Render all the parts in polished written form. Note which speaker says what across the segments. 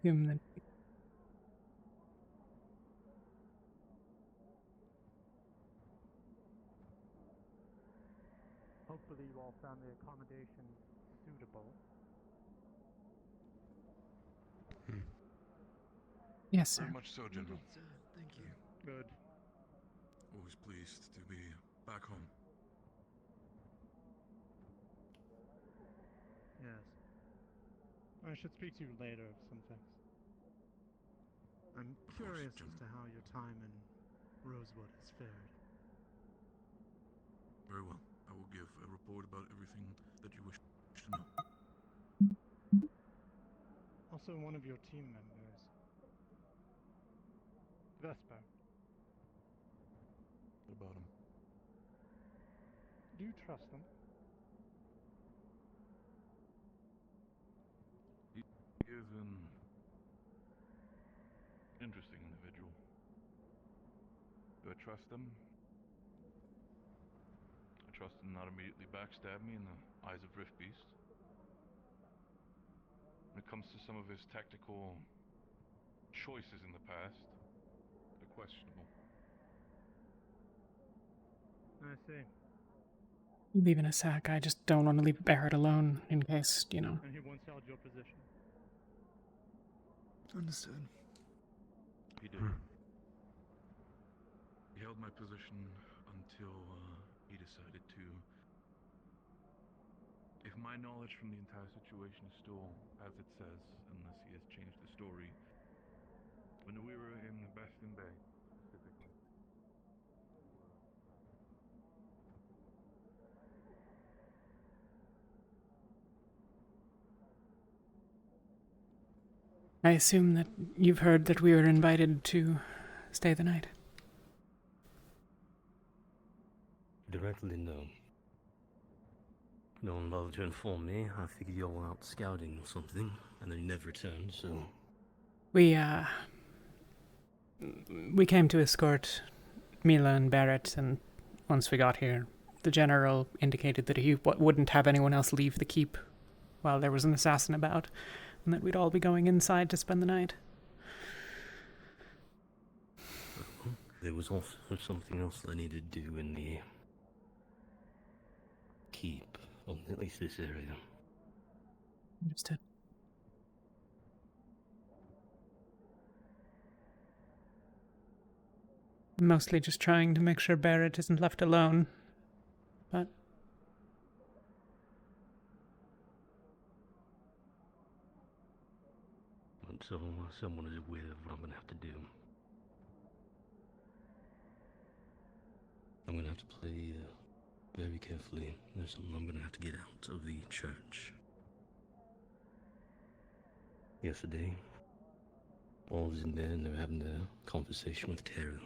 Speaker 1: assume that.
Speaker 2: Hopefully you all found the accommodation suitable.
Speaker 1: Yes, sir.
Speaker 3: Very much so, General.
Speaker 4: Thank you.
Speaker 2: Good.
Speaker 3: Always pleased to be back home.
Speaker 2: Yes. I should speak to you later of some things. I'm curious as to how your time in Rosewood has fared.
Speaker 3: Very well. I will give a report about everything that you wish to know.
Speaker 2: Also, one of your team members, Vesper.
Speaker 3: What about him?
Speaker 2: Do you trust him?
Speaker 3: He is an interesting individual. Do I trust him? I trust him not immediately backstab me in the eyes of Rift Beast. When it comes to some of his tactical choices in the past, they're questionable.
Speaker 2: I see.
Speaker 1: You leave in a sec. I just don't want to leave Barrett alone in case, you know.
Speaker 2: And he once held your position.
Speaker 4: Understood.
Speaker 3: He did. He held my position until he decided to. If my knowledge from the entire situation is still as it says, unless he has changed the story, when we were in Bastion Bay, specifically.
Speaker 1: I assume that you've heard that we were invited to stay the night.
Speaker 5: Directly, no. No one bothered to inform me. I figured you all were out scouting or something, and then you never returned, so...
Speaker 1: We came to escort Mila and Barrett, and once we got here, the general indicated that he wouldn't have anyone else leave the keep while there was an assassin about, and that we'd all be going inside to spend the night.
Speaker 5: Well, there was also something else I needed to do in the... keep, or at least this area.
Speaker 1: Understood. Mostly just trying to make sure Barrett isn't left alone, but...
Speaker 5: So someone is aware of what I'm gonna have to do. I'm gonna have to play very carefully. There's something I'm gonna have to get out of the church. Yesterday, all was in there and they were having a conversation with Tara.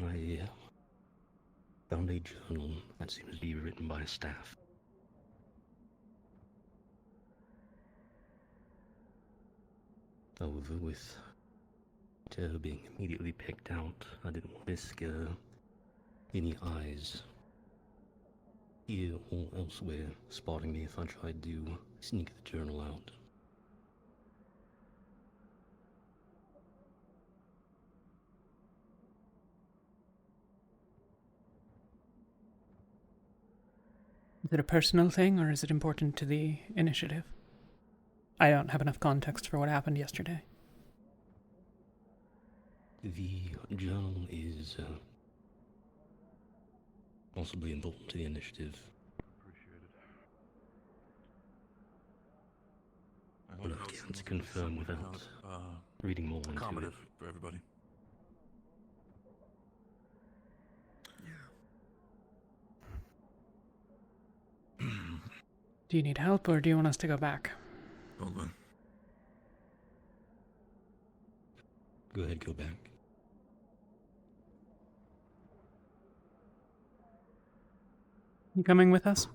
Speaker 5: I found a journal that seems to be written by staff. However, with Tara being immediately picked out, I didn't want to risk any eyes here or elsewhere spotting me if I tried to sneak the journal out.
Speaker 1: Is it a personal thing, or is it important to the initiative? I don't have enough context for what happened yesterday.
Speaker 5: The journal is possibly important to the initiative.
Speaker 3: Appreciate it.
Speaker 5: But I can't confirm without reading more into it.
Speaker 3: Accommodative for everybody.
Speaker 1: Do you need help, or do you want us to go back?
Speaker 3: Baldwin.
Speaker 5: Go ahead, go back.
Speaker 1: You coming with us?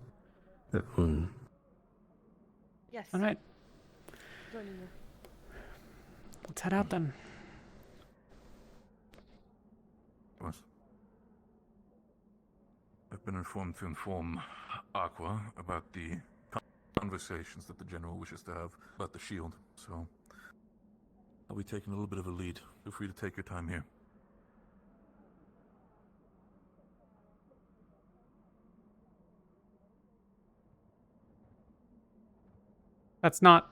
Speaker 6: Yes.
Speaker 1: All right,
Speaker 6: Joining you.
Speaker 1: let's head out then.
Speaker 3: What? I've been informed to inform Aqua about the conversations that the General wishes to have about the shield, so I'll be taking a little bit of a lead. Feel free to take your time here.
Speaker 1: That's not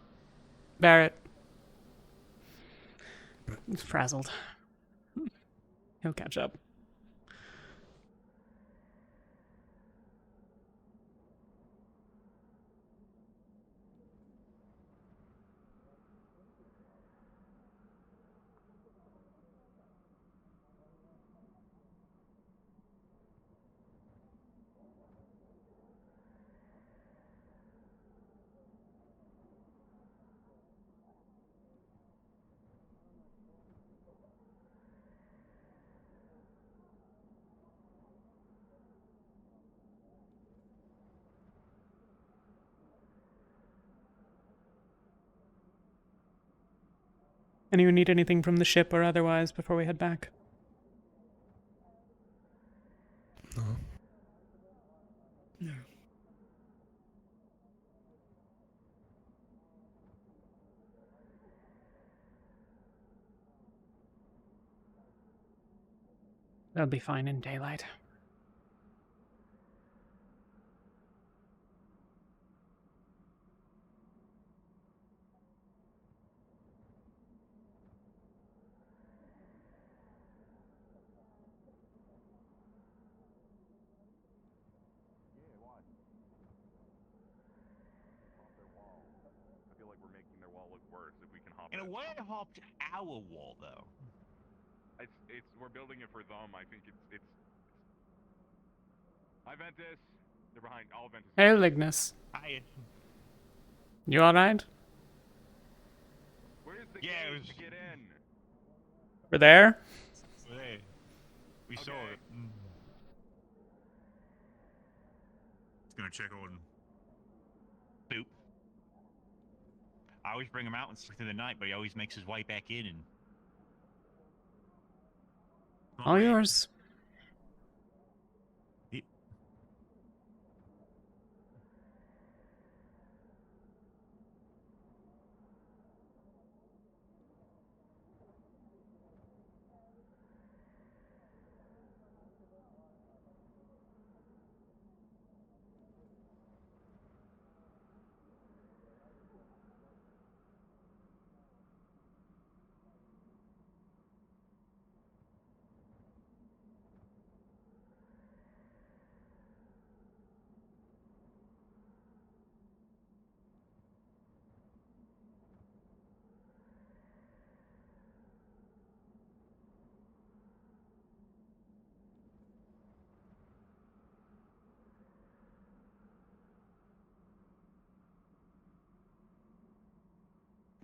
Speaker 1: Barrett. He's frazzled. He'll catch up. Anyone need anything from the ship or otherwise before we head back?
Speaker 4: No. No.
Speaker 1: They'll be fine in daylight.
Speaker 7: In a way, I hopped our wall, though.
Speaker 3: We're building it for them. I think it's. Hi, Ventus. They're behind all Ventus.
Speaker 1: Hey, Lignus.
Speaker 7: Hi.
Speaker 1: You alright?
Speaker 3: Where's the
Speaker 7: Yeah,
Speaker 3: gate
Speaker 7: it was-
Speaker 3: to get in?
Speaker 1: We're there?
Speaker 7: Hey, we saw
Speaker 3: Okay.
Speaker 7: it. It's gonna check on Boop. I always bring him out and sleep through the night, but he always makes his way back in and.
Speaker 1: All yours.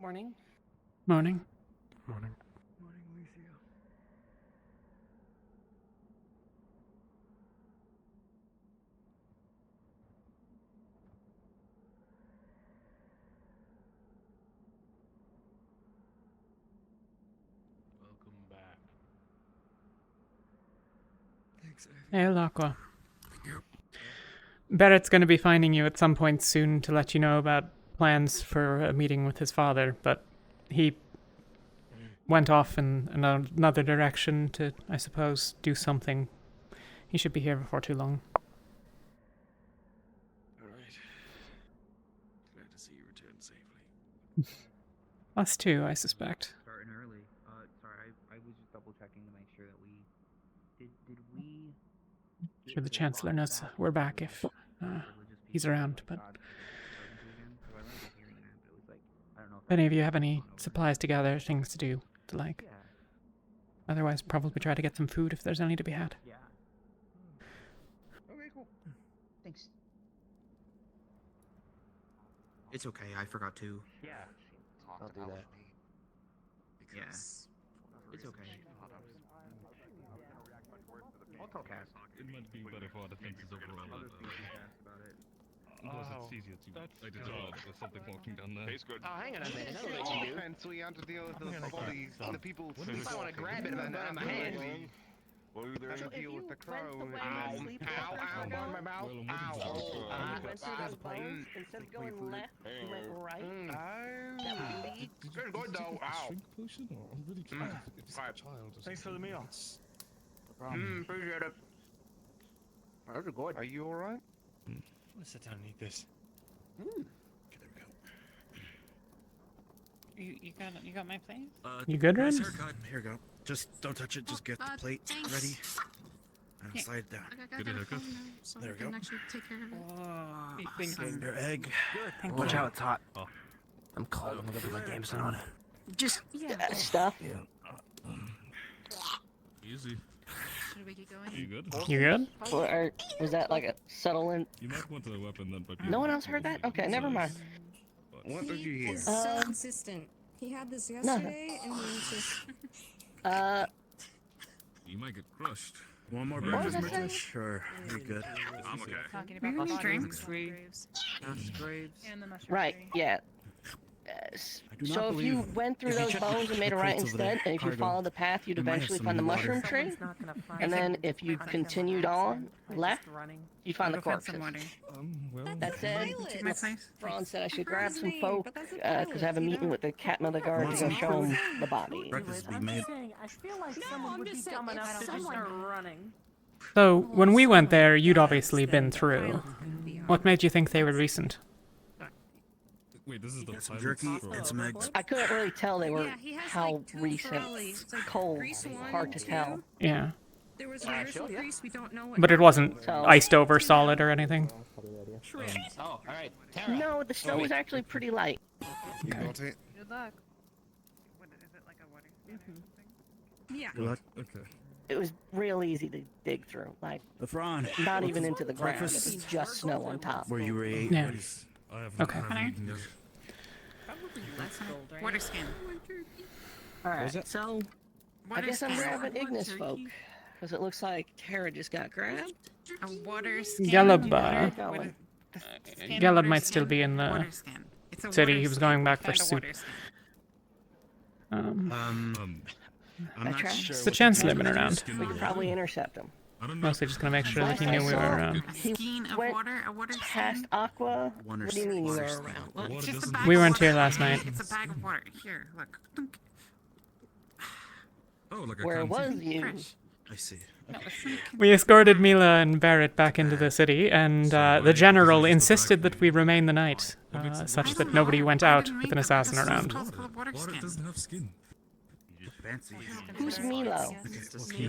Speaker 6: Morning.
Speaker 1: Morning.
Speaker 4: Morning.
Speaker 2: Morning, Lucio.
Speaker 4: Welcome back. Thanks, Ivy.
Speaker 1: Hey, Aqua.
Speaker 4: Thank you.
Speaker 1: Barrett's going to be finding you at some point soon to let you know about plans for a meeting with his father, but he went off in another direction to, I suppose, do something. He should be here before too long.
Speaker 4: Alright. Glad to see you return safely.
Speaker 1: Us too, I suspect.
Speaker 8: Starting early. Sorry, I was just double checking to make sure that we did we
Speaker 1: Sure, the Chancellor knows we're back if he's around, but if any of you have any supplies together, things to do, to like.
Speaker 8: Yeah.
Speaker 1: Otherwise, probably try to get some food if there's any to be had.
Speaker 8: Yeah.
Speaker 2: Okay, cool.
Speaker 8: Thanks.
Speaker 9: It's okay, I forgot to.
Speaker 8: Yeah.
Speaker 9: I'll do that.
Speaker 8: Yeah. It's okay. I'll tell Cass.
Speaker 4: It might be better for our defenses overall.
Speaker 8: I'll just speak to Cass about it.
Speaker 4: Plus, it's easier to identify if there's something walking down there.
Speaker 3: Tastes good.
Speaker 6: Oh, hang on a minute. I know what you do.
Speaker 2: And so we have to deal with the bodies, the people.
Speaker 4: What
Speaker 6: If I want to grab it by my hand.
Speaker 3: Well, we better
Speaker 6: So if
Speaker 3: deal
Speaker 6: you
Speaker 3: with the
Speaker 6: went
Speaker 3: crow.
Speaker 6: the way
Speaker 3: and
Speaker 6: you
Speaker 3: then-
Speaker 6: sleep on my mouth,
Speaker 4: Well, I'm
Speaker 6: and
Speaker 4: waiting for
Speaker 6: you
Speaker 4: the
Speaker 6: went through those bones, instead of going left, you went right. That would lead.
Speaker 4: Good, good though. Ow. Shrink potion? Or I'm really curious if it's
Speaker 7: Alright.
Speaker 4: a child or
Speaker 7: Thanks for the
Speaker 4: something.
Speaker 7: meal.
Speaker 4: It's-
Speaker 7: Appreciate it.
Speaker 9: Those are good.
Speaker 3: Are you alright?
Speaker 7: Let's sit down and eat this.
Speaker 9: Mm.
Speaker 1: You got my plate?
Speaker 9: You
Speaker 1: good, Ren?
Speaker 9: Haircut. Here you go. Just don't touch it. Just get the plate ready. And
Speaker 10: Yeah.
Speaker 9: slide it down.
Speaker 10: I got a phone now, so
Speaker 9: There
Speaker 10: I
Speaker 9: we
Speaker 10: can
Speaker 9: go.
Speaker 10: actually take care of it.
Speaker 1: Thinking.
Speaker 9: Your egg.
Speaker 1: Thank
Speaker 9: Watch
Speaker 1: you.
Speaker 9: out, it's hot. I'm cold. I'm gonna put my games on.
Speaker 6: Just
Speaker 10: Yeah.
Speaker 6: stuff.
Speaker 4: Easy.
Speaker 10: Should we get going?
Speaker 4: You good?
Speaker 1: You good?
Speaker 6: Or was that like a subtle in?
Speaker 4: You might want a weapon then, but...
Speaker 6: No one else heard that? Okay, never mind.
Speaker 9: What did you hear?
Speaker 10: He's so insistent. He had this yesterday, and he's just.
Speaker 4: You might get crushed.
Speaker 9: One more
Speaker 6: What was
Speaker 9: breakfast,
Speaker 6: that
Speaker 9: Mitch? Or you're good?
Speaker 4: I'm okay.
Speaker 11: Talking about the
Speaker 10: Drinks.
Speaker 11: graves.
Speaker 9: Graves.
Speaker 11: And the mushroom
Speaker 6: Right.
Speaker 11: tree.
Speaker 6: Yeah.
Speaker 9: I do not
Speaker 6: So if you
Speaker 9: believe-
Speaker 6: went through
Speaker 9: if you
Speaker 6: those
Speaker 9: check
Speaker 6: bones and made a
Speaker 9: the
Speaker 6: right
Speaker 9: crates over there,
Speaker 6: instead, and if you
Speaker 9: cargo,
Speaker 6: followed the path, you'd
Speaker 9: we might have
Speaker 6: eventually
Speaker 9: some
Speaker 6: find the
Speaker 9: water.
Speaker 6: mushroom tree.
Speaker 11: Someone's not gonna find
Speaker 6: And then
Speaker 11: it.
Speaker 6: if you
Speaker 11: Might have
Speaker 6: continued
Speaker 11: some
Speaker 6: on
Speaker 11: accident by
Speaker 6: left,
Speaker 11: just running.
Speaker 6: you find the
Speaker 11: Go find some
Speaker 6: corpses.
Speaker 11: water.
Speaker 4: Well...
Speaker 6: That said,
Speaker 10: Pilot.
Speaker 11: My place?
Speaker 6: Ron said I should
Speaker 10: I
Speaker 6: grab
Speaker 10: heard
Speaker 6: some
Speaker 10: his name,
Speaker 6: folk
Speaker 10: but that's a
Speaker 6: because I have a
Speaker 10: pilot, you
Speaker 6: meeting
Speaker 10: know?
Speaker 6: with the captain of the guard to
Speaker 9: Want
Speaker 6: go
Speaker 9: some
Speaker 6: show him the body.
Speaker 9: Breakfast will be
Speaker 11: I'm
Speaker 9: made.
Speaker 11: just saying, I feel like
Speaker 10: No,
Speaker 11: someone
Speaker 10: I'm
Speaker 11: would be
Speaker 10: just
Speaker 11: dumb
Speaker 10: saying,
Speaker 11: enough
Speaker 10: if
Speaker 11: to just
Speaker 10: someone-
Speaker 11: start running.
Speaker 1: So, when we went there, you'd obviously been
Speaker 10: Then the
Speaker 1: through.
Speaker 10: pilot couldn't be on.
Speaker 1: What made you think they were recent?
Speaker 4: Wait, this is the
Speaker 9: Some
Speaker 4: pilot
Speaker 9: jerky
Speaker 4: for-
Speaker 9: and some eggs.
Speaker 6: I couldn't really tell they were
Speaker 10: Yeah, he has
Speaker 6: how
Speaker 10: like 2
Speaker 6: recent.
Speaker 10: trolleys. It's like
Speaker 6: Cold.
Speaker 10: grease 1
Speaker 6: Hard
Speaker 10: and
Speaker 6: to
Speaker 10: 2.
Speaker 6: tell.
Speaker 1: Yeah.
Speaker 10: There was universal grease. We don't know what.
Speaker 1: But it wasn't
Speaker 6: So-
Speaker 1: iced over solid or anything.
Speaker 10: Shrimp.
Speaker 7: Oh, alright.
Speaker 6: No, the snow was actually pretty light.
Speaker 9: You got it.
Speaker 11: Good luck. What is it, like a water skin or something?
Speaker 10: Yeah.
Speaker 9: Good luck.
Speaker 4: Okay.
Speaker 6: It was real easy to dig through. Like,
Speaker 9: Lefron.
Speaker 6: not even into the ground. It
Speaker 9: Breakfast.
Speaker 6: was just snow on top.
Speaker 9: Where you were ate.
Speaker 1: Yeah.
Speaker 4: I have
Speaker 1: Okay.
Speaker 4: eaten yet.
Speaker 11: Probably less gold, right?
Speaker 10: Water skin.
Speaker 6: Alright, so I
Speaker 10: Water
Speaker 6: guess I'm
Speaker 10: skin.
Speaker 6: grabbing Ignis folk. Because it looks like Tara just got grabbed.
Speaker 10: A water skin.
Speaker 1: Galab,
Speaker 6: Going.
Speaker 1: Galab might still be in the
Speaker 10: Water skin. It's a
Speaker 1: city.
Speaker 10: water
Speaker 1: He was
Speaker 10: skin.
Speaker 1: going back for
Speaker 10: Found a
Speaker 1: soup.
Speaker 10: water skin.
Speaker 9: I'm not
Speaker 6: That's right.
Speaker 9: sure.
Speaker 1: It's the Chancellor been around.
Speaker 6: We could probably intercept him.
Speaker 4: I don't know.
Speaker 1: Mostly just gonna make sure that he
Speaker 6: Last
Speaker 1: knew
Speaker 6: I
Speaker 1: we
Speaker 6: saw,
Speaker 1: were around.
Speaker 10: A
Speaker 6: He
Speaker 10: skein of
Speaker 6: went
Speaker 10: water. A water
Speaker 6: Past
Speaker 10: skin.
Speaker 6: Aqua.
Speaker 9: Water
Speaker 6: What do you mean you were
Speaker 9: skin.
Speaker 6: around?
Speaker 4: The water
Speaker 10: It's just a
Speaker 4: doesn't-
Speaker 10: bag
Speaker 1: We
Speaker 10: of
Speaker 1: weren't
Speaker 10: water.
Speaker 1: here last night.
Speaker 10: It's a bag of water. Here, look. Dunk.
Speaker 4: Oh, like a
Speaker 6: Where
Speaker 4: canteen.
Speaker 6: was you?
Speaker 10: Fresh.
Speaker 9: I see.
Speaker 10: No, it's not.
Speaker 1: We escorted Mila and Barrett back into the city, and the general insisted that we remain the night, such that nobody went out with an assassin around.
Speaker 10: Water
Speaker 4: Water
Speaker 10: skin.
Speaker 4: doesn't have skin.
Speaker 9: Fancy.
Speaker 6: Who's Milo?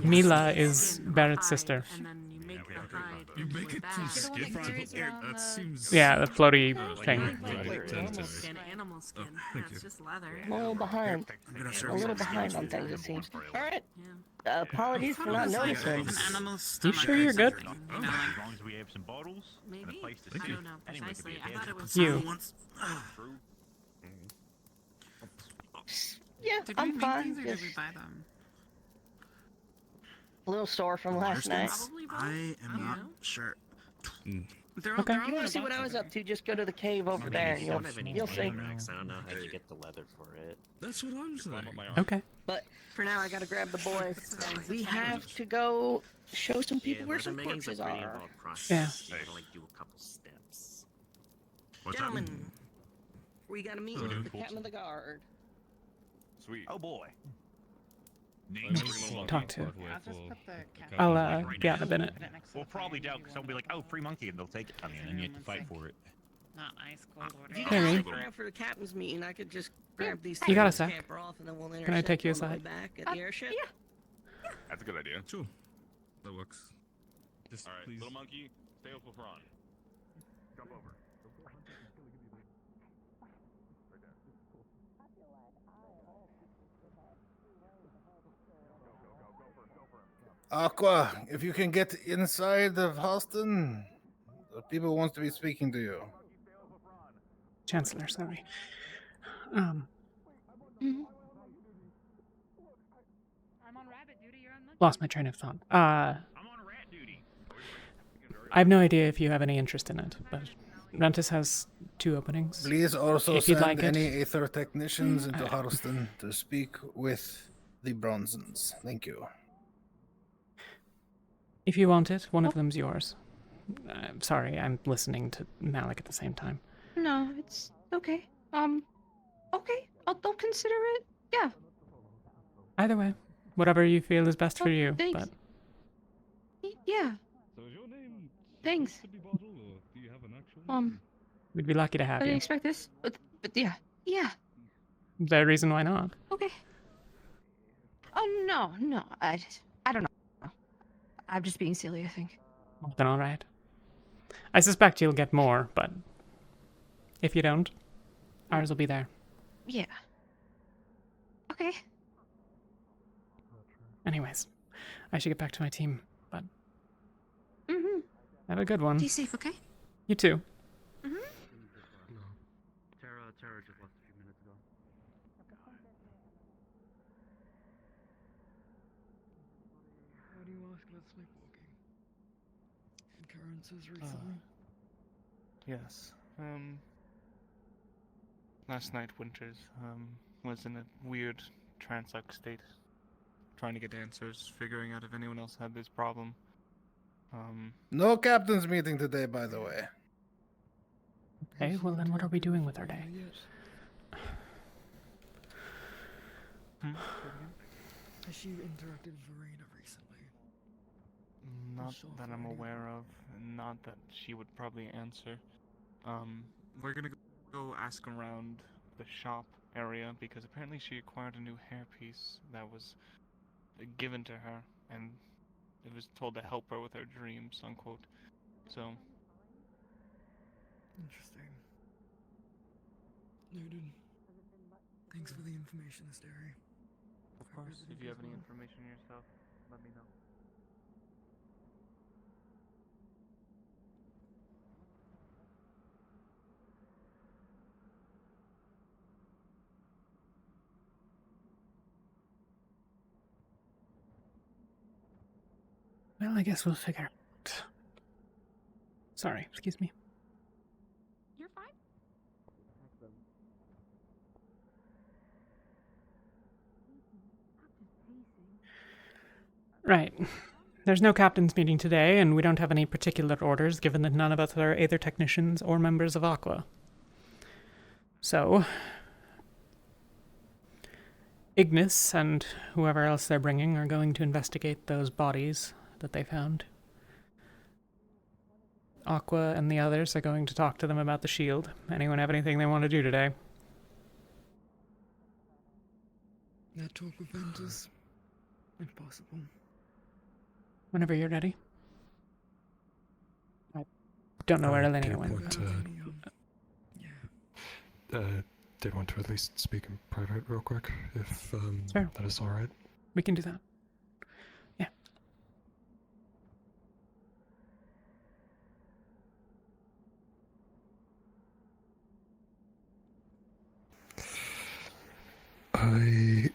Speaker 1: Mila is Barrett's sister.
Speaker 10: And then you make the hide.
Speaker 4: You make it from skin? That seems...
Speaker 1: Yeah, the floaty thing.
Speaker 10: Animal skin. Animal skin.
Speaker 4: thank
Speaker 10: It's
Speaker 4: you.
Speaker 10: just leather.
Speaker 6: I'm a little behind.
Speaker 9: I'm gonna
Speaker 6: A
Speaker 9: serve
Speaker 6: little
Speaker 9: some
Speaker 6: behind
Speaker 9: skins
Speaker 6: on
Speaker 9: for you.
Speaker 6: things, it seems. Alright.
Speaker 10: Yeah.
Speaker 6: Apologies for not
Speaker 10: It's like
Speaker 6: noticing.
Speaker 10: an animal
Speaker 1: You
Speaker 10: stomach
Speaker 1: sure
Speaker 10: or
Speaker 1: you're good?
Speaker 10: something,
Speaker 7: As
Speaker 10: you know, like-
Speaker 7: long as we have some bottles and a
Speaker 10: Maybe?
Speaker 7: place to
Speaker 10: I
Speaker 7: sit.
Speaker 10: don't know
Speaker 7: Anyone could be
Speaker 10: precisely.
Speaker 7: a
Speaker 10: I thought it
Speaker 7: dancer.
Speaker 10: was
Speaker 1: You.
Speaker 10: once.
Speaker 7: True.
Speaker 6: Yeah,
Speaker 10: Did we
Speaker 6: I'm
Speaker 10: make
Speaker 6: fine.
Speaker 10: these or did
Speaker 6: Just
Speaker 10: we buy them?
Speaker 6: a little sore from last night.
Speaker 10: Probably both.
Speaker 9: I am
Speaker 10: don't
Speaker 9: not
Speaker 10: know.
Speaker 9: sure.
Speaker 10: They're all,
Speaker 1: Okay.
Speaker 10: they're
Speaker 6: If
Speaker 10: all
Speaker 6: you want
Speaker 10: in
Speaker 6: to
Speaker 10: a
Speaker 6: see what
Speaker 10: box,
Speaker 6: I was
Speaker 10: think.
Speaker 6: up to, just go to the cave over there and you'll see.
Speaker 12: I don't know how you get the leather for it.
Speaker 4: That's what I'm saying.
Speaker 1: Okay.
Speaker 6: But for now, I gotta grab the boys. We have to go show some people where some corpses are.
Speaker 1: Yeah.
Speaker 12: You gotta like do a couple steps.
Speaker 9: What's up?
Speaker 6: Gentlemen, we gotta meet with the captain of the guard.
Speaker 7: Sweet. Oh boy.
Speaker 1: Talk to.
Speaker 11: I'll just put the cat.
Speaker 1: I'll get in a minute.
Speaker 11: Put it next to
Speaker 7: We'll
Speaker 11: the fire
Speaker 7: probably
Speaker 11: if
Speaker 7: doubt
Speaker 11: you
Speaker 7: because they'll
Speaker 11: want
Speaker 7: be like,
Speaker 11: it.
Speaker 7: oh, free monkey, and they'll take it from you, and then you have to fight for it.
Speaker 11: Not ice cold water.
Speaker 6: If you
Speaker 1: Harry.
Speaker 6: guys stick around for the captain's meeting, I could just grab these
Speaker 1: You got a
Speaker 6: things,
Speaker 1: sec?
Speaker 6: scamper off, and then we'll
Speaker 1: Can I
Speaker 6: intercept
Speaker 1: take you
Speaker 6: on the way
Speaker 1: aside?
Speaker 6: back at the airship.
Speaker 3: That's a good idea.
Speaker 4: Sure. That works. Just
Speaker 3: All right,
Speaker 4: please.
Speaker 3: little monkey, stay with LeBron. Jump over.
Speaker 13: Aqua, if you can get inside of Halsten, the people wants to be speaking to you.
Speaker 1: Chancellor, sorry.
Speaker 11: I'm on rabbit duty. You're on monkey.
Speaker 1: Lost my train of thought.
Speaker 7: I'm on rat duty.
Speaker 1: I have no idea if you have any interest in it, but Ventus has 2 openings.
Speaker 13: Please also
Speaker 1: If you'd
Speaker 13: send
Speaker 1: like it.
Speaker 13: any Aether technicians into Halsten to speak with the Bronsons. Thank you.
Speaker 1: If you want it, one of them's yours. Sorry, I'm listening to Malik at the same time.
Speaker 14: No, it's okay. Okay, I'll consider it. Yeah.
Speaker 1: Either way, whatever you feel is best for you,
Speaker 14: thanks.
Speaker 1: but...
Speaker 14: Yeah.
Speaker 3: So is your name
Speaker 14: Thanks.
Speaker 3: supposed to be Bottle, or do you have an actual name?
Speaker 1: We'd be lucky to have
Speaker 14: I didn't
Speaker 1: you.
Speaker 14: expect this, but yeah. Yeah.
Speaker 1: Is there a reason why not?
Speaker 14: Okay. Oh, no, I don't know. I'm just being silly, I think.
Speaker 1: Then alright. I suspect you'll get more, but... if you don't, ours will be there.
Speaker 14: Yeah. Okay.
Speaker 1: Anyways, I should get back to my team, but...
Speaker 14: Mm-hmm.
Speaker 1: have a good one.
Speaker 10: Stay safe, okay?
Speaker 1: You too.
Speaker 14: Mm-hmm.
Speaker 2: Tara just left a few minutes ago.
Speaker 4: Why do you ask about sleepwalking? Occurrences recently?
Speaker 15: Yes. Last night, Winters, was in a weird trance-like state. Trying to get answers, figuring out if anyone else had this problem.
Speaker 13: No captain's meeting today, by the way.
Speaker 1: Okay, well then what are we doing with our day?
Speaker 4: Has she interacted with Verena recently?
Speaker 15: Not that I'm aware of, and not that she would probably answer. We're gonna go ask around the shop area, because apparently she acquired a new hairpiece that was given to her, and it was told to help her with her dreams, unquote. So...
Speaker 4: Interesting. Noted. Thanks for the information, Asteri.
Speaker 15: Of course, if you have any information yourself, let me know.
Speaker 1: Well, I guess we'll figure it out. Sorry, excuse me.
Speaker 14: You're fine.
Speaker 1: Right. There's no captain's meeting today, and we don't have any particular orders, given that none of us are either technicians or members of Aqua. So... Ignis and whoever else they're bringing are going to investigate those bodies that they found. Aqua and the others are going to talk to them about the shield. Anyone have anything they want to do today?
Speaker 4: That talk with Ventus, if possible.
Speaker 1: Whenever you're ready. I don't know where Elenia went.
Speaker 16: Did want to at least speak in private real quick, if
Speaker 1: Sure.
Speaker 16: that is alright.
Speaker 1: We can do that. Yeah.
Speaker 16: I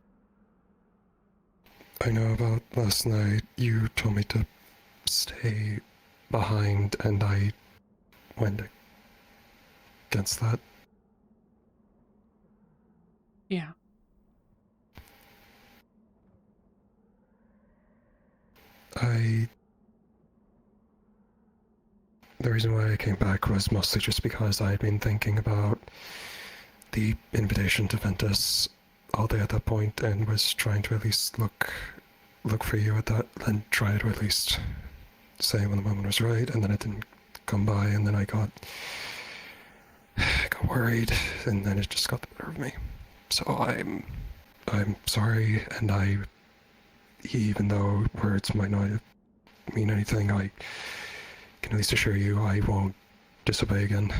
Speaker 16: know about last night. You told me to stay behind, and I went against that.
Speaker 1: Yeah.
Speaker 16: The reason why I came back was mostly just because I had been thinking about the invitation to Ventus all day at that point, and was trying to at least look for you at that, and try to at least say when the moment was right, and then it didn't come by, and then I got worried, and then it just got the better of me. So I'm sorry, and even though words might not mean anything, I can at least assure you I won't disobey again.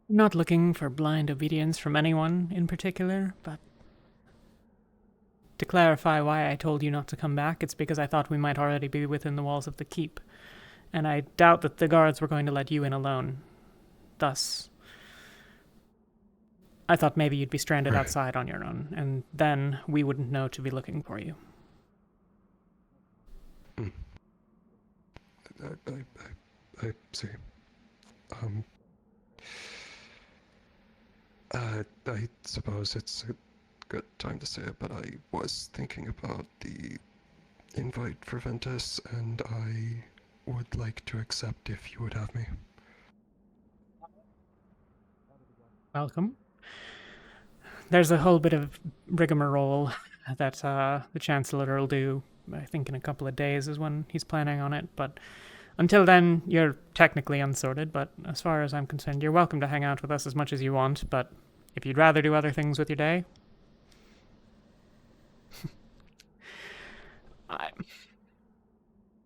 Speaker 1: I'm not looking for blind obedience from anyone in particular, but to clarify why I told you not to come back, it's because I thought we might already be within the walls of the keep, and I doubt that the guards were going to let you in alone. Thus, I thought maybe you'd be stranded outside on your own, and then we wouldn't know to be looking for you.
Speaker 16: I see. I suppose it's a good time to say it, but I was thinking about the invite for Ventus, and I would like to accept if you would have me.
Speaker 1: Welcome. There's a whole bit of rigmarole that the Chancellor will do. I think in a couple of days is when he's planning on it, but until then, you're technically unsorted, but as far as I'm concerned, you're welcome to hang out with us as much as you want, but if you'd rather do other things with your day...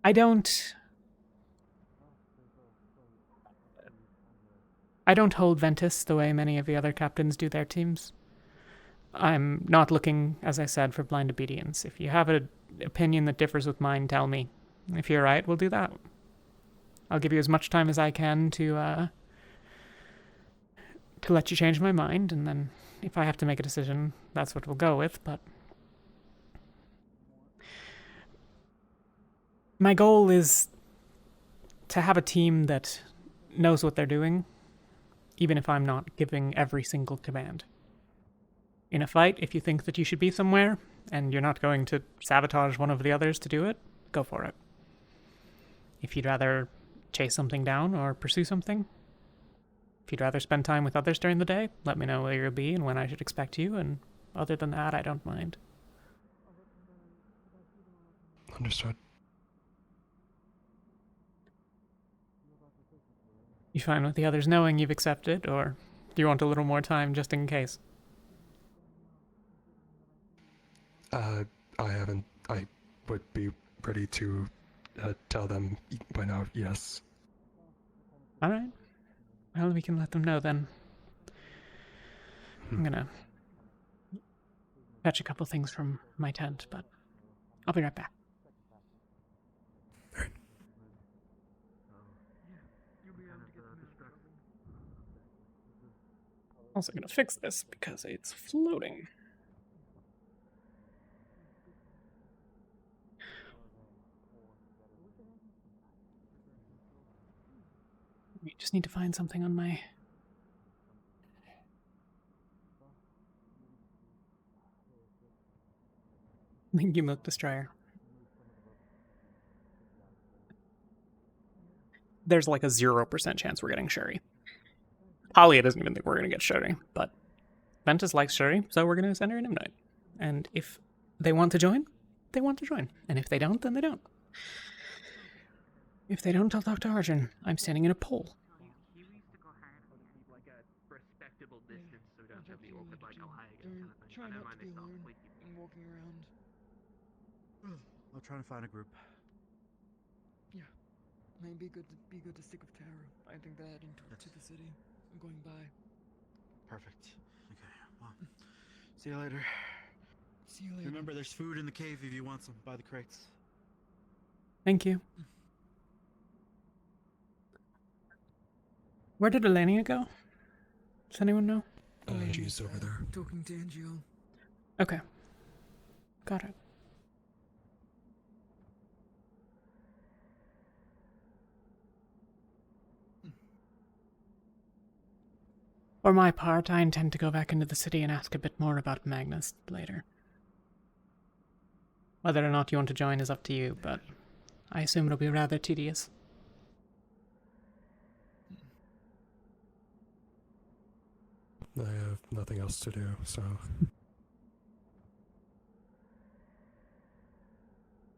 Speaker 1: I don't hold Ventus the way many of the other captains do their teams. I'm not looking, as I said, for blind obedience. If you have an opinion that differs with mine, tell me. If you're right, we'll do that. I'll give you as much time as I can to let you change my mind, and then if I have to make a decision, that's what we'll go with, but... My goal is to have a team that knows what they're doing, even if I'm not giving every single command. In a fight, if you think that you should be somewhere, and you're not going to sabotage one of the others to do it, go for it. If you'd rather chase something down or pursue something, if you'd rather spend time with others during the day, let me know where you'll be and when I should expect you, and other than that, I don't mind.
Speaker 16: Understood.
Speaker 1: You fine with the others knowing you've accepted, or do you want a little more time just in case?
Speaker 16: I would be ready to tell them by now, yes.
Speaker 1: Alright. Well, we can let them know then. I'm gonna fetch a couple things from my tent, but I'll be right back. Also gonna fix this because it's floating. We just need to find something on my... Thank you, Milk Destroyer. There's like a 0% chance we're getting Sherry. Talia doesn't even think we're going to get Sherry, but Ventus likes Sherry, so we're going to send her an invite. And if they want to join, they want to join. And if they don't, then they don't. If they don't, I'll talk to Arjun. I'm standing in a pole.
Speaker 4: Try not to be alone and walking around.
Speaker 9: I'll try to find a group.
Speaker 4: Yeah, maybe good to stick with Tara. I think they're heading to the city. I'm going by.
Speaker 9: Perfect. Okay, well, see you later.
Speaker 4: See you later.
Speaker 9: Remember, there's food in the cave if you want some. Buy the crates.
Speaker 1: Thank you. Where did Elenia go? Does anyone know?
Speaker 16: She's over there.
Speaker 4: Talking to Angel.
Speaker 1: Okay. Got it. For my part, I intend to go back into the city and ask a bit more about Magnus later. Whether or not you want to join is up to you, but I assume it'll be rather tedious.
Speaker 16: I have nothing else to do, so...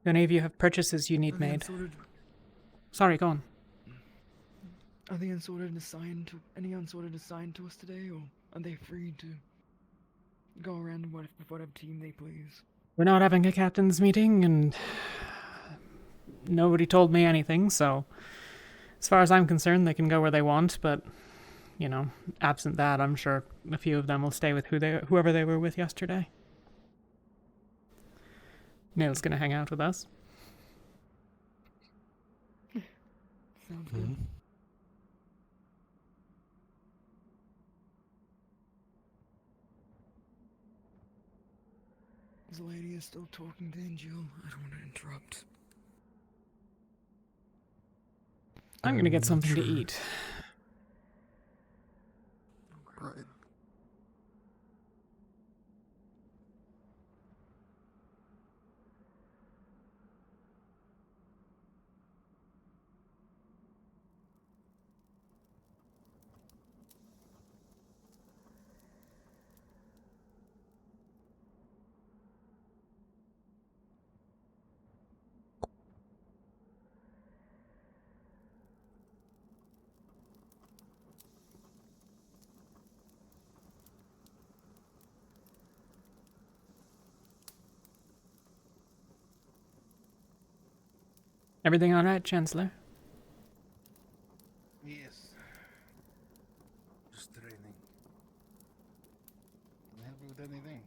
Speaker 1: Do any of you have purchases you need made? Sorry, go on.
Speaker 4: Are they unsorted and assigned to any unsorted assigned to us today, or are they free to go around with whatever team they please?
Speaker 1: We're not having a captain's meeting, and nobody told me anything, so as far as I'm concerned, they can go where they want, but, you know, absent that, I'm sure a few of them will stay with whoever they were with yesterday. Neil's gonna hang out with us.
Speaker 4: Sounds good. This lady is still talking to Angel. I don't want to interrupt.
Speaker 1: I'm gonna get something to eat.
Speaker 16: Right.
Speaker 1: Everything all right, Chancellor?
Speaker 13: Yes. Just training. Can I help you with anything?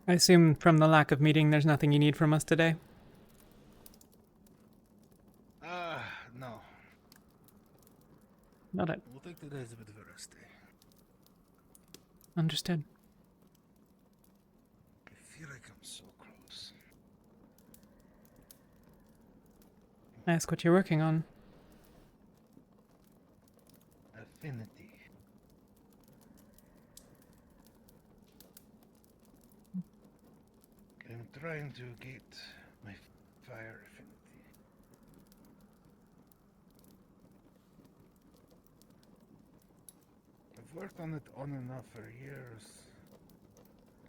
Speaker 1: I assume from the lack of meeting, there's nothing you need from us today?
Speaker 13: No.
Speaker 1: Not it.
Speaker 13: We'll take today as a bit of a rest day.
Speaker 1: Understood.
Speaker 13: I feel like I'm so close.
Speaker 1: Ask what you're working on.
Speaker 13: Affinity. I'm trying to get my fire affinity. I've worked on it on and off for years,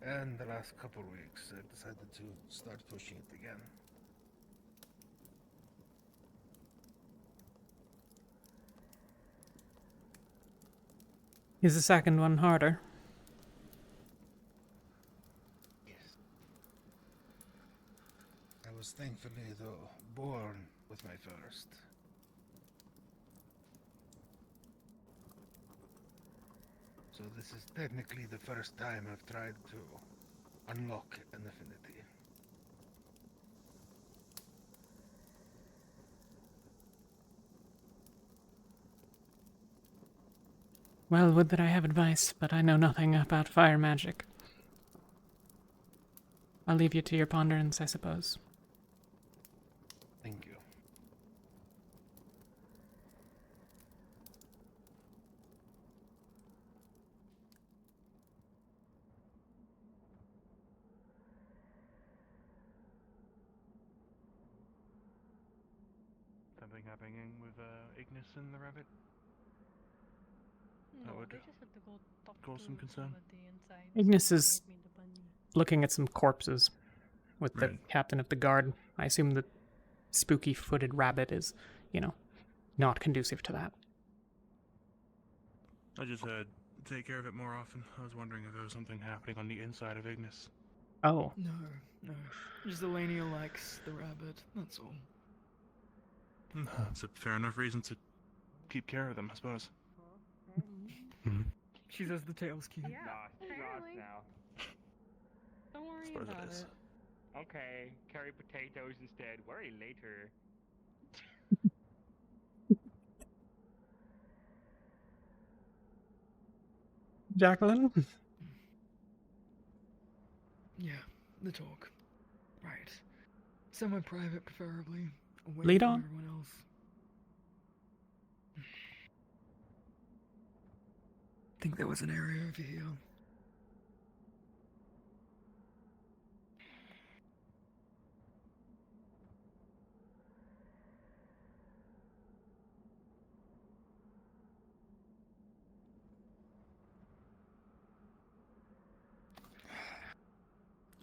Speaker 13: and the last couple of weeks I've decided to start pushing it again.
Speaker 1: Is the second one harder?
Speaker 13: I was thankfully, though, born with my first. So this is technically the first time I've tried to unlock an affinity.
Speaker 1: Well, would that I have advice, but I know nothing about fire magic. I'll leave you to your ponderance, I suppose.
Speaker 13: Thank you.
Speaker 3: Something happening with Ignis and the rabbit?
Speaker 11: No,
Speaker 3: That would
Speaker 11: they just had to go talk
Speaker 3: cause
Speaker 11: to
Speaker 3: some concern.
Speaker 11: somebody inside.
Speaker 1: Ignis
Speaker 11: so they
Speaker 1: is
Speaker 11: gave me the bunny.
Speaker 1: looking at some corpses with the
Speaker 3: Right.
Speaker 1: captain of the guard. I assume the spooky-footed rabbit is, not conducive to that.
Speaker 3: I just take care of it more often. I was wondering if there was something happening on the inside of Ignis.
Speaker 1: Oh.
Speaker 4: No. Just Elenia likes the rabbit, that's all.
Speaker 3: It's a fair enough reason to keep care of them, I suppose.
Speaker 4: She says the tail's cute.
Speaker 11: Yeah, apparently.
Speaker 8: now.
Speaker 11: Don't worry
Speaker 3: Suppose it
Speaker 11: about
Speaker 3: is.
Speaker 11: it.
Speaker 8: Okay, carry potatoes instead. Worry later.
Speaker 1: Jacqueline?
Speaker 4: Yeah, the talk. Right. Somewhere private, preferably. Away
Speaker 1: Lead
Speaker 4: from
Speaker 1: on.
Speaker 4: everyone else. Think there was an area over here.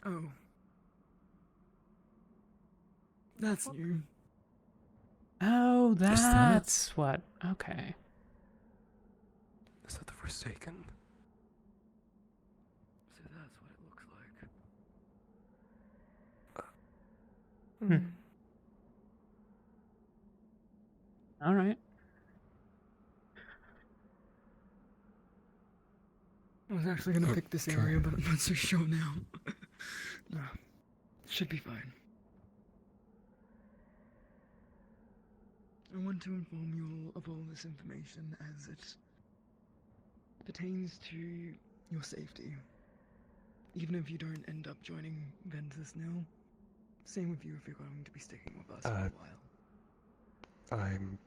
Speaker 4: Oh. That's new.
Speaker 1: Oh,
Speaker 16: Is that-
Speaker 1: that's what. Okay.
Speaker 16: Is that the Forsaken?
Speaker 4: So that's what it looks like.
Speaker 1: Hmm. All right.
Speaker 4: I was actually gonna pick this area, but I'm not so sure now. No. Should be fine. I want to inform you all of all this information as it pertains to your safety. Even if you don't end up joining Ventus now, same with you if you're going to be sticking with us for a while.
Speaker 16: I'm...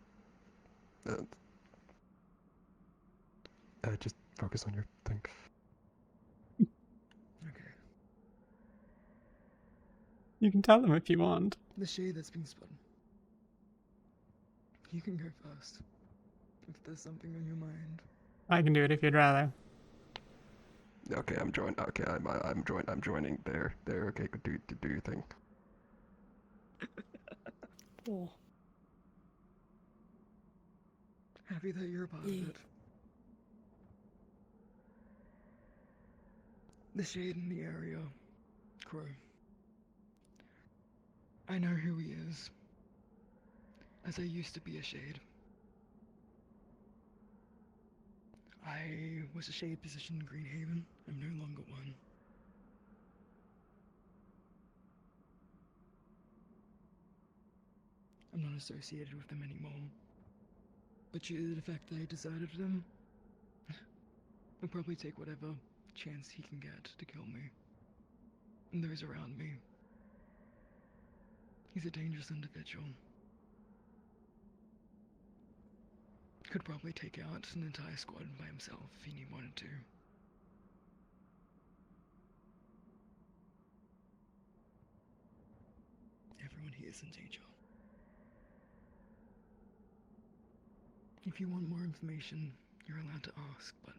Speaker 16: just focus on your thing.
Speaker 4: Okay.
Speaker 1: You can tell them if you want.
Speaker 4: The shade that's been spun. You can go first. If there's something on your mind.
Speaker 1: I can do it if you'd rather.
Speaker 16: Okay, I'm joining. Okay, I'm joining. There. Okay, do your thing.
Speaker 4: Oh. Happy that you're a part of it. The shade in the area. Crow. I I know who he is, as I used to be a Shade. I was a Shade position in Greenhaven. I'm no longer one. I'm not associated with them anymore. But due to the fact that I deserted them, he'll probably take whatever chance he can get to kill me. And those around me. He's a dangerous individual. Could probably take out an entire squad by himself if he wanted to. Everyone here is in danger. If you want more information, you're allowed to ask, but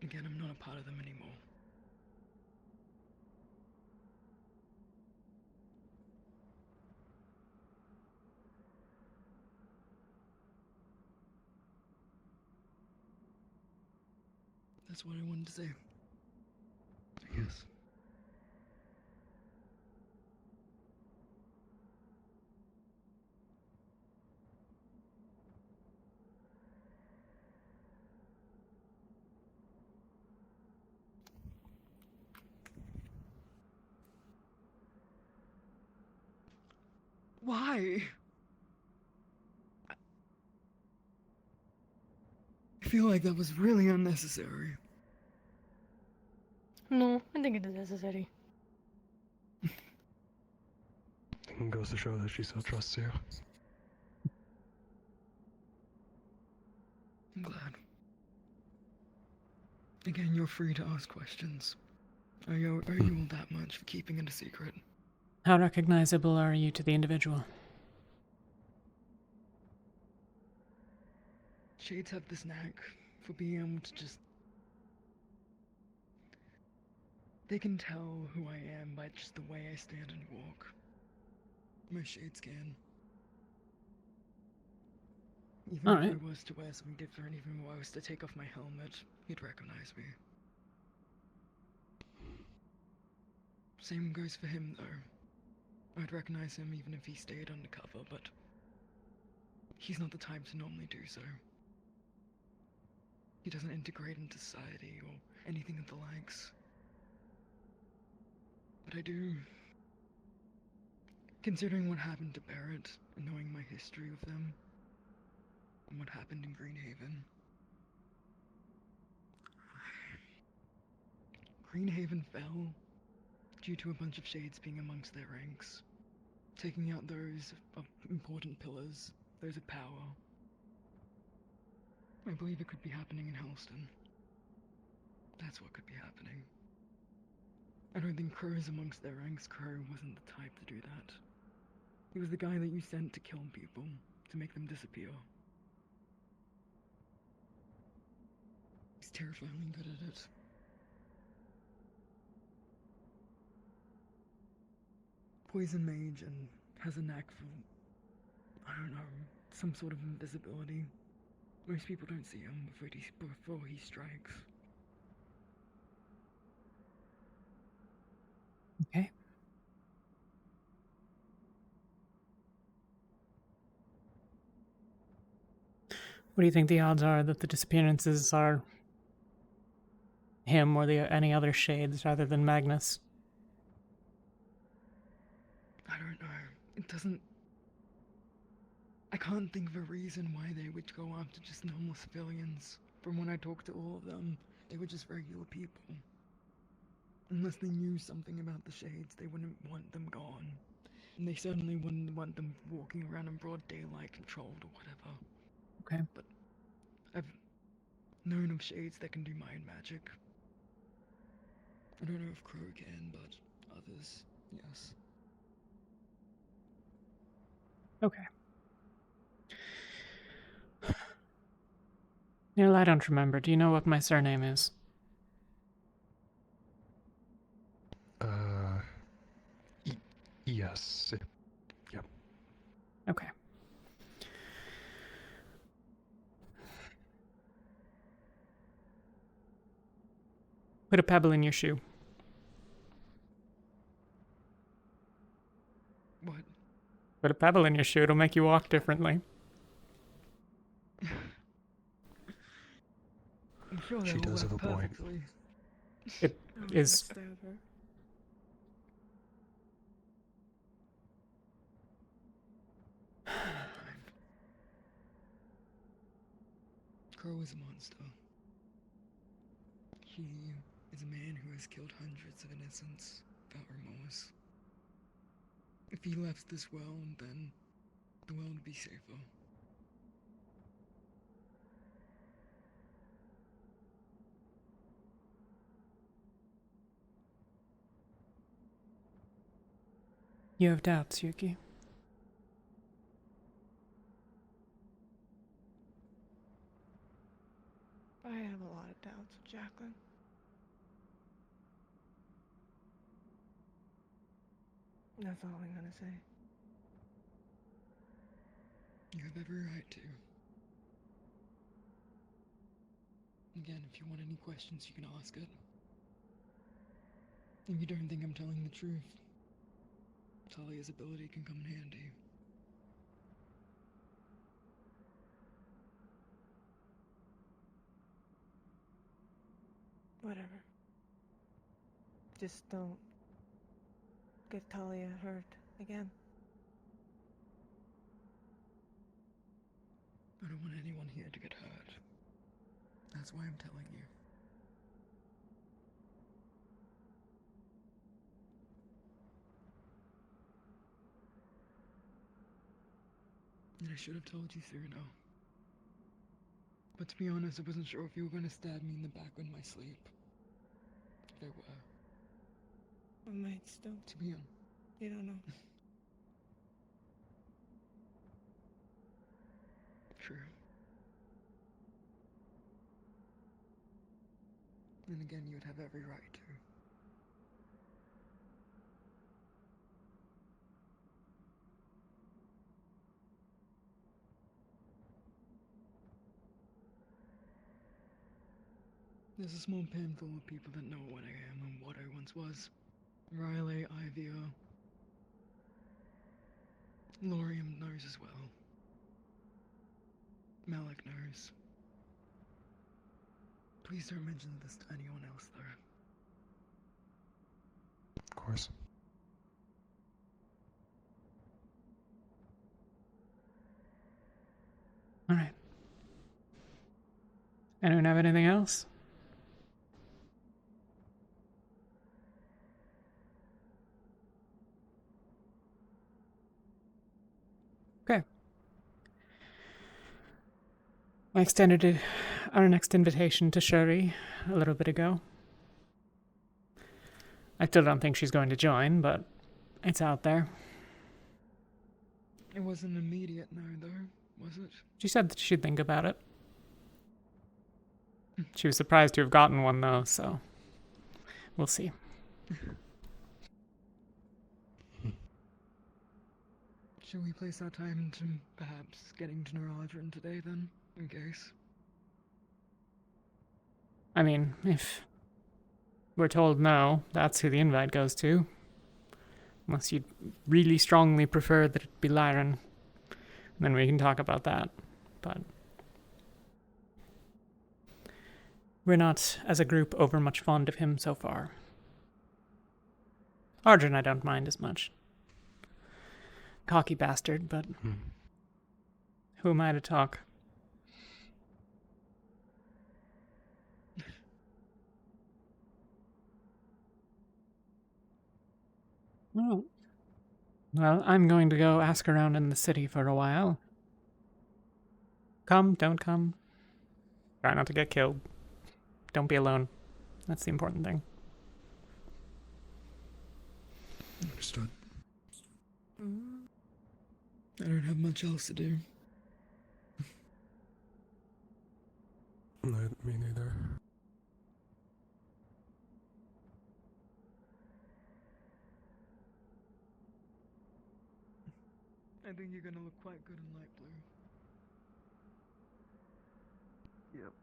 Speaker 4: again, I'm not a part of them anymore. That's what I wanted to say. I guess. Why? I feel like that was really unnecessary.
Speaker 14: No, I think it is necessary.
Speaker 16: It goes to show that she still trusts you.
Speaker 4: I'm glad. Again, you're free to ask questions. I owe you all that much for keeping it a secret.
Speaker 1: How recognizable are you to the individual?
Speaker 4: Shades have this knack for being able to just... They can tell who I am by just the way I stand and walk. Most Shades can. Even if I was to wear something different, even if I was to take off my helmet, he'd recognize me. Same goes for him, though. I'd recognize him even if he stayed undercover, but he's not the type to normally do so. He doesn't integrate into society or anything of the likes. But I do. Considering what happened to Barrett, and knowing my history with them, and what happened in Greenhaven. Greenhaven fell due to a bunch of Shades being amongst their ranks, taking out those important pillars, those of power. I believe it could be happening in Halsten. That's what could be happening. I don't think Crow's amongst their ranks. Crow wasn't the type to do that. He was the guy that you sent to kill people, to make them disappear. He's terrifyingly good at it. Poison mage and has a knack for, I don't know, some sort of invisibility. Most people don't see him before he strikes.
Speaker 1: Okay. What do you think the odds are that the disappearances are him or any other Shades rather than Magnus?
Speaker 4: I don't know. It doesn't... I can't think of a reason why they would go after just normal civilians. From when I talked to all of them, they were just regular people. Unless they knew something about the Shades, they wouldn't want them gone. And they certainly wouldn't want them walking around in broad daylight controlled or whatever.
Speaker 1: Okay.
Speaker 4: But I've known of Shades that can do mind magic. I don't know if Crow can, but others, yes.
Speaker 1: Okay. Neil, I don't remember. Do you know what my surname is?
Speaker 16: Yes. Yep.
Speaker 1: Okay. Put a pebble in your shoe. Put a pebble in your shoe, it'll make you walk differently.
Speaker 4: I'm sure they
Speaker 16: She
Speaker 4: all
Speaker 16: does have
Speaker 4: work
Speaker 16: a point.
Speaker 4: perfectly.
Speaker 1: It is.
Speaker 10: Stab her.
Speaker 4: Crow is a monster. He is a man who has killed hundreds of innocents without remorse. If he left this world, then the world would be safer.
Speaker 1: You have doubts, Yuki.
Speaker 11: I have a lot of doubts, Jacqueline. That's all I'm gonna say.
Speaker 4: You have every right to. Again, if you want any questions, you can ask it. If you don't think I'm telling the truth, Talia's ability can come in handy.
Speaker 11: Whatever. Just don't get Talia hurt again.
Speaker 4: I don't want anyone here to get hurt. That's why I'm telling you. And I should have told you sooner. But to be honest, I wasn't sure if you were going to stab me in the back in my sleep. If I were.
Speaker 11: I might still.
Speaker 4: To be honest.
Speaker 11: You don't know.
Speaker 4: True. And again, you'd have every right to. There's a small pen full of people that know what I am and what I once was. Riley, Ivia. Lorium knows as well. Malik knows. Please don't mention this to anyone else, though.
Speaker 16: Of course.
Speaker 1: Alright. Anyone have anything else? Okay. I extended our next invitation to Shuri a little bit ago. I still don't think she's going to join, but it's out there.
Speaker 4: It wasn't immediate no, though, was it?
Speaker 1: She said that she'd think about it. She was surprised to have gotten one, though, so we'll see.
Speaker 4: Shall we place our time into perhaps getting to know Adrian today, then, in case?
Speaker 1: I mean, if we're told no, that's who the invite goes to. Unless you really strongly prefer that it be Lyran, then we can talk about that. But we're not, as a group, over much fond of him so far. Arjun I don't mind as much. Cocky bastard, but who am I to talk? Oh. Well, I'm going to go ask around in the city for a while. Come, don't come. Try not to get killed. Don't be alone. That's the important thing.
Speaker 4: Understood. I don't have much else to do.
Speaker 16: No, me neither.
Speaker 4: I think you're gonna look quite good in light blue. Yep.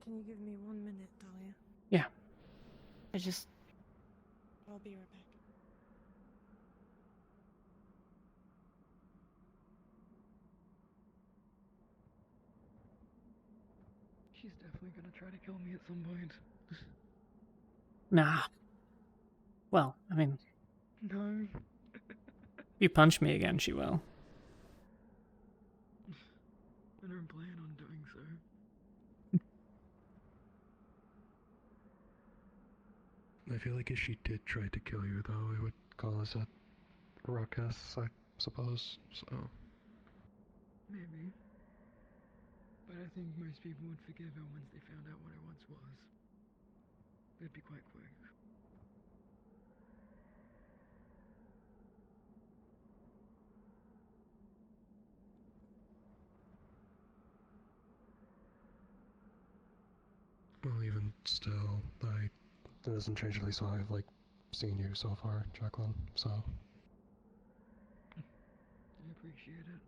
Speaker 10: Can you give me 1 minute, Talia?
Speaker 1: Yeah.
Speaker 10: I'll be right back.
Speaker 4: She's definitely gonna try to kill me at some point.
Speaker 1: Nah. Well, I mean,
Speaker 4: No.
Speaker 1: if you punch me again, she will.
Speaker 4: I don't plan on doing so.
Speaker 16: I feel like if she did try to kill you, though, it would cause a ruckus, I suppose, so...
Speaker 4: Maybe. But I think most people would forgive her once they found out what I once was. It'd be quite quick.
Speaker 16: Well, even still, it doesn't change at least how I've, like, seen you so far, Jacqueline, so...
Speaker 4: I appreciate it.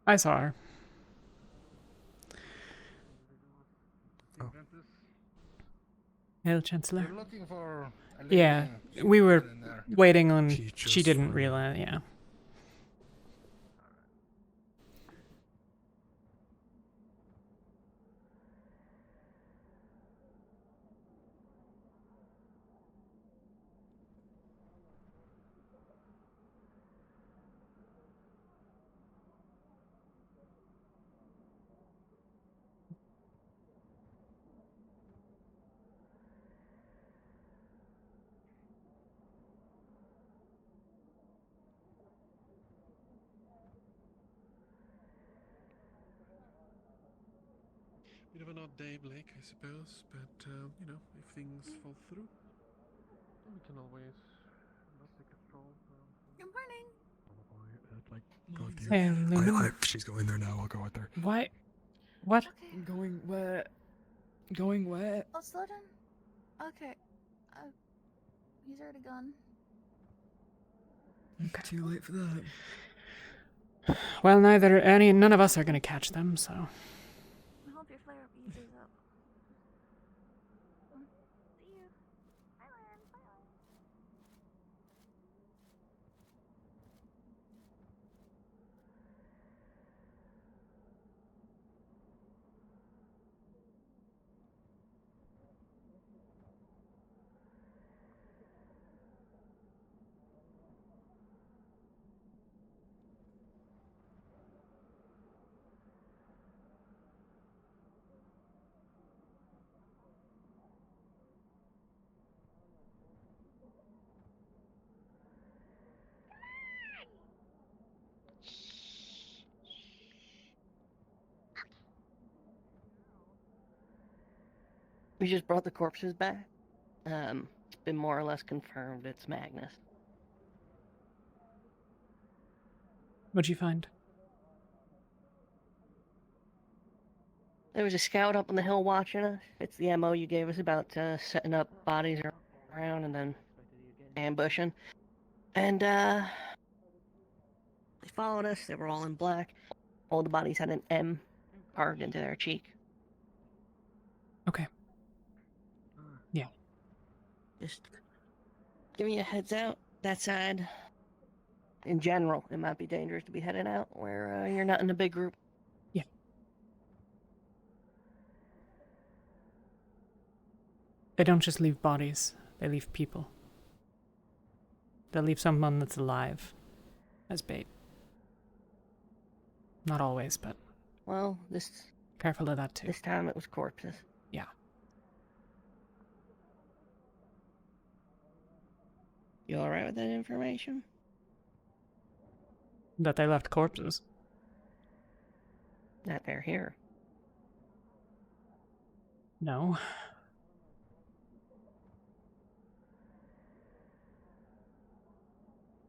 Speaker 1: I saw her.
Speaker 13: Oh.
Speaker 1: Hail, Chancellor.
Speaker 13: You're looking for a lady
Speaker 1: Yeah,
Speaker 13: in-
Speaker 1: we were
Speaker 13: in there.
Speaker 1: waiting on...
Speaker 16: She
Speaker 1: She
Speaker 16: just
Speaker 1: didn't
Speaker 16: finally-
Speaker 1: realize, yeah.
Speaker 17: Bit of an odd day, Blake, I suppose, but, you know, if things fall through, we can always take a stroll.
Speaker 10: Good morning.
Speaker 16: Go with you.
Speaker 1: Hey, Luna.
Speaker 16: She's going there now, I'll go with her.
Speaker 1: Why? What?
Speaker 4: Going where? Going where?
Speaker 18: Oh, slow down. Okay. He's already gone.
Speaker 4: Too late for that.
Speaker 1: Well, none of us are gonna catch them, so...
Speaker 18: I hope your flare-up eases up. See you. Bye, Lan. Bye.
Speaker 6: We just brought the corpses back. It's been more or less confirmed it's Magnus.
Speaker 1: What'd you find?
Speaker 6: There was a scout up on the hill watching us. It's the MO you gave us about setting up bodies around and then ambushing. And they followed us. They were all in black. All the bodies had an M carved into their cheek.
Speaker 1: Okay. Yeah.
Speaker 6: Just giving you a heads out. That side, in general, it might be dangerous to be heading out where you're not in a big group.
Speaker 1: Yeah. They don't just leave bodies, they leave people. They'll leave someone that's alive as bait. Not always, but...
Speaker 6: Well,
Speaker 1: careful of that too.
Speaker 6: This time it was corpses.
Speaker 1: Yeah.
Speaker 6: You alright with that information?
Speaker 1: That they left corpses.
Speaker 6: That they're here.
Speaker 1: No.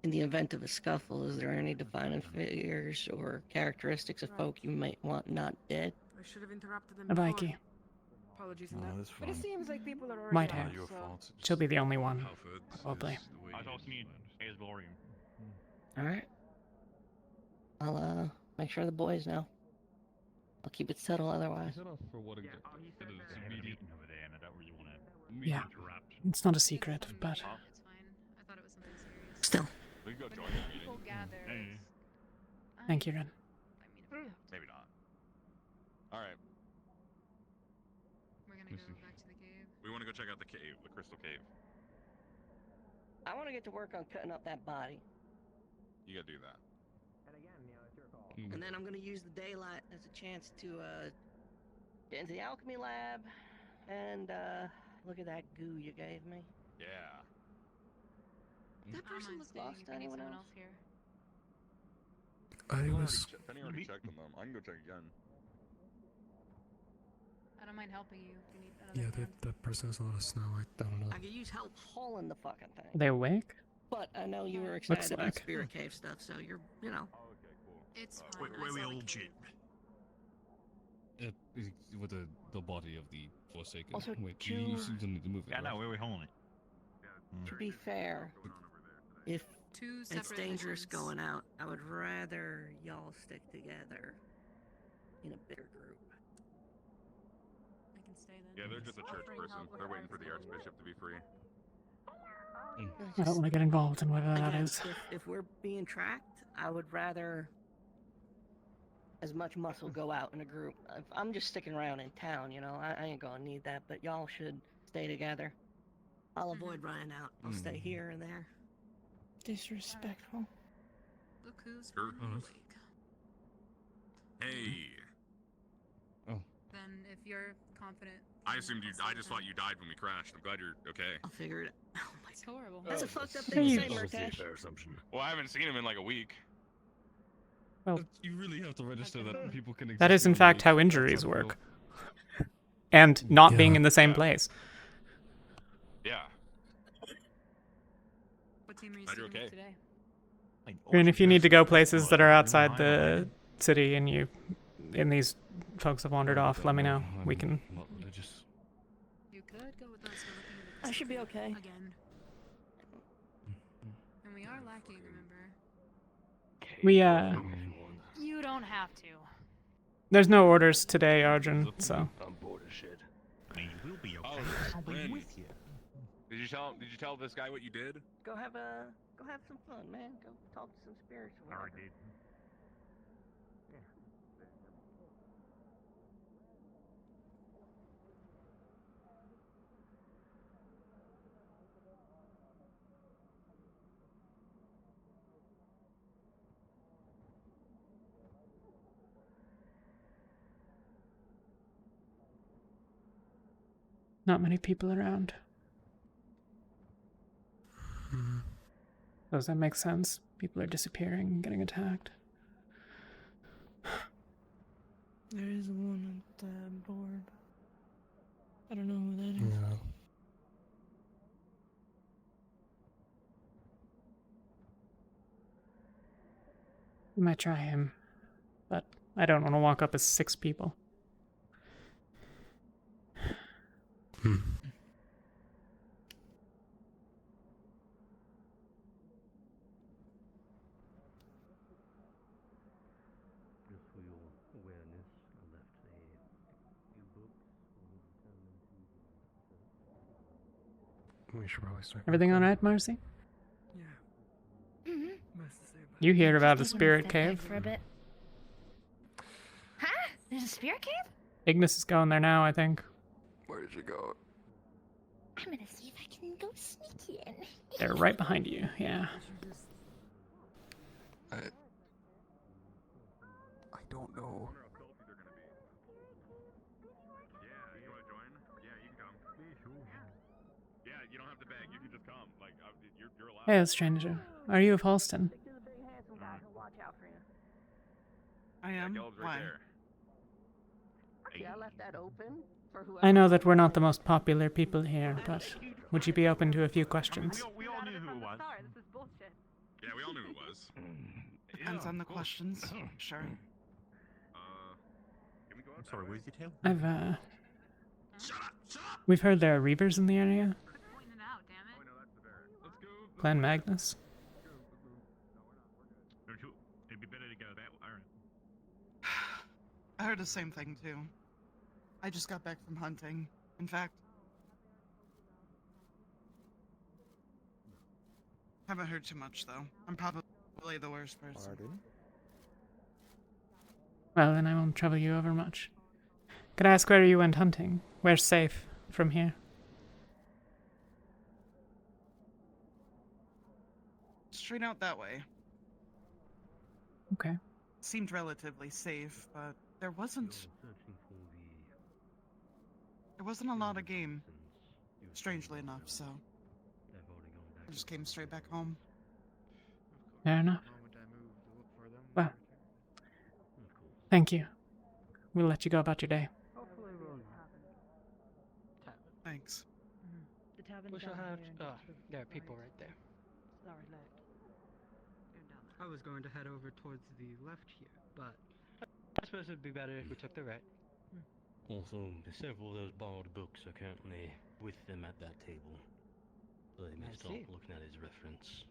Speaker 6: In the event of a scuffle, is there any defining figures or characteristics of folk you might want not dead?
Speaker 10: I should have interrupted them
Speaker 1: A
Speaker 10: before.
Speaker 1: Viking.
Speaker 11: apologies on
Speaker 19: No,
Speaker 11: that.
Speaker 19: that's
Speaker 11: But it
Speaker 19: fine.
Speaker 11: seems like people are already
Speaker 1: Might
Speaker 11: out,
Speaker 1: have.
Speaker 19: Your
Speaker 11: so...
Speaker 19: fault.
Speaker 1: She'll be the only one,
Speaker 3: Halford is
Speaker 1: probably.
Speaker 3: the way
Speaker 7: I
Speaker 3: you
Speaker 7: also need
Speaker 3: manage.
Speaker 7: Asgorium.
Speaker 6: Alright. I'll make sure the boys know. I'll keep it subtle otherwise.
Speaker 3: Set off for what exactly?
Speaker 7: They have a meeting over there, and I don't really want to
Speaker 1: Yeah.
Speaker 7: interrupt.
Speaker 1: It's not a secret, but
Speaker 11: It's fine. I thought it was something serious.
Speaker 6: Still.
Speaker 7: We can go
Speaker 11: But
Speaker 7: join
Speaker 11: if
Speaker 7: the meeting.
Speaker 11: people gather,
Speaker 1: thank you, Ren.
Speaker 7: Maybe not. Alright.
Speaker 11: we're gonna go back to the cave.
Speaker 7: We want to go check out the cave, the crystal cave.
Speaker 6: I want to get to work on cutting up that body.
Speaker 7: You gotta do that.
Speaker 6: And then I'm going to use the daylight as a chance to get into the alchemy lab and look at that goo you gave me.
Speaker 7: Yeah.
Speaker 6: That person was lost to anyone else
Speaker 11: here.
Speaker 16: I was.
Speaker 7: Penny already checked on them. I can go check again.
Speaker 11: I don't mind helping you if you need another
Speaker 16: Yeah,
Speaker 11: hand.
Speaker 16: that person has a lot of snow. I don't know.
Speaker 6: I could use help hauling the fucking thing.
Speaker 1: Are they awake?
Speaker 6: But I know you were
Speaker 1: Looks
Speaker 6: excited about
Speaker 1: like.
Speaker 6: Spirit Cave stuff, so you're, you know.
Speaker 11: It's
Speaker 9: Where we all shit.
Speaker 19: With the body of the Forsaken.
Speaker 6: Also,
Speaker 19: Wait,
Speaker 6: two-
Speaker 19: you still need to move it.
Speaker 7: Yeah, no,
Speaker 19: right?
Speaker 7: where are we holding it?
Speaker 6: To be fair, if
Speaker 11: Two
Speaker 6: it's
Speaker 11: separate
Speaker 6: dangerous
Speaker 11: missions.
Speaker 6: going out, I would rather y'all stick together in a bigger group.
Speaker 11: I can stay then.
Speaker 7: Yeah, they're just a church person. They're waiting for the archbishop to be free.
Speaker 1: I don't want to get involved in whatever that
Speaker 6: Again,
Speaker 1: is.
Speaker 6: if we're being tracked, I would rather as much muscle go out in a group. If I'm just sticking around in town, you know, I ain't gonna need that, but y'all should stay together. I'll avoid running out. I'll stay here and there.
Speaker 14: Disrespectful.
Speaker 11: Look who's
Speaker 7: Sure.
Speaker 11: finally awake.
Speaker 7: Hey.
Speaker 11: Then if you're confident...
Speaker 7: I assumed you. I just thought you died when we crashed. I'm glad you're okay.
Speaker 6: I'll figure it out. Oh my
Speaker 11: It's horrible.
Speaker 6: That's a fucked up
Speaker 1: Hey,
Speaker 6: thing
Speaker 1: you-
Speaker 6: to say,
Speaker 19: Obviously a
Speaker 6: Murtash.
Speaker 19: fair assumption.
Speaker 7: Well, I haven't seen him in like a week.
Speaker 1: Well,
Speaker 19: You really have to register that people can exist
Speaker 1: that is in
Speaker 19: beyond
Speaker 1: fact
Speaker 19: the
Speaker 1: how injuries
Speaker 19: acceptable.
Speaker 1: work. And not being
Speaker 16: Yeah.
Speaker 1: in the same place.
Speaker 7: Yeah.
Speaker 11: What team are you
Speaker 7: Glad you're
Speaker 11: sticking with
Speaker 7: okay.
Speaker 11: today?
Speaker 1: And if you need to go places that are outside the city and these folks have wandered off, let me know. We can.
Speaker 19: Not religious.
Speaker 11: You could go with us. We're looking at the
Speaker 6: I should be
Speaker 11: crystal
Speaker 6: okay.
Speaker 11: again. And we are lacking, remember?
Speaker 1: We
Speaker 11: You don't have to.
Speaker 1: There's no orders today, Arjun. So
Speaker 19: I'm bored as shit.
Speaker 7: I mean, we'll be okay.
Speaker 9: I'll be
Speaker 7: Ren,
Speaker 9: with you.
Speaker 7: Did you tell this guy what you did?
Speaker 6: Go have some fun, man. Go talk to some spirits or whatever.
Speaker 1: not many people around. Does that make sense? People are disappearing and getting attacked.
Speaker 14: There is one at the board. I don't know who that is.
Speaker 16: Yeah.
Speaker 1: We might try him, but I don't want to walk up as 6 people.
Speaker 5: Just for your awareness, I left a few books on the
Speaker 16: We should probably start.
Speaker 1: Everything all right, Marcy?
Speaker 4: Yeah. Most to say about
Speaker 1: You hear about the
Speaker 14: Just
Speaker 1: spirit
Speaker 14: taking a
Speaker 1: cave?
Speaker 14: step back for a bit. Huh? There's a spirit cave?
Speaker 1: Ignis is going there now, I think.
Speaker 16: Where did you go?
Speaker 14: I'm gonna see if I can go sneaky in.
Speaker 1: They're right behind you, yeah.
Speaker 16: I don't know.
Speaker 7: Yeah, you want to join? Yeah, you can come. Yeah, you don't have to beg. You can just come. Like, you're allowed.
Speaker 1: Hey, stranger. Are you of Halsten?
Speaker 8: I am.
Speaker 7: Gelb's right
Speaker 8: Why?
Speaker 7: there.
Speaker 6: Yeah, I left that open for whoever.
Speaker 1: I know that we're not the most popular people here, but would you be open to a few questions?
Speaker 7: We all knew who it was.
Speaker 11: This is bullshit.
Speaker 7: Yeah, we all knew who it was.
Speaker 8: Depends on the questions. Sure.
Speaker 7: Can we go
Speaker 9: I'm sorry, where's your tail?
Speaker 1: We've heard there are reavers in the area. Clan Magnus.
Speaker 7: It'd be better to go that way.
Speaker 11: I heard the same thing too. I just got back from hunting. In fact, haven't heard too much though. I'm probably the worst person.
Speaker 20: Pardon?
Speaker 1: Well, then I won't trouble you over much. Could I ask where you went hunting? Where's safe from here?
Speaker 11: Straight out that way.
Speaker 1: Okay.
Speaker 11: Seemed relatively safe, but there wasn't a lot of game. Strangely enough, so I just came straight back home.
Speaker 1: Fair enough. Well, thank you. We'll let you go about your day.
Speaker 11: Thanks.
Speaker 21: The tavern
Speaker 22: We shall
Speaker 21: down
Speaker 22: have.
Speaker 21: here in
Speaker 22: There are people right there.
Speaker 21: Sorry, left.
Speaker 22: I was going to head over towards the left here, but I suppose it'd be better if we took the right.
Speaker 5: Also, several of those borrowed books are currently with them at that table. So they may
Speaker 22: I
Speaker 5: start
Speaker 22: see.
Speaker 5: looking at his reference.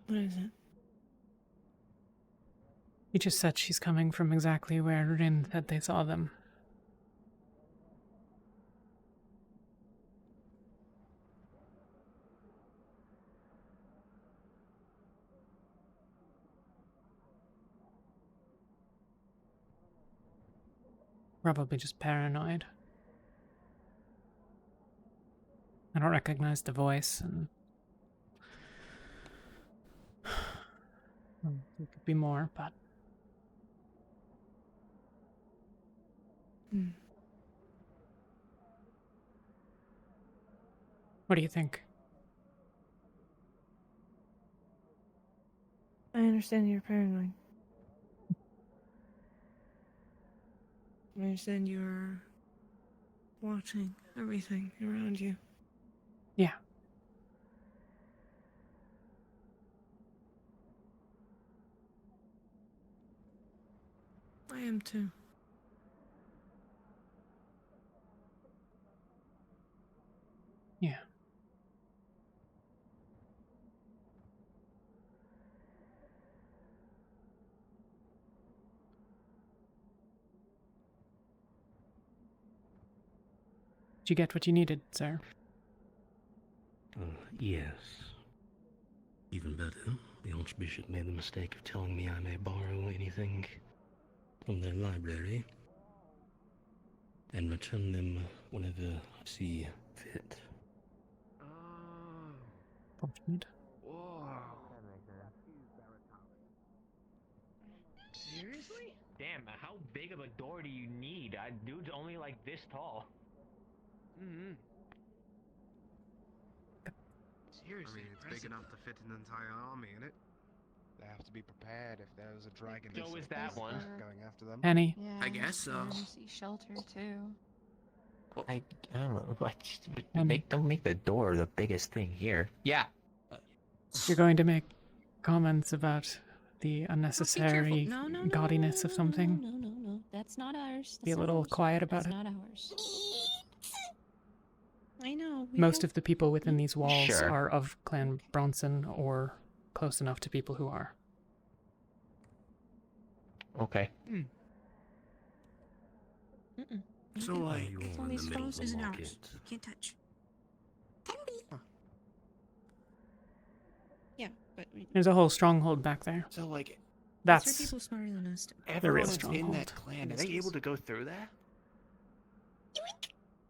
Speaker 1: What is it? He just said she's coming from exactly where Rin said they saw them. Probably just paranoid. I don't recognize the voice, and well, there could be more, but what do you think?
Speaker 21: I understand you're paranoid. I understand you're watching everything around you.
Speaker 1: Yeah.
Speaker 21: I am too.
Speaker 1: Yeah. Did you get what you needed, sir?
Speaker 5: Yes. Even better, the Archbishop made the mistake of telling me I may borrow anything from their library and return them whenever I see fit.
Speaker 1: Fortunate.
Speaker 22: Seriously? Damn, how big of a door do you need? Dude's only like this tall.
Speaker 20: Seriously, it's big enough to fit an entire army in it. They have to be prepared if there was a dragon.
Speaker 22: So is that one.
Speaker 20: Going after them.
Speaker 1: Penny.
Speaker 18: Yeah,
Speaker 20: I guess so.
Speaker 18: emergency shelter too.
Speaker 23: I don't know. Don't make the door the biggest thing here. Yeah.
Speaker 1: You're going to make comments about the unnecessary gaudiness of something?
Speaker 24: No. That's not ours.
Speaker 1: Be a little quiet about it.
Speaker 24: That's not ours. I know.
Speaker 1: Most of the people within these walls
Speaker 23: Sure.
Speaker 1: are of Clan Bronson or close enough to people who are.
Speaker 23: Okay.
Speaker 20: So, like,
Speaker 24: It's only spells isn't ours. Can't touch. Yeah, but
Speaker 1: There's a whole stronghold back there.
Speaker 20: So, like,
Speaker 1: That's
Speaker 24: there are people smarter than us.
Speaker 1: the real
Speaker 20: everyone that's in
Speaker 1: stronghold.
Speaker 20: that clan, are they able to go through there?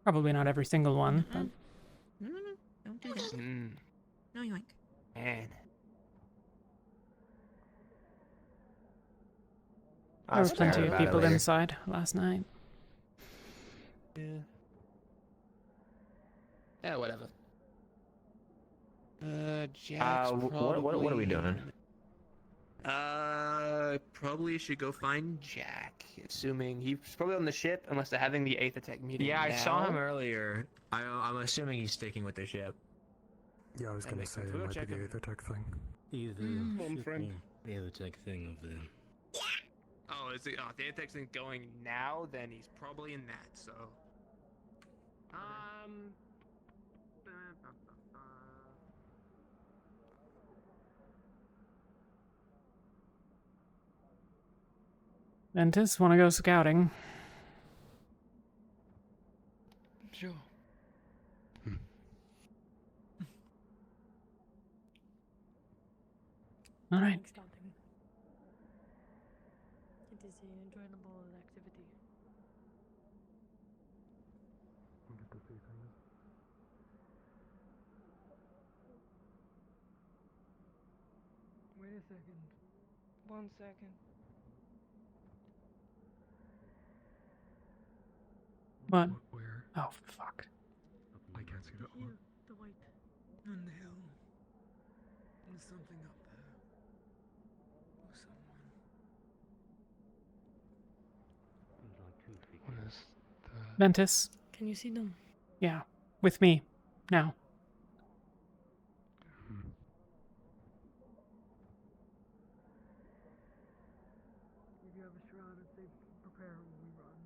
Speaker 1: Probably not every single one, but
Speaker 24: No. Don't do that. No yoink.
Speaker 20: Man.
Speaker 1: there were plenty of people inside last night.
Speaker 23: Yeah, whatever.
Speaker 2: Jack's
Speaker 23: what are we doing?
Speaker 2: Probably should go find Jack, assuming he's probably on the ship, unless they're having the 8th attack meeting.
Speaker 23: Yeah, I saw
Speaker 2: now.
Speaker 23: him earlier. I'm assuming he's sticking with the ship.
Speaker 16: Yeah, I was gonna say it might be the Aethertech thing.
Speaker 5: Either
Speaker 2: friend.
Speaker 5: the Aethertech thing of the.
Speaker 2: Oh, is it? Oh, the attack thing going now? Then he's probably in that. So.
Speaker 1: Ventus, want to go scouting?
Speaker 4: Sure.
Speaker 1: All right.
Speaker 21: Scouting. It is an enjoyable activity.
Speaker 4: Wait a second. 1 second.
Speaker 1: What?
Speaker 16: Where?
Speaker 1: Oh, fuck.
Speaker 16: I can't see that one.
Speaker 21: The white.
Speaker 4: On the hill. There's something up there. Or someone.
Speaker 16: What is that?
Speaker 1: Ventus.
Speaker 21: Can you see them?
Speaker 1: Yeah, with me. Now.
Speaker 4: If you have a shroud, I'd say prepare when we run.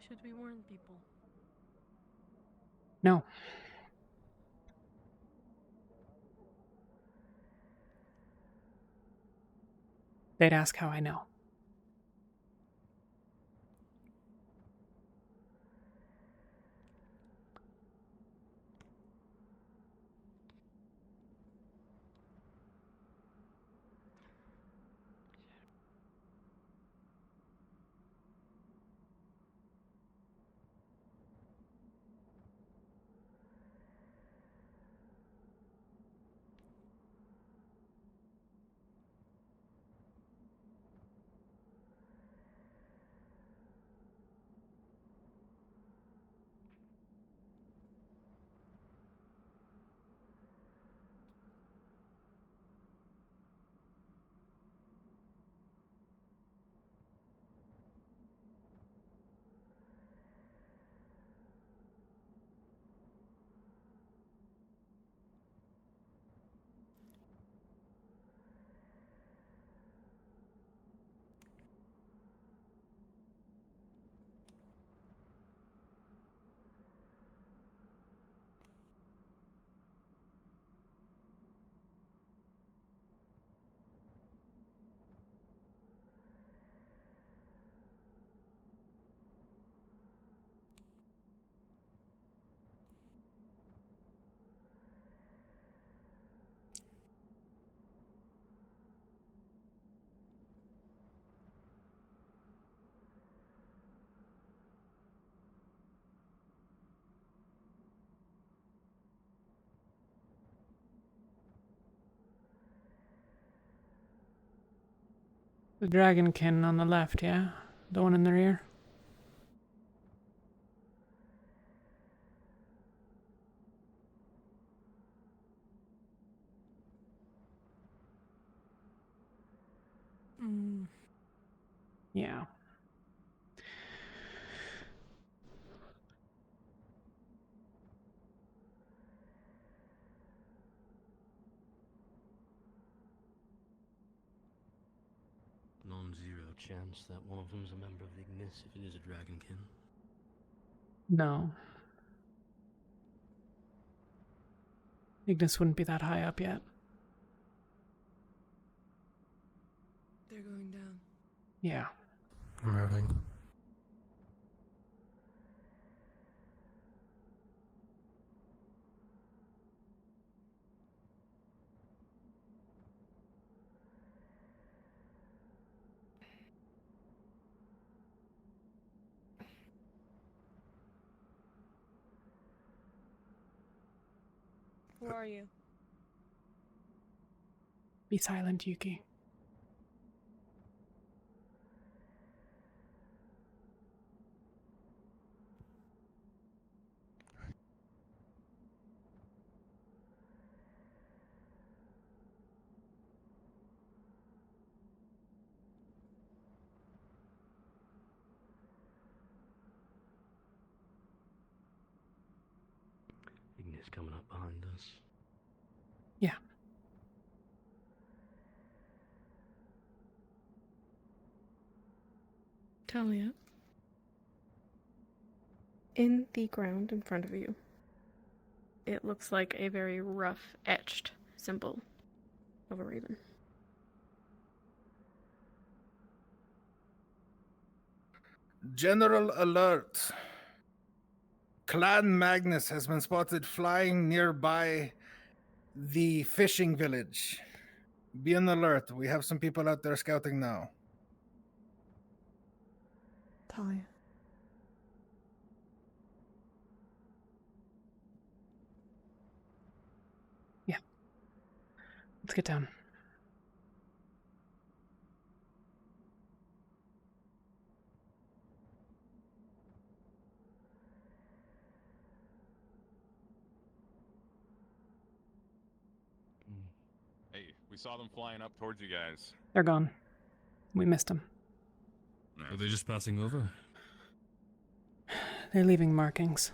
Speaker 21: Should we warn people?
Speaker 1: No. They'd ask how I know. The dragonkin on the left, yeah? The one in the rear? Yeah.
Speaker 5: Non-zero chance that one of them's a member of Ignis if it is a dragonkin.
Speaker 1: No. Ignis wouldn't be that high up yet.
Speaker 21: They're going down.
Speaker 1: Yeah.
Speaker 16: I'm moving.
Speaker 21: Who are you?
Speaker 1: Be silent, Yuki.
Speaker 5: Ignis coming up behind us.
Speaker 1: Yeah.
Speaker 21: Talia. In the ground in front of you, it looks like a very rough, etched symbol of a raven.
Speaker 12: General alert. Clan Magnus has been spotted flying nearby the fishing village. Be on alert. We have some people out there scouting now.
Speaker 21: Talia.
Speaker 1: Yeah. Let's get down.
Speaker 13: Hey, we saw them flying up towards you guys.
Speaker 1: They're gone. We missed them.
Speaker 19: Are they just passing over?
Speaker 1: They're leaving markings.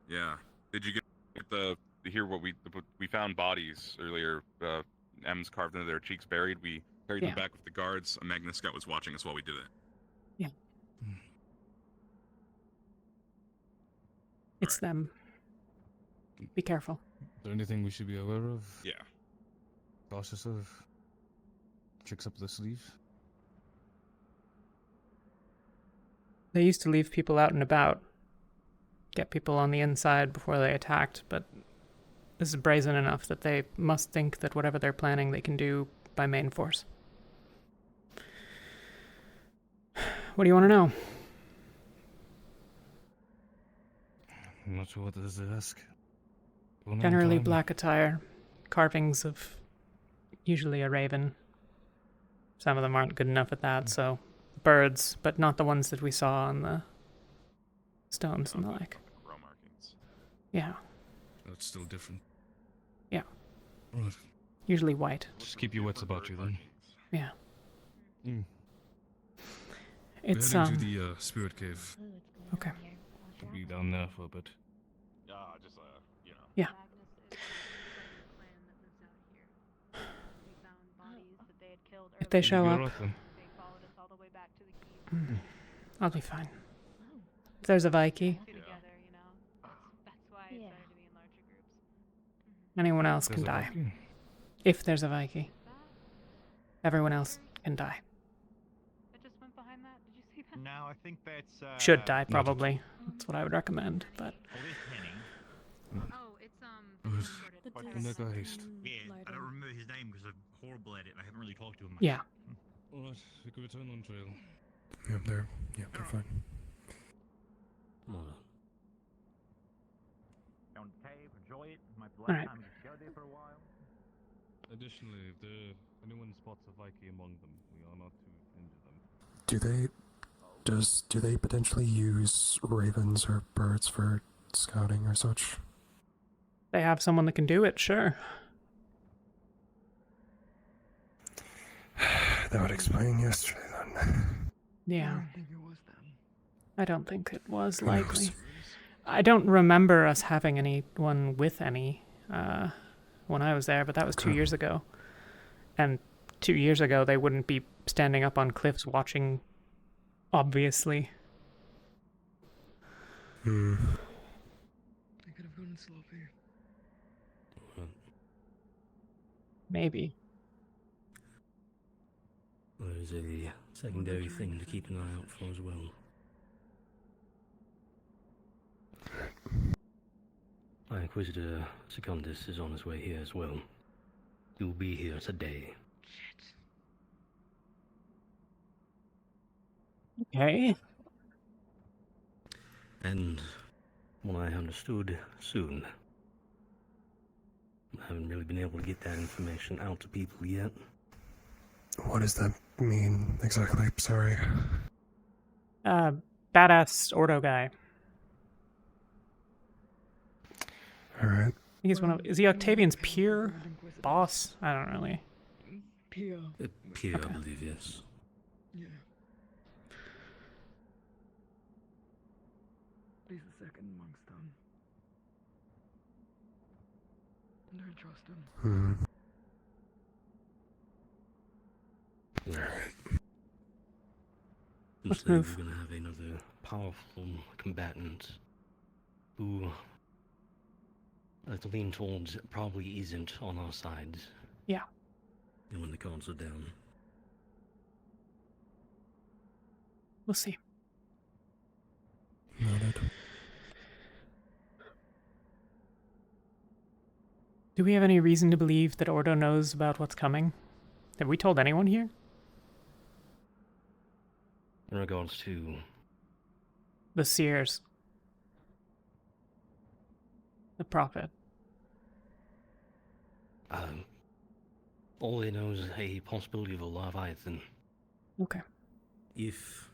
Speaker 13: Yeah. Did you get to hear what we found bodies earlier? M's carved into their cheeks, buried. We carried them back with the guards. A Magnus scout was watching us while we did it.
Speaker 1: Yeah. It's them. Be careful.
Speaker 19: Is there anything we should be aware of?
Speaker 13: Yeah.
Speaker 19: Cautious of? Tricks up the sleeve?
Speaker 1: They used to leave people out and about. Get people on the inside before they attacked, but this is brazen enough that they must think that whatever they're planning they can do by main force. What do you want to know?
Speaker 19: I'm not sure what it is to ask.
Speaker 1: Generally black attire, carvings of usually a raven. Some of them aren't good enough at that, so birds, but not the ones that we saw on the stones and the like.
Speaker 13: Row markings.
Speaker 1: Yeah.
Speaker 19: That's still different.
Speaker 1: Yeah.
Speaker 19: Right.
Speaker 1: Usually white.
Speaker 19: Just keep your wits about you then.
Speaker 1: Yeah.
Speaker 19: Mm.
Speaker 1: It's
Speaker 19: We're heading to the spirit cave.
Speaker 1: Okay.
Speaker 19: We'll be down there for a bit.
Speaker 13: Just you know.
Speaker 1: Yeah. If they show up, I'll be fine. If there's a Viking, anyone else can die. If there's a Viking, everyone else can die.
Speaker 7: No, I think that's
Speaker 1: Should die, probably. That's what I would recommend, but...
Speaker 7: Yeah, I don't remember his name because I'm horrible at it. I haven't really talked to him much.
Speaker 1: Yeah.
Speaker 19: Alright, we can return on trail.
Speaker 16: They're fine.
Speaker 7: Down the cave, enjoy it. Might be
Speaker 1: Alright.
Speaker 7: time to go there for a while.
Speaker 19: Additionally, if anyone spots a Viking among them, we are not to injure them.
Speaker 16: Do they potentially use ravens or birds for scouting or such?
Speaker 1: They have someone that can do it, sure.
Speaker 16: That would explain yesterday then.
Speaker 1: Yeah. I don't think it was
Speaker 16: Who knows?
Speaker 1: likely. I don't remember us having anyone with any when I was there, but that was 2 years ago. And 2 years ago, they wouldn't be standing up on cliffs watching, obviously.
Speaker 4: I could have gone sloppy.
Speaker 1: Maybe.
Speaker 5: There's a secondary thing to keep an eye out for as well. My Inquisitor Secundus is on his way here as well. He will be here today.
Speaker 1: Okay.
Speaker 5: And, what I understood, soon. I haven't really been able to get that information out to people yet.
Speaker 16: What does that mean exactly? Sorry.
Speaker 1: Badass Ordo guy.
Speaker 16: Alright.
Speaker 1: He's one of. Is he Octavian's peer? Boss? I don't really.
Speaker 4: Peer.
Speaker 5: Peer, I believe, yes.
Speaker 4: Yeah. He's the second amongst them. Don't trust him.
Speaker 5: Alright. Looks like we're gonna have another powerful combatant who I lean towards probably isn't on our side.
Speaker 1: Yeah.
Speaker 5: And when the cards are down.
Speaker 1: We'll see.
Speaker 16: Noted.
Speaker 1: Do we have any reason to believe that Ordo knows about what's coming? Have we told anyone here?
Speaker 5: In regards to
Speaker 1: The seers. The prophet.
Speaker 5: all they know is a possibility of a Leviathan.
Speaker 1: Okay.
Speaker 5: If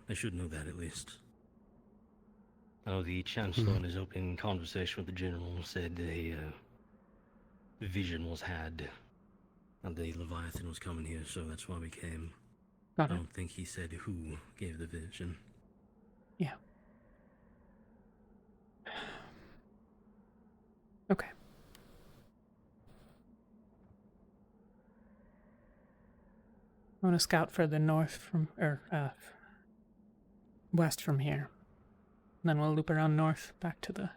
Speaker 5: I should know that at least. I know the Chancellor in his opening conversation with the General said a vision was had and the Leviathan was coming here, so that's why we came.
Speaker 1: Got it.
Speaker 5: I don't think he said who gave the vision.
Speaker 1: Yeah. Okay. I want to scout further north from, west from here. And then we'll loop around north back to the...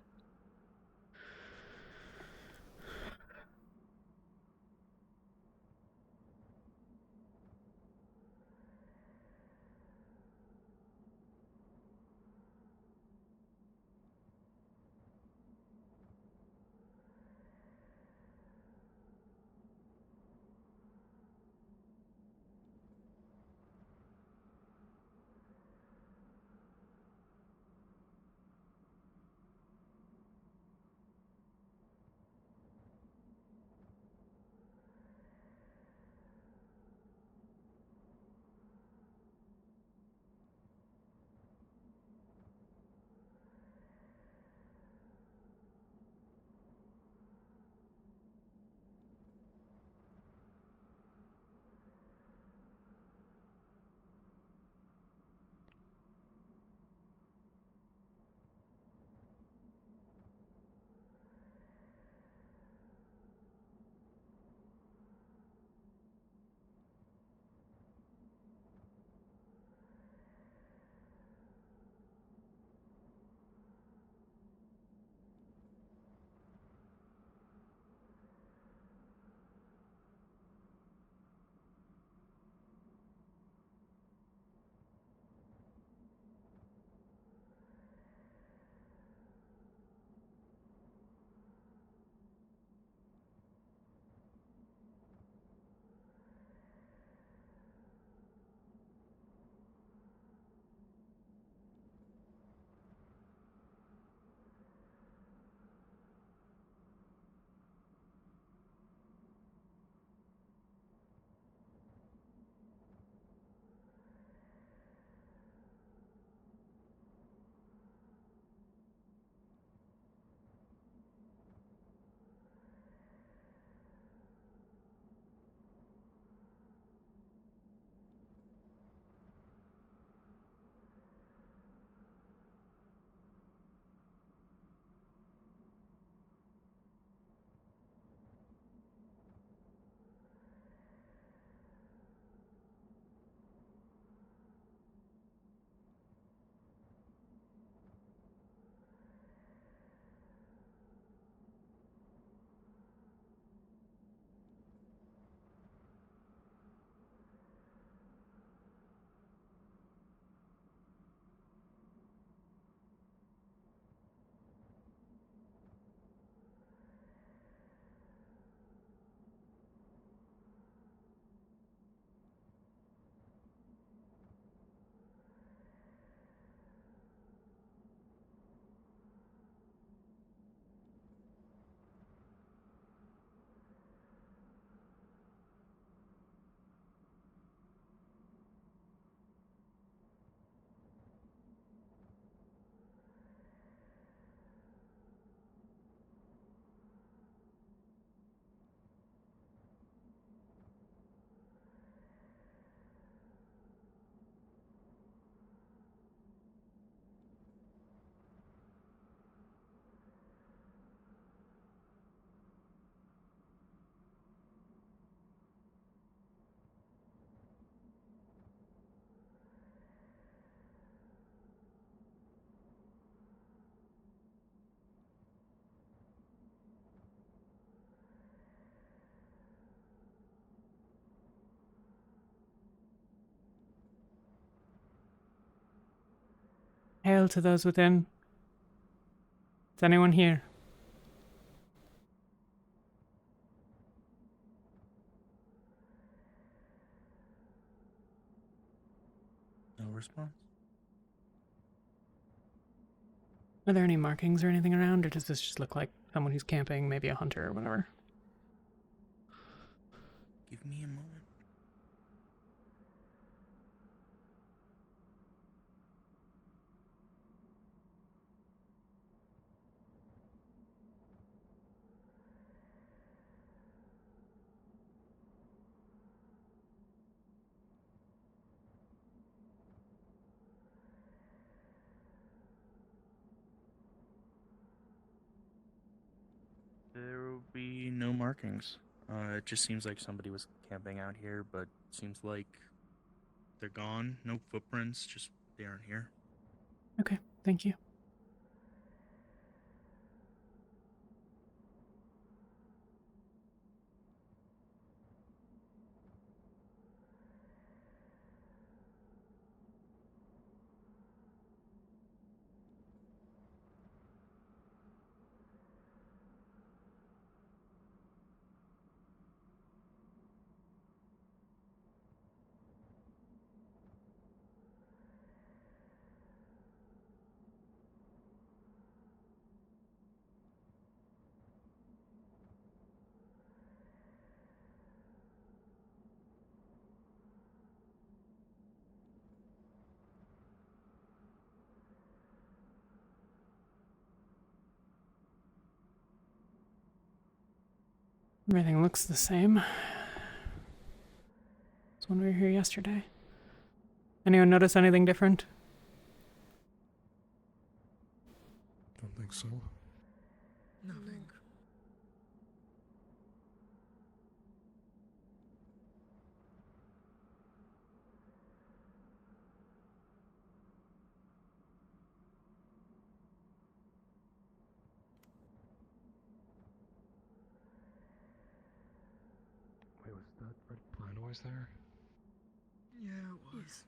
Speaker 1: Hail to those within. Is anyone here?
Speaker 3: No response.
Speaker 1: Are there any markings or anything around, or does this just look like someone who's camping, maybe a hunter or whatever?
Speaker 3: Give me a moment. There will be no markings. It just seems like somebody was camping out here, but seems like they're gone. No footprints, just they aren't here.
Speaker 1: Okay, thank you. Everything looks the same. It's when we were here yesterday. Anyone notice anything different?
Speaker 16: Don't think so.
Speaker 4: Nothing.
Speaker 16: Wait, was that red pine always there?
Speaker 4: Yeah, it was.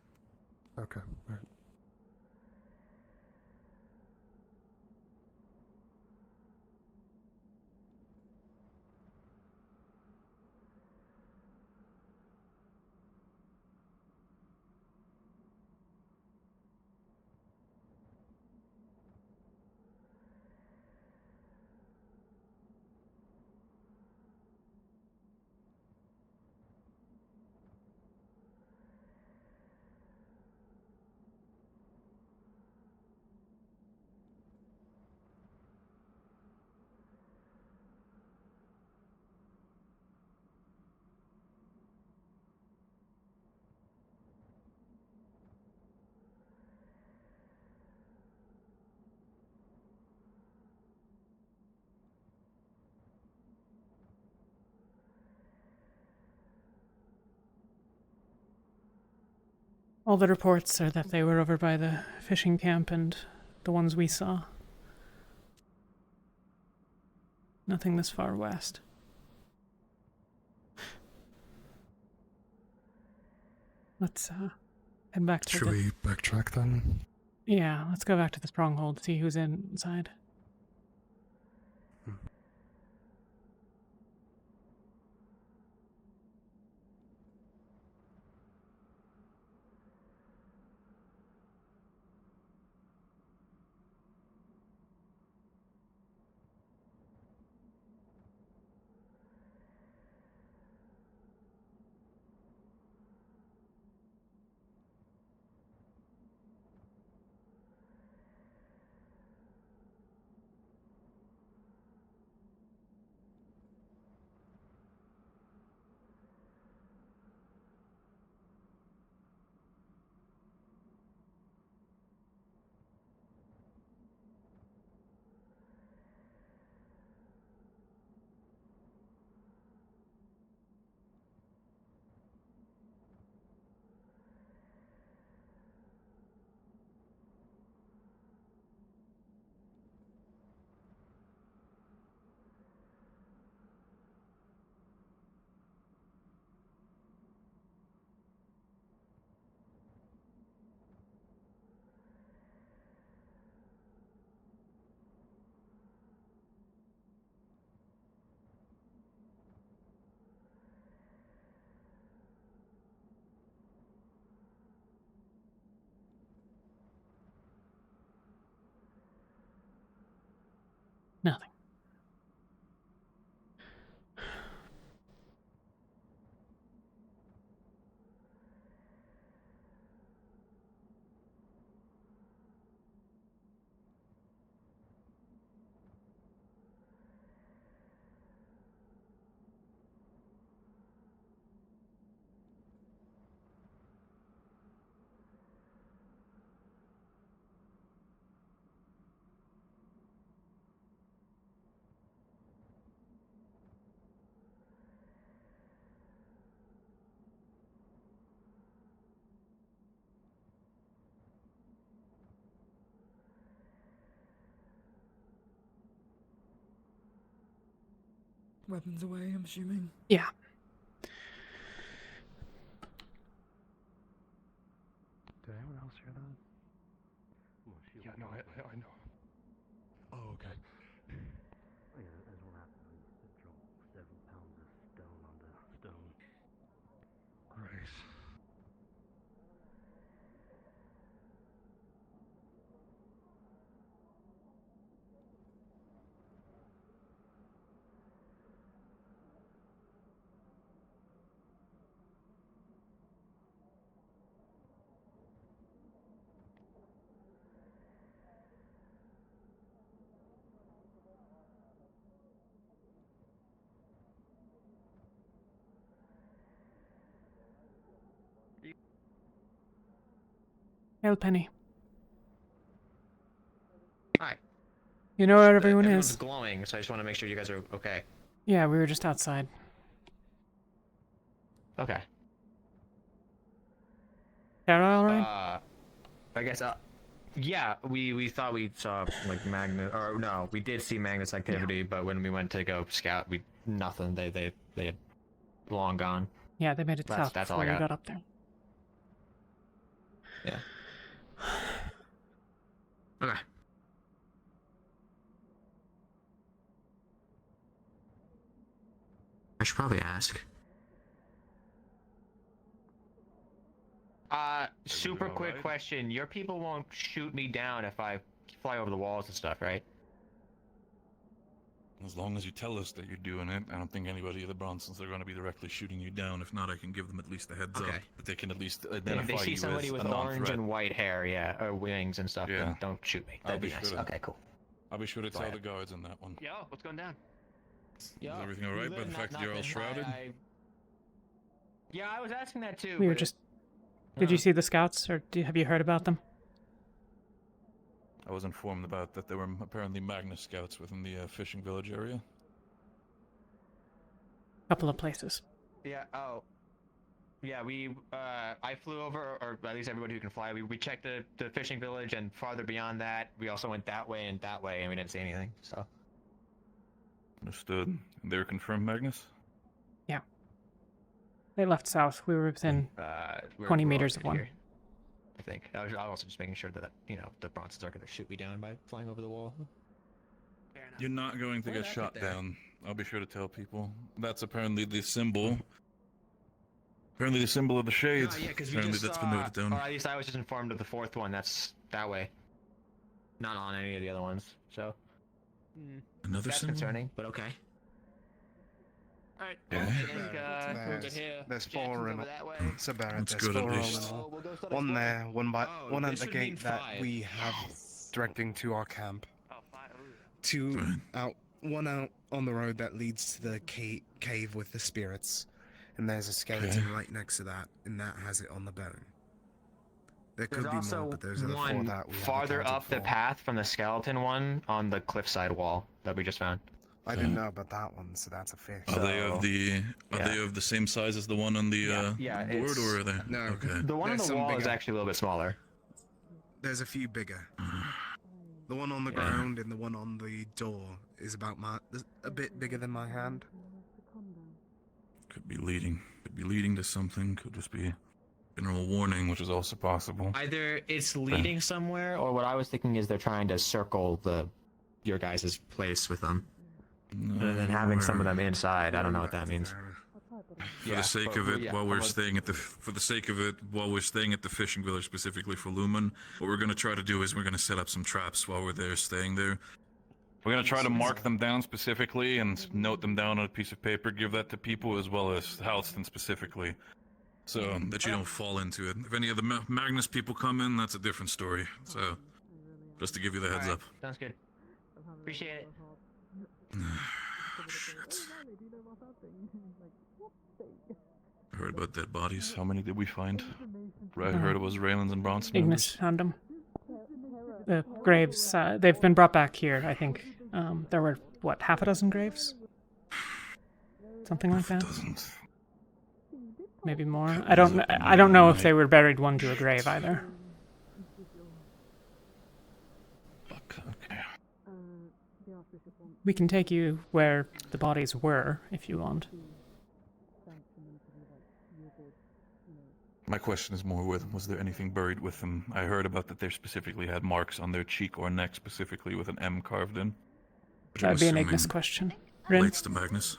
Speaker 16: Okay, alright.
Speaker 1: All the reports are that they were over by the fishing camp and the ones we saw. Nothing this far west. Let's head back to
Speaker 16: Should we backtrack then?
Speaker 1: Yeah, let's go back to the stronghold, see who's inside. Nothing.
Speaker 4: Weapons away, I'm assuming.
Speaker 1: Yeah.
Speaker 10: Did anyone else hear that? Yeah, no, I know. Oh, okay.
Speaker 5: Yeah, as what happened, we dropped several pounds of stone on the stone.
Speaker 10: Great.
Speaker 1: Hail, Penny.
Speaker 14: Hi.
Speaker 1: You know where everyone
Speaker 14: Everyone's
Speaker 1: is.
Speaker 14: glowing, so I just want to make sure you guys are okay.
Speaker 1: Yeah, we were just outside.
Speaker 14: Okay.
Speaker 1: Tara, all right?
Speaker 14: I guess, yeah, we thought we saw, like, Magnus, or no, we did see Magnus activity, but when we went to go scout, nothing, they had long gone.
Speaker 1: Yeah, they made it south
Speaker 14: That's all
Speaker 1: before
Speaker 14: I
Speaker 1: we
Speaker 14: got.
Speaker 1: got up there.
Speaker 14: Yeah. Okay. I should probably ask. Super quick question. Your people won't shoot me down if I fly over the walls and stuff, right?
Speaker 15: As long as you tell us that you're doing it, I don't think anybody at the Bronsons are going to be directly shooting you down. If not, I can give them at least a heads up that they can at least identify
Speaker 14: If they see
Speaker 15: you
Speaker 14: somebody
Speaker 15: as
Speaker 14: with
Speaker 15: a
Speaker 14: orange
Speaker 15: non-threat.
Speaker 14: and white hair, yeah, or wings and stuff,
Speaker 15: Yeah.
Speaker 14: then don't shoot me.
Speaker 15: I'll
Speaker 14: That'd be
Speaker 15: be
Speaker 14: nice.
Speaker 15: sure to-
Speaker 14: Okay, cool.
Speaker 15: I'll be sure to
Speaker 14: Go
Speaker 15: tell
Speaker 14: ahead.
Speaker 15: the guards on that one.
Speaker 2: Yo, what's going down?
Speaker 15: Is everything alright by the fact that you're all shrouded?
Speaker 14: Yeah, I was asking that too.
Speaker 1: We were
Speaker 14: but
Speaker 1: just... Did you see the scouts, or have you heard about them?
Speaker 15: I was informed about that there were apparently Magnus scouts within the fishing village area.
Speaker 1: Couple of places.
Speaker 14: Yeah, yeah, I flew over, or at least everybody who can fly, we checked the fishing village, and farther beyond that, we also went that way, and we didn't see anything, so.
Speaker 15: Understood. And they were confirmed Magnus?
Speaker 1: Yeah. They left south. We were within
Speaker 14: We're
Speaker 1: 20
Speaker 14: all
Speaker 1: meters of
Speaker 14: good
Speaker 1: one.
Speaker 14: here, I think. I was also just making sure that, the Bronsons aren't going to shoot me down by flying over the wall.
Speaker 15: You're not going to
Speaker 14: Where
Speaker 15: get
Speaker 14: did I
Speaker 15: shot
Speaker 14: put that?
Speaker 15: down. I'll be sure to tell people. That's apparently the symbol. Apparently the symbol of the Shades.
Speaker 14: Yeah, because we
Speaker 15: Apparently
Speaker 14: just
Speaker 15: that's
Speaker 14: saw,
Speaker 15: been noted down.
Speaker 14: or at least I was just informed of the fourth one. That's that way. Not on any of the other ones, so.
Speaker 15: Another
Speaker 14: That's
Speaker 15: symbol?
Speaker 14: concerning, but okay.
Speaker 2: Alright,
Speaker 15: Yeah.
Speaker 2: I think we're good here.
Speaker 20: There's
Speaker 2: Jackson's
Speaker 20: four in
Speaker 2: over
Speaker 20: it.
Speaker 2: that way.
Speaker 20: So Barrett,
Speaker 15: That's
Speaker 20: there's
Speaker 15: good, at
Speaker 20: four all
Speaker 15: least.
Speaker 20: in all.
Speaker 2: We'll go start
Speaker 20: One
Speaker 2: exploring.
Speaker 20: there, one at
Speaker 14: this
Speaker 20: the
Speaker 14: would mean
Speaker 20: gate that
Speaker 14: 5.
Speaker 20: we have directing to our camp.
Speaker 2: Oh, 5. Ooh.
Speaker 20: Two out, one out on the road that leads to the cave with the spirits, and there's a skeleton
Speaker 15: Okay.
Speaker 20: right next to that, and that has it on the bone. There
Speaker 14: There's
Speaker 20: could be
Speaker 14: also
Speaker 20: more, but those are the four
Speaker 14: one
Speaker 20: that we have
Speaker 14: farther
Speaker 20: accounted
Speaker 14: up the
Speaker 20: for.
Speaker 14: path from the skeleton one on the cliffside wall that we just found.
Speaker 20: I didn't know about that one, so that's a fish.
Speaker 15: Are they of the
Speaker 14: yeah.
Speaker 15: they of the same size as the one on the
Speaker 14: yeah,
Speaker 15: board,
Speaker 14: it's-
Speaker 15: or are they?
Speaker 20: No,
Speaker 15: Okay.
Speaker 14: The one on
Speaker 20: There's
Speaker 14: the
Speaker 20: some
Speaker 14: wall is
Speaker 20: bigger.
Speaker 14: actually a little bit smaller.
Speaker 20: There's a few bigger. The one on the
Speaker 14: Yeah.
Speaker 20: ground and the one on the door is about a bit bigger than my hand.
Speaker 15: Could be leading to something. Could just be general warning, which is also possible.
Speaker 14: Either it's leading somewhere, or what I was thinking is they're trying to circle your guys' place with them. And then having some of them inside. I don't know what that means.
Speaker 15: For the sake of it, while we're staying at the fishing village, specifically for Lumen, what we're gonna try to do is we're gonna set up some traps while we're there, staying there. We're gonna try to mark them down specifically and note them down on a piece of paper, give that to people as well as Halsten specifically, so that you don't fall into it. If any of the Magnus people come in, that's a different story. So, just to give you the heads up.
Speaker 14: Sounds good. Appreciate it.
Speaker 15: Shit. I heard about dead bodies. How many did we find? I heard it was Raylan's and Bronson.
Speaker 1: Ignis found them. The graves, they've been brought back here, I think. There were, what, half a dozen graves? Something like that? Maybe more. I don't know if they were buried one to a grave either.
Speaker 15: Okay.
Speaker 1: We can take you where the bodies were, if you want.
Speaker 15: My question is more with, was there anything buried with them? I heard about that they specifically had marks on their cheek or neck, specifically with an M carved in.
Speaker 1: That would be an Ignis question. Rin?
Speaker 15: Relates to Magnus.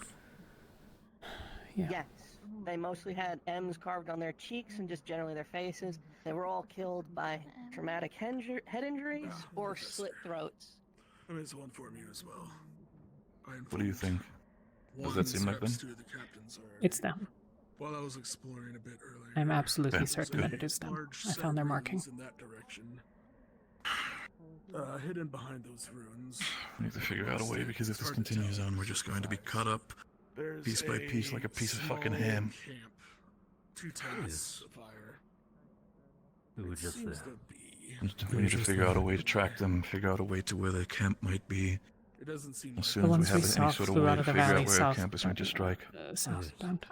Speaker 1: Yeah.
Speaker 6: Yes. They mostly had M's carved on their cheeks and just generally their faces. They were all killed by traumatic head injuries or slit throats.
Speaker 8: I mean, it's one for me as well.
Speaker 15: What do you think? Does that seem like them?
Speaker 1: It's them.
Speaker 8: While I was exploring a bit earlier,
Speaker 1: I'm absolutely certain that it is them. I found their marking.
Speaker 8: In that direction. Hidden behind those ruins.
Speaker 15: We need to figure out a way, because if this continues on, we're just going to be cut up piece by piece like a piece of fucking ham.
Speaker 8: Camp. 2 times of fire.
Speaker 5: We were just there.
Speaker 15: We need to figure out a way to track them, figure out a way to where their camp might be.
Speaker 8: It doesn't seem
Speaker 15: as soon as we have any sort of way to figure out where our camp is going to strike.
Speaker 1: Southbound.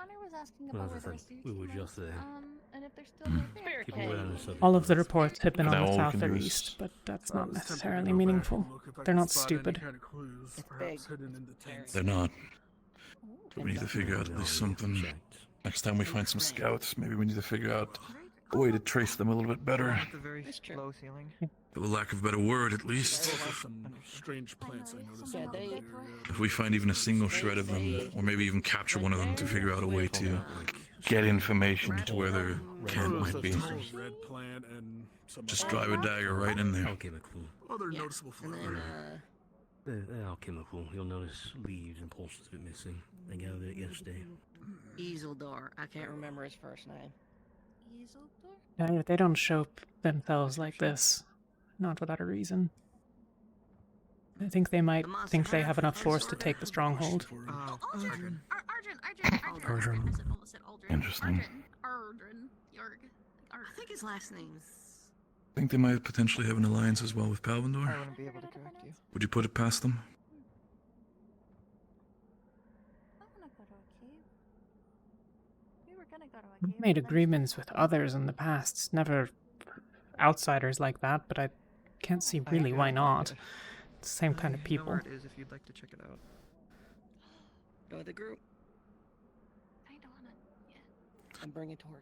Speaker 5: Well, as I said, we were just there.
Speaker 18: And if they're still
Speaker 5: People were on the subject.
Speaker 1: All of the reports have been
Speaker 15: Now
Speaker 1: on the
Speaker 15: all we
Speaker 1: south
Speaker 15: can
Speaker 1: or
Speaker 15: do is-
Speaker 1: east, but that's not necessarily meaningful. They're not stupid.
Speaker 15: They're not. But we need to figure out at least something. Next time we find some scouts, maybe we need to figure out a way to trace them a little bit better.
Speaker 22: The very low ceiling.
Speaker 15: For the lack of a better word, at least.
Speaker 8: Some strange plants I noticed.
Speaker 15: If we find even a single shred of them, or maybe even capture one of them to figure out a way to get information to where their camp might be.
Speaker 8: Red plant and some
Speaker 15: Just drive a dagger right in there.
Speaker 5: Alchemical.
Speaker 8: other noticeable flowers.
Speaker 5: They're alchemical. You'll notice leaves and pulses a bit missing. They gathered it yesterday.
Speaker 6: Isildur. I can't remember his first name.
Speaker 1: Yeah, they don't show themselves like this. Not without a reason. I think they might think they have enough force to take the stronghold.
Speaker 18: Arjun.
Speaker 15: Interesting.
Speaker 18: Arjun. I think his last name's...
Speaker 15: I think they might potentially have an alliance as well with Palvandor.
Speaker 22: I wouldn't be able to correct you.
Speaker 15: Would you put it past them?
Speaker 1: We've made agreements with others in the past, never outsiders like that, but I can't see really why not. It's the same kind of
Speaker 22: I know
Speaker 1: people.
Speaker 22: where it is if you'd like to check it out.
Speaker 6: Go with the group. And bring a torch.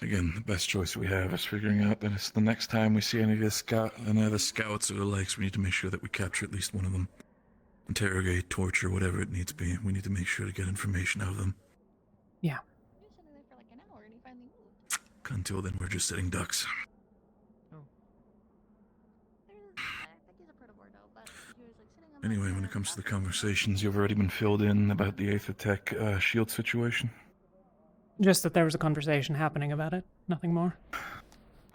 Speaker 15: Again, the best choice we have is figuring out that it's the next time we see any of the scouts or the likes, we need to make sure that we capture at least one of them. Interrogate, torture, whatever it needs to be. We need to make sure to get information out of them.
Speaker 1: Yeah.
Speaker 15: Until then, we're just sitting ducks. Anyway, when it comes to the conversations, you've already been filled in about the Aethertech shield situation.
Speaker 1: Just that there was a conversation happening about it, nothing more.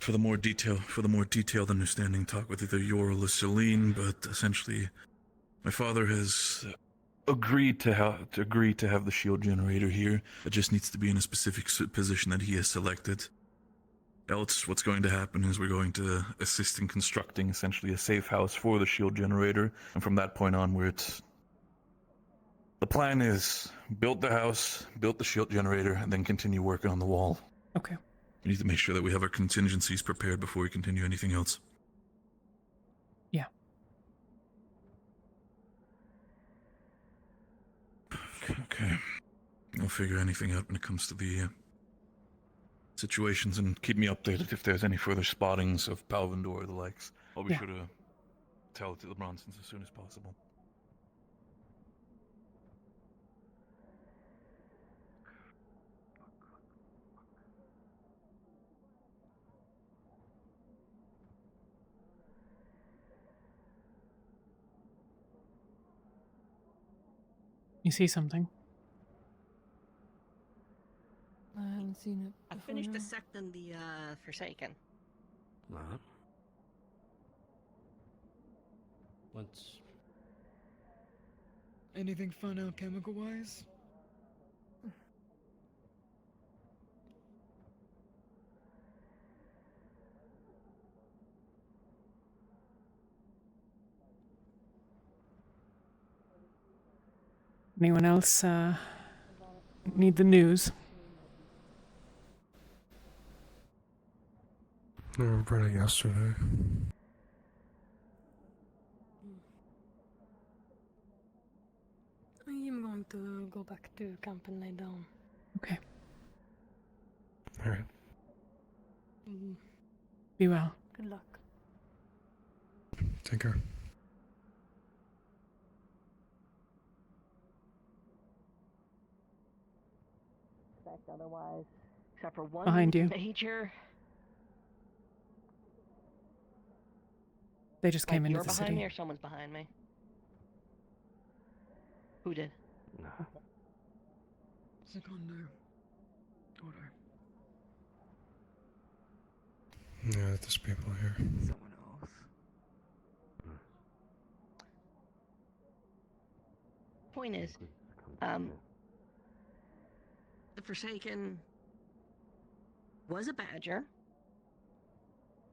Speaker 15: For the more detailed understanding, talk with either Yorl or Celine, but essentially, my father has agreed to have the shield generator here. It just needs to be in a specific position that he has selected. Else, what's going to happen is we're going to assist in constructing essentially a safe house for the shield generator, and from that point onwards, the plan is build the house, build the shield generator, and then continue working on the wall.
Speaker 1: Okay.
Speaker 15: We need to make sure that we have our contingencies prepared before we continue anything else.
Speaker 1: Yeah.
Speaker 15: Okay. I'll figure anything out when it comes to the situations, and keep me updated if there's any further spottings of Palvandor or the likes. I'll be sure to tell it to the Bronsons as soon as possible.
Speaker 1: You see something?
Speaker 21: I haven't seen it.
Speaker 6: I
Speaker 21: before
Speaker 6: finished
Speaker 21: now.
Speaker 6: dissecting the Forsaken.
Speaker 5: Alright. What's...
Speaker 4: Anything fun alchemical wise?
Speaker 1: Anyone else need the news?
Speaker 16: No, read it yesterday.
Speaker 21: I am going to go back to camp and lay down.
Speaker 1: Okay.
Speaker 16: Alright.
Speaker 1: Be well.
Speaker 21: Good luck.
Speaker 16: Take care.
Speaker 6: Otherwise, except for one
Speaker 1: Behind you.
Speaker 6: major.
Speaker 1: They just came into
Speaker 6: You're
Speaker 1: the
Speaker 6: behind
Speaker 1: city.
Speaker 6: me or someone's behind me? Who did?
Speaker 5: No.
Speaker 4: Secondo. Order.
Speaker 16: Yeah, there's people here.
Speaker 4: Someone else.
Speaker 6: Point is, the Forsaken was a badger,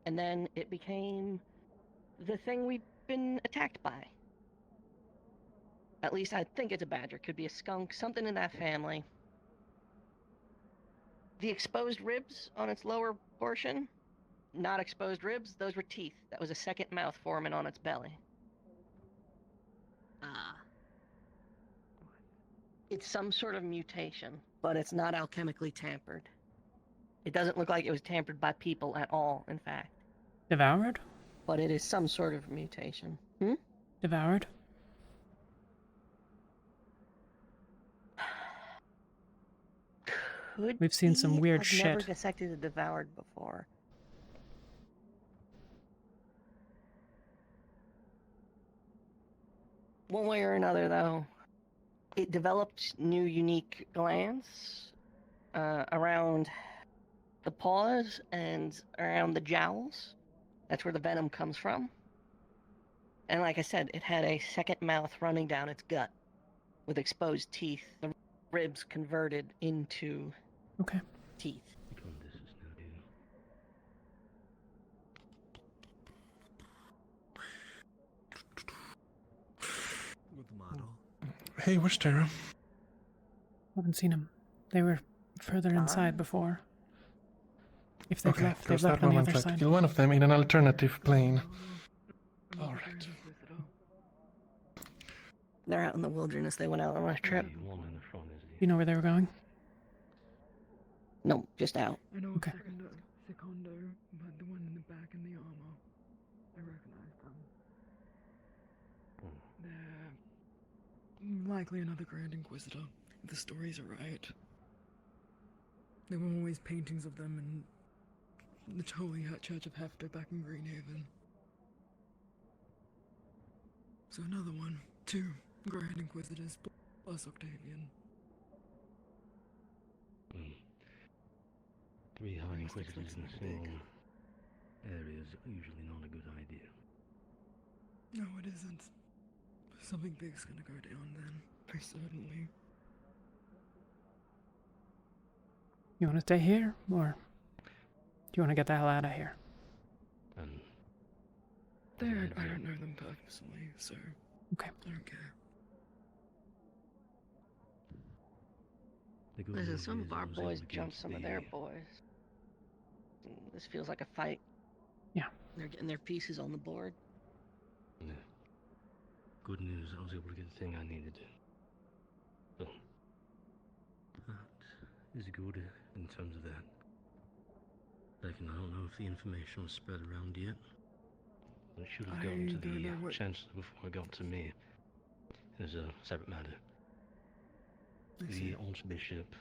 Speaker 6: and then it became the thing we've been attacked by. At least I think it's a badger. Could be a skunk, something in that family. The exposed ribs on its lower portion, not exposed ribs, those were teeth. That was a second mouth forming on its belly. It's some sort of mutation, but it's not alchemically tampered. It doesn't look like it was tampered by people at all, in fact.
Speaker 1: Devoured?
Speaker 6: But it is some sort of mutation.
Speaker 1: Devoured? We've seen some weird
Speaker 6: I've never
Speaker 1: shit.
Speaker 6: dissected a devoured before. One way or another, though, it developed new unique glands around the paws and around the jowls. That's where the venom comes from. And like I said, it had a second mouth running down its gut with exposed teeth. The ribs converted into teeth.
Speaker 8: With the model.
Speaker 15: Hey, where's Tara?
Speaker 1: Haven't seen them. They were further inside before. If they've
Speaker 10: Okay,
Speaker 1: left,
Speaker 10: there's
Speaker 1: they've left
Speaker 10: that
Speaker 1: on the
Speaker 10: moment.
Speaker 1: other
Speaker 10: Try to
Speaker 1: side.
Speaker 10: kill one of them in an alternative plane. Alright.
Speaker 6: They're out in the wilderness. They went out on a trip.
Speaker 1: You know where they were going?
Speaker 6: No, just out.
Speaker 4: I know
Speaker 1: Okay.
Speaker 4: Secondo, but the one in the back in the armor. I recognize them. They're likely another Grand Inquisitor, if the stories are right. There were always paintings of them in the Holy Church of Hefter back in Greenhaven. So another one, 2 Grand Inquisitors plus Octavian.
Speaker 5: 3 High Inquisitors in a single area is usually not a good idea.
Speaker 4: No, it isn't. Something big's gonna go down then, very certainly.
Speaker 1: You want to stay here, or do you want to get the hell out of here?
Speaker 4: I don't know them personally, so
Speaker 1: okay.
Speaker 4: I don't care.
Speaker 6: Listen, some of our boys jumped some of their boys. This feels like a fight.
Speaker 1: Yeah.
Speaker 6: They're getting their pieces on the board.
Speaker 5: Yeah. Good news, I was able to get the thing I needed. So, that is good in terms of that. Second, I don't know if the information was spread around yet. But it should have gotten to the Chancellor before it got to me. It's a separate matter. The Archbishop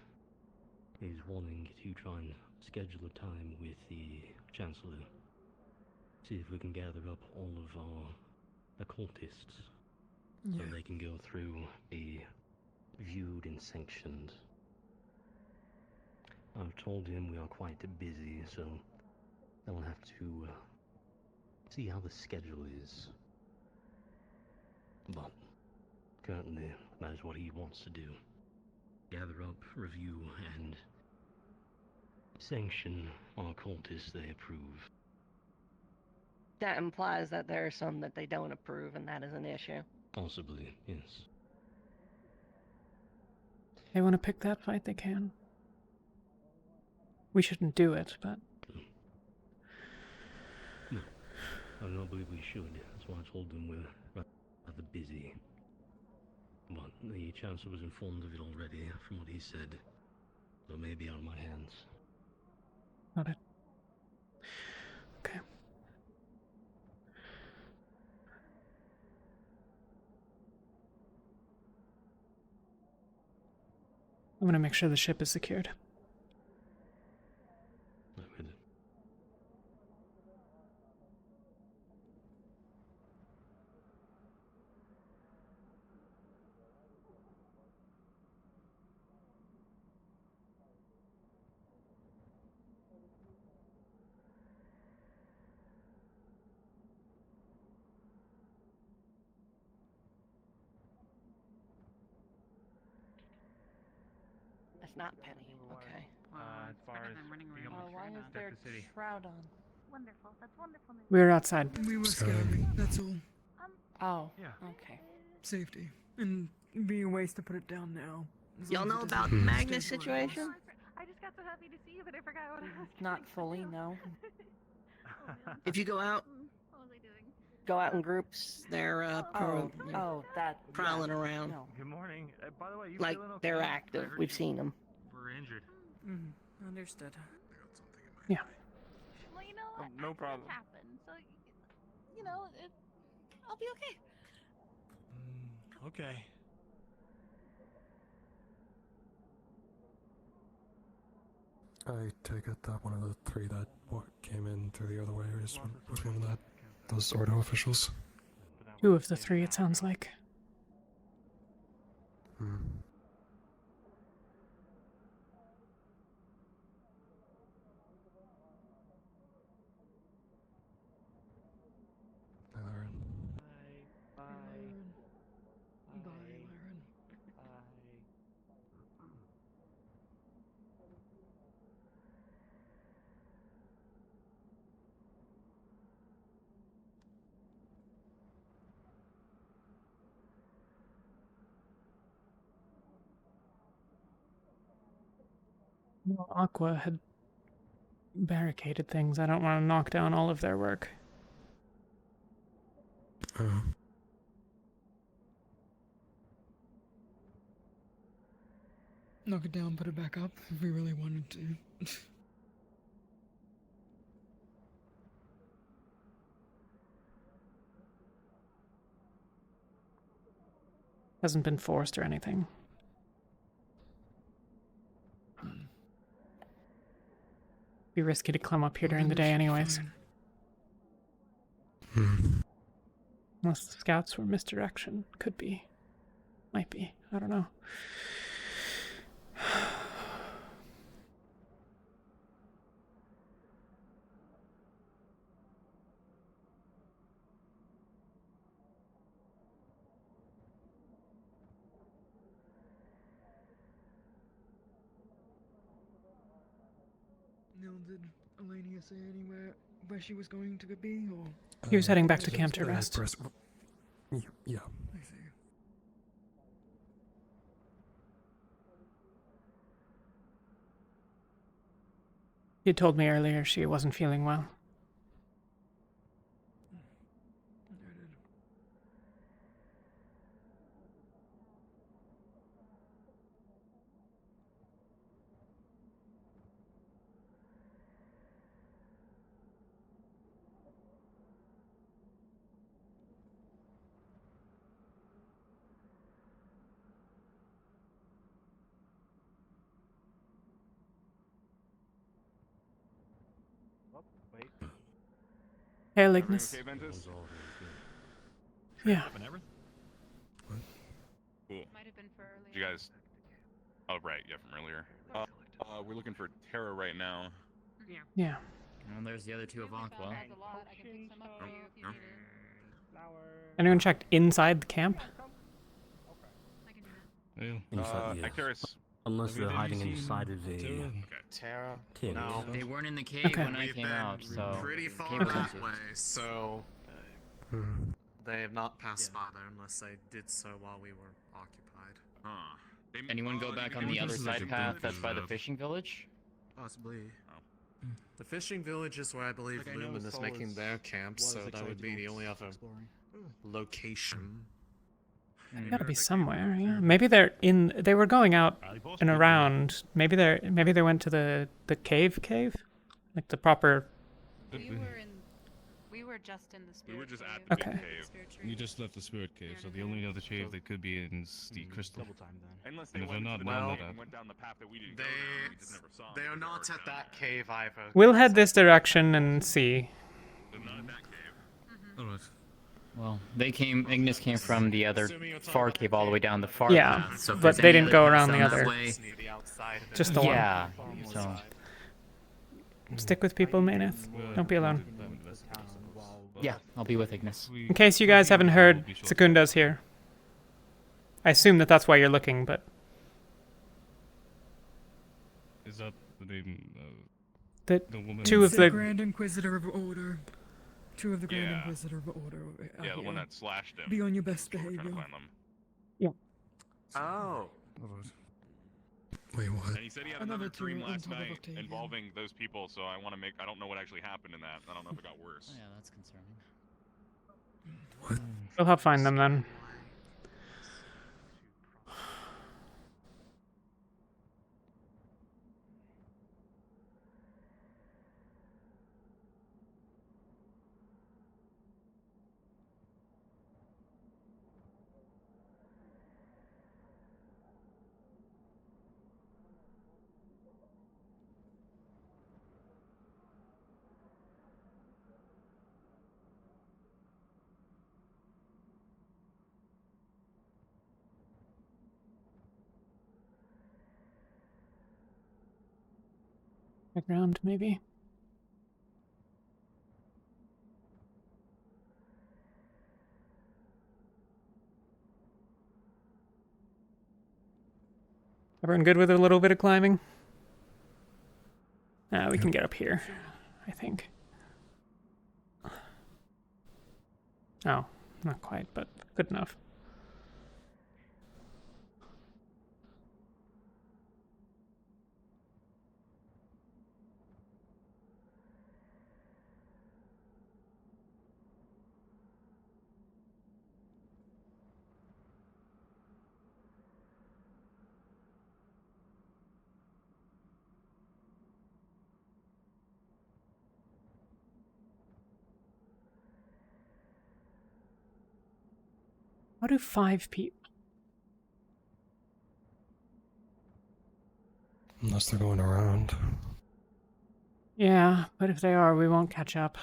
Speaker 5: is wanting to try and schedule a time with the Chancellor. See if we can gather up all of our occultists. So they can go through a viewed and sanctioned. I've told him we are quite busy, so I will have to see how the schedule is. But currently, that is what he wants to do. Gather up, review, and sanction our cultists they approve.
Speaker 6: That implies that there are some that they don't approve, and that is an issue.
Speaker 5: Possibly, yes.
Speaker 1: They want to pick that fight, they can. We shouldn't do it, but...
Speaker 5: No, I don't believe we should. That's why I told them we're rather busy. But the Chancellor was informed of it already, from what he said. So it may be out of my hands.
Speaker 1: Got it. Okay. I'm gonna make sure the ship is secured.
Speaker 6: That's not Penny. Okay.
Speaker 9: As far as being able to
Speaker 18: why is
Speaker 9: protect
Speaker 18: there
Speaker 9: the city.
Speaker 18: shroud on? Wonderful. That's wonderful news.
Speaker 1: We're outside.
Speaker 4: We were scouting, that's all.
Speaker 18: Oh.
Speaker 9: Yeah.
Speaker 18: Okay.
Speaker 4: Safety. And be a waste to put it down now. As
Speaker 6: Y'all
Speaker 4: long as
Speaker 6: know
Speaker 4: it
Speaker 6: about
Speaker 4: doesn't
Speaker 6: Magnus
Speaker 4: stabilize.
Speaker 6: situation?
Speaker 18: I just got so happy to see you that I forgot what I was
Speaker 6: Not fully, no.
Speaker 18: Oh,
Speaker 6: If you go out,
Speaker 18: what was I doing?
Speaker 6: go out in groups. They're prowling around.
Speaker 9: Good morning. By the way, you
Speaker 6: Like
Speaker 9: feeling okay?
Speaker 6: they're
Speaker 9: I
Speaker 6: active.
Speaker 9: heard
Speaker 6: We've
Speaker 9: you
Speaker 6: seen them.
Speaker 9: were injured.
Speaker 4: Understood.
Speaker 1: Yeah.
Speaker 18: Well, you know what?
Speaker 9: No problem.
Speaker 18: Accidents happen, so you know, I'll be okay.
Speaker 9: Okay.
Speaker 16: I take it that one of the three that came in through the other way was one of those Ordo officials.
Speaker 1: Two of the three, it sounds like.
Speaker 16: Hmm. Hi, Lauren.
Speaker 9: Bye.
Speaker 4: Bye, Lauren.
Speaker 1: No, Aqua had barricaded things. I don't want to knock down all of their work.
Speaker 16: Oh.
Speaker 4: Knock it down, put it back up if we really wanted to.
Speaker 1: Hasn't been forced or anything. Be risky to climb up here during the day anyways. Unless the scouts were misdirection. Could be. Might be. I don't know.
Speaker 4: Now, did Elenia say anywhere where she was going to be, or?
Speaker 1: He was heading back to camp to rest.
Speaker 16: Yeah.
Speaker 4: I see.
Speaker 1: He told me earlier she wasn't feeling well. Hey, Magnus.
Speaker 13: Okay, Ventus?
Speaker 1: Yeah.
Speaker 13: Cool.
Speaker 11: Might have been for earlier.
Speaker 13: Did you guys? Oh right, yeah, from earlier. We're looking for Terra right now.
Speaker 1: Yeah.
Speaker 17: And there's the other two Avonqua.
Speaker 1: Anyone checked inside the camp?
Speaker 13: Icterus.
Speaker 5: Unless they're hiding inside of a
Speaker 14: Terra.
Speaker 5: cave.
Speaker 17: No, they weren't in the cave when I came out, so
Speaker 20: pretty far
Speaker 17: cave was
Speaker 20: that
Speaker 17: empty.
Speaker 20: way, so they have not passed by there unless they did so while we were occupied.
Speaker 17: Anyone go back on the other side path that's by the fishing village?
Speaker 20: Possibly. The fishing village is where I believe Lumen is making their camp, so that would be the only other location.
Speaker 1: Gotta be somewhere, yeah. Maybe they're in. They were going out and around. Maybe they went to the cave, like the proper.
Speaker 11: We were just in the spirit.
Speaker 13: We were just at
Speaker 11: the
Speaker 1: Okay.
Speaker 13: cave.
Speaker 19: You just left the spirit cave, so the only other cave they could be in is the crystal.
Speaker 13: Unless
Speaker 19: And
Speaker 13: they
Speaker 19: if they're
Speaker 13: went
Speaker 19: not
Speaker 13: to the
Speaker 19: down
Speaker 13: cave
Speaker 19: that.
Speaker 13: and went down the path that we didn't go down. We just never saw
Speaker 20: They are not at that cave either.
Speaker 1: We'll head this direction and see.
Speaker 19: Alright.
Speaker 17: Well, Ignis came from the other far cave all the way down the far
Speaker 1: Yeah,
Speaker 17: path, so if
Speaker 1: but
Speaker 17: there's
Speaker 1: they
Speaker 17: any
Speaker 1: didn't
Speaker 17: other
Speaker 1: go
Speaker 17: paths
Speaker 1: around the
Speaker 17: down that
Speaker 1: other.
Speaker 17: way-
Speaker 1: Just the one.
Speaker 17: Yeah, so...
Speaker 1: Stick with people, Maneth. Don't be alone.
Speaker 17: Yeah, I'll be with Ignis.
Speaker 1: In case you guys haven't heard, Secunda's here. I assume that's why you're looking, but
Speaker 19: Is that the name?
Speaker 1: The
Speaker 19: woman.
Speaker 1: two of
Speaker 4: It's
Speaker 1: the
Speaker 4: Grand Inquisitor of Order. Two of the Grand
Speaker 13: Yeah.
Speaker 4: Inquisitor of Order. Are
Speaker 13: Yeah, the one
Speaker 4: here.
Speaker 13: that slashed him.
Speaker 4: Be on your best
Speaker 13: We're trying to
Speaker 4: behavior.
Speaker 13: find them.
Speaker 20: Oh.
Speaker 16: Wait, what?
Speaker 13: And he said he had
Speaker 4: Another
Speaker 13: another
Speaker 4: two
Speaker 13: dream
Speaker 4: on
Speaker 13: last
Speaker 4: top of
Speaker 13: night
Speaker 4: Octavian.
Speaker 13: involving those people, so I want to make. I don't know what actually happened in that. I don't know if it got worse.
Speaker 17: Yeah, that's concerning.
Speaker 1: we'll help find them then. Background, maybe. Everyone good with a little bit of climbing? We can get up here, I think. Oh, not quite, but good enough. How do 5 people?
Speaker 16: Unless they're going around.
Speaker 1: Yeah, but if they are, we won't catch up.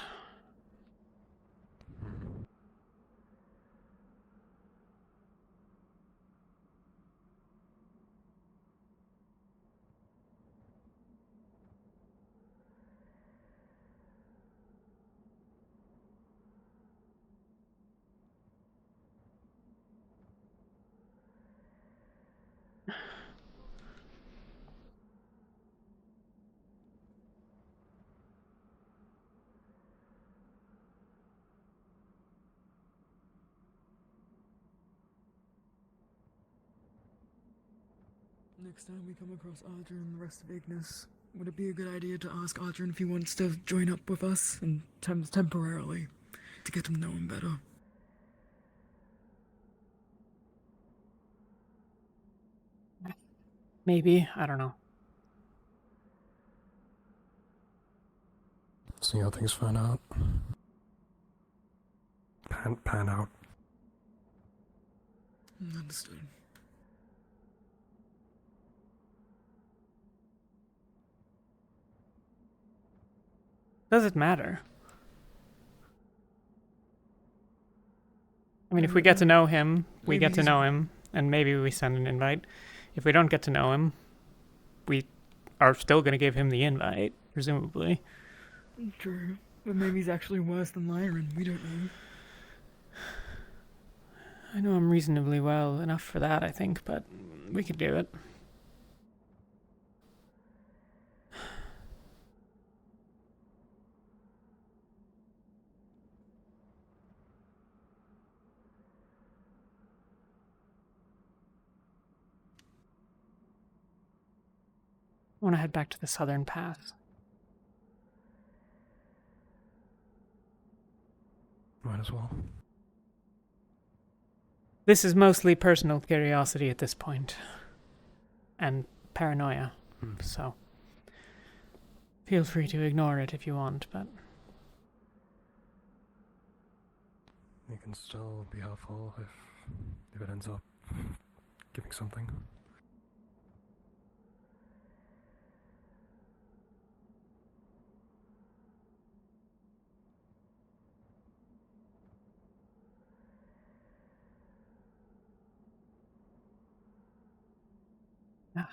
Speaker 4: Next time we come across Archer and the rest of Ignis, would it be a good idea to ask Archer if he wants to join up with us and temporarily to get to know him better?
Speaker 1: Maybe, I don't know.
Speaker 16: See how things pan out. Pan out.
Speaker 4: Understood.
Speaker 1: Does it matter? I mean, if we get to know him, we
Speaker 4: Maybe
Speaker 1: get to
Speaker 4: he's-
Speaker 1: know him, and maybe we send an invite. If we don't get to know him, we are still going to give him the invite, presumably.
Speaker 4: True, but maybe he's actually worse than Lyran. We don't know.
Speaker 1: I know him reasonably well enough for that, I think, but we could do it. I want to head back to the southern pass.
Speaker 16: Might as well.
Speaker 1: This is mostly personal curiosity at this point. And paranoia. So, feel free to ignore it if you want, but...
Speaker 16: You can still be helpful if it ends up giving something.
Speaker 1: Yeah.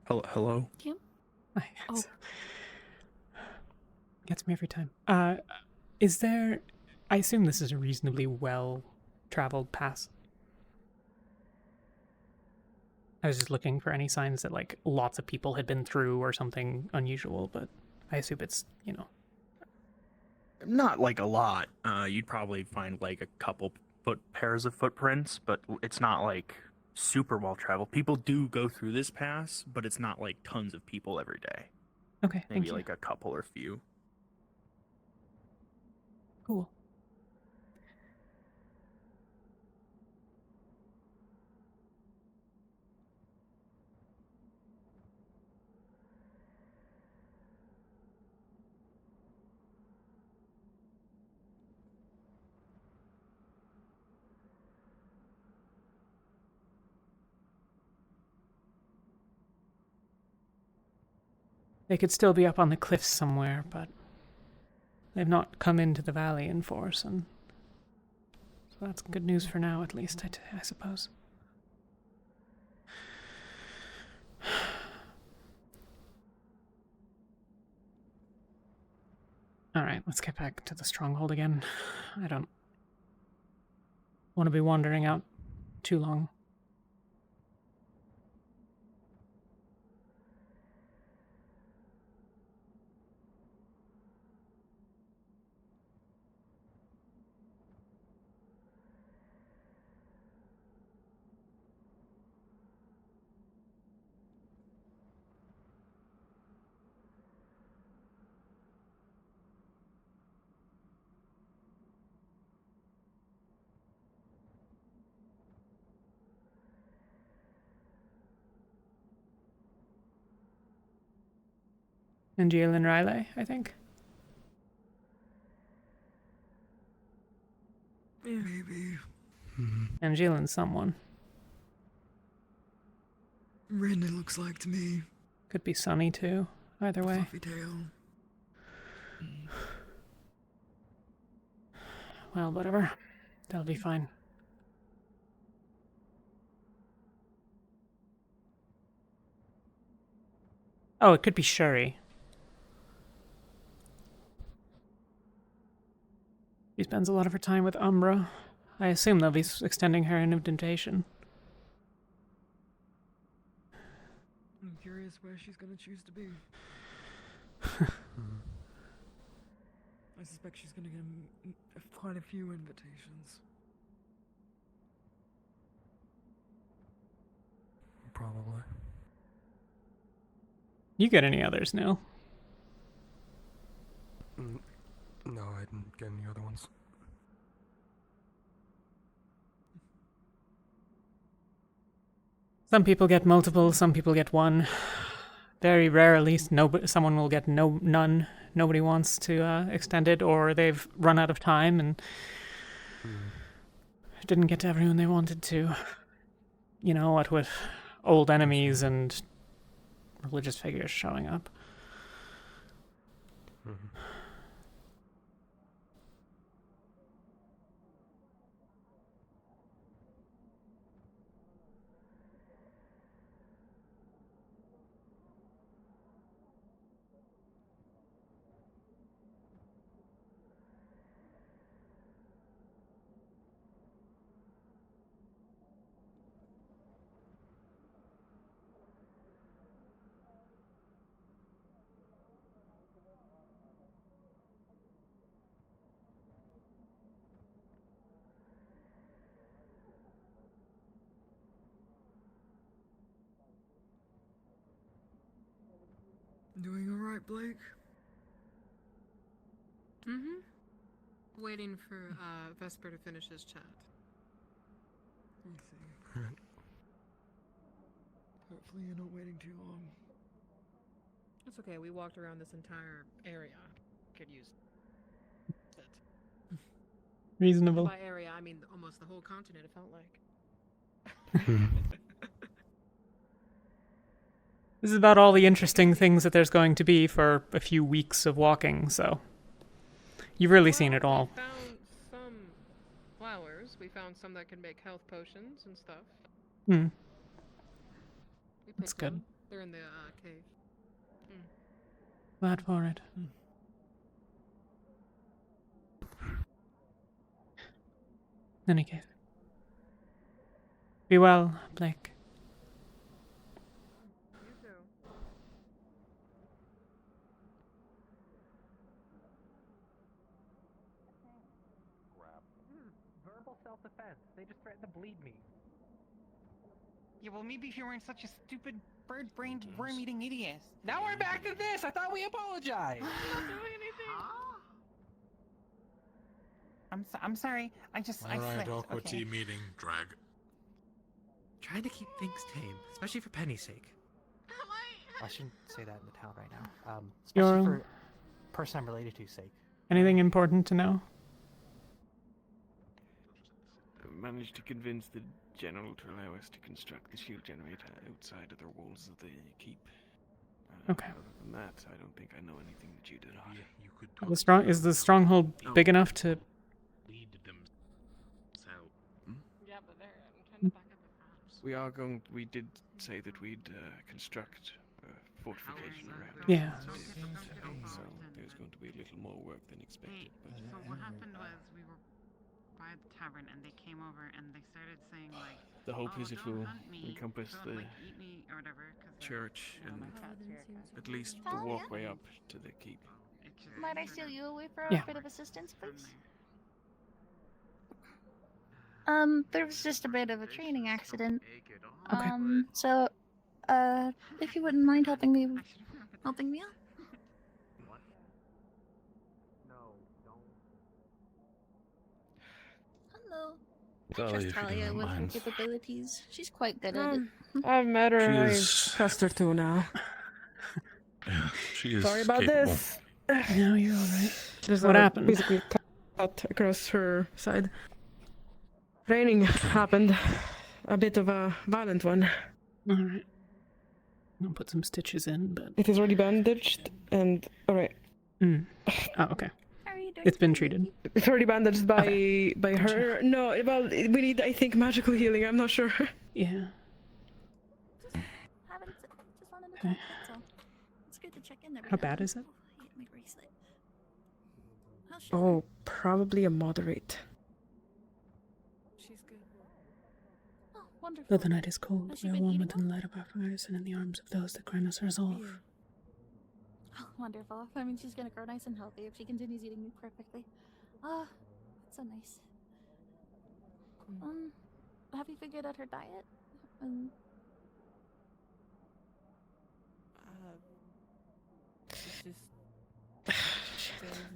Speaker 3: Hello?
Speaker 18: Yep.
Speaker 1: Oh. Gets me every time. Is there... I assume this is a reasonably well-traveled pass. I was just looking for any signs that, like, lots of people had been through or something unusual, but I assume it's, you know...
Speaker 3: Not like a lot. You'd probably find like a couple pairs of footprints, but it's not like super well traveled. People do go through this pass, but it's not like tons of people every day.
Speaker 1: Okay,
Speaker 3: Maybe
Speaker 1: thank you.
Speaker 3: like a couple or few.
Speaker 1: Cool. They could still be up on the cliffs somewhere, but they've not come into the valley in force, and so that's good news for now, at least, I suppose. Alright, let's get back to the stronghold again. I don't want to be wandering out too long. And Jill and Riley, I think.
Speaker 4: Maybe.
Speaker 1: And Jill and someone.
Speaker 4: Ren, it looks like to me.
Speaker 1: Could be Sunny too. Either way.
Speaker 4: Fluffy tail.
Speaker 1: Well, whatever. That'll be fine. Oh, it could be Shuri. She spends a lot of her time with Umbra. I assume they'll be extending her an invitation.
Speaker 4: I'm curious where she's gonna choose to be. I suspect she's gonna get quite a few invitations.
Speaker 16: Probably.
Speaker 1: You get any others, Neil?
Speaker 16: No, I didn't get any other ones.
Speaker 1: Some people get multiple, some people get one. Very rarely, someone will get none. Nobody wants to extend it, or they've run out of time and didn't get to everyone they wanted to. You know, what with old enemies and religious figures showing up.
Speaker 4: Doing alright, Blake?
Speaker 11: Waiting for Vesper to finish his chat.
Speaker 4: I see. Hopefully you're not waiting too long.
Speaker 11: That's okay, we walked around this entire area. Could use it.
Speaker 1: Reasonable.
Speaker 11: By area, I mean almost the whole continent, it felt like.
Speaker 1: This is about all the interesting things that there's going to be for a few weeks of walking, so you've really seen it all.
Speaker 11: We found some flowers. We found some that can make health potions and stuff.
Speaker 1: Hmm.
Speaker 11: We
Speaker 1: That's
Speaker 11: picked
Speaker 1: good.
Speaker 11: them. They're in the cave.
Speaker 1: Glad for it. In any case. Be well, Blake.
Speaker 12: Verbal self-defense. They just threatened to bleed me.
Speaker 23: Yeah, well, maybe if you weren't such a stupid, bird-brained, worm-eating idiot. Now we're back to this! I thought we apologized! I'm sorry. I
Speaker 20: Alright,
Speaker 23: slipped.
Speaker 20: Aqua
Speaker 23: Okay.
Speaker 20: Tea meeting, drag.
Speaker 12: Trying to keep things tame, especially for Penny's sake. I shouldn't say that in the town right now. Especially
Speaker 1: Your-
Speaker 12: for person I'm related to's sake.
Speaker 1: Anything important to know?
Speaker 24: Managed to convince the general to allow us to construct the shield generator outside of the walls of the keep.
Speaker 1: Okay.
Speaker 24: Other than that, I don't think I know anything that you do not.
Speaker 20: You could
Speaker 1: Is the stronghold big enough to...
Speaker 24: lead them south.
Speaker 11: Yeah, but they're trying to back up the maps.
Speaker 24: We did say that we'd construct a fortification around it.
Speaker 1: Yeah.
Speaker 24: So there's going to be a little more work than expected. But
Speaker 25: So what happened was we were by the tavern and they came over and they started saying like,
Speaker 24: the hope
Speaker 25: oh,
Speaker 24: is it
Speaker 25: don't
Speaker 24: will
Speaker 25: hunt me,
Speaker 24: encompass
Speaker 25: don't,
Speaker 24: the
Speaker 25: like, eat me or whatever, 'cause
Speaker 24: church
Speaker 25: you know,
Speaker 24: and
Speaker 25: my cat's here,
Speaker 24: at least the
Speaker 18: Talia?
Speaker 24: walkway up to the keep.
Speaker 18: Might I steal you away for
Speaker 1: Yeah.
Speaker 18: a bit of assistance, please? There was just a bit of a training accident.
Speaker 1: Okay.
Speaker 18: So, if you wouldn't mind helping me out. Hello. I
Speaker 15: Talia,
Speaker 18: trust
Speaker 15: if you
Speaker 18: Talia
Speaker 15: don't
Speaker 18: with her
Speaker 15: mind.
Speaker 18: capabilities. She's quite good at it.
Speaker 11: I've met her.
Speaker 15: She
Speaker 11: I
Speaker 15: is-
Speaker 11: trust her too now.
Speaker 15: Yeah, She is
Speaker 4: Sorry about
Speaker 15: capable.
Speaker 4: this.
Speaker 1: No, you're alright.
Speaker 4: There's
Speaker 1: What
Speaker 4: a
Speaker 1: happened?
Speaker 4: basically cut across her side. Raining happened. A bit of a violent one.
Speaker 1: Alright. I'll put some stitches in, but...
Speaker 4: It is already bandaged and... Alright.
Speaker 1: Oh, okay. It's been treated.
Speaker 4: It's already bandaged by her. No, well, we need, I think, magical healing. I'm not sure.
Speaker 1: Yeah.
Speaker 18: Just wanted to check, that's all. It's good to check in every
Speaker 1: How
Speaker 18: now
Speaker 1: bad
Speaker 18: and then.
Speaker 1: is it?
Speaker 18: Oh, I hate my bracelet. How's she?
Speaker 4: Oh, probably a moderate.
Speaker 18: She's good. Oh, wonderful.
Speaker 1: Though the night is cold,
Speaker 18: Has she
Speaker 1: we are
Speaker 18: been
Speaker 1: warm
Speaker 18: eating
Speaker 1: within the light of our fires and in the arms of those that grant us resolve.
Speaker 18: Oh, wonderful. I mean, she's gonna grow nice and healthy if she continues eating me perfectly. Ah, that's so nice. Have you figured out her diet?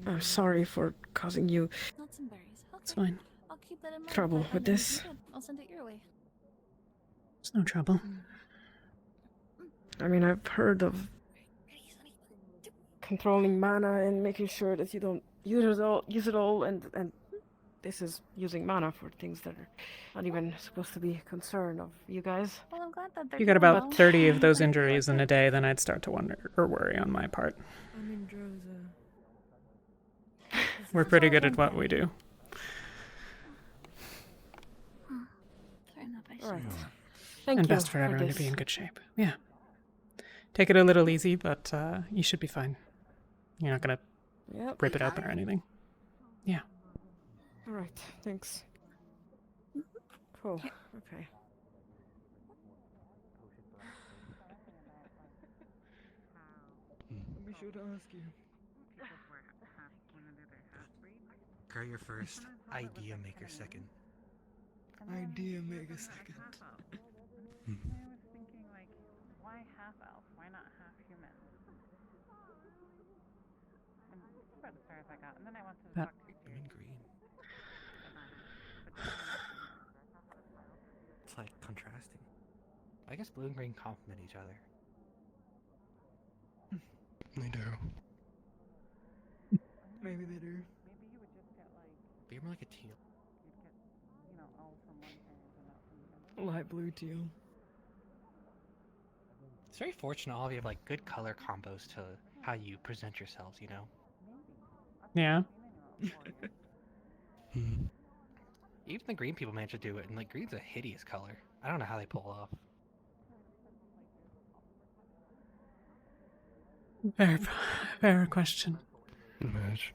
Speaker 4: I'm sorry for causing you
Speaker 18: Nuts and berries. Okay.
Speaker 1: It's fine.
Speaker 18: I'll keep that in mind.
Speaker 4: trouble
Speaker 18: if I
Speaker 4: with
Speaker 18: find anything
Speaker 4: this.
Speaker 18: good. I'll send it your way.
Speaker 1: It's no trouble.
Speaker 4: I mean, I've heard of controlling mana and making sure that you don't use it all, and this is using mana for things that are not even supposed to be a concern of you guys.
Speaker 18: Well, I'm glad that they're
Speaker 1: You got
Speaker 18: doing
Speaker 1: about
Speaker 18: well.
Speaker 1: 30 of those injuries in a day, then I'd start to wonder or worry on my part.
Speaker 11: I mean, Dro's
Speaker 1: We're pretty good at what we do.
Speaker 18: Fair enough, I see.
Speaker 4: Alright. Thank
Speaker 1: And
Speaker 4: you
Speaker 1: best for everyone
Speaker 4: this.
Speaker 1: to be in good shape. Yeah. Take it a little easy, but you should be fine. You're not gonna
Speaker 4: Yep.
Speaker 1: rip it open or anything. Yeah.
Speaker 4: Alright, thanks. Cool. Okay.
Speaker 10: Be sure to ask you.
Speaker 12: Courier first, idea maker second.
Speaker 4: Idea maker second.
Speaker 25: I was thinking, like, why half elf? Why not half human? And that's about as far as I got. And then I wanted to talk to
Speaker 12: I'm in green. It's like contrasting. I guess blue and green complement each other.
Speaker 16: They do.
Speaker 4: Maybe they do.
Speaker 25: Maybe you would just get, like,
Speaker 12: Be more like a teal.
Speaker 25: you'd get, you know, all from one parent and not from the other.
Speaker 4: Light blue teal.
Speaker 12: It's very fortunate all of you have like good color combos to how you present yourselves, you know?
Speaker 1: Yeah.
Speaker 12: Even the green people manage to do it, and like green's a hideous color. I don't know how they pull it off.
Speaker 1: Fair question.
Speaker 16: Image.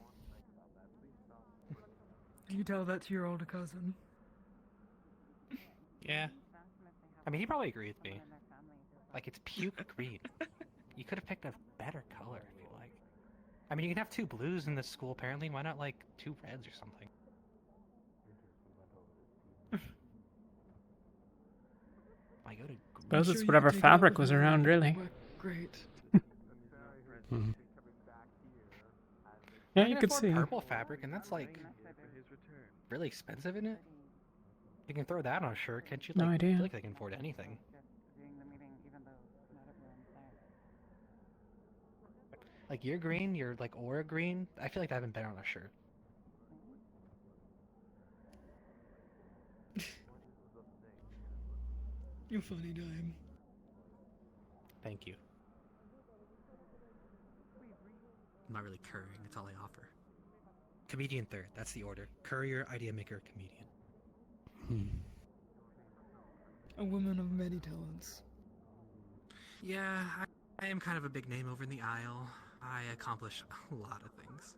Speaker 4: You tell that to your older cousin.
Speaker 12: Yeah. I mean, he'd probably agree with me. Like, it's puke green. You could have picked a better color, I feel like. I mean, you can have 2 blues in this school, apparently. Why not, like, 2 reds or something? I go to
Speaker 1: Suppose it's whatever fabric was around, really.
Speaker 4: Great.
Speaker 1: Yeah,
Speaker 12: I
Speaker 1: you
Speaker 12: can
Speaker 1: could
Speaker 12: afford
Speaker 1: see.
Speaker 12: purple fabric, and that's like really expensive, isn't it? You can throw that on a shirt, can't you?
Speaker 1: No
Speaker 12: Like, I
Speaker 1: idea.
Speaker 12: feel like they can afford anything. Like your green, your like aura green. I feel like that would have been better on a shirt.
Speaker 4: You funny dime.
Speaker 12: Thank you. I'm not really couriering, that's all I offer. Comedian third, that's the order. Courier, idea maker, comedian.
Speaker 4: A woman of many talents.
Speaker 12: Yeah, I am kind of a big name over in the aisle. I accomplish a lot of things.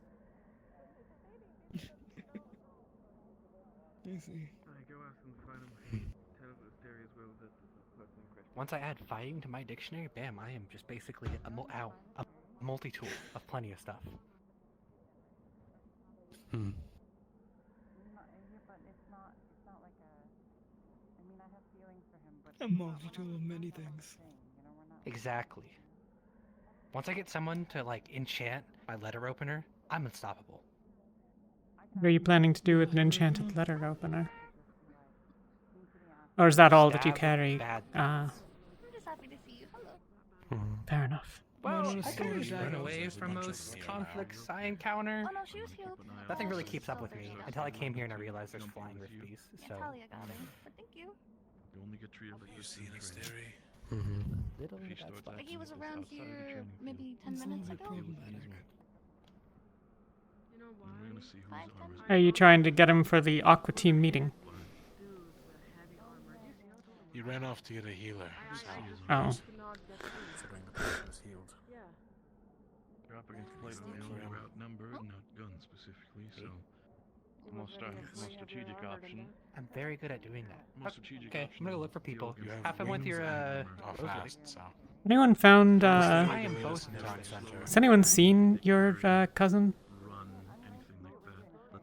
Speaker 4: I see.
Speaker 19: I go out and find him. Tell him the theory as well that the person in question.
Speaker 12: Once I add fighting to my dictionary, bam, I am just basically a multi-tool of plenty of stuff.
Speaker 25: Yeah, but it's not like a. I mean, I have feelings for him, but
Speaker 4: A multitude of many things.
Speaker 12: Exactly. Once I get someone to like enchant my letter opener, I'm unstoppable.
Speaker 1: What are you planning to do with an enchanted letter opener? Or is that all that you
Speaker 12: Stab
Speaker 1: carry?
Speaker 12: bad
Speaker 1: Ah,
Speaker 18: I'm just happy to see you. Hello.
Speaker 1: fair enough.
Speaker 12: Well,
Speaker 4: Magnus
Speaker 12: I kind of
Speaker 4: sorted
Speaker 12: run
Speaker 4: out.
Speaker 12: away from most conflicts I encounter.
Speaker 18: Oh no, she was healed.
Speaker 12: Nothing really
Speaker 18: She's
Speaker 12: keeps up
Speaker 18: still
Speaker 12: with me
Speaker 18: very
Speaker 12: until I
Speaker 18: strong.
Speaker 12: came here and I realized there's flying rift beasts.
Speaker 18: Yeah,
Speaker 12: So
Speaker 18: Talia got her, but thank you.
Speaker 15: You only get treated like you see in a dairy.
Speaker 12: little
Speaker 19: If you
Speaker 12: bit
Speaker 19: start
Speaker 12: of
Speaker 18: But he was
Speaker 19: acting
Speaker 18: around
Speaker 19: outside of the
Speaker 18: here
Speaker 19: training
Speaker 18: maybe 10 minutes ago.
Speaker 11: You know why?
Speaker 19: We're gonna see who's armor.
Speaker 1: Are you trying to get him for the Aqua Team meeting?
Speaker 10: He ran off to get a healer. So.
Speaker 1: Oh.
Speaker 10: Considering the person was healed.
Speaker 11: Yeah.
Speaker 19: You're up against plate with the only outnumbered, not gun specifically, so most strategic option.
Speaker 12: I'm very good at doing that.
Speaker 19: Most strategic
Speaker 12: Okay,
Speaker 19: option
Speaker 12: I'm gonna
Speaker 19: is
Speaker 12: look for
Speaker 19: deal
Speaker 12: people.
Speaker 19: against
Speaker 12: Have fun with your
Speaker 10: fast, so.
Speaker 1: Anyone found,
Speaker 12: I am both in town center.
Speaker 1: has anyone seen your, cousin?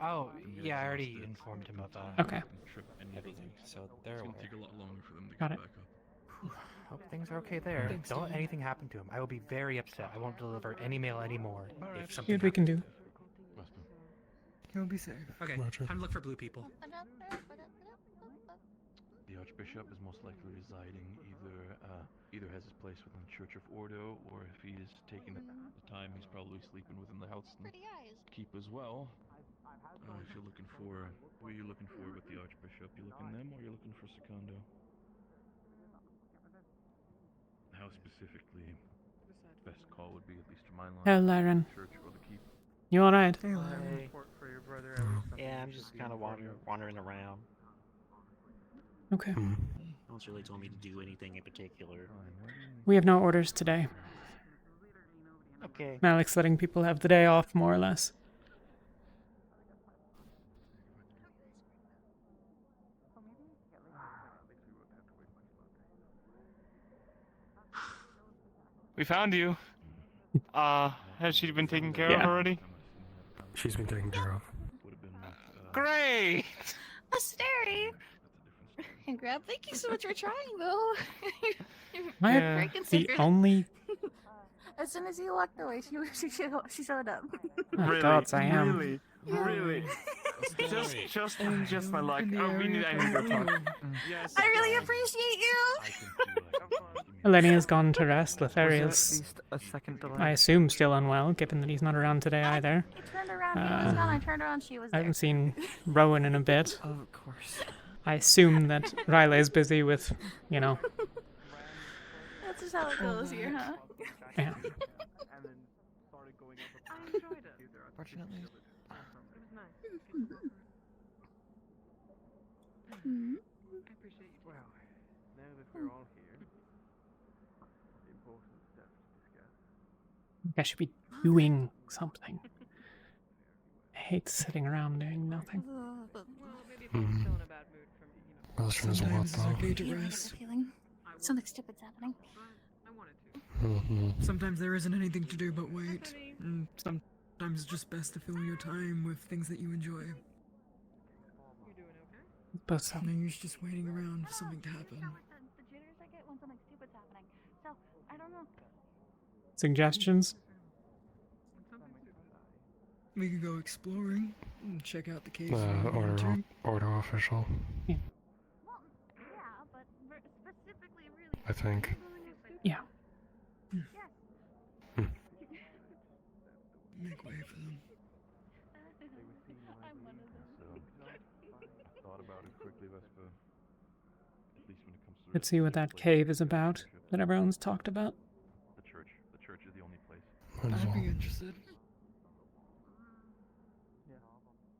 Speaker 12: Oh, yeah, I already informed him of
Speaker 1: Okay.
Speaker 12: everything, so they're
Speaker 19: It's
Speaker 12: aware.
Speaker 19: gonna take a lot longer for them to
Speaker 1: Got
Speaker 19: get
Speaker 1: it.
Speaker 19: back up.
Speaker 12: Hope things are okay there.
Speaker 4: Thanks,
Speaker 12: Don't let
Speaker 4: Talia.
Speaker 12: anything happen to him. I will be very upset. I won't deliver any mail anymore if
Speaker 1: See
Speaker 12: something
Speaker 1: what we can do.
Speaker 4: He'll be safe.
Speaker 12: Okay,
Speaker 16: Roger.
Speaker 12: time to look for blue people.
Speaker 19: The Archbishop is most likely residing either has his place within the Church of Ordo, or if he is taking the time, he's probably sleeping within the Halsten keep as well. If you're looking for, who are you looking for with the Archbishop? You looking them, or you looking for Secondo? How specifically? Best call would be, at least to my line,
Speaker 1: Hello, Lyran.
Speaker 19: church or the keep.
Speaker 1: You alright?
Speaker 9: Hey. For your brother,
Speaker 14: Yeah, I'm just kind of wandering around.
Speaker 1: Okay.
Speaker 2: No one's really told me to do anything in particular.
Speaker 1: We have no orders today.
Speaker 14: Okay.
Speaker 1: Malik's letting people have the day off, more or less.
Speaker 24: We found you. Has she been taken care of
Speaker 1: Yeah.
Speaker 24: already?
Speaker 16: She's been taken care of.
Speaker 24: Great!
Speaker 18: Asteri! And Grab, thank you so much for trying, though.
Speaker 1: Am I
Speaker 18: Very
Speaker 1: the
Speaker 18: considerate.
Speaker 1: only...
Speaker 18: As soon as you walked away, she showed up.
Speaker 1: Oh, gods, I am.
Speaker 24: Really? just my luck.
Speaker 4: in the
Speaker 24: I
Speaker 4: area
Speaker 24: need to go talk.
Speaker 4: Yes.
Speaker 18: I really appreciate you!
Speaker 1: Elenia's gone to rest.
Speaker 9: Was
Speaker 1: Lothariel's,
Speaker 9: at least a second delay?
Speaker 1: I assume, still unwell, given that he's not around today either.
Speaker 18: I turned around, he was gone. I turned around, she was
Speaker 1: I
Speaker 18: there.
Speaker 1: haven't seen Rowan in a bit.
Speaker 9: Of course.
Speaker 1: I assume that Riley's busy with, you know.
Speaker 18: That's just how it goes here, huh?
Speaker 1: Yeah.
Speaker 11: I enjoyed it.
Speaker 9: Fortunately.
Speaker 11: It was nice.
Speaker 18: Hmm?
Speaker 11: I appreciate you.
Speaker 9: Well, now that we're all here, the important stuff to discuss.
Speaker 1: I should be doing something. I hate sitting around doing nothing.
Speaker 11: Well, maybe if I'm still in a bad mood from,
Speaker 16: Question is what,
Speaker 4: Sometimes it's
Speaker 16: though?
Speaker 4: okay to
Speaker 18: You have a
Speaker 4: rest.
Speaker 18: feeling something stupid's happening.
Speaker 11: I wanted to.
Speaker 4: Sometimes there isn't anything to do but wait. And sometimes it's just best to fill your time with things that you enjoy.
Speaker 11: You doing okay?
Speaker 1: But so.
Speaker 4: No use just waiting around for something to happen.
Speaker 18: The jitters I get when something stupid's happening. So, I don't know.
Speaker 1: Suggestions?
Speaker 4: We could go exploring and check out the caves. if we wanted
Speaker 16: Order,
Speaker 4: to.
Speaker 16: order official,
Speaker 18: Well, yeah, but specifically, really.
Speaker 16: I think.
Speaker 1: Yeah.
Speaker 4: Make way for them.
Speaker 18: I'm one of them.
Speaker 19: Thought about it quickly, Vespa. At least when it comes to
Speaker 1: Let's see what that cave is about that everyone's talked about.
Speaker 19: the church. The church is the only place.
Speaker 16: Might as
Speaker 4: I'd be
Speaker 16: well.
Speaker 4: interested.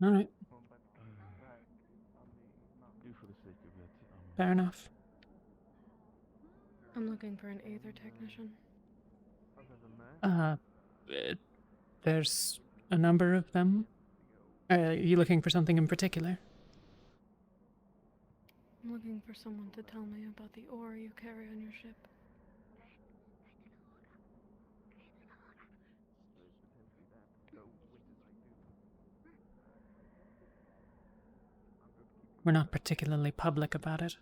Speaker 1: Alright,
Speaker 19: Do for the sake of it.
Speaker 1: fair enough.
Speaker 11: I'm looking for an Aether technician.
Speaker 1: There's a number of them. Are you looking for something in particular?
Speaker 11: I'm looking for someone to tell me about the ore you carry on your ship.
Speaker 1: We're not particularly public about it,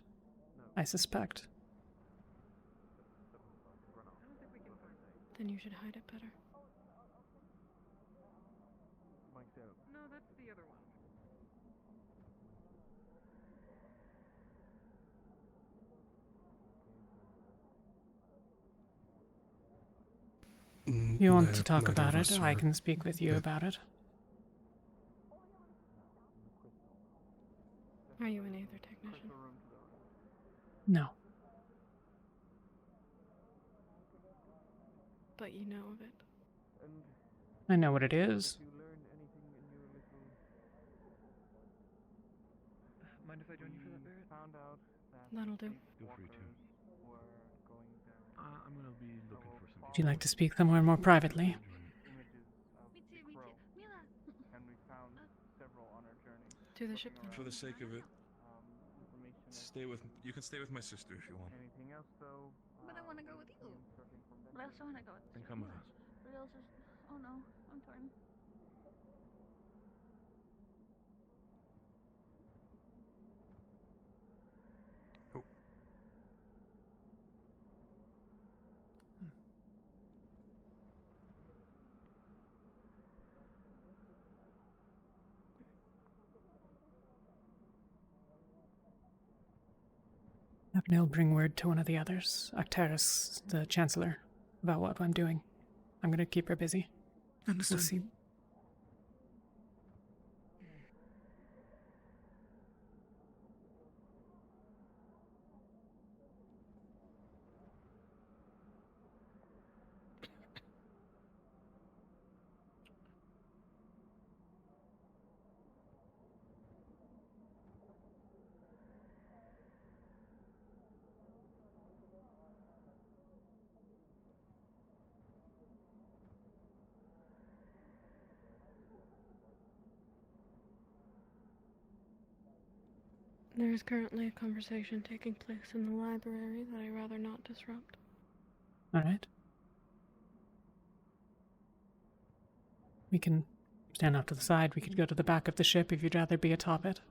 Speaker 1: I suspect.
Speaker 11: Then you should hide it better. No, that's the other one.
Speaker 1: You want to talk about it? I can speak with you about it.
Speaker 6: Are you an Aether technician?
Speaker 1: No.
Speaker 6: But you know of it.
Speaker 1: I know what it is.
Speaker 9: Mind if I join you for that, Barrett? Found out that
Speaker 6: That'll do.
Speaker 19: Feel free to. I'm gonna be looking for some.
Speaker 1: Would you like to speak somewhere more privately?
Speaker 18: Me too, me too. Mila!
Speaker 9: And we found several on our journey.
Speaker 6: To the ship.
Speaker 15: For the sake of it, stay with. You can stay with my sister if you want.
Speaker 9: Anything else, though?
Speaker 18: But I want to go with you. But I also want to go with
Speaker 19: Then come with us.
Speaker 18: But I also... Oh no, I'm torn.
Speaker 1: Abnel, bring word to one of the others, Arcturus, the Chancellor, about what I'm doing. I'm gonna keep her busy.
Speaker 15: Understood.
Speaker 1: We'll see.
Speaker 6: There is currently a conversation taking place in the library that I'd rather not disrupt.
Speaker 1: Alright. We can stand off to the side. We could go to the back of the ship if you'd rather be atop it.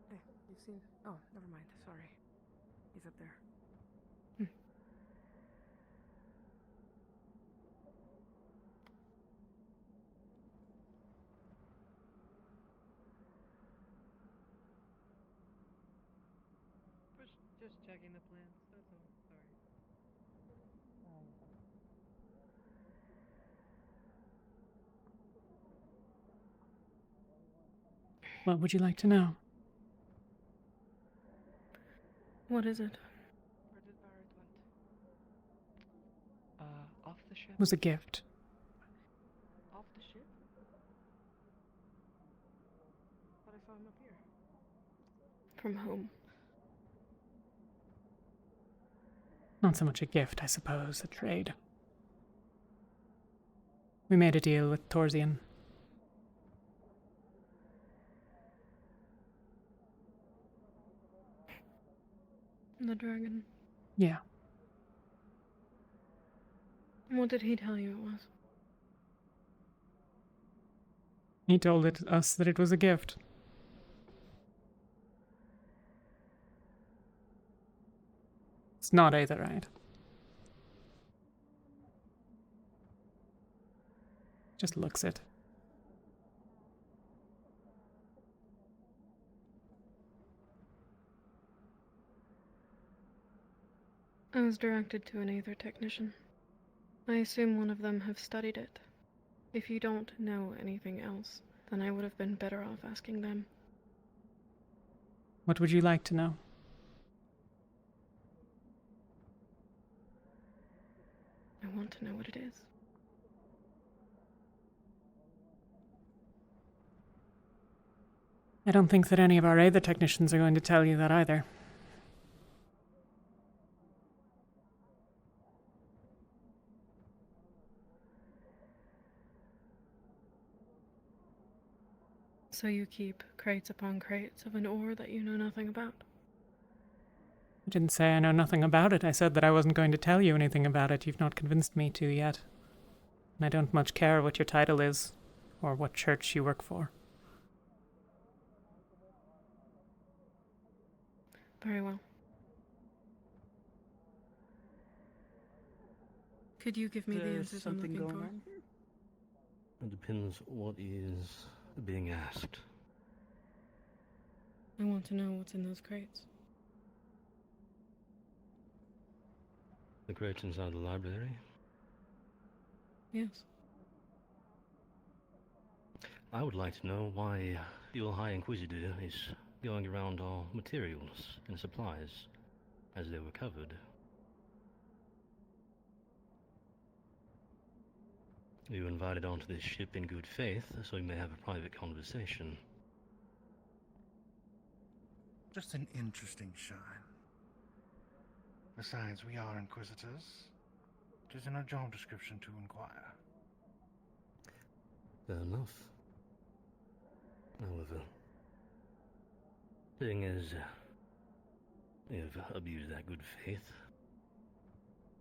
Speaker 6: Hey, you've seen... Oh, never mind. Sorry. He's up there.
Speaker 11: Just checking the plans, that's all. Sorry.
Speaker 1: What would you like to know?
Speaker 6: What is it?
Speaker 11: Where did Barrett went? Off the ship?
Speaker 1: It was a gift.
Speaker 11: Off the ship? Thought I saw him up here.
Speaker 6: From home.
Speaker 1: Not so much a gift, I suppose, a trade. We made a deal with Torsian.
Speaker 6: The dragon.
Speaker 1: Yeah.
Speaker 6: What did he tell you it was?
Speaker 1: He told us that it was a gift. It's not aetherite. Just looks it.
Speaker 6: I was directed to an Aether technician. I assume one of them have studied it. If you don't know anything else, then I would have been better off asking them.
Speaker 1: What would you like to know?
Speaker 6: I want to know what it is.
Speaker 1: I don't think that any of our Aether technicians are going to tell you that either.
Speaker 6: So you keep crates upon crates of an ore that you know nothing about?
Speaker 1: I didn't say I know nothing about it. I said that I wasn't going to tell you anything about it. You've not convinced me to yet. And I don't much care what your title is, or what church you work for.
Speaker 6: Very well. Could you give me the answers I'm looking for?
Speaker 5: It depends what is being asked.
Speaker 6: I want to know what's in those crates.
Speaker 5: The crates inside the library?
Speaker 6: Yes.
Speaker 5: I would like to know why your High Inquisitor is going around our materials and supplies as they were recovered. You were invited onto this ship in good faith, so we may have a private conversation.
Speaker 10: Just an interesting shine. Besides, we are Inquisitors. It is in our job description to inquire.
Speaker 5: Fair enough. However, thing is, you've abused that good faith.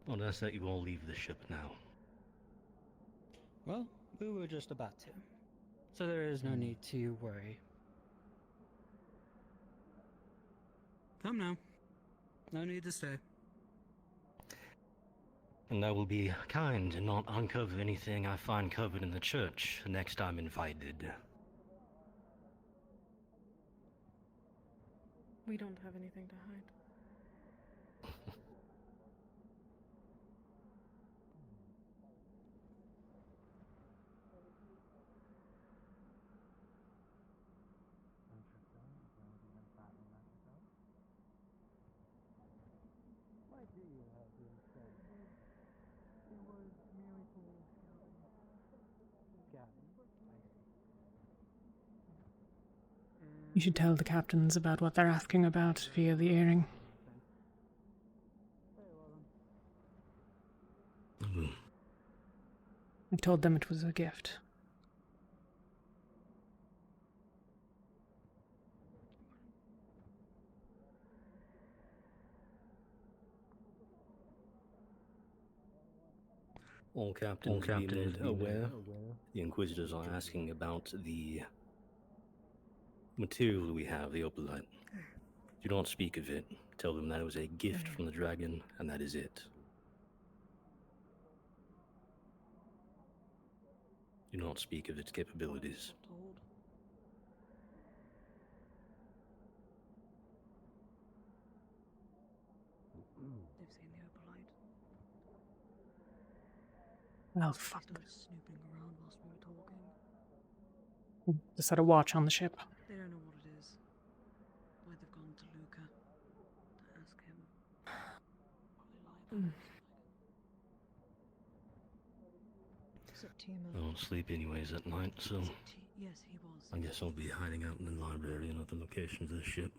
Speaker 5: I'll ask that you all leave the ship now.
Speaker 7: Well, we were just about to. So there is no need to worry. Come now. No need to stay.
Speaker 5: And I will be kind and not uncover anything I find covered in the church next I'm invited.
Speaker 6: We don't have anything to hide.
Speaker 1: You should tell the captains about what they're asking about via the earring. I've told them it was a gift.
Speaker 5: All captains be made aware. The Inquisitors are asking about the material we have, the opalite. Do not speak of it. Tell them that it was a gift from the dragon, and that is it. Do not speak of its capabilities.
Speaker 7: They've seen the opalite.
Speaker 1: Well, fuck.
Speaker 7: They started snooping around whilst we were talking.
Speaker 1: Just had a watch on the ship.
Speaker 7: They don't know what it is. Why they've gone to Luca to ask him. Probably lied.
Speaker 5: I don't sleep anyways at night, so
Speaker 7: Yes, he was.
Speaker 5: I guess I'll be hiding out in the library and other locations of the ship.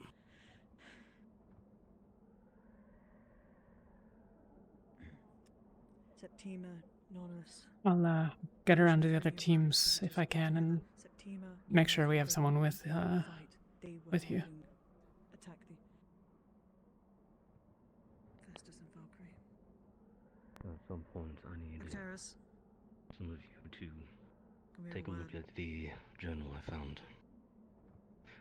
Speaker 7: Septima, Nonus.
Speaker 1: I'll get around to the other teams if I can and make sure we have someone with you.
Speaker 7: Attack the Festus and Valkyrie.
Speaker 5: At some point, I need
Speaker 7: Terrace.
Speaker 5: some of you to
Speaker 7: Come here,
Speaker 5: take a
Speaker 7: word.
Speaker 5: look at the journal I found.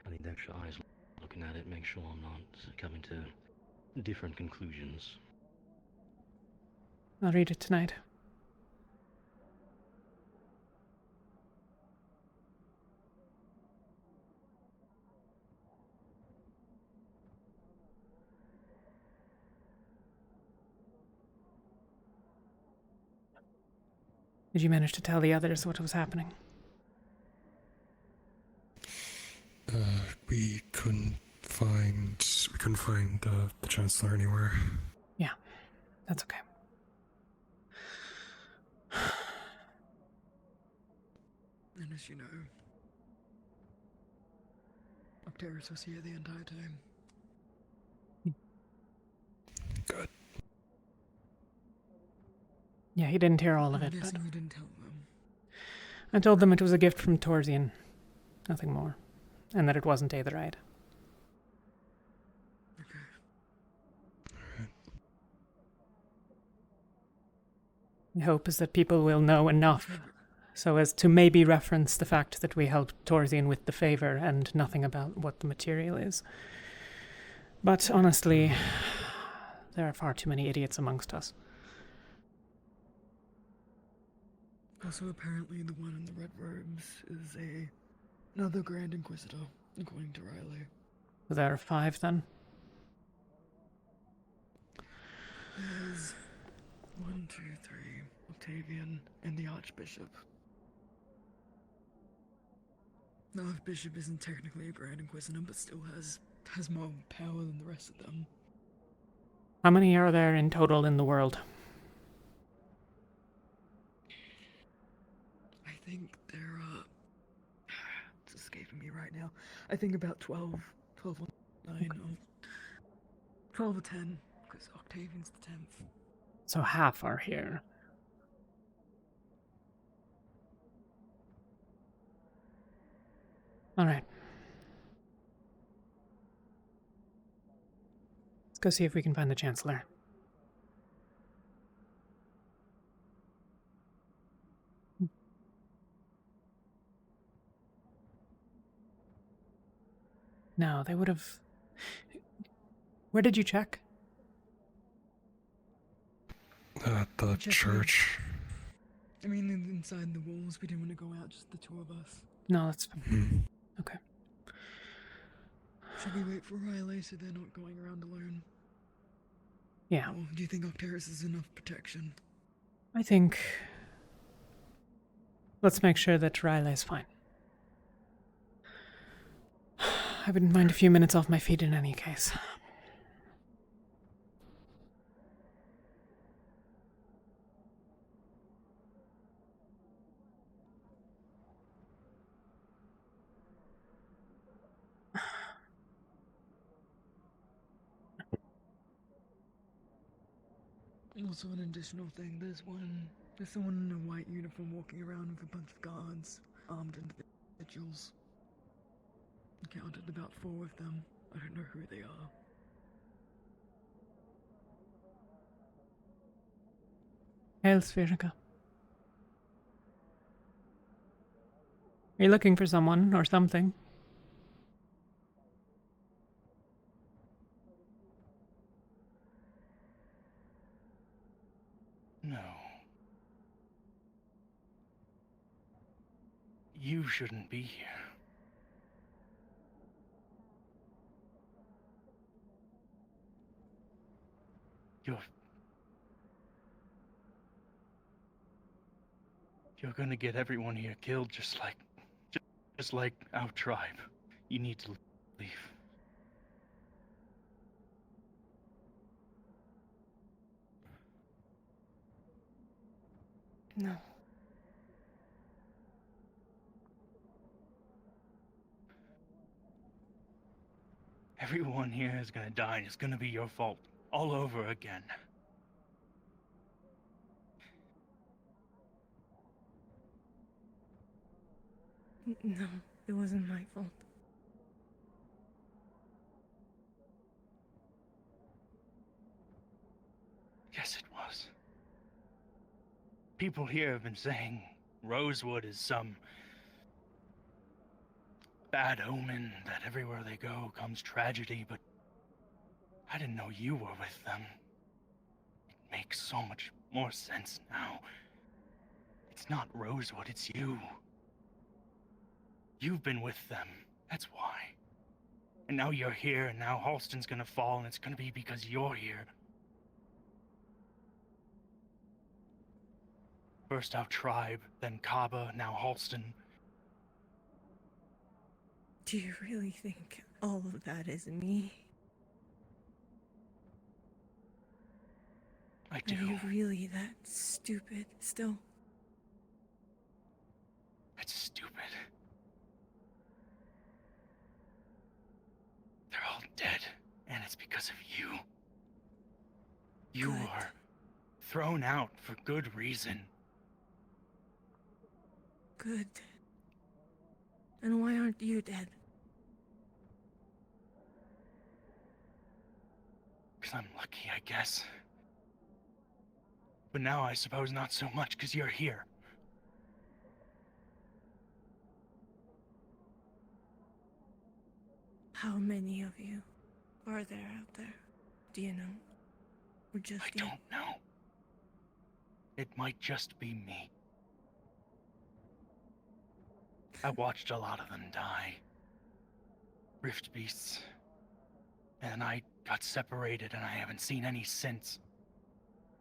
Speaker 5: I need extra eyes looking at it, make sure I'm not coming to different conclusions.
Speaker 1: I'll read it tonight. Did you manage to tell the others what was happening?
Speaker 16: We couldn't find the Chancellor anywhere.
Speaker 1: Yeah, that's okay.
Speaker 4: And as you know, Octavius was here the entire time.
Speaker 16: Good.
Speaker 1: Yeah, he didn't hear all of
Speaker 4: I'm
Speaker 1: it, but
Speaker 4: guessing you didn't tell them.
Speaker 1: I told them it was a gift from Torsian. Nothing more. And that it wasn't Aetherite. My hope is that people will know enough so as to maybe reference the fact that we helped Torsian with the favor and nothing about what the material is. But honestly, there are far too many idiots amongst us.
Speaker 4: Also, apparently the one in the red robes is another Grand Inquisitor, according to Riley.
Speaker 1: There are 5 then?
Speaker 4: There's 1, 2, 3, Octavian and the Archbishop. The Archbishop isn't technically a Grand Inquisitor, but still has more power than the rest of them.
Speaker 1: How many are there in total in the world?
Speaker 4: I think there are... It's escaping me right now. I think about 12 or 9, or 12 or 10, because Octavian's the 10th.
Speaker 1: So half are here. All right. Let's go see if we can find the Chancellor. No, they would have... Where did you check?
Speaker 16: At the church.
Speaker 4: I mean, inside the walls, we didn't want to go out, just the two of us.
Speaker 1: No, that's fine. Okay.
Speaker 4: Should we wait for Riley so they're not going around alone?
Speaker 1: Yeah.
Speaker 4: Or do you think Octaris is enough protection?
Speaker 1: I think... Let's make sure that Riley's fine. I wouldn't mind a few minutes off my feet in any case.
Speaker 4: Also, an additional thing, there's someone in a white uniform walking around with a bunch of guards, armed individuals. I counted about 4 of them. I don't know who they are.
Speaker 1: Hail, Spherica. Are you looking for someone or something?
Speaker 8: No. You shouldn't be here. You're gonna get everyone here killed just like our tribe. You need to leave.
Speaker 4: No.
Speaker 8: Everyone here is gonna die, and it's gonna be your fault all over again.
Speaker 4: No, it wasn't my fault.
Speaker 8: Yes, it was. People here have been saying Rosewood is some bad omen, that everywhere they go comes tragedy, but I didn't know you were with them. It makes so much more sense now. It's not Rosewood, it's you. You've been with them, that's why. And now you're here, and now Halsten's gonna fall, and it's gonna be because you're here. First our tribe, then Kaba, now Halsten.
Speaker 4: Do you really think all of that is me?
Speaker 8: I do.
Speaker 4: Are you really that stupid still?
Speaker 8: It's stupid. They're all dead, and it's because of you. You are thrown out for good reason.
Speaker 4: Good. And why aren't you dead?
Speaker 8: Because I'm lucky, I guess. But now I suppose not so much, because you're here.
Speaker 4: How many of you are there out there? Do you know? Or just
Speaker 8: I don't know. It might just be me. I watched a lot of them die. Rift beasts. And I got separated, and I haven't seen any since.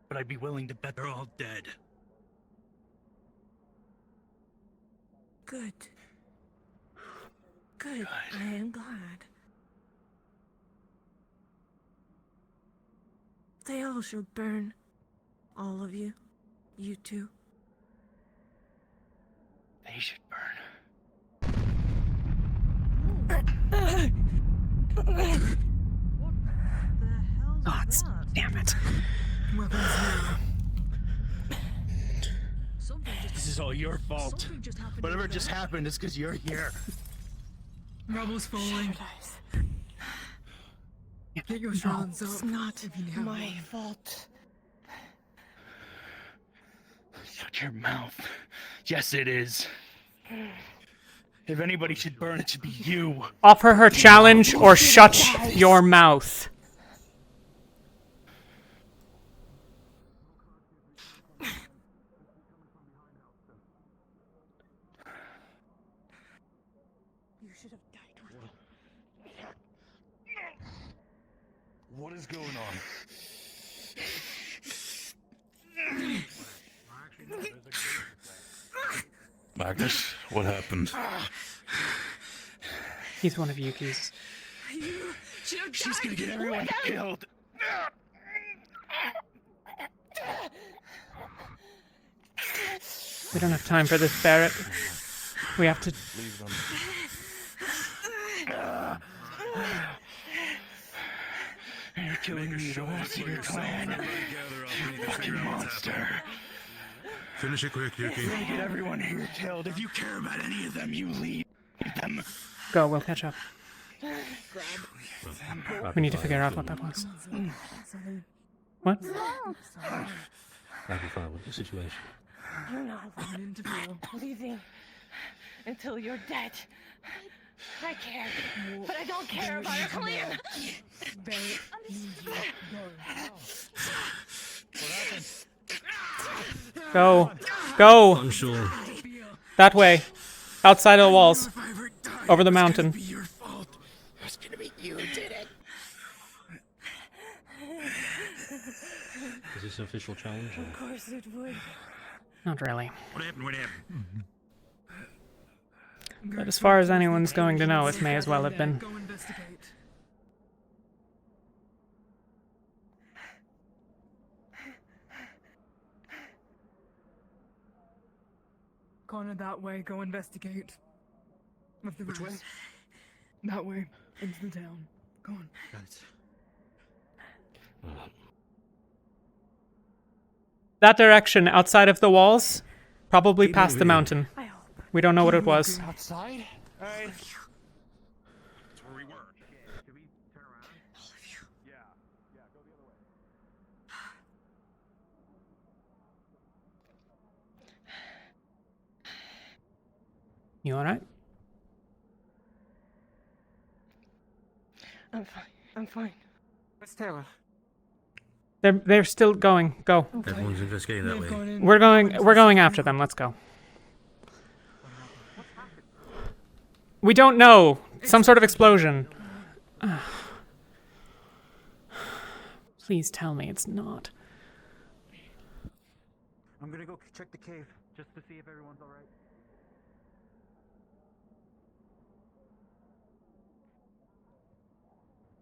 Speaker 8: But I'd be willing to bet they're all dead.
Speaker 3: Good. Good. I am glad. They all should burn. All of you. You too.
Speaker 8: They should burn.
Speaker 1: Oh, damn it.
Speaker 8: This is all your fault. Whatever just happened is because you're here.
Speaker 4: Rubble's falling. Get your shots up.
Speaker 3: It's not
Speaker 4: if you have
Speaker 3: my
Speaker 4: one.
Speaker 3: fault.
Speaker 8: Shut your mouth. Yes, it is. If anybody should burn, it should be you.
Speaker 1: Offer her challenge or shut your mouth.
Speaker 3: You should have died with me.
Speaker 19: What is going on?
Speaker 15: Magnus, what happened?
Speaker 1: He's one of Yuki's.
Speaker 8: She's gonna get everyone killed.
Speaker 1: We don't have time for this, Barrett. We have to...
Speaker 19: Leave them.
Speaker 8: You're killing me the rest of your clan. You fucking monster.
Speaker 15: Finish it quick, Yuki.
Speaker 8: You're gonna get everyone here killed. If you care about any of them, you leave them.
Speaker 1: Go, we'll catch up. We need to figure out what that was. What?
Speaker 5: I'll be fine with the situation.
Speaker 3: You're not leaving until you're dead. I care, but I don't care about our clan.
Speaker 1: Go. Go.
Speaker 15: I'm sure.
Speaker 1: That way. Outside of the walls. Over the mountain.
Speaker 8: It's gonna be you who did it.
Speaker 5: Is this an official challenge?
Speaker 3: Of course it would.
Speaker 1: Not really.
Speaker 2: What happened? What happened?
Speaker 1: But as far as anyone's going to know, it may as well have been.
Speaker 4: Go investigate. Connor, that way. Go investigate. With the
Speaker 20: Which way?
Speaker 4: rest. That way. Into the town. Go on.
Speaker 1: That direction, outside of the walls, probably past the mountain. We don't know what it was.
Speaker 8: Outside? Alright.
Speaker 2: That's where we were. Can we turn around?
Speaker 3: All of you.
Speaker 2: Yeah. Yeah, go the other way.
Speaker 1: You alright?
Speaker 3: I'm fine. I'm fine.
Speaker 8: Where's Taylor?
Speaker 1: They're still going. Go.
Speaker 5: Everyone's investigating that way.
Speaker 1: We're going after them. Let's go. We don't know. Some sort of explosion. Please tell me it's not.
Speaker 2: I'm gonna go check the cave just to see if everyone's alright.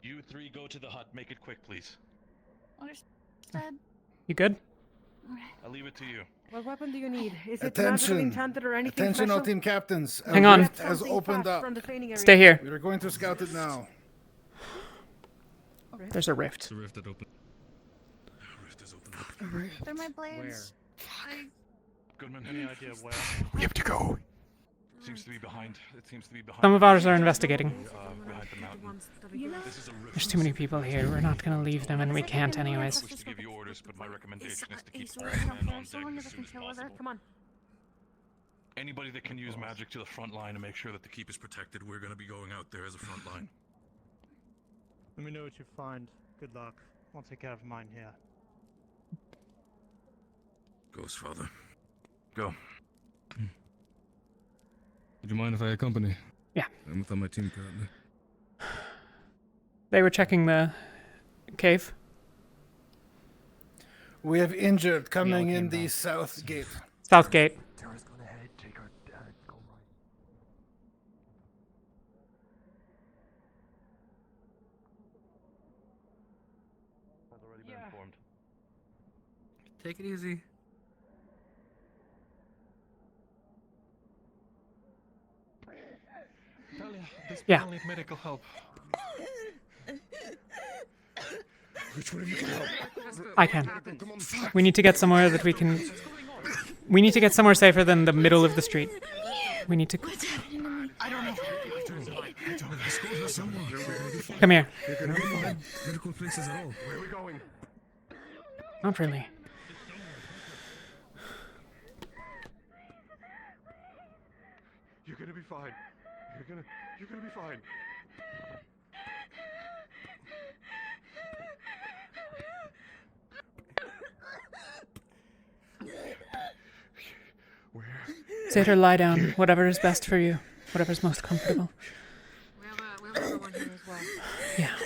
Speaker 19: You three go to the hut. Make it quick, please.
Speaker 18: Understood.
Speaker 1: You good?
Speaker 19: I'll leave it to you.
Speaker 11: What weapon do you need? Is it magically
Speaker 13: Attention!
Speaker 11: enchanted or anything
Speaker 13: Attention, all
Speaker 11: special?
Speaker 13: team captains. A
Speaker 1: Hang on.
Speaker 13: rift has
Speaker 11: Something
Speaker 13: opened
Speaker 11: fast
Speaker 13: up.
Speaker 11: from the feigning area.
Speaker 1: Stay here.
Speaker 13: We are going to scout it now.
Speaker 1: There's a rift.
Speaker 15: The rift that opened.
Speaker 18: They're my blades.
Speaker 19: Goodman, any idea where?
Speaker 8: We have to go.
Speaker 19: It seems to be behind. It seems to be behind.
Speaker 1: Some of ours are investigating.
Speaker 19: Behind the mountain. This is a rift.
Speaker 1: There's too many people here. We're not gonna leave them, and we can't anyways.
Speaker 19: I wish to give you orders, but my recommendation is to keep
Speaker 18: Ace
Speaker 19: the
Speaker 18: was
Speaker 19: men
Speaker 18: up
Speaker 19: on
Speaker 18: there,
Speaker 19: deck
Speaker 18: so long
Speaker 19: as
Speaker 18: as I
Speaker 19: soon
Speaker 18: can
Speaker 19: as
Speaker 18: kill with her.
Speaker 19: possible.
Speaker 11: Come on.
Speaker 19: Anybody that can use magic to the front line to make sure that the keep
Speaker 15: Keep is protected. We're going to be going out there as a front line.
Speaker 9: Let me know what you find. Good luck. I'll take care of mine here.
Speaker 15: Ghost Father.
Speaker 19: Go.
Speaker 10: Would you mind if I accompany?
Speaker 1: Yeah.
Speaker 10: I'm without my team currently.
Speaker 1: They were checking the cave.
Speaker 13: We have injured coming in the south gate.
Speaker 1: South gate.
Speaker 10: Tara's gone ahead. Take her dad. Go right.
Speaker 20: Take it easy. Talia, this
Speaker 1: Yeah.
Speaker 20: people need medical help.
Speaker 10: Which one of you can help?
Speaker 1: I can. We need to get somewhere that we can... We need to get somewhere safer than the middle of the street. We need to...
Speaker 10: I don't know.
Speaker 1: Come here.
Speaker 10: Medical places at all. Where are we going?
Speaker 1: Not really.
Speaker 10: You're gonna be fine. You're gonna be fine.
Speaker 1: Satyr, lie down. Whatever is best for you. Whatever's most comfortable.
Speaker 11: We have another one here as well.
Speaker 1: Yeah.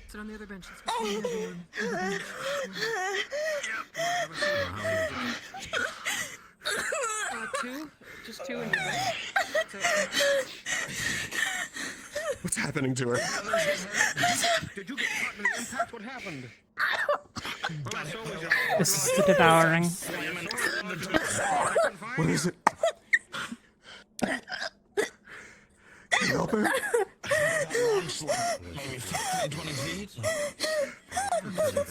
Speaker 11: Sit on the other bench. Let's go. Two? Just two in your bed?
Speaker 10: What's happening to her?
Speaker 24: Did you get caught in the impact? What happened?
Speaker 1: This is the devouring.
Speaker 10: What is it? Can you help her?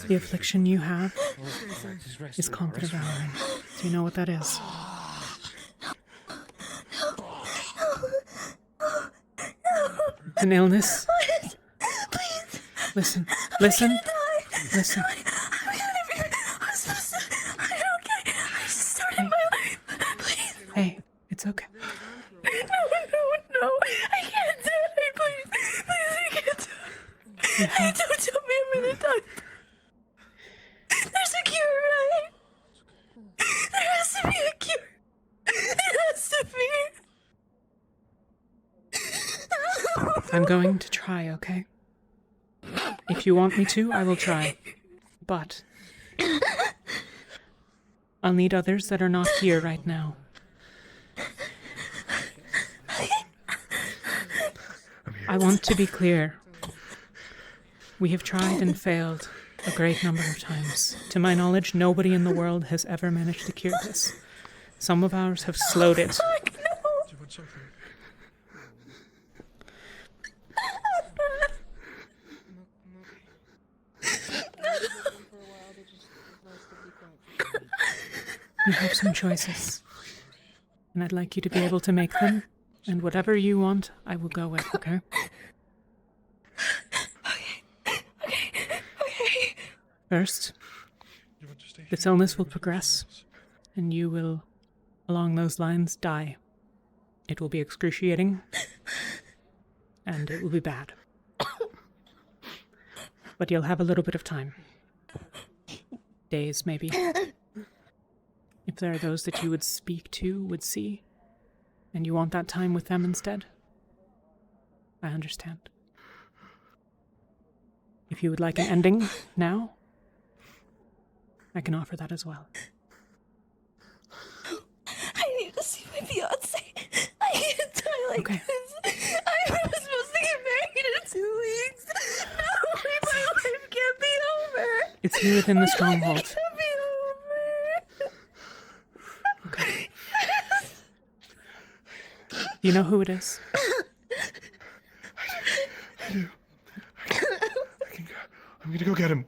Speaker 1: The affliction you have is called the devouring. Do you know what that is? An illness. Listen. Listen. Listen. Hey, it's okay.
Speaker 3: No, I can't do it. Please, I can't do it. Don't tell me I'm gonna die. There's a cure, right? There has to be a cure. There has to be.
Speaker 1: I'm going to try, okay? If you want me to, I will try. But I'll need others that are not here right now. I want to be clear. We have tried and failed a great number of times. To my knowledge, nobody in the world has ever managed to cure this. Some of ours have slowed it. You have some choices, and I'd like you to be able to make them, and whatever you want, I will go with, okay? First, this illness will progress, and you will, along those lines, die. It will be excruciating, and it will be bad. But you'll have a little bit of time. Days, maybe. If there are those that you would speak to, would see, and you want that time with them instead, I understand. If you would like an ending now, I can offer that as well.
Speaker 3: I need to see my fiance. I can't die like this. I was supposed to get married in 2 weeks. No, my life can't be over.
Speaker 1: It's here within the stronghold.
Speaker 3: It can't be over.
Speaker 1: Okay. You know who it is?
Speaker 10: I do. I'm gonna go get him.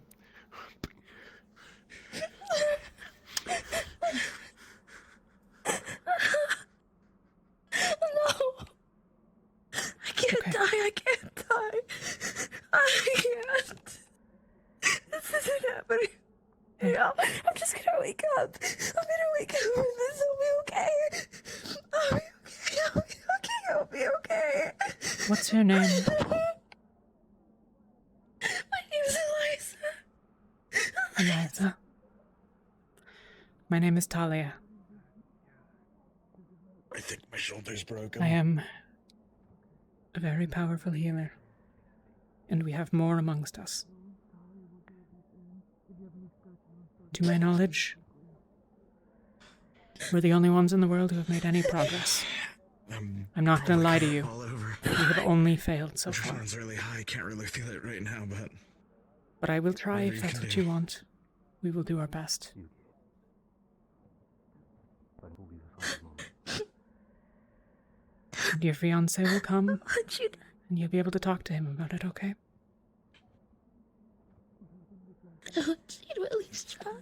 Speaker 3: No. I can't die. I can't die. I can't. This isn't happening. Yeah, I'm just gonna wake up. I'm gonna wake up and this will be okay. I'll be okay. I'll be okay. I'll be okay.
Speaker 1: What's your name?
Speaker 3: My name's Eliza.
Speaker 1: Eliza. My name is Talia.
Speaker 10: I think my shoulder's broken.
Speaker 1: I am a very powerful healer, and we have more amongst us. To my knowledge, we're the only ones in the world who have made any progress. I'm not going to lie to you.
Speaker 13: All over.
Speaker 1: You have only failed so far.
Speaker 13: Adrenaline's really high. Can't really feel it right now, but...
Speaker 1: But I will try
Speaker 13: whatever
Speaker 1: if
Speaker 13: you
Speaker 1: that's
Speaker 13: can
Speaker 1: what
Speaker 13: do.
Speaker 1: you want. We will do our best. And your fiancé will come, and you'll be able to talk to him about it, okay?
Speaker 3: I want you to at least try.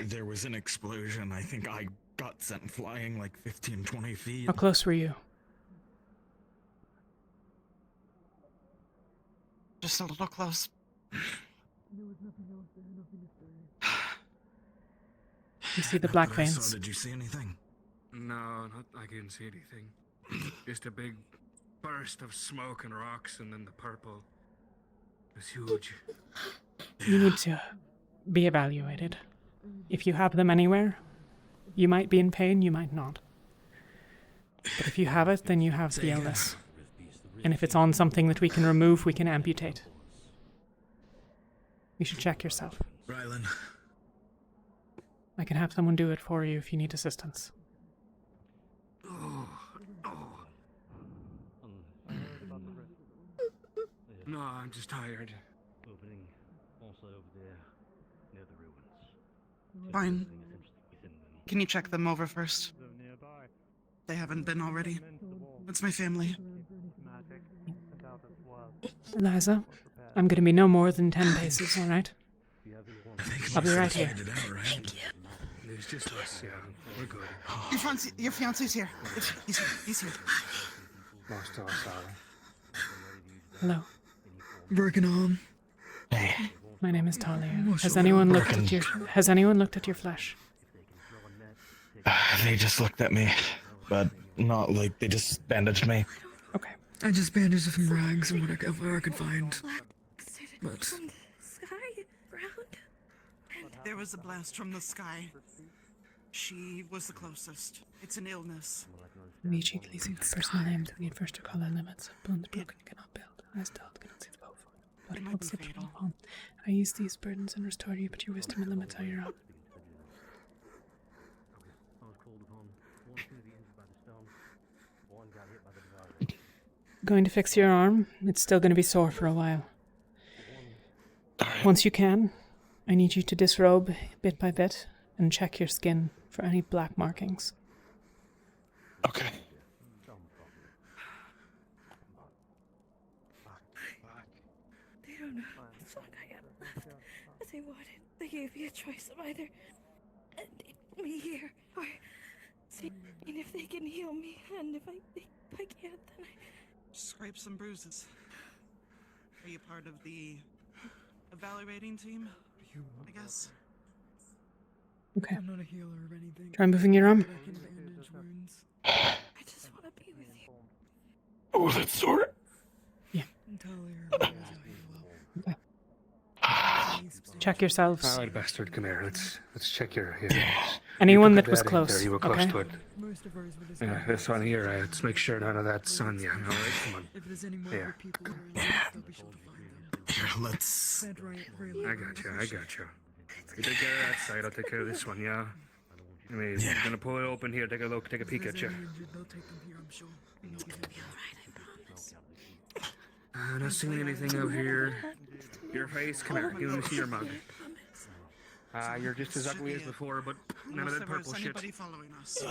Speaker 13: There was an explosion. I think I got sent flying like 15, 20 feet.
Speaker 1: How close were you?
Speaker 20: Just a little close.
Speaker 1: You see the black
Speaker 13: What I saw,
Speaker 1: veins.
Speaker 13: did you see anything?
Speaker 10: No, I couldn't see anything. Just a big burst of smoke and rocks, and then the purple. It was huge.
Speaker 1: You need to be evaluated. If you have them anywhere, you might be in pain, you might not. But if you have it, then you have the illness. And if it's on something that we can remove, we can amputate. You should check yourself.
Speaker 13: Rylan.
Speaker 1: I can have someone do it for you if you need assistance.
Speaker 10: No, I'm just tired.
Speaker 5: Opening also over there, near the ruins.
Speaker 20: Fine. Can you check them over first? They haven't been already. It's my family.
Speaker 1: Eliza, I'm going to be no more than 10 paces, alright? I'll be right here.
Speaker 20: Thank you.
Speaker 10: It's just us, yeah. We're good.
Speaker 20: Your fiance's here. He's here.
Speaker 10: Most of us are.
Speaker 1: Hello.
Speaker 4: Working on.
Speaker 1: Hey. My name is Talia.
Speaker 13: What's
Speaker 1: Has
Speaker 13: your
Speaker 1: anyone
Speaker 13: name?
Speaker 1: Has anyone looked at your flesh?
Speaker 13: They just looked at me, but not like they just bandaged me.
Speaker 1: Okay.
Speaker 4: I just bandaged with some rags and whatever I could find. But
Speaker 3: From the sky, ground.
Speaker 20: There was a blast from the sky. She was the closest. It's an illness.
Speaker 1: Reaching leasing the personal name to the adverse color limits. Bones broken, cannot build. Eyes dulled, cannot see the bow. Body
Speaker 20: might
Speaker 1: held
Speaker 20: be
Speaker 1: slipped from
Speaker 20: fatal.
Speaker 1: the palm. I use these burdens and restore you, but your wisdom and limits are your own. Going to fix your arm. It's still going to be sore for a while. Once you can, I need you to disrobe bit by bit and check your skin for any black markings.
Speaker 13: Okay.
Speaker 3: They don't know how long I have left. But they wanted. They gave me a choice of either ending me here or seeing if they can heal me. And if I can't, then I.
Speaker 20: Scrapes and bruises. Are you part of the evaluating team? I guess.
Speaker 1: Okay.
Speaker 4: I'm not a healer or anything.
Speaker 1: Try moving your arm.
Speaker 4: But I can bandage wounds.
Speaker 3: I just want to be with you.
Speaker 13: Oh, that's sore.
Speaker 4: Talia,
Speaker 1: Okay. Check yourselves.
Speaker 10: Alright, bastard, come here. Let's check your here.
Speaker 1: Anyone
Speaker 10: You
Speaker 1: that
Speaker 10: put
Speaker 1: was
Speaker 10: in
Speaker 1: close,
Speaker 10: there, you were close
Speaker 1: okay?
Speaker 10: to it.
Speaker 4: Most of ours were just
Speaker 10: Yeah, this one here, let's make sure none of that's on you. Alright, come on.
Speaker 4: If there's any more
Speaker 10: Here.
Speaker 4: people around, they'll be sure to find them.
Speaker 13: Here, let's...
Speaker 10: I got you. You take care of that side, I'll take care of this one, yeah? I mean, you're gonna pull it open here, take a look, take a peek at you.
Speaker 4: They'll take them here, I'm sure.
Speaker 3: It's gonna be alright, I promise.
Speaker 10: Not seeing anything out here. Your face, come here, give me see your mug. You're just as ugly as before, but none of that purple shit.
Speaker 20: Anybody following us?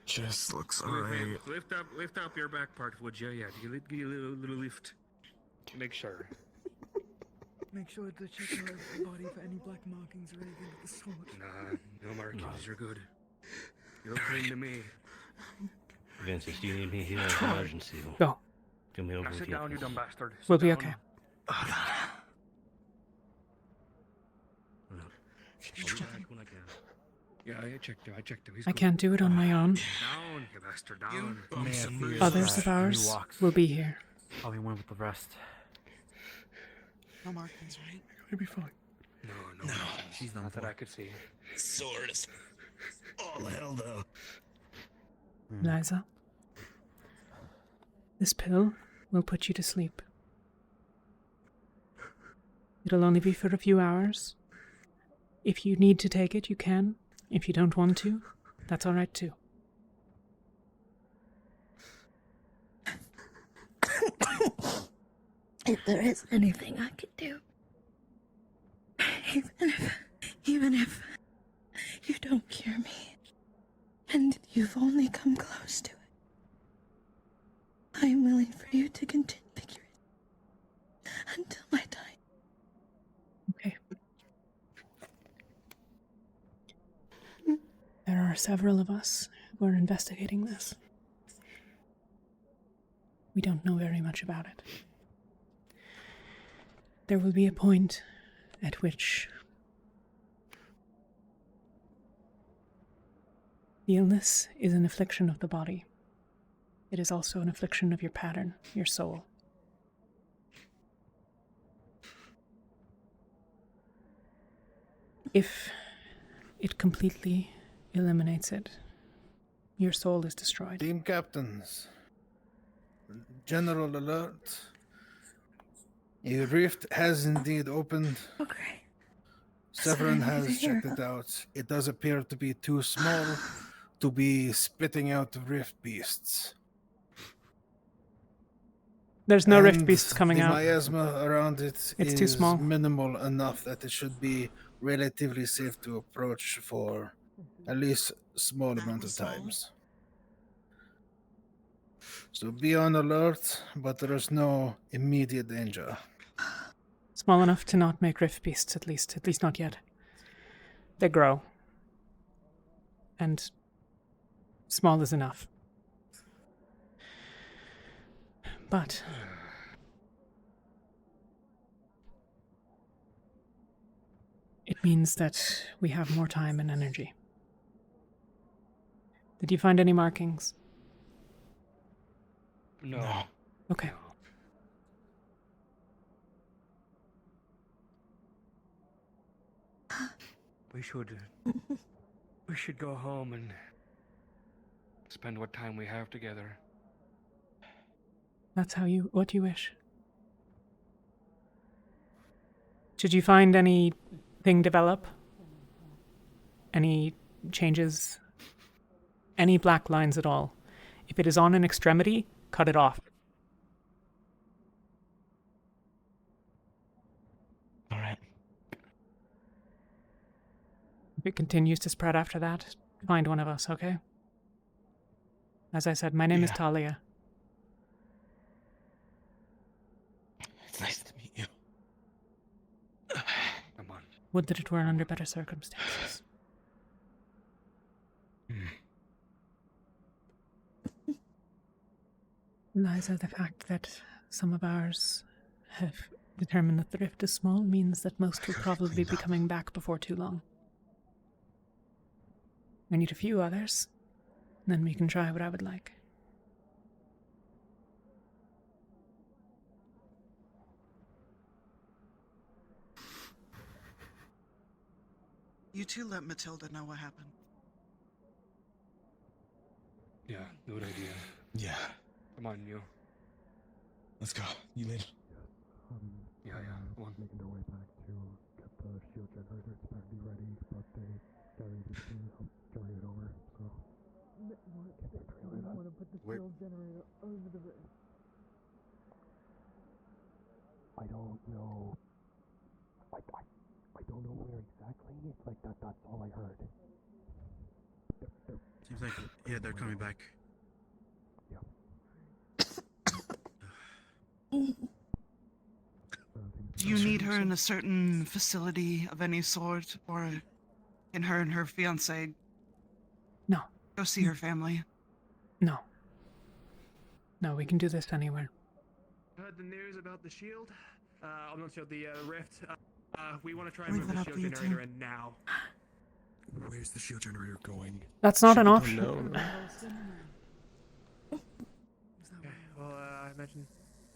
Speaker 13: Just looks alright.
Speaker 10: Lift up your back part, would you? Yeah, give you a little lift. Make sure.
Speaker 4: Make sure to check your body for any black markings or anything of the sort.
Speaker 10: Nah, no markings, you're good. You're clean to me.
Speaker 5: Ventus, do you need me here as an emergency?
Speaker 1: Go.
Speaker 5: Come me over
Speaker 10: Now
Speaker 5: with
Speaker 10: sit
Speaker 5: you.
Speaker 10: down, you dumb bastard.
Speaker 1: We'll
Speaker 10: Sit
Speaker 1: be
Speaker 10: down.
Speaker 1: okay.
Speaker 10: Yeah, I checked you. He's
Speaker 1: I
Speaker 10: good.
Speaker 1: can't do it on my own.
Speaker 10: Down, you bastard, down.
Speaker 1: Others of ours will be here.
Speaker 12: I'll be one with the rest.
Speaker 20: No markings, right?
Speaker 10: You'll be fine. No.
Speaker 12: She's
Speaker 10: not that I could see.
Speaker 13: Sore as all hell, though.
Speaker 1: Liza, this pill will put you to sleep. It'll only be for a few hours. If you need to take it, you can. If you don't want to, that's alright too.
Speaker 3: If there is anything I could do, even if you don't cure me, and you've only come close to it, I am willing for you to continue to cure it until my time.
Speaker 1: Okay. There are several of us who are investigating this. We don't know very much about it. There will be a point at which the illness is an affliction of the body. It is also an affliction of your pattern, your soul. If it completely eliminates it, your soul is destroyed.
Speaker 17: Team captains, general alert. A rift has indeed opened.
Speaker 3: Okay.
Speaker 17: Severin
Speaker 3: Sorry to
Speaker 17: has
Speaker 3: hear
Speaker 17: checked it out. It does appear to be too small to be spitting out rift beasts.
Speaker 1: There's no rift
Speaker 17: And
Speaker 1: beasts coming
Speaker 17: the
Speaker 1: out.
Speaker 17: miasma around it
Speaker 1: It's
Speaker 17: is
Speaker 1: too small.
Speaker 17: minimal enough that it should be relatively safe to approach for at least a small amount of times. So be on alert, but there is no immediate danger.
Speaker 1: Small enough to not make rift beasts, at least not yet. They grow. And small is enough. But it means that we have more time and energy. Did you find any markings?
Speaker 8: No.
Speaker 1: Okay.
Speaker 10: We should go home and spend what time we have together.
Speaker 1: That's what you wish. Did you find anything develop? Any changes? Any black lines at all? If it is on an extremity, cut it off.
Speaker 8: All right.
Speaker 1: If it continues to spread after that, find one of us, okay? As I said, my name is Talia.
Speaker 8: It's nice to meet you.
Speaker 10: Come on.
Speaker 1: Would that it were under better circumstances. Liza, the fact that some of ours have determined that the rift is small means that most will probably be coming back before too long. I need a few others, then we can try what I would like.
Speaker 7: You two let Matilda know what happened.
Speaker 10: Yeah, good idea.
Speaker 13: Yeah.
Speaker 10: Come on, you.
Speaker 13: Let's go. You lead.
Speaker 10: Yeah, come on.
Speaker 16: Making their way back to get the shield generator to be ready, but they carried it to help carry it over, so.
Speaker 11: I want to put the shield generator over the rift.
Speaker 16: I don't know. I don't know where exactly. It's like that's all I heard.
Speaker 13: Seems like, yeah, they're coming back.
Speaker 7: Do you need her in a certain facility of any sort, or can her and her fiance
Speaker 1: No.
Speaker 7: go see her family?
Speaker 1: No. No, we can do this anywhere.
Speaker 10: Heard the news about the shield? I'm not sure, the rift. We want to try and
Speaker 7: Leave
Speaker 10: move
Speaker 7: it
Speaker 10: the
Speaker 7: up
Speaker 10: shield
Speaker 7: to you
Speaker 10: generator
Speaker 7: two.
Speaker 10: in now.
Speaker 13: Where's the shield generator going?
Speaker 1: That's not an option.
Speaker 10: Okay, well, I imagine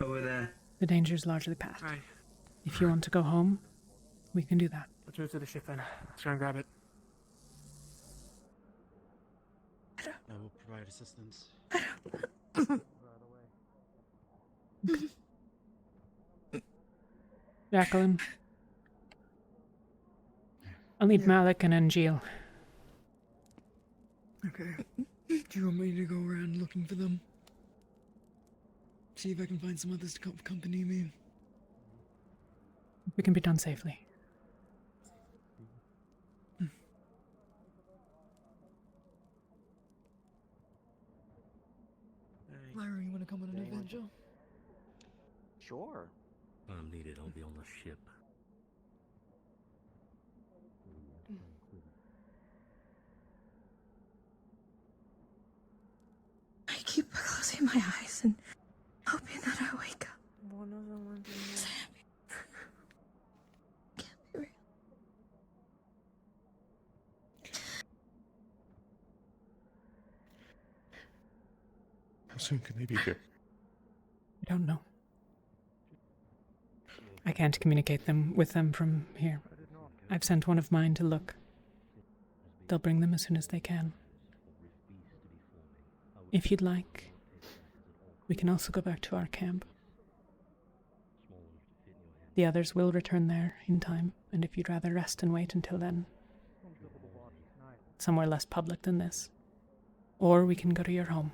Speaker 17: over there.
Speaker 1: The danger's largely past.
Speaker 10: Alright.
Speaker 1: If you want to go home, we can do that.
Speaker 10: Let's move to the ship then. Let's try and grab it.
Speaker 21: I will provide assistance.
Speaker 1: Jacqueline. I'll need Malik and Angeal.
Speaker 4: Okay. Do you want me to go around looking for them? See if I can find some others to accompany me.
Speaker 1: We can be done safely.
Speaker 4: Lyra, you want to come on an adventure?
Speaker 5: Sure. If I'm needed, I'll be on the ship.
Speaker 3: I keep closing my eyes and hoping that I wake up.
Speaker 11: One of them went in
Speaker 3: Can't be real.
Speaker 15: How soon can they be here?
Speaker 1: I don't know. I can't communicate with them from here. I've sent one of mine to look. They'll bring them as soon as they can. If you'd like, we can also go back to our camp. The others will return there in time, and if you'd rather rest and wait until then, somewhere less public than this. Or we can go to your home.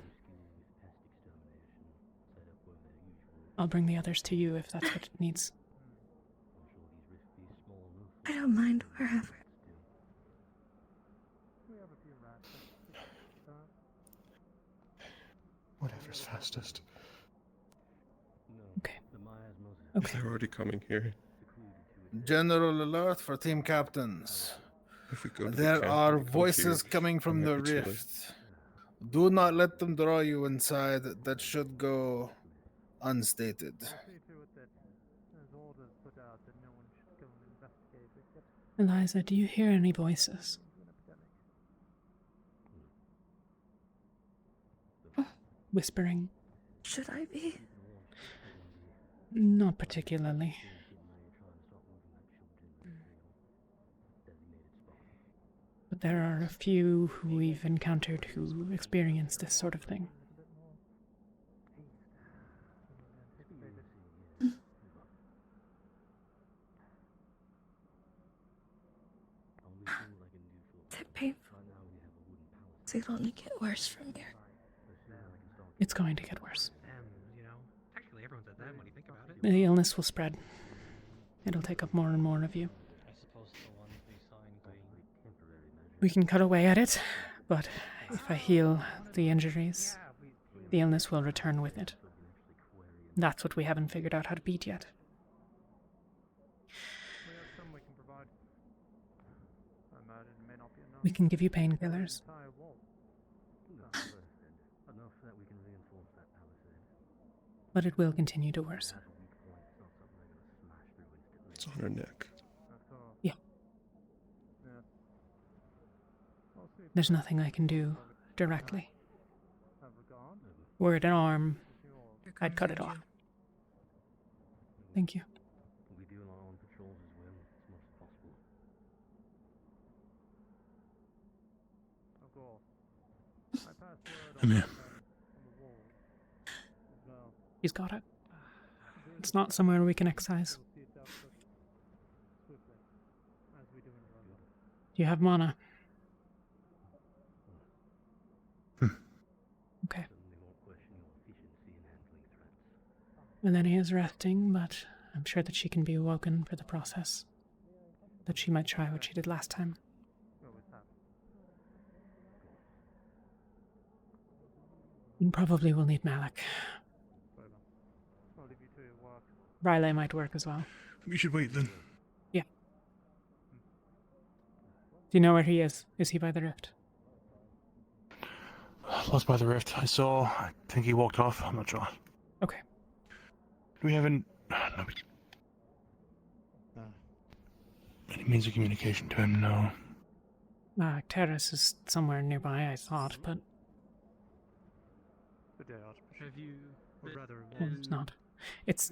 Speaker 1: I'll bring the others to you if that's what it needs.
Speaker 3: I don't mind wherever.
Speaker 16: Whatever's fastest.
Speaker 1: Okay.
Speaker 15: If they're already coming here.
Speaker 17: General alert for team captains.
Speaker 15: If we go to the
Speaker 17: There
Speaker 15: camp
Speaker 17: are
Speaker 15: and go
Speaker 17: voices
Speaker 15: here,
Speaker 17: coming from
Speaker 15: it
Speaker 17: the
Speaker 15: might be too late.
Speaker 17: rift. Do not let them draw you inside. That should go unstated.
Speaker 1: Eliza, do you hear any voices? Whispering?
Speaker 3: Should I be?
Speaker 1: Not particularly. But there are a few who we've encountered who experience this sort of thing.
Speaker 3: Is it painful? Is it only get worse from here?
Speaker 1: It's going to get worse.
Speaker 12: You know, actually everyone's at them when you think about it.
Speaker 1: The illness will spread. It'll take up more and more of you. We can cut away at it, but if I heal the injuries, the illness will return with it. That's what we haven't figured out how to beat yet. We can give you painkillers. But it will continue to worsen.
Speaker 15: It's on her neck.
Speaker 1: Yeah. There's nothing I can do directly. Were it an arm, I'd cut it off. Thank you.
Speaker 5: We'll be doing our own patrols as well, as much as possible.
Speaker 15: I'm here.
Speaker 1: He's got it. It's not somewhere we can excise. Do you have mana? Okay. Eleni is resting, but I'm sure that she can be awoken for the process. That she might try what she did last time. And probably will need Malik. Riley might work as well.
Speaker 15: We should wait then.
Speaker 1: Yeah. Do you know where he is? Is he by the rift?
Speaker 10: Lost by the rift. I think he walked off. I'm not sure.
Speaker 1: Okay.
Speaker 10: Do we have any means of communication to him? No.
Speaker 1: Terrace is somewhere nearby, I thought, but...
Speaker 21: Have you, or rather,
Speaker 1: well, it's not. It's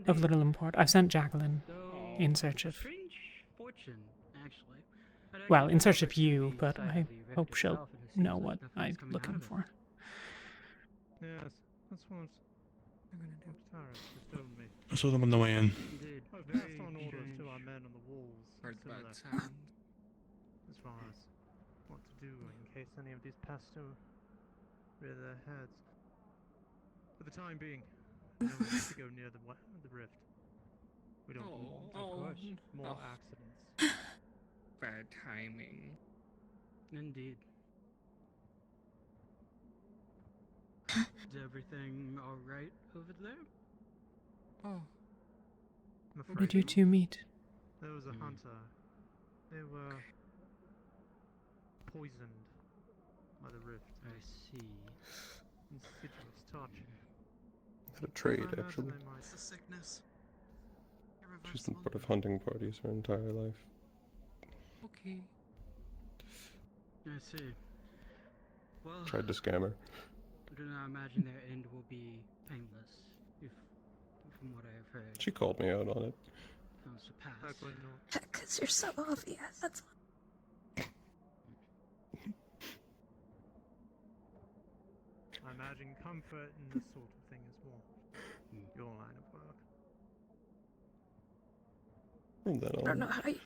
Speaker 1: of little import. I've sent Jacqueline in search of...
Speaker 21: fortune, actually.
Speaker 1: Well, in search of you, but I hope she'll know what I'm looking for.
Speaker 9: Yes, that's what I'm gonna do. Tyrus just told me.
Speaker 15: I saw them on the way in.
Speaker 9: I've passed on orders to our men on the walls.
Speaker 20: Heard
Speaker 9: similar,
Speaker 20: that sound.
Speaker 9: as far as what to do in
Speaker 21: case any of these pests do rear their heads. For the time being, no one needs to go near the rift. We don't want, of course, more accidents.
Speaker 10: Bad timing.
Speaker 21: Indeed. Is everything alright over there?
Speaker 10: Oh.
Speaker 1: Where did you two meet?
Speaker 21: There was a hunter. They were poisoned by the rift. I see. Insidious touch.
Speaker 16: Had a trade,
Speaker 21: I imagine
Speaker 16: actually.
Speaker 21: they might-
Speaker 7: It's a sickness.
Speaker 16: She's been part of hunting parties her entire life.
Speaker 10: Okay.
Speaker 21: I see. Well,
Speaker 16: Tried to scam her.
Speaker 21: I do not imagine their end will be painless, from what I have heard.
Speaker 16: She called me out on it.
Speaker 21: Comes to pass.
Speaker 3: Because you're so obvious. That's
Speaker 21: I imagine comfort in this sort of thing is more your line of work.
Speaker 16: From then
Speaker 3: I don't know
Speaker 16: on,
Speaker 3: how you.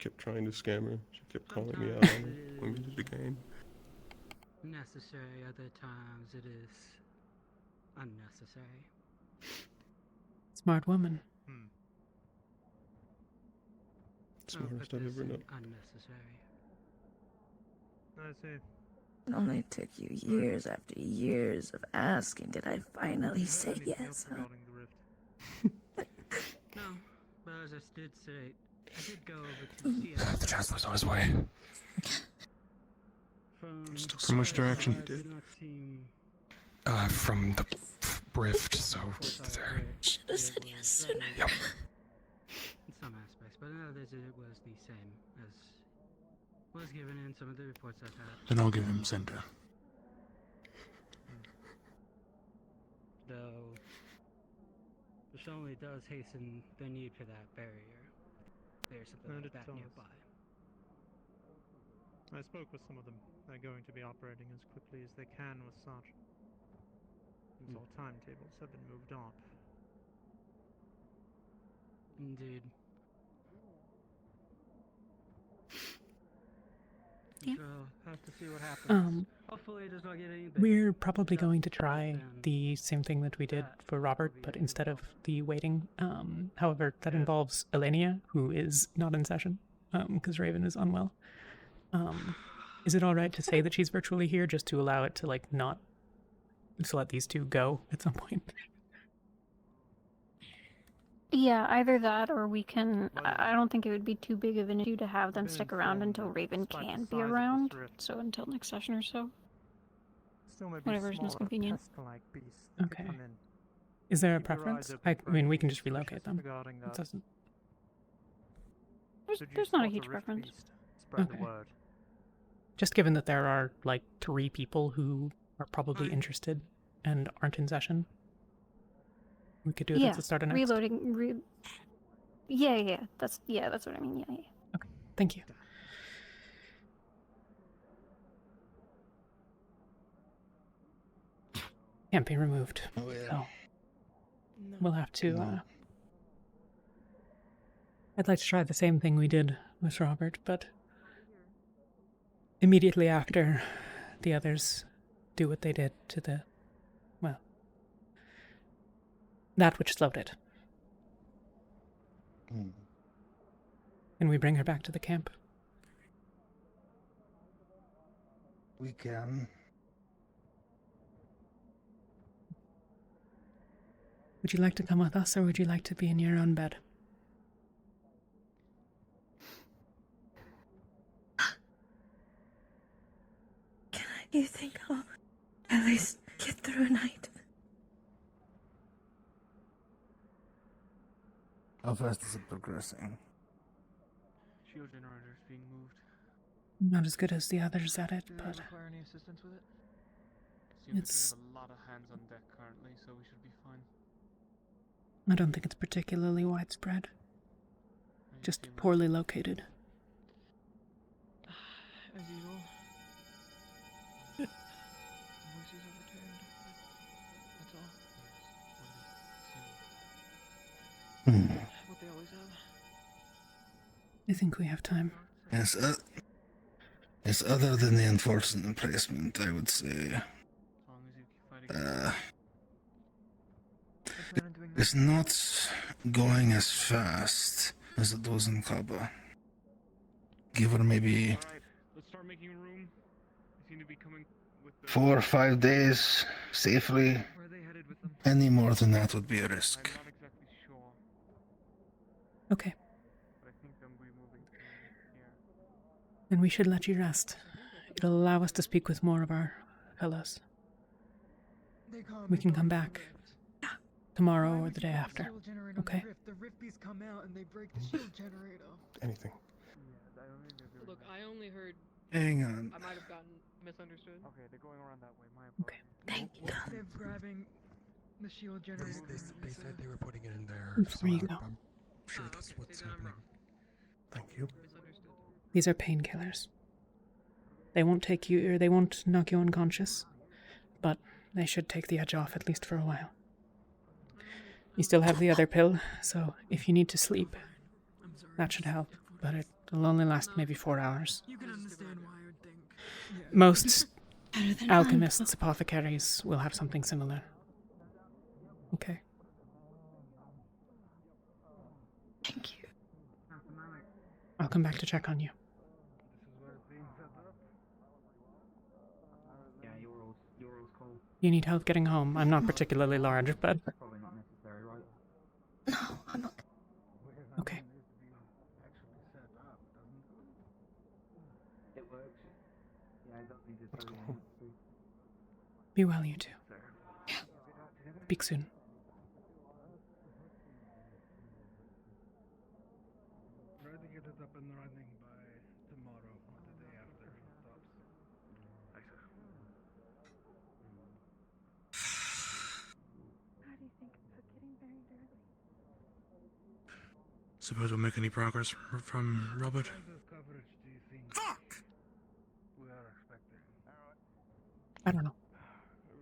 Speaker 16: kept trying to scam her. She kept calling me out on it when we did the game.
Speaker 21: Necessary, other times it is unnecessary.
Speaker 1: Smart woman.
Speaker 16: Smartest I've ever known.
Speaker 21: Unnecessary. I see.
Speaker 3: It only took you years after years of asking did I finally say yes. Huh?
Speaker 21: No, but as I did say, I did go over to see it.
Speaker 16: The Chancellor's on his way. From which direction? From the rift, so there.
Speaker 3: Should have said yes sooner.
Speaker 16: Yep.
Speaker 21: In some aspects, but in others it was the same as was given in some of the reports I've had.
Speaker 15: Then I'll give him center.
Speaker 21: Though, which only does hasten the need for that barrier. There's something like that nearby. I spoke with some of them. They're going to be operating as quickly as they can with such. Until timetables have been moved up. Indeed.
Speaker 18: Yeah.
Speaker 21: So, have to see what happens. Hopefully it does not get any bigger.
Speaker 1: We're probably going to try the same thing that we did for Robert, but instead of the waiting. However, that involves Elenia, who is not in session, because Raven is unwell. Is it alright to say that she's virtually here, just to allow it to, like, not... to let these two go at some point?
Speaker 18: Yeah, either that or we can... I don't think it would be too big of an issue to have them stick around until Raven can be around. So until next session or so. Whatever is most convenient.
Speaker 1: Okay. Is there a preference? I mean, we can just relocate them. It doesn't...
Speaker 18: There's not a huge preference.
Speaker 1: Okay. Just given that there are, like, 3 people who are probably interested and aren't in session. We could do it at the start of next.
Speaker 18: Reloading. Yeah. That's what I mean. Yeah.
Speaker 1: Okay. Thank you. Can't be removed.
Speaker 17: Oh, yeah.
Speaker 1: So we'll have to. I'd like to try the same thing we did with Robert, but immediately after the others do what they did to the, well, that which slowed it. And we bring her back to the camp.
Speaker 17: We can.
Speaker 1: Would you like to come with us, or would you like to be in your own bed?
Speaker 3: You think I'll at least get through a night?
Speaker 17: How fast is it progressing?
Speaker 9: Shield generator is being moved.
Speaker 1: Not as good as the others at it,
Speaker 9: Do you
Speaker 1: but
Speaker 9: require any assistance with it? Seems
Speaker 1: it's...
Speaker 9: like we have a lot of hands on deck currently, so we should be fine.
Speaker 1: I don't think it's particularly widespread. Just poorly located.
Speaker 9: As usual. Voices have returned. That's all. What they always have.
Speaker 1: I think we have time.
Speaker 17: Yes, other than the enforcement placement, I would say. It's not going as fast as it was in Kaba. Give her maybe
Speaker 19: Alright, let's start making room. I seem to be coming with the
Speaker 17: 4 or 5 days safely.
Speaker 21: Where are they headed with them?
Speaker 17: Any more than that would be a risk.
Speaker 19: I'm not exactly sure,
Speaker 1: Okay,
Speaker 19: but I think I'm moving from here.
Speaker 1: then we should let you rest. It'll allow us to speak with more of our fellows. We can come back tomorrow or the day after. Okay?
Speaker 4: The rift beasts come out and they break the shield generator.
Speaker 16: Anything.
Speaker 11: Look, I only heard.
Speaker 17: Hang on.
Speaker 11: I might have gotten misunderstood.
Speaker 19: Okay, they're going around that way. My apologies.
Speaker 3: Thank you, God.
Speaker 4: They're grabbing the shield generator.
Speaker 16: They said they were putting it in there.
Speaker 1: Before you go.
Speaker 16: I'm sure that's what's happening. Thank you.
Speaker 1: These are painkillers. They won't take you, or they won't knock you unconscious, but they should take the edge off at least for a while. You still have the other pill, so if you need to sleep, that should help, but it'll only last maybe 4 hours.
Speaker 4: You can understand why I would think.
Speaker 1: Most alchemists, apothecaries will have something similar. Okay.
Speaker 3: Thank you.
Speaker 1: I'll come back to check on you.
Speaker 9: Yeah, your all's cold.
Speaker 1: You need help getting home. I'm not particularly large, but...
Speaker 9: Probably not necessary, right?
Speaker 3: No, I'm okay.
Speaker 1: Okay.
Speaker 9: It works. Yeah, I don't need to tell you.
Speaker 1: Be well, you two. Speak soon.
Speaker 21: Try to get it up and running by tomorrow or the day after it stops.
Speaker 18: How do you think about getting buried early?
Speaker 15: Suppose we'll make any progress from Robert?
Speaker 21: Coverage, do you think?
Speaker 13: Fuck!
Speaker 21: We are expecting.
Speaker 1: I don't know,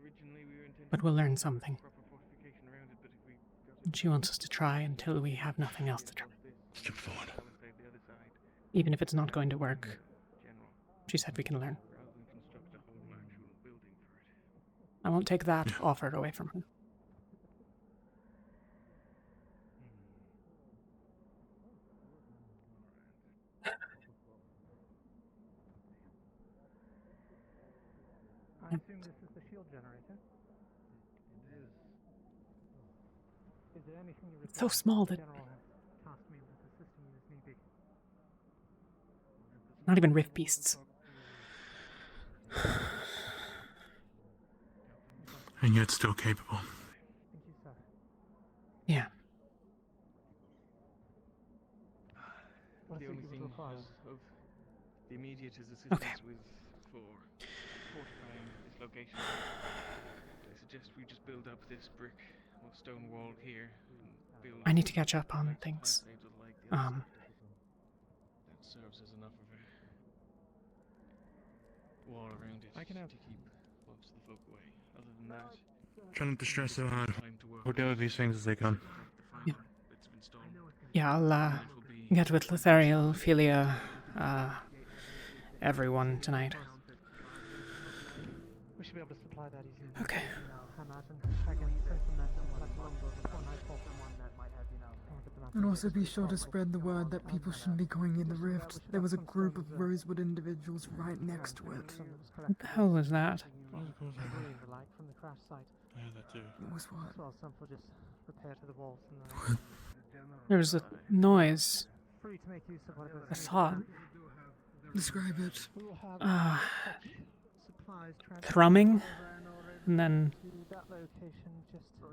Speaker 19: Originally, we were intending
Speaker 1: but we'll learn something.
Speaker 19: proper fortification around it, but if we got
Speaker 1: And she wants us to try until we have nothing else to try.
Speaker 15: Step forward.
Speaker 19: palisade the other side,
Speaker 1: Even if it's not going to work,
Speaker 19: general,
Speaker 1: she said we can learn.
Speaker 19: rather than construct a whole actual building for it.
Speaker 1: I won't take that offer away from her.
Speaker 21: I assume this is the shield generator. It is. Is there anything you
Speaker 1: It's so small that
Speaker 21: General tasked me with assisting you as need be.
Speaker 1: not even rift beasts.
Speaker 15: And yet still capable.
Speaker 21: Thank you, sir.
Speaker 1: Yeah.
Speaker 19: The only thing of the immediate is assistance
Speaker 1: Okay.
Speaker 19: with fortifying this location. I suggest we just build up this brick or stone wall here. And build
Speaker 1: I need to catch up on things.
Speaker 19: palisades like the other
Speaker 1: Um,
Speaker 19: side. That serves as enough of a wall around it
Speaker 21: I can help.
Speaker 19: to keep most of the folk away. Other than that,
Speaker 15: Try not to stress so hard.
Speaker 19: time to work.
Speaker 15: We'll deal with these things as they come.
Speaker 1: Yeah.
Speaker 19: Bits of stone.
Speaker 1: yeah, I'll get with Lothariel, Philia, everyone tonight.
Speaker 21: We should be able to supply that easily.
Speaker 1: Okay.
Speaker 21: I imagine I can send some men like Lumber before nightfall. Someone that might have,
Speaker 4: And also be sure to spread the word that people shouldn't be going near the rift. There was a group of Rosewood individuals right next to it.
Speaker 1: What the hell was that?
Speaker 21: From the crash site.
Speaker 15: I heard that too.
Speaker 4: It was what?
Speaker 21: Well, some will just repair to the walls and
Speaker 1: There was a noise.
Speaker 21: free to make use of whatever.
Speaker 1: I thought.
Speaker 4: Describe it.
Speaker 21: We will have supplies
Speaker 1: Thrumming, and then
Speaker 21: to that location just to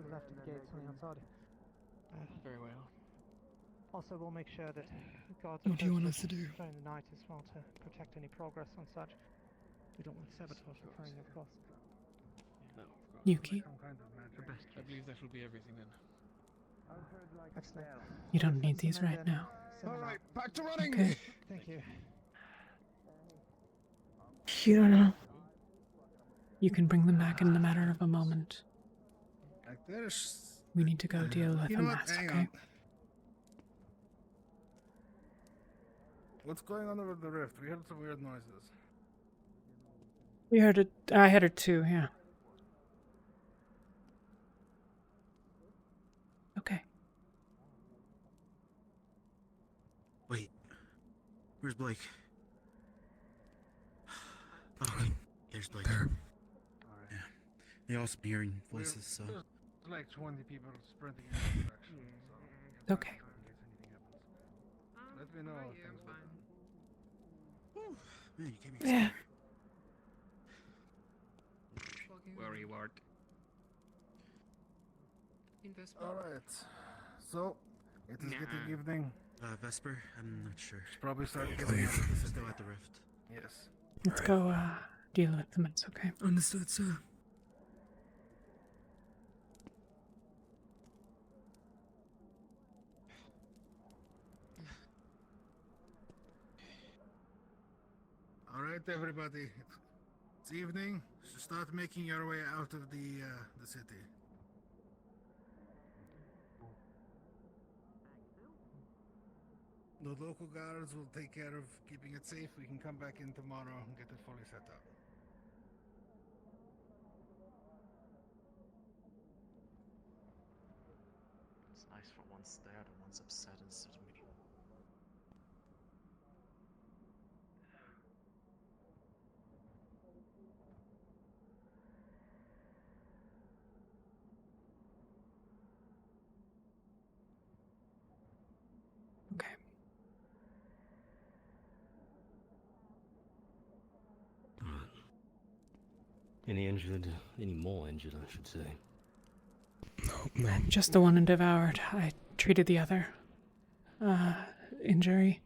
Speaker 21: the left of the gates on the outside. Very well. Also, we'll make sure that guards are
Speaker 4: What do you want
Speaker 21: posted
Speaker 4: us to do?
Speaker 21: during the night as well to protect any progress on such. We don't want sabotage occurring, of course.
Speaker 19: No, of course.
Speaker 1: Yuki,
Speaker 19: I believe that will be everything then.
Speaker 21: Excellent.
Speaker 1: you don't need these right now.
Speaker 21: Alright,
Speaker 4: back to running!
Speaker 1: Okay.
Speaker 21: Thank you.
Speaker 3: You don't know.
Speaker 1: You can bring them back in the matter of a moment.
Speaker 17: Like there's.
Speaker 1: We need to go deal with
Speaker 17: You
Speaker 1: a
Speaker 17: know what?
Speaker 1: mess,
Speaker 17: Hang
Speaker 1: okay?
Speaker 17: on. What's going on over the rift? We heard some weird noises.
Speaker 1: We heard it. I heard it too, yeah. Okay.
Speaker 13: Wait. Where's Blake? Oh, there's Blake.
Speaker 17: Alright.
Speaker 13: Yeah. They also be hearing voices, so.
Speaker 17: There's like 20 people sprinting in that direction, so.
Speaker 1: Okay.
Speaker 17: Let me know if things will happen.
Speaker 13: Man, you gave me
Speaker 1: Yeah.
Speaker 20: Worry wart.
Speaker 17: Alright. So, it is getting evening.
Speaker 13: Vesper? I'm not sure.
Speaker 17: Should probably start getting
Speaker 13: Leave.
Speaker 17: out of the city.
Speaker 13: Still at the rift.
Speaker 17: Yes.
Speaker 1: Let's go deal with the mess, okay?
Speaker 13: Understood, sir.
Speaker 17: Alright, everybody. It's evening. So start making your way out of the city. The local guards will take care of keeping it safe. We can come back in tomorrow and get it fully set up.
Speaker 20: It's nice for one's there and one's upset instead of me.
Speaker 1: Okay.
Speaker 5: Any injured? Any more injured, I should say.
Speaker 16: No.
Speaker 1: Just the one devoured. I treated the other injury.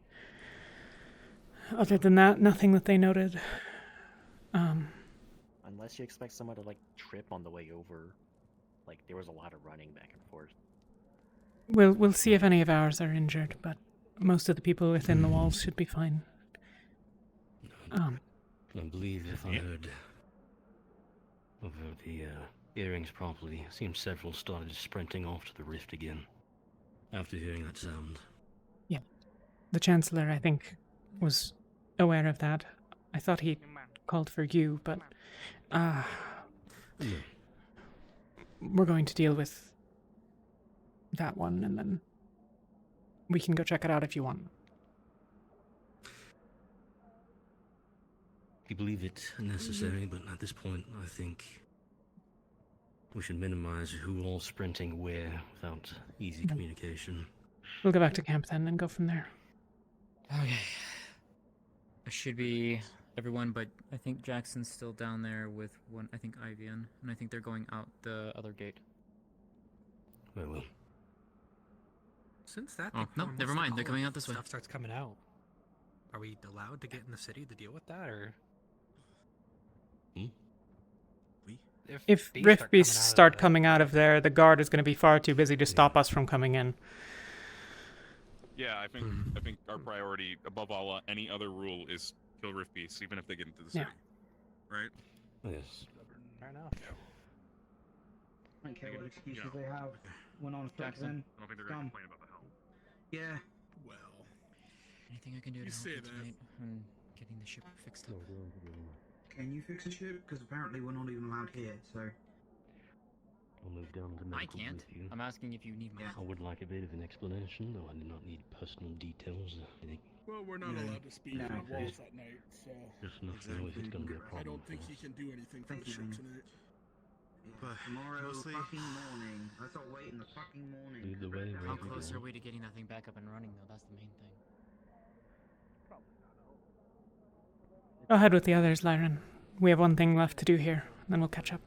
Speaker 1: Other than that, nothing that they noted.
Speaker 6: Unless you expect someone to like trip on the way over, like there was a lot of running back and forth.
Speaker 1: We'll see if any of ours are injured, but most of the people within the walls should be fine.
Speaker 5: I believe if I heard over the earrings properly, it seems several started sprinting off to the rift again after hearing that sound.
Speaker 1: Yeah. The Chancellor, I think, was aware of that. I thought he called for you, but we're going to deal with that one, and then we can go check it out if you want.
Speaker 5: You believe it necessary, but at this point, I think we should minimize who all sprinting where without easy communication.
Speaker 1: We'll go back to camp then and go from there.
Speaker 14: Okay. It should be everyone, but I think Jackson's still down there with one. I think Ivian, and I think they're going out the other gate.
Speaker 5: Very well.
Speaker 20: Since that.
Speaker 14: Oh no, never mind. They're coming out this way.
Speaker 20: Stuff starts coming out. Are we allowed to get in the city to deal with that, or?
Speaker 1: If rift beasts start coming out of there, the guard is going to be far too busy to stop us from coming in.
Speaker 2: Yeah, I think our priority above all any other rule is kill rift beasts, even if they get into the city. Right?
Speaker 5: Yes.
Speaker 6: Fair enough.
Speaker 22: I don't care what excuses they have. When on steps in,
Speaker 2: I don't think they're going to complain about the help.
Speaker 22: yeah.
Speaker 14: Well, anything I can do to help you tonight and getting the ship fixed up.
Speaker 22: Can you fix a ship? Because apparently we're not even allowed here, so.
Speaker 5: I'll move down to
Speaker 14: I
Speaker 5: medical
Speaker 14: can't.
Speaker 5: with you.
Speaker 14: I'm asking if you need my
Speaker 5: I would like a bit of an explanation, though I do not need personal details. I think
Speaker 23: Well, we're not allowed to speak on the walls at night, so.
Speaker 5: just enough to know if it's going to be a
Speaker 23: I
Speaker 5: problem.
Speaker 23: don't think he can do anything for the ship tonight.
Speaker 22: But tomorrow fucking morning. Let's all wait in the fucking morning.
Speaker 5: Lead the way,
Speaker 14: How
Speaker 5: Raven.
Speaker 14: close are we to getting that thing back up and running, though? That's the main thing.
Speaker 1: Go ahead with the others, Lyran. We have one thing left to do here, then we'll catch up.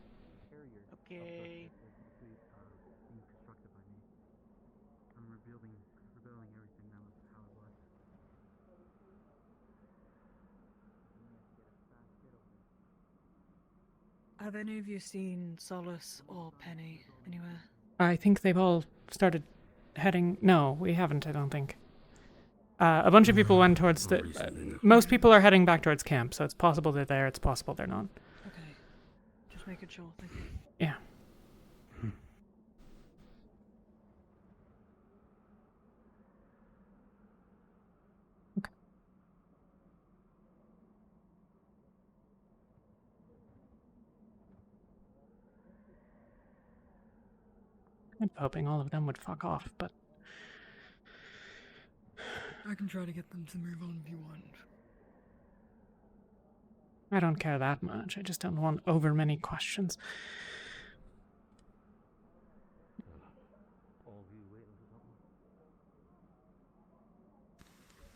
Speaker 6: Okay.
Speaker 3: Have any of you seen Solace or Penny anywhere?
Speaker 1: I think they've all started heading... No, we haven't, I don't think. A bunch of people went towards the... most people are heading back towards camp, so it's possible they're there, it's possible they're not.
Speaker 3: Okay. Just making sure, thank you.
Speaker 1: Yeah. I'm hoping all of them would fuck off, but
Speaker 4: I can try to get them to move on if you want.
Speaker 1: I don't care that much. I just don't want over many questions.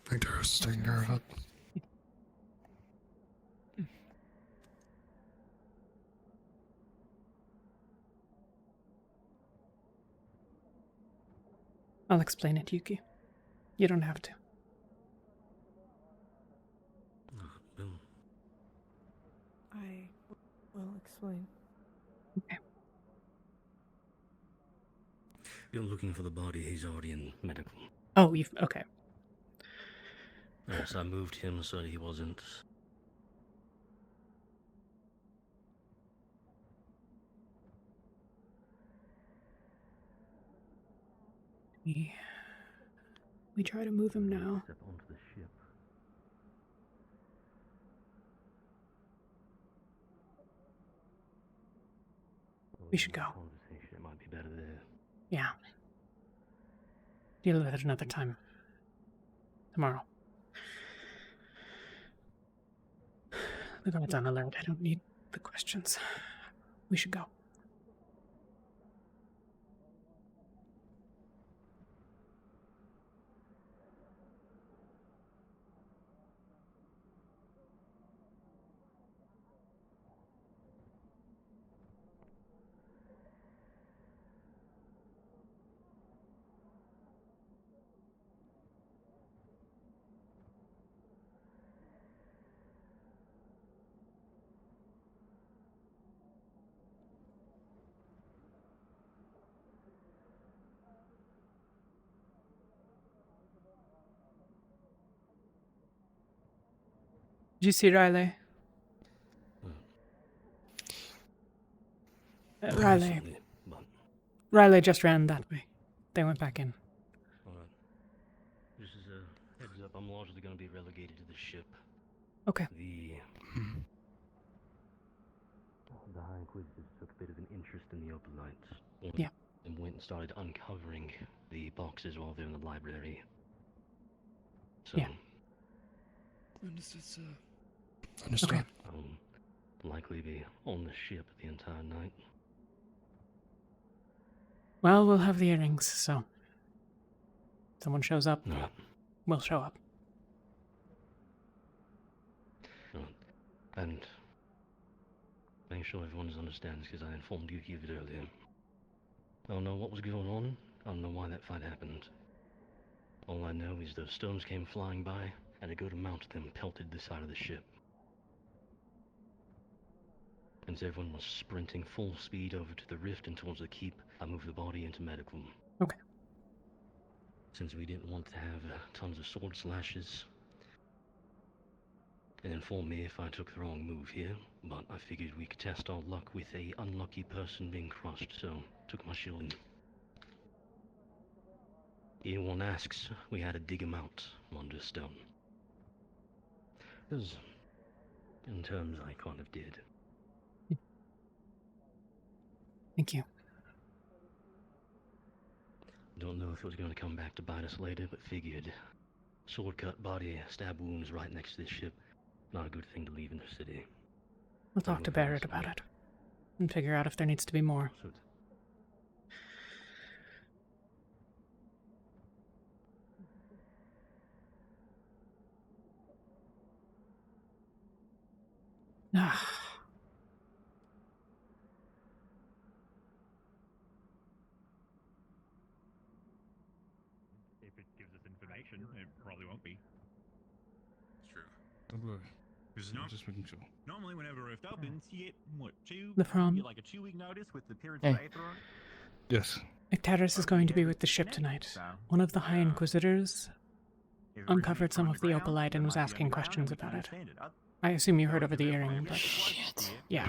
Speaker 16: I think Darrow's taking care of it.
Speaker 1: I'll explain it, Yuki. You don't have to.
Speaker 3: I will explain.
Speaker 1: Okay.
Speaker 5: You're looking for the body. He's already in medical.
Speaker 1: Oh, okay.
Speaker 5: Yes, I moved him so he wasn't.
Speaker 1: We try to move him now.
Speaker 5: Step onto the ship.
Speaker 1: We should go.
Speaker 5: Conversation, it might be better there.
Speaker 1: Yeah. Deal with it another time. Tomorrow. The guard's on alert. I don't need the questions. We should go. Did you see Riley? Riley just ran that way. They went back in.
Speaker 5: Alright. This is a heads up. I'm largely going to be relegated to the ship.
Speaker 1: Okay.
Speaker 5: The High Inquisitors took a bit of an interest in the Opalites.
Speaker 1: Yeah.
Speaker 5: And went and started uncovering the boxes while they're in the library. So,
Speaker 1: yeah.
Speaker 4: Understood, sir.
Speaker 16: Understood.
Speaker 1: Okay.
Speaker 5: Likely be on the ship the entire night.
Speaker 1: Well, we'll have the earrings, so someone shows up,
Speaker 5: No.
Speaker 1: we'll show up.
Speaker 5: And make sure everyone understands, because I informed you of it earlier. I don't know what was going on. I don't know why that fight happened. All I know is those stones came flying by, and a good amount of them pelted the side of the ship. And as everyone was sprinting full speed over to the rift and towards the keep, I moved the body into medical.
Speaker 1: Okay.
Speaker 5: Since we didn't want to have tons of sword slashes, and inform me if I took the wrong move here, but I figured we could test our luck with a unlucky person being crushed, so took my shield in. Anyone asks, we had to dig him out under stone. Because, in terms, I kind of did.
Speaker 1: Thank you.
Speaker 5: Don't know if it was going to come back to bite us later, but figured sword cut body, stab wounds right next to this ship. Not a good thing to leave in the city.
Speaker 1: We'll talk to Barrett about it and figure out if there needs to be more.
Speaker 2: If it gives us information, it probably won't be.
Speaker 13: True.
Speaker 15: Don't worry. Just making sure.
Speaker 2: Normally, whenever a rift opens, you get what, you get like a 2-week notice with the appearance of Aether on it?
Speaker 15: Yes.
Speaker 1: Ictaris is going to be with the ship tonight. One of the High Inquisitors uncovered some of the opalite and was asking questions about it. I assume you heard over the earring, but...
Speaker 18: Shit.
Speaker 1: Yeah.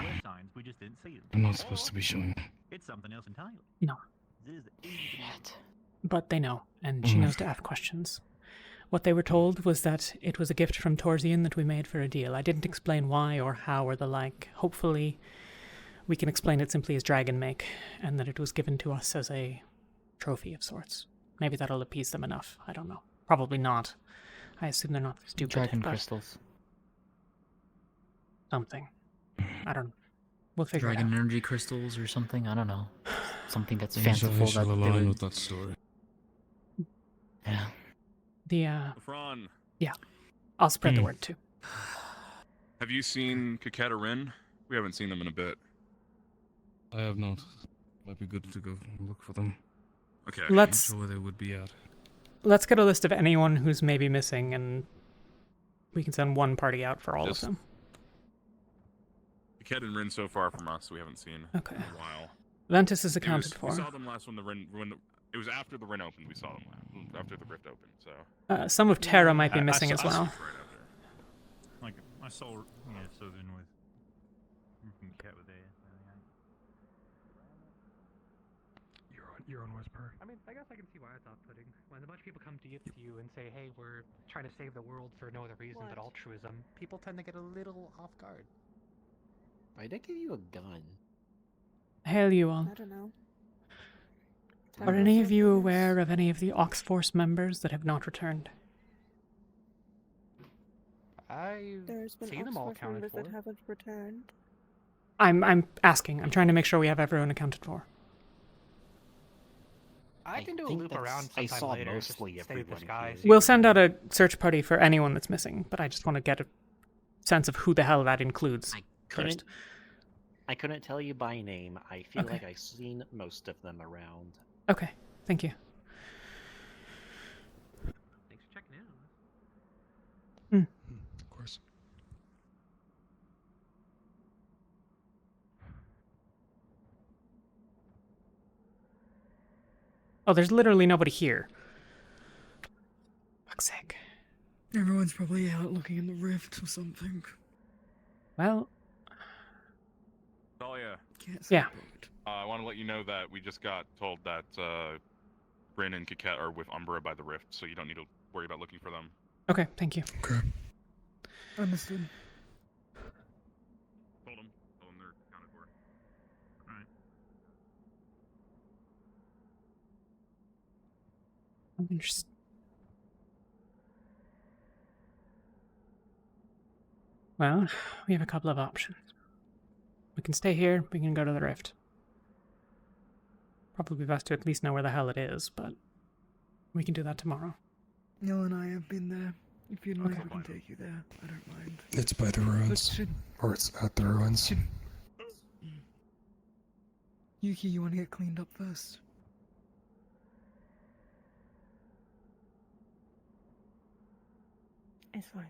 Speaker 15: I'm not supposed to be showing.
Speaker 2: It's something else entirely.
Speaker 1: No.
Speaker 18: Shit.
Speaker 1: But they know, and she knows to ask questions. What they were told was that it was a gift from Torsian that we made for a deal. I didn't explain why or how or the like. Hopefully, we can explain it simply as dragon make, and that it was given to us as a trophy of sorts. Maybe that'll appease them enough. I don't know. Probably not. I assume they're not stupid.
Speaker 14: Dragon
Speaker 1: but
Speaker 14: crystals.
Speaker 1: Something. I don't know. We'll figure
Speaker 14: Dragon
Speaker 1: it out.
Speaker 14: energy crystals or something. I don't know. Something that's
Speaker 15: Things I
Speaker 14: fanciful
Speaker 15: shall
Speaker 14: that they
Speaker 15: align
Speaker 14: would...
Speaker 15: with that story.
Speaker 14: Yeah.
Speaker 2: Fran,
Speaker 1: Yeah. I'll spread the word too.
Speaker 2: have you seen Kaketa Rin? We haven't seen them in a bit.
Speaker 15: I have not. Might be good to go look for them.
Speaker 2: Okay.
Speaker 1: Let's-
Speaker 15: Not sure where they would be at.
Speaker 1: Let's get a list of anyone who's maybe missing, and we can send one party out for all of them.
Speaker 2: Kaketa and Rin so far from us, we haven't seen
Speaker 1: Okay.
Speaker 2: in a while.
Speaker 1: Ventus is accounted for.
Speaker 2: We saw them last when it was after the Rin opened. We saw them last, after the Rift opened. So.
Speaker 1: Some of Terra might be missing as well.
Speaker 7: Like I saw, Southern with Cat with there.
Speaker 21: You're on Whisper.
Speaker 8: I mean, I guess I can see why it's off-putting. When a bunch of people come to you and say, hey, we're trying to save the world for no other reason but altruism, people tend to get a little off guard.
Speaker 6: Why'd I give you a gun?
Speaker 1: Hail you all.
Speaker 3: I don't know.
Speaker 1: Are any of you aware of any of the Oxforce members that have not returned?
Speaker 3: There's been
Speaker 8: seen them all
Speaker 3: Oxford
Speaker 8: accounted
Speaker 3: members that
Speaker 8: for.
Speaker 3: haven't returned.
Speaker 1: I'm asking. I'm trying to make sure we have everyone accounted for.
Speaker 8: I can do a
Speaker 6: think
Speaker 8: loop
Speaker 6: that's-
Speaker 8: around
Speaker 6: I
Speaker 8: sometime
Speaker 6: saw
Speaker 8: later.
Speaker 6: mostly
Speaker 8: Just stay with this
Speaker 6: everyone
Speaker 8: guy.
Speaker 6: here.
Speaker 1: We'll send out a search party for anyone that's missing, but I just want to get a sense of who the hell that includes first.
Speaker 6: I couldn't tell you by name. I feel
Speaker 1: Okay.
Speaker 6: like I've seen most of them around.
Speaker 1: Okay, thank you.
Speaker 8: Thanks for checking in.
Speaker 15: Of course.
Speaker 1: Oh, there's literally nobody here. Fuck's sake.
Speaker 4: Everyone's probably out looking in the rift or something.
Speaker 1: Well,
Speaker 2: Talia.
Speaker 1: yeah.
Speaker 2: I want to let you know that we just got told that Rin and Kaketa are with Umbra by the Rift, so you don't need to worry about looking for them.
Speaker 1: Okay, thank you.
Speaker 15: Okay.
Speaker 4: Understood.
Speaker 2: Told them they're accounted for. Alright.
Speaker 1: Interesting. Well, we have a couple of options. We can stay here, we can go to the Rift. Probably best to at least know where the hell it is, but we can do that tomorrow.
Speaker 4: Neil and I have been there. If you'd like, we can take you there. I don't mind.
Speaker 16: It's by the ruins. Or it's at the ruins.
Speaker 4: Yuki, you want to get cleaned up first?
Speaker 3: It's fine.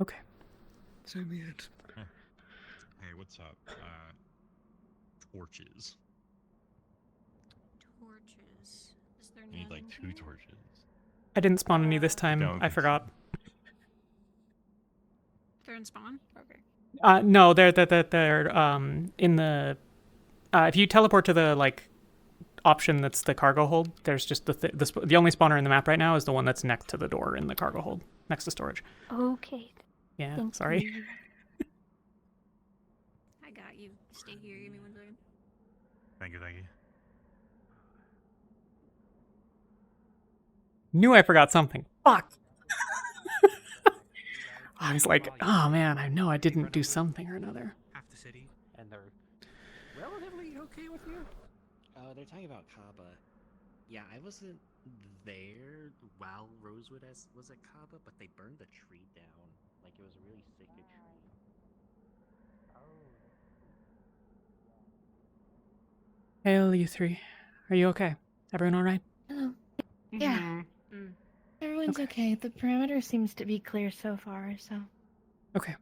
Speaker 1: Okay.
Speaker 4: So be it.
Speaker 7: Hey, what's up? Torches.
Speaker 18: Torches. Is there
Speaker 7: I need like 2 torches.
Speaker 1: I didn't spawn any this time.
Speaker 7: No,
Speaker 1: I forgot.
Speaker 18: They're in spawn? Okay.
Speaker 1: No, they're in the. If you teleport to the option that's the cargo hold, there's just the only spawner in the map right now is the one that's next to the door in the cargo hold, next to storage.
Speaker 18: Okay.
Speaker 1: Yeah,
Speaker 18: Thank
Speaker 1: sorry.
Speaker 18: you. I got you. Stay here. Give me 1 second.
Speaker 7: Thank you, thank you.
Speaker 1: Knew I forgot something. Fuck. I was like, oh man, I know I didn't do something or another.
Speaker 8: Half the city, and they're relatively okay with you.
Speaker 6: They're talking about Kaba. Yeah, I wasn't there while Rosewood was at Kaba, but they burned the tree down. Like, it was a really sacred tree.
Speaker 1: Hail, you three. Are you okay? Everyone alright?
Speaker 3: Oh, yeah. Everyone's okay. The perimeter seems to be clear so far, so.
Speaker 1: Okay.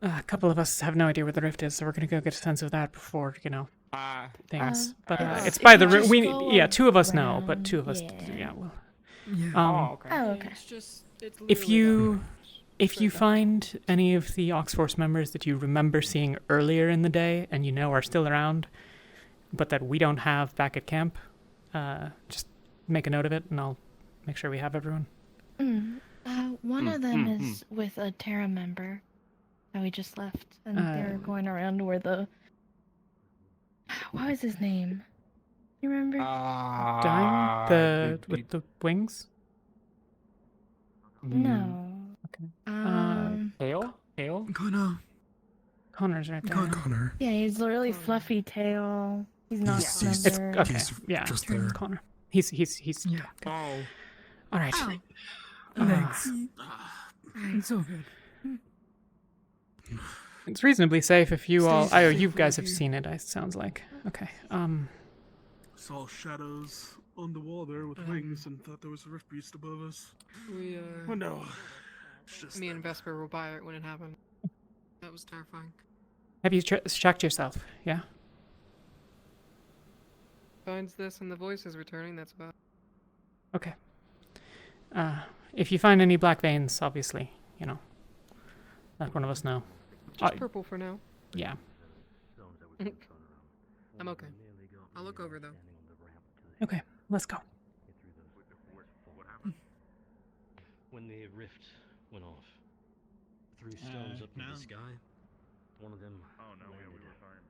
Speaker 1: A couple of us have no idea where the rift is, so we're gonna go get a sense of that before, things. But it's by the room. Yeah, 2 of us know, but 2 of us, yeah. Well,
Speaker 3: okay.
Speaker 11: It's just it's
Speaker 1: if you find any of the Oxforce members that you remember seeing earlier in the day and you know are still around, but that we don't have back at camp, just make a note of it, and I'll make sure we have everyone.
Speaker 3: One of them is with a Terra member that we just left, and they're going around where the What was his name? You remember?
Speaker 1: Dime? With the wings?
Speaker 3: No.
Speaker 1: Okay.
Speaker 8: Hale?
Speaker 1: Connor's right there.
Speaker 16: Connor.
Speaker 3: Yeah, he's a really fluffy tail. He's not
Speaker 1: It's
Speaker 3: slender.
Speaker 1: okay. Yeah,
Speaker 16: just there.
Speaker 1: Connor. He's
Speaker 3: Yeah.
Speaker 1: okay.
Speaker 8: Oh.
Speaker 1: All right.
Speaker 8: Thanks. It's so good.
Speaker 1: It's reasonably safe if you all. Oh, you guys have seen it. It sounds like. Okay.
Speaker 23: Saw shadows on the wall there with wings and thought there was a rift beast above us.
Speaker 11: We,
Speaker 23: Well, no. It's just
Speaker 11: me and Vesper were by it when it happened. That was terrifying.
Speaker 1: Have you checked yourself? Yeah.
Speaker 11: Finds this and the voice is returning, that's about.
Speaker 1: Okay. If you find any black veins, obviously, let one of us know.
Speaker 11: Just purple for now.
Speaker 1: Yeah.
Speaker 11: I'm okay. I'll look over though.
Speaker 1: Okay, let's go.
Speaker 5: When the rift went off, threw stones up into the sky. One of them.
Speaker 20: Oh no, we were fine.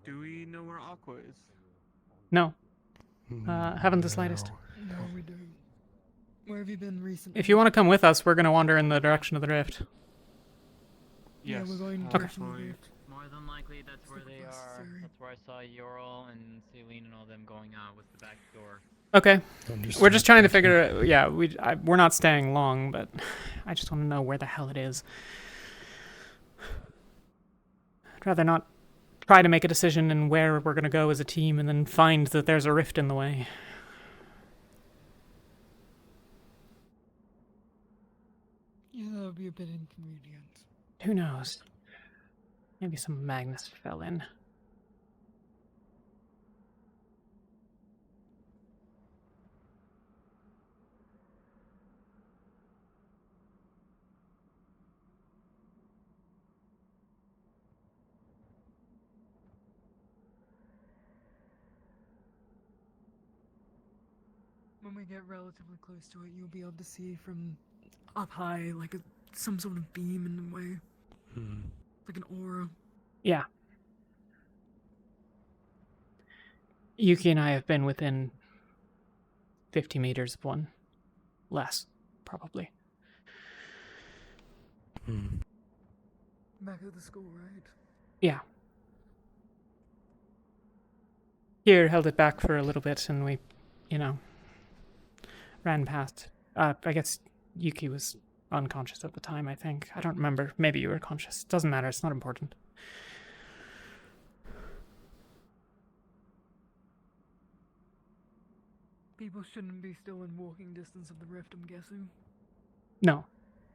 Speaker 20: Do we know where Aqua is?
Speaker 1: No. Haven't the slightest.
Speaker 4: No, we don't. Where have you been recently?
Speaker 1: If you want to come with us, we're going to wander in the direction of the rift.
Speaker 4: Yeah, we're going
Speaker 1: Okay.
Speaker 14: More than likely, that's where they are. That's where I saw Ural and Celine and all them going out with the back door.
Speaker 1: Okay. We're just trying to figure it. Yeah, we're not staying long, but I just want to know where the hell it is. I'd rather not try to make a decision in where we're going to go as a team and then find that there's a rift in the way.
Speaker 4: Yeah, that would be a bit inconvenient.
Speaker 1: Who knows? Maybe some Magnus fell in.
Speaker 4: When we get relatively close to it, you'll be able to see from up high, like some sort of beam in the way. Like an aura.
Speaker 1: Yeah. Yuki and I have been within 50 meters of one. Less, probably.
Speaker 4: Back at the school, right?
Speaker 1: Yeah. Here held it back for a little bit and we, ran past. I guess Yuki was unconscious at the time, I think. I don't remember. Maybe you were conscious. Doesn't matter. It's not important.
Speaker 4: People shouldn't be still in walking distance of the rift, I'm guessing.
Speaker 1: No.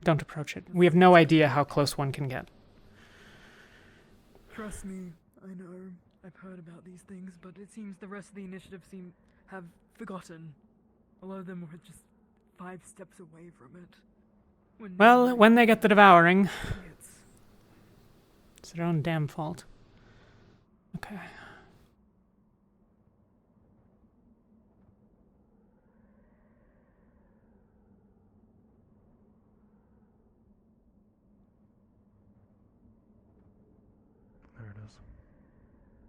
Speaker 1: Don't approach it. We have no idea how close one can get.
Speaker 4: Trust me, I know. I've heard about these things, but it seems the rest of the initiative have forgotten. A lot of them were just 5 steps away from it.
Speaker 1: When they get the devouring, it's their own damn fault. Okay.
Speaker 16: There it is.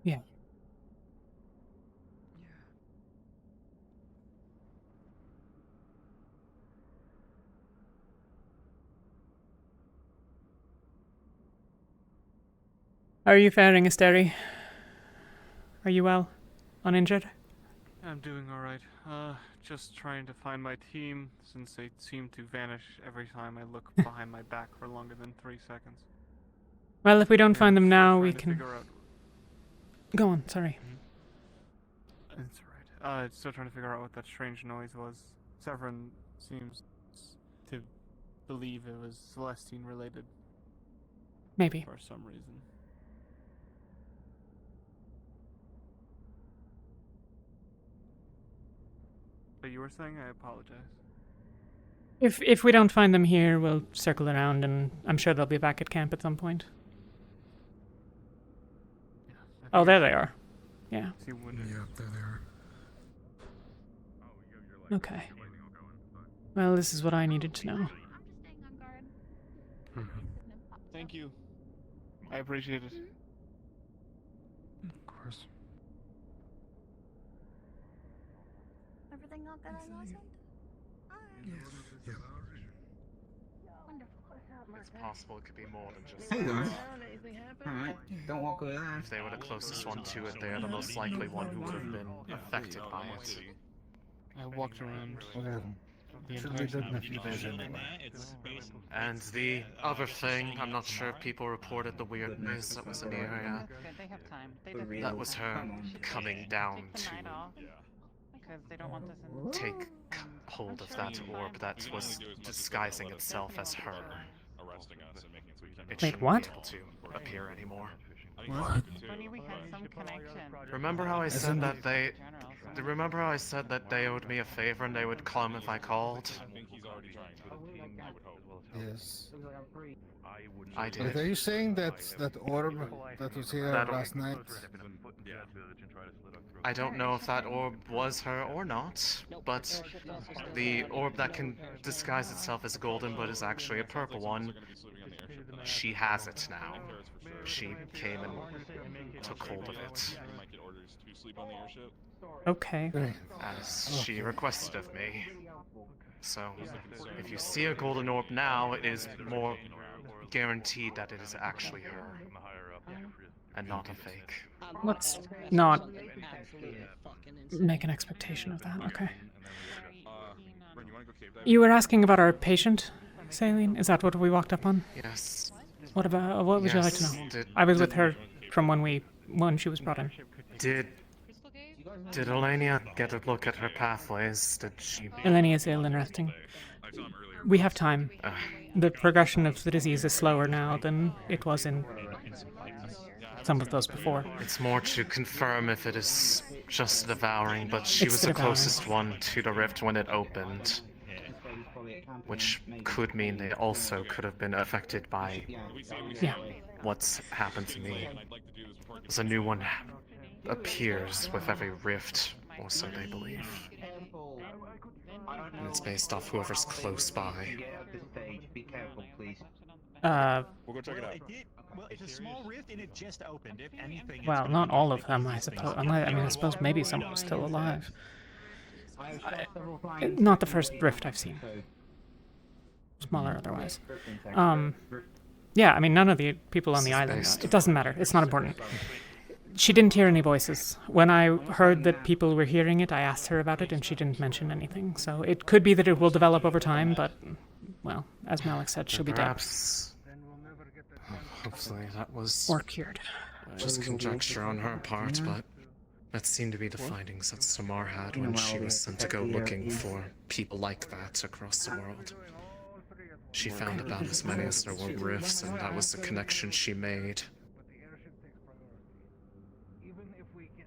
Speaker 1: Yeah. How are you faring, Asteri? Are you well? Uninjured?
Speaker 20: I'm doing alright. Just trying to find my team, since they seem to vanish every time I look behind my back for longer than 3 seconds.
Speaker 1: Well, if we don't find them now, we
Speaker 20: Trying to
Speaker 1: can...
Speaker 20: figure out-
Speaker 1: Go on, sorry.
Speaker 20: It's alright. Still trying to figure out what that strange noise was. Severin seems to believe it was Celestine related.
Speaker 1: Maybe.
Speaker 20: For some reason. But you were saying? I apologize.
Speaker 1: If we don't find them here, we'll circle around, and I'm sure they'll be back at camp at some point. Oh, there they are. Yeah.
Speaker 16: Yeah, there they are.
Speaker 1: Okay. Well, this is what I needed to know.
Speaker 20: Thank you. I appreciate it.
Speaker 16: Of
Speaker 20: course.
Speaker 3: Everything all good on yours end?
Speaker 9: It's possible it could be more than just
Speaker 22: Hey guys.
Speaker 9: that.
Speaker 22: Alright, don't walk away there.
Speaker 9: If they were the closest one to it, they are the most likely one who would have been affected by it.
Speaker 20: I walked around
Speaker 17: Well,
Speaker 20: the
Speaker 17: should
Speaker 20: entire
Speaker 17: be good enough
Speaker 20: city.
Speaker 17: to vision anyway.
Speaker 9: And the other thing, I'm not sure if people reported the weird news that was in the area.
Speaker 1: They have time.
Speaker 9: That was her coming down to
Speaker 1: Because they don't want this in...
Speaker 9: take hold of that orb that was disguising itself as her. It
Speaker 1: Wait,
Speaker 9: shouldn't
Speaker 1: what?
Speaker 9: be able to appear anymore.
Speaker 17: What?
Speaker 1: We had some connection.
Speaker 9: Remember how I said that they... Remember how I said that they owed me a favor and they would come if I called?
Speaker 17: Yes.
Speaker 9: I
Speaker 17: But
Speaker 9: did.
Speaker 17: are you saying that that orb that was here
Speaker 9: That
Speaker 17: last night?
Speaker 9: I don't know if that orb was her or not, but the orb that can disguise itself as golden but is actually a purple one, she has it now. She came and took hold of it.
Speaker 1: Okay.
Speaker 9: As she requested of me. So, if you see a golden orb now, it is more guaranteed that it is actually her. And not a fake.
Speaker 1: Let's not make an expectation of that, okay. You were asking about our patient, Saline? Is that what we walked up on?
Speaker 9: Yes.
Speaker 1: What about, what would you like to know?
Speaker 9: Yes.
Speaker 1: I was with her from when she was brought in.
Speaker 9: Did Elenia get a look at her pathways? Did she...
Speaker 1: Eleni is ill and resting. We have time. The progression of the disease is slower now than it was in some of those before.
Speaker 9: It's more to confirm if it is just devouring, but she
Speaker 1: It's
Speaker 9: was the
Speaker 1: devouring.
Speaker 9: closest one to the rift when it opened. Which could mean they also could have been affected by what's happened to me. As a new one appears with every rift, or so they believe. And it's based off whoever's close by.
Speaker 2: We'll go check it out.
Speaker 7: Well, it's a small rift and it just opened. If anything,
Speaker 1: Well, not all of them, I suppose. I suppose maybe someone was still alive. Not the first rift I've seen. Smaller otherwise. Yeah, I mean, none of the people on the island. It doesn't matter. It's not important. She didn't hear any voices. When I heard that people were hearing it, I asked her about it, and she didn't mention anything. So it could be that it will develop over time, but, well, as Malik said, she'll be dead.
Speaker 9: Perhaps. Hopefully that was...
Speaker 1: Or cured.
Speaker 9: Just conjecture on her part, but that seemed to be the findings that Samar had when she was sent to go looking for people like that across the world. She found about as many as there were rifts, and that was the connection she made.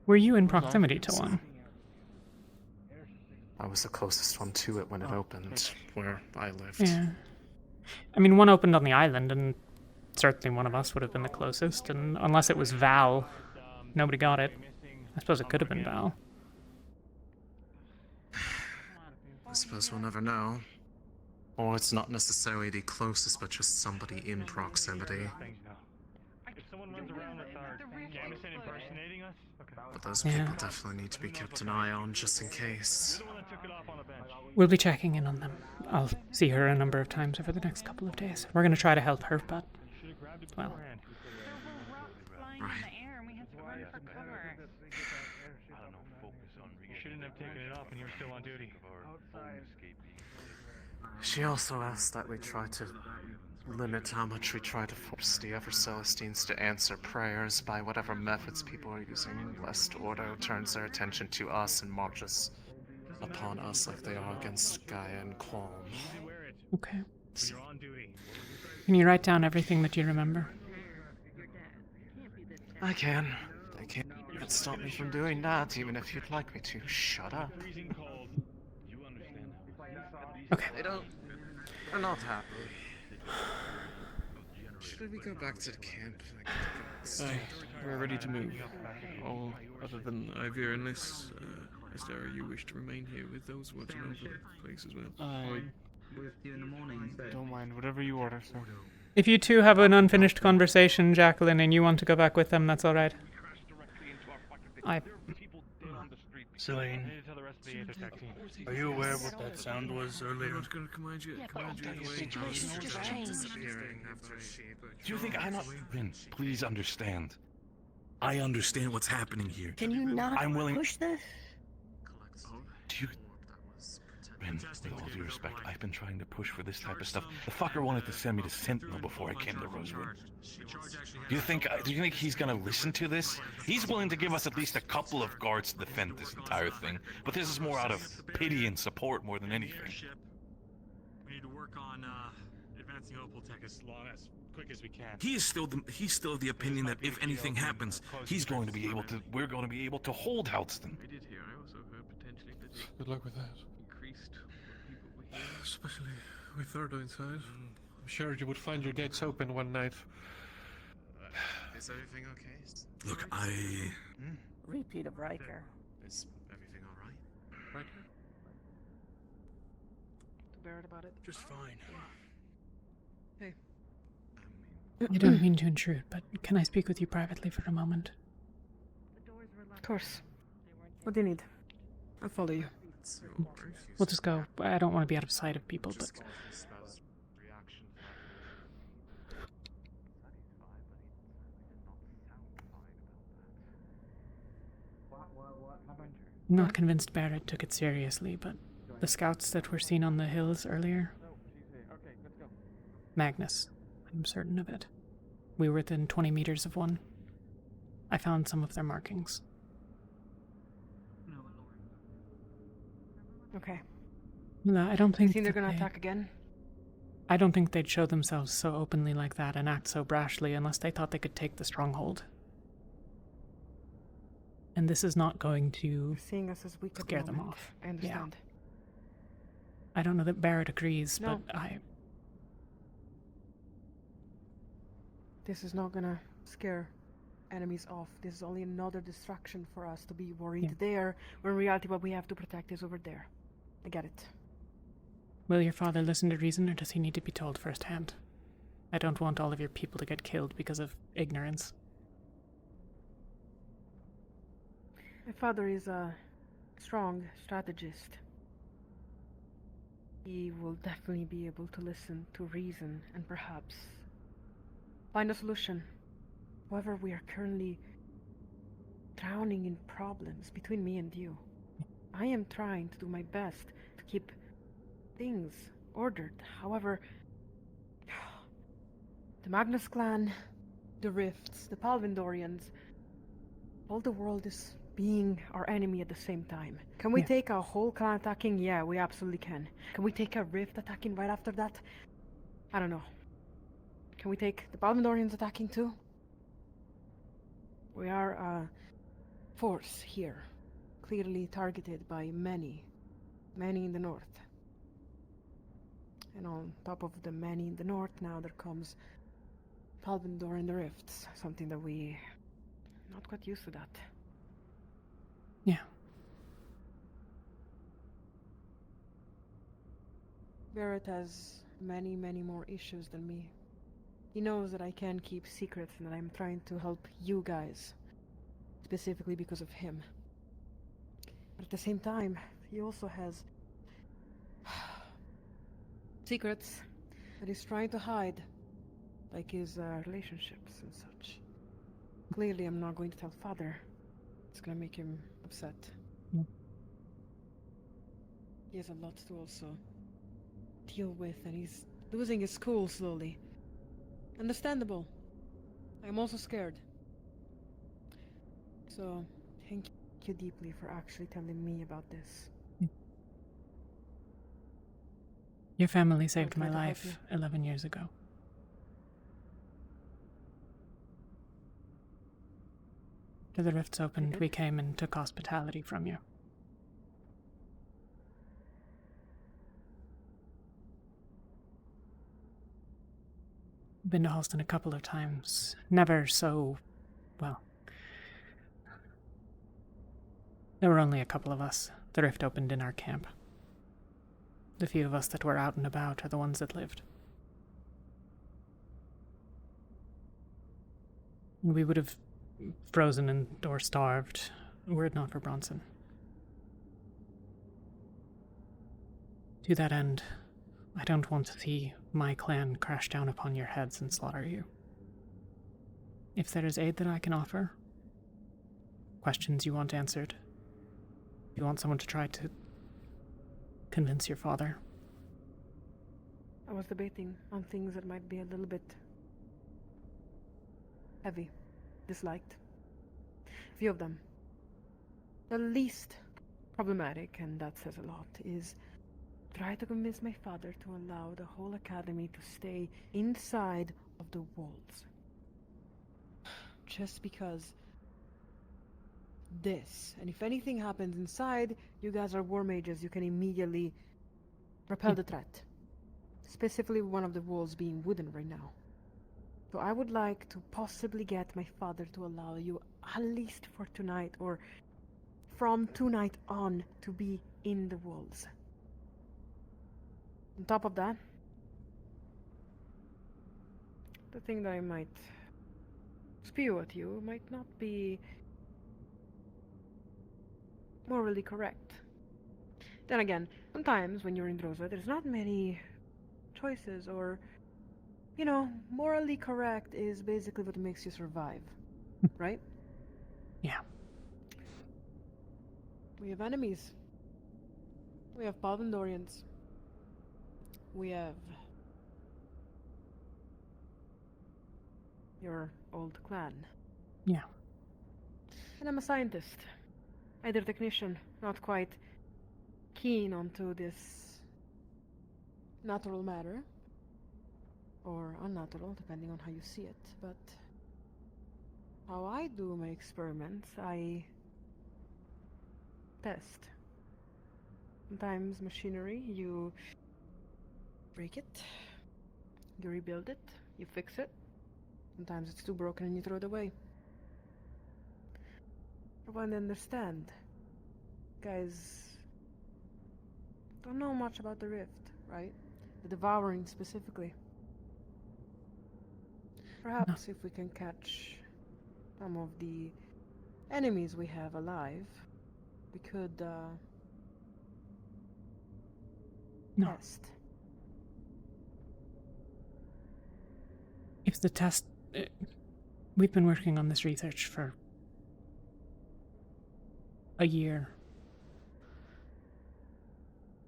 Speaker 1: Were you in proximity to one?
Speaker 9: I was the closest one to it when it opened, where I lived.
Speaker 1: Yeah. I mean, one opened on the island, and certainly one of us would have been the closest, and unless it was Val, nobody got it. I suppose it could have been Val.
Speaker 9: I suppose we'll never know. Or it's not necessarily the closest, but just somebody in proximity.
Speaker 21: If someone runs around with our Jamison impersonating us,
Speaker 9: But those people definitely need to be kept an eye on, just in case.
Speaker 1: We'll be checking in on them. I'll see her a number of times over the next couple of days. We're going to try to help her, but, well...
Speaker 21: You shouldn't have taken it off when you were still on duty.
Speaker 9: She also asked that we try to limit how much we try to force the Ever-Celestines to answer prayers by whatever methods people are using, lest Ordo turns their attention to us and marches upon us like they are against Gaia and Qualm.
Speaker 1: Okay. Can you write down everything that you remember?
Speaker 9: I can. They can't stop me from doing that, even if you'd like me to. Shut up.
Speaker 1: Okay.
Speaker 9: They're not happy. Should we go back to the camp?
Speaker 15: We're ready to move. All other than Ivir, unless Esther, you wish to remain here with those watching over the place as well.
Speaker 20: Don't mind, whatever you order, sir.
Speaker 1: If you two have an unfinished conversation, Jacqueline, and you want to go back with them, that's all right.
Speaker 21: Celine, are you aware of what that sound was earlier?
Speaker 15: Gonna command you
Speaker 21: The situation's just
Speaker 15: changed.
Speaker 21: Do you think I'm not...
Speaker 15: Ben, please understand. I understand what's happening here.
Speaker 3: Can you not
Speaker 15: I'm willing.
Speaker 3: push this?
Speaker 15: Do you... Ben, with all due respect, I've been trying to push for this type of stuff. The fucker wanted to send me to Sentinel before I came to Rosewood. Do you think he's gonna listen to this? He's willing to give us at least a couple of guards to defend this entire thing, but this is more out of pity and support more than anything.
Speaker 7: We need to work on advancing Opal Tech as quick as we can.
Speaker 15: He's still of the opinion that if anything happens, we're going to be able to hold Halsten.
Speaker 21: I did hear. I also heard potentially that good luck with that. Increased people we hear. Especially with Thurdo inside. I'm sure you would find your gates open one night.
Speaker 9: Is everything okay?
Speaker 15: Look,
Speaker 3: Repeat of Riker.
Speaker 9: Is everything alright?
Speaker 21: Riker?
Speaker 4: To Barrett about it?
Speaker 23: Just fine.
Speaker 4: Hey.
Speaker 1: I don't mean to intrude, but can I speak with you privately for a moment?
Speaker 4: Of course. What do you need? I'll follow you.
Speaker 1: We'll just go. I don't want to be out of sight of people, but... I'm not convinced Barrett took it seriously, but the scouts that were seen on the hills earlier... Magnus. I'm certain of it. We were within 20 meters of one. I found some of their markings.
Speaker 4: Okay.
Speaker 1: No, I don't think
Speaker 4: You think they're
Speaker 1: that
Speaker 4: gonna attack again?
Speaker 1: I don't think they'd show themselves so openly like that and act so brashly unless they thought they could take the stronghold. And this is not going to
Speaker 4: Seeing us as weak at the
Speaker 1: scare them
Speaker 4: moment.
Speaker 1: off.
Speaker 4: I understand.
Speaker 1: Yeah. I don't know that Barrett agrees,
Speaker 4: No.
Speaker 1: but
Speaker 4: This is not gonna scare enemies off. This is only another distraction for us to be worried there, when in reality what we have to protect is over there. I get it.
Speaker 1: Will your father listen to reason, or does he need to be told firsthand? I don't want all of your people to get killed because of ignorance.
Speaker 4: My father is a strong strategist. He will definitely be able to listen to reason and perhaps find a solution. However, we are currently drowning in problems between me and you. I am trying to do my best to keep things ordered. However, the Magnus clan, the Rifts, the Palvindorians, all the world is being our enemy at the same time. Can we take a whole clan attacking? Yeah, we absolutely can. Can we take a Rift attacking right after that? I don't know. Can we take the Palvindorians attacking too? We are a force here, clearly targeted by many in the north. And on top of the many in the north, now there comes Palvindor and the Rifts, something that we not quite used to that.
Speaker 1: Yeah.
Speaker 4: Barrett has many more issues than me. He knows that I can't keep secrets and that I'm trying to help you guys, specifically because of him. But at the same time, he also has secrets that he's trying to hide, like his relationships and such. Clearly, I'm not going to tell Father. It's gonna make him upset.
Speaker 1: Yeah.
Speaker 4: He has a lot to also deal with, and he's losing his cool slowly. Understandable. I'm also scared. So, thank you deeply for actually telling me about this.
Speaker 1: Your family saved
Speaker 4: try
Speaker 1: my
Speaker 4: to help
Speaker 1: life 11 years ago. After the rifts opened, we came and took hospitality from you. Been to Halsten a couple of times. Never so... well. There were only a couple of us. The rift opened in our camp. The few of us that were out and about are the ones that lived. And we would have frozen and or starved were it not for Bronson. To that end, I don't want to see my clan crash down upon your heads and slaughter you. If there is aid that I can offer, questions you want answered, you want someone to try to convince your father.
Speaker 10: I was debating on things that might be a little bit heavy, disliked. A few of them. The least problematic, and that says a lot, is try to convince my father to allow the whole academy to stay inside of the walls. Just because this, and if anything happens inside, you guys are war mages, you can immediately repel the threat. Specifically one of the walls being wooden right now. So I would like to possibly get my father to allow you, at least for tonight, or from tonight on, to be in the walls. On top of that, the thing that I might spew at you might not be morally correct. Then again, sometimes when you're in Drosa, there's not many choices, or, you know, morally correct is basically what makes you survive, right?
Speaker 1: Yeah.
Speaker 10: We have enemies. We have Palvandorians. We have your old clan.
Speaker 1: Yeah.
Speaker 10: And I'm a scientist. Either technician, not quite keen onto this natural matter, or unnatural, depending on how you see it. But how I do my experiments, I test. Sometimes machinery, you break it, you rebuild it, you fix it. Sometimes it's too broken and you throw it away. I want to understand. Guys don't know much about the Rift, right? The Devouring specifically. Perhaps if we can catch some of the enemies we have alive, we could test.
Speaker 1: If the test... we've been working on this research for a year.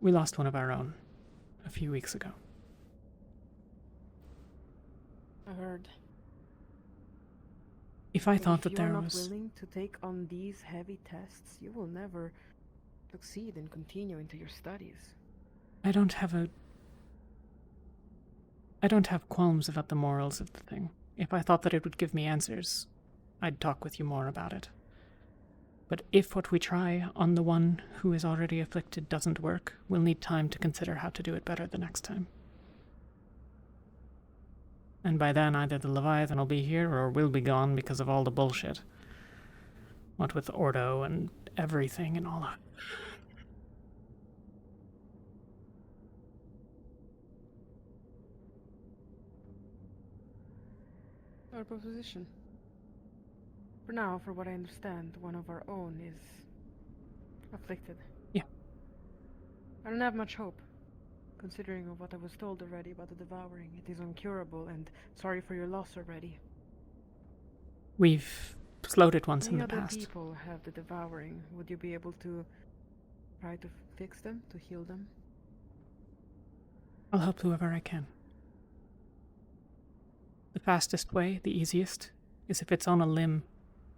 Speaker 1: We lost one of our own a few weeks ago.
Speaker 10: I heard.
Speaker 1: If I thought that there
Speaker 10: you're not
Speaker 1: was...
Speaker 10: willing to take on these heavy tests, you will never succeed and continue into your studies.
Speaker 1: I don't have qualms about the morals of the thing. If I thought that it would give me answers, I'd talk with you more about it. But if what we try on the one who is already afflicted doesn't work, we'll need time to consider how to do it better the next time. And by then, either the Leviathan will be here, or we'll be gone because of all the bullshit. What with Ordo and everything and all that.
Speaker 10: Our proposition. For now, for what I understand, one of our own is afflicted.
Speaker 1: Yeah.
Speaker 10: I don't have much hope, considering of what I was told already about the Devouring. It is incurable, and sorry for your loss already.
Speaker 1: We've slowed it once in the
Speaker 10: Many other
Speaker 1: past.
Speaker 10: people have the Devouring. Would you be able to try to fix them, to heal them?
Speaker 1: I'll help whoever I can. The fastest way, the easiest, is if it's on a limb,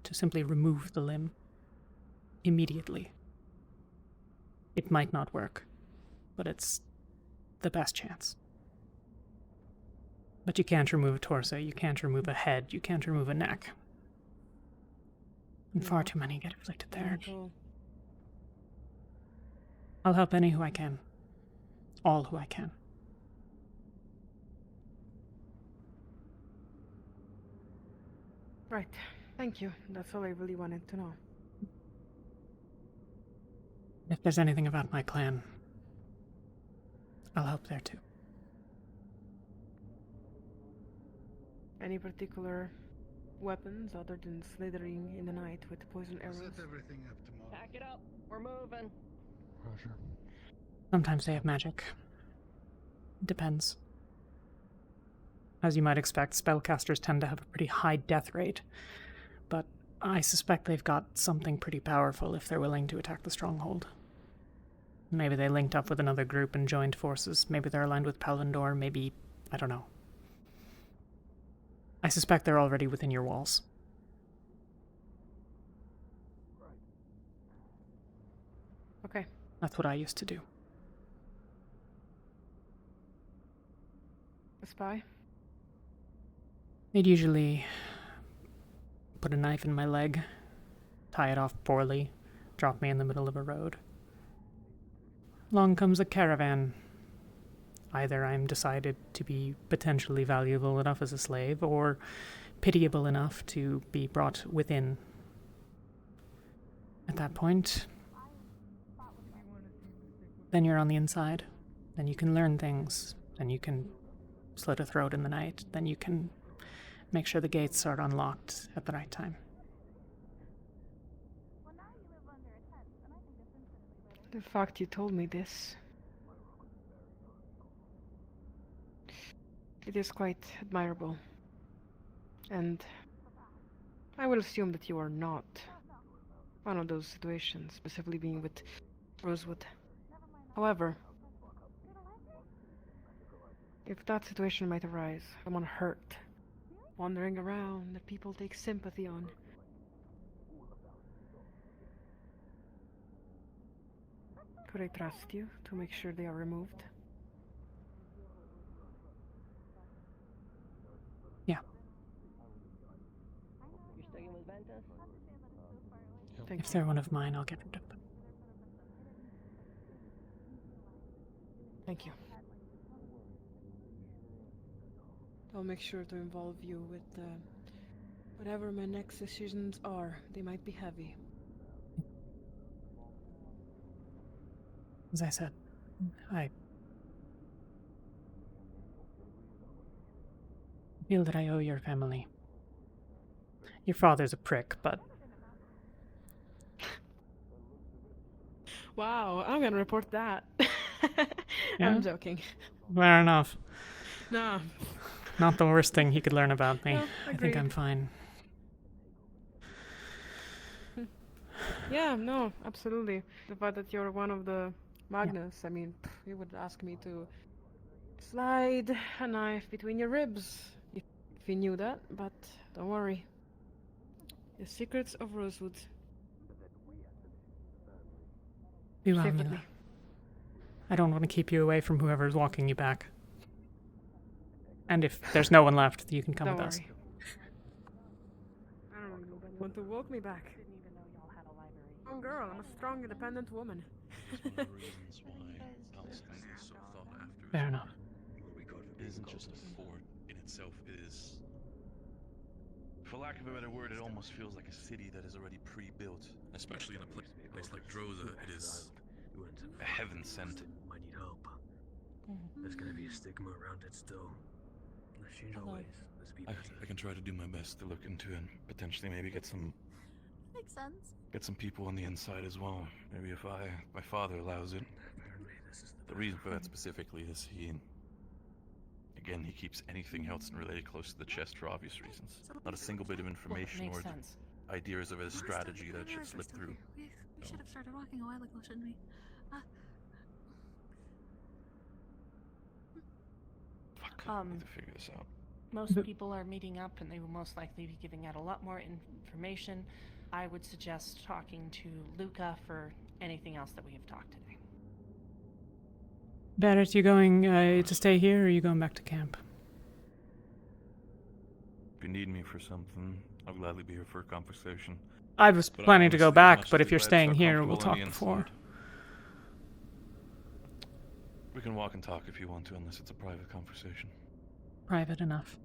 Speaker 1: to simply remove the limb immediately. It might not work, but it's the best chance. But you can't remove a torso, you can't remove a head, you can't remove a neck. And far too many get afflicted there. I'll help any who I can. All who I can.
Speaker 10: Right. Thank you. That's all I really wanted to know.
Speaker 1: If there's anything about my clan, I'll help there
Speaker 10: Any particular weapons other than slithering in the night with poison
Speaker 22: I'll
Speaker 10: arrows?
Speaker 22: set everything up tomorrow.
Speaker 12: Pack it up. We're moving.
Speaker 16: Roger.
Speaker 1: Sometimes they have magic. Depends. As you might expect, spellcasters tend to have a pretty high death rate, but I suspect they've got something pretty powerful if they're willing to attack the stronghold. Maybe they linked up with another group and joined forces. Maybe they're aligned with Palvindor. Maybe, I don't know. I suspect they're already within your walls.
Speaker 10: Okay.
Speaker 1: That's what I used to do.
Speaker 10: A spy?
Speaker 1: They'd usually put a knife in my leg, tie it off poorly, drop me in the middle of a road. Along comes a caravan. Either I'm decided to be potentially valuable enough as a slave, or pitiable enough to be brought within. At that point, then you're on the inside. Then you can learn things. Then you can slit a throat in the night. Then you can make sure the gates are unlocked at the right time.
Speaker 10: The fact you told me this, it is quite admirable. And I will assume that you are not one of those situations, specifically being with Rosewood. However, if that situation might arise, someone hurt, wandering around that people take sympathy on, could I trust you to make sure they are removed?
Speaker 1: Yeah.
Speaker 12: You sticking with Ventus?
Speaker 1: If they're one of mine, I'll get rid of them.
Speaker 10: Thank you. I'll make sure to involve you with whatever my next decisions are. They might be heavy.
Speaker 1: As I said, I feel that I owe your family. Your father's a prick, but...
Speaker 10: Wow, I'm gonna report that.
Speaker 1: Yeah?
Speaker 10: I'm joking.
Speaker 1: Fair enough.
Speaker 10: No.
Speaker 1: Not the worst thing he could learn about me.
Speaker 10: No,
Speaker 1: I think
Speaker 10: agreed.
Speaker 1: I'm fine.
Speaker 10: Yeah, no, absolutely. The fact that you're one of the Magnus, I mean, you would ask me to slide a knife between your ribs if you knew that, but don't worry. The secrets of Rosewood.
Speaker 1: Be well,
Speaker 10: Safe with
Speaker 1: Mila.
Speaker 10: me.
Speaker 1: I don't want to keep you away from whoever's walking you back. And if there's no one left, you can come
Speaker 10: Don't
Speaker 1: with us.
Speaker 10: worry. I don't even want to walk me back. Strong girl, I'm a strong, independent woman.
Speaker 1: Fair enough.
Speaker 15: It isn't just a fort in itself. It is, for lack of a better word, it almost feels like a city that is already pre-built. Especially in a place like Droza, it is a heaven sent.
Speaker 13: Might need help. There's gonna be a stigma around it still. Unless you know ways. Let's be better.
Speaker 15: I can try to do my best to look into it and potentially maybe get some
Speaker 3: Makes sense.
Speaker 15: people on the inside as well. Maybe if my father allows it. The reason for that specifically is he keeps anything Halsten related close to the chest for obvious reasons. Not a single bit of information or ideas of a strategy that should slip through.
Speaker 3: We should have started walking a while ago, shouldn't we?
Speaker 15: I need to figure this out.
Speaker 12: Most people are meeting up, and they will most likely be giving out a lot more information. I would suggest talking to Luca for anything else that we have talked today.
Speaker 1: Barrett, you going to stay here, or are you going back to camp?
Speaker 15: If you need me for something, I'll gladly be here for a conversation.
Speaker 1: I was
Speaker 15: But
Speaker 1: planning to go
Speaker 15: honestly,
Speaker 1: back,
Speaker 15: much
Speaker 1: but
Speaker 15: as
Speaker 1: if you're
Speaker 15: glad to
Speaker 1: staying
Speaker 15: feel
Speaker 1: here, we'll
Speaker 15: comfortable on
Speaker 1: talk
Speaker 15: the
Speaker 1: before.
Speaker 15: inside. We can walk and talk if you want to, unless it's a private conversation.
Speaker 1: Private enough.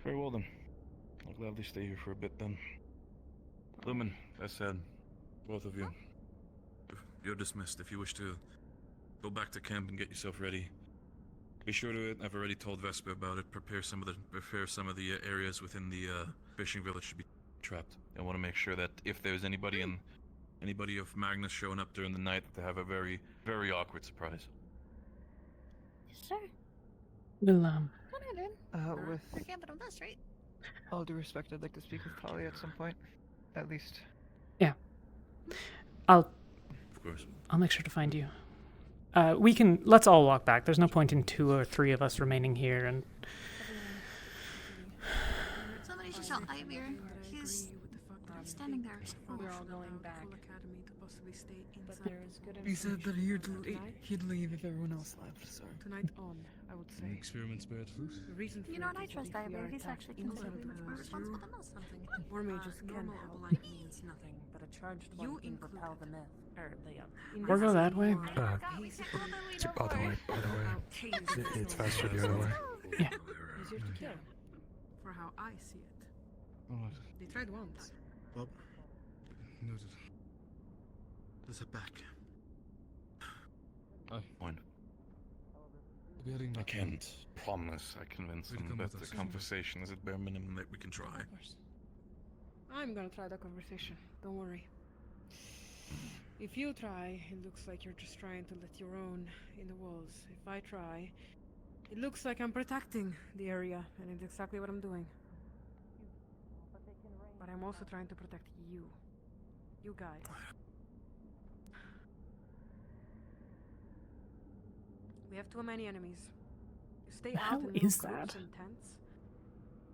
Speaker 15: Very well then. I'll gladly stay here for a bit then. Lumen, as said, both of you, you're dismissed. If you wish to go back to camp and get yourself ready, Be sure to. I've already told Vespa about it. Prepare some of the areas within the fishing village to be trapped. I want to make sure that if there's anybody of Magnus showing up during the night, to have a very, very awkward surprise.
Speaker 3: Sure.
Speaker 1: We'll
Speaker 4: With
Speaker 3: We're camping on this, right?
Speaker 4: all due respect, I'd like to speak with Talia at some point, at least.
Speaker 1: Yeah. I'll.
Speaker 15: Of course.
Speaker 1: I'll make sure to find you. Let's all walk back. There's no point in 2 or 3 of us remaining here and...
Speaker 3: Somebody should tell Ivy. He's standing there.
Speaker 11: We're all going back. Academy to possibly stay inside.
Speaker 12: But there is good
Speaker 4: He said that
Speaker 12: information.
Speaker 4: he'd leave if everyone else left, so...
Speaker 11: Tonight
Speaker 10: on, I would say.
Speaker 13: Experiments bear fruit.
Speaker 10: The reason for
Speaker 3: You know
Speaker 10: it
Speaker 3: what? I
Speaker 10: is that
Speaker 3: trust
Speaker 10: if we
Speaker 3: Ivy.
Speaker 10: are
Speaker 3: He's
Speaker 10: attacked
Speaker 3: actually
Speaker 10: inside
Speaker 3: considerably
Speaker 10: the
Speaker 3: much more
Speaker 10: walls,
Speaker 3: responsible than us.
Speaker 10: war mages can
Speaker 11: normal
Speaker 10: help.
Speaker 11: blight means nothing.
Speaker 12: But a charged one can repel the myth, or the
Speaker 1: Or go that way.
Speaker 16: By the way, it's faster the other way.
Speaker 1: Yeah.
Speaker 11: Easier to kill. For how I see it.
Speaker 13: Alright.
Speaker 11: They tried once.
Speaker 13: Bob. Noted. Let's head back.
Speaker 15: Fine.
Speaker 13: We're heading
Speaker 15: I
Speaker 13: back.
Speaker 15: can't promise I convince
Speaker 13: We'd
Speaker 15: them,
Speaker 13: come
Speaker 15: but
Speaker 13: with
Speaker 15: the
Speaker 13: us.
Speaker 15: conversation is at bare minimum that we can try.
Speaker 10: I'm gonna try the conversation. Don't worry. If you try, it looks like you're just trying to let your own in the walls. If I try, it looks like I'm protecting the area, and it's exactly what I'm doing. But I'm also trying to protect you. You guys. We have too many enemies. You stay
Speaker 1: The
Speaker 10: out
Speaker 1: hell
Speaker 10: in little
Speaker 1: is
Speaker 10: groups
Speaker 1: that?
Speaker 10: and tents.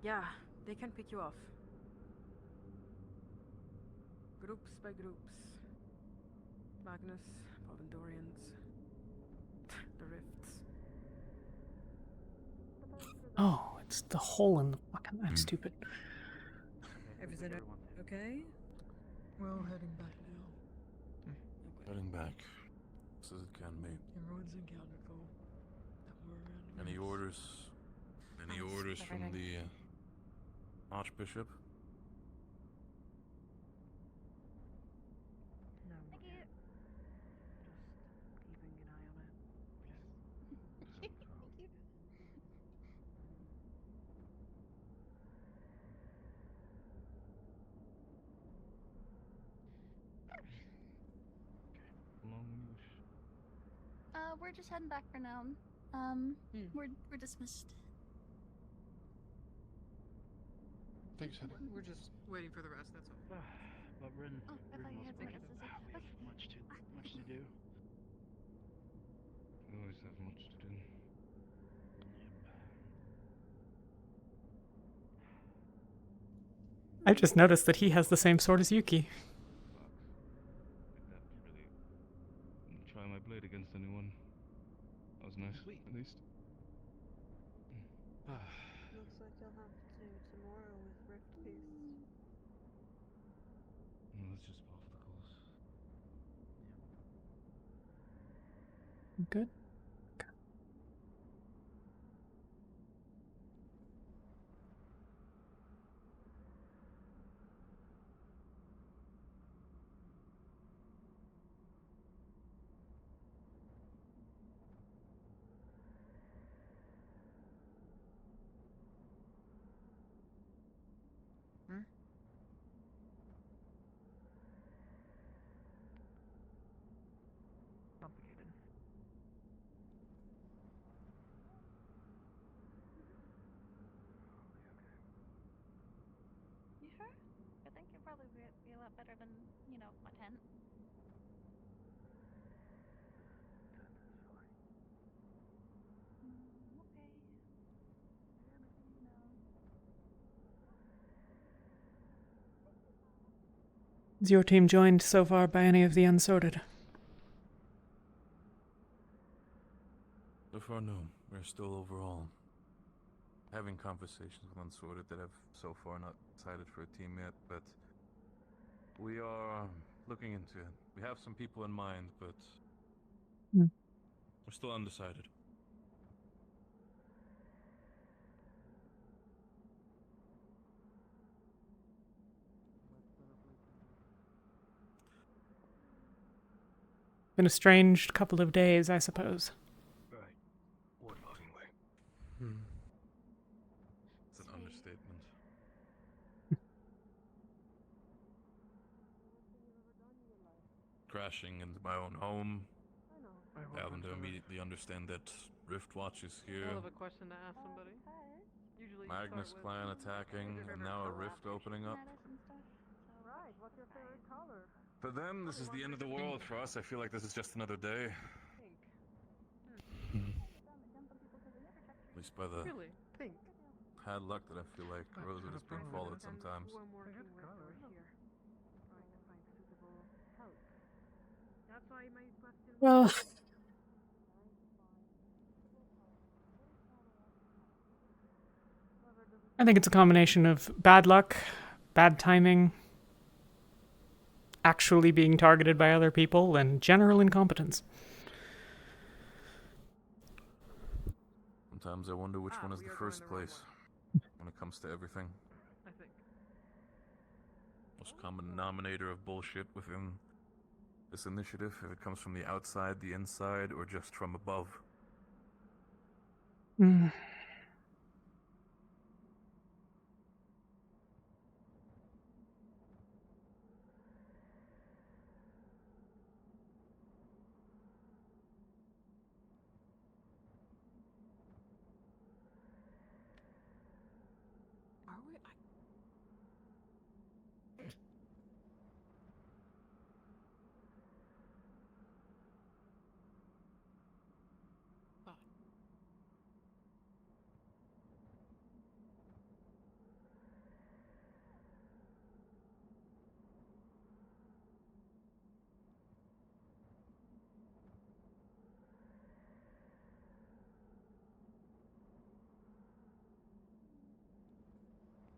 Speaker 10: Yeah, they can pick you off. Groups by groups. Magnus, Povendorians, the rifts.
Speaker 1: Oh, it's the hole in the fucking... I'm stupid.
Speaker 11: Everything okay?
Speaker 4: Well, heading back now.
Speaker 15: Heading back. As it can be.
Speaker 4: Everyone's encountered though. That were around.
Speaker 15: Any orders? Any orders from the Archbishop?
Speaker 10: No. Thank you. Just keeping an eye on it.
Speaker 3: Thank you. We're just heading back for now. We're dismissed.
Speaker 13: Thanks, Heather.
Speaker 11: We're just waiting for the rest, that's all.
Speaker 6: But we're in.
Speaker 3: Oh, I thought you had something else to say.
Speaker 6: We have much to do.
Speaker 13: We always have much to do.
Speaker 1: I just noticed that he has the same sword as Yuki.
Speaker 13: Try my blade against anyone. That was nice, at least.
Speaker 10: Looks like you'll have to tomorrow with Rift Beasts.
Speaker 13: No, that's just part of the course.
Speaker 1: Good.
Speaker 10: Complicated.
Speaker 3: You sure? I think you'll probably be a lot better than, my tent. Okay.
Speaker 1: Is your team joined so far by any of the unsorted?
Speaker 15: So far, no. We're still overall having conversations with Unsorted that have so far not decided for a team yet, but we are looking into it. We have some people in mind, but we're still undecided.
Speaker 1: Been a strange couple of days, I suppose.
Speaker 13: Right. What fucking way?
Speaker 15: crashing into my own home. I have them to immediately understand that Rift Watch is here.
Speaker 20: Hell of a question to ask somebody. Usually you
Speaker 15: Magnus
Speaker 20: start with,
Speaker 15: clan attacking, and now a rift opening up.
Speaker 20: Right, what's your favorite color?
Speaker 15: For them, this is the end of the world. For us, I feel like this is just another day.
Speaker 20: Pink.
Speaker 15: At least by the
Speaker 20: Really? Pink.
Speaker 15: bad luck that I feel like Rosewood is being followed sometimes.
Speaker 11: That's why my question.
Speaker 1: Well, I think it's a combination of bad luck, bad timing, actually being targeted by other people, and general incompetence.
Speaker 15: Sometimes I wonder which one is the first place when it comes to everything.
Speaker 20: I think.
Speaker 15: Most common denominator of bullshit within this initiative, if it comes from the outside, the inside, or just from above.
Speaker 1: Mm.
Speaker 11: Are we?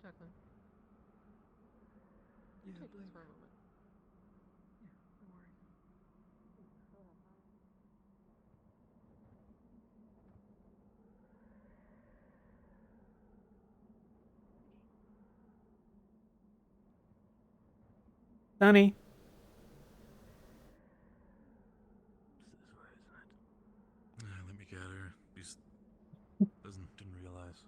Speaker 11: Jacqueline.
Speaker 20: Yeah,
Speaker 11: Take this
Speaker 20: Blake.
Speaker 11: for a moment.
Speaker 20: Yeah, don't worry.
Speaker 1: Sonny.
Speaker 15: Let me get her. He's didn't realize.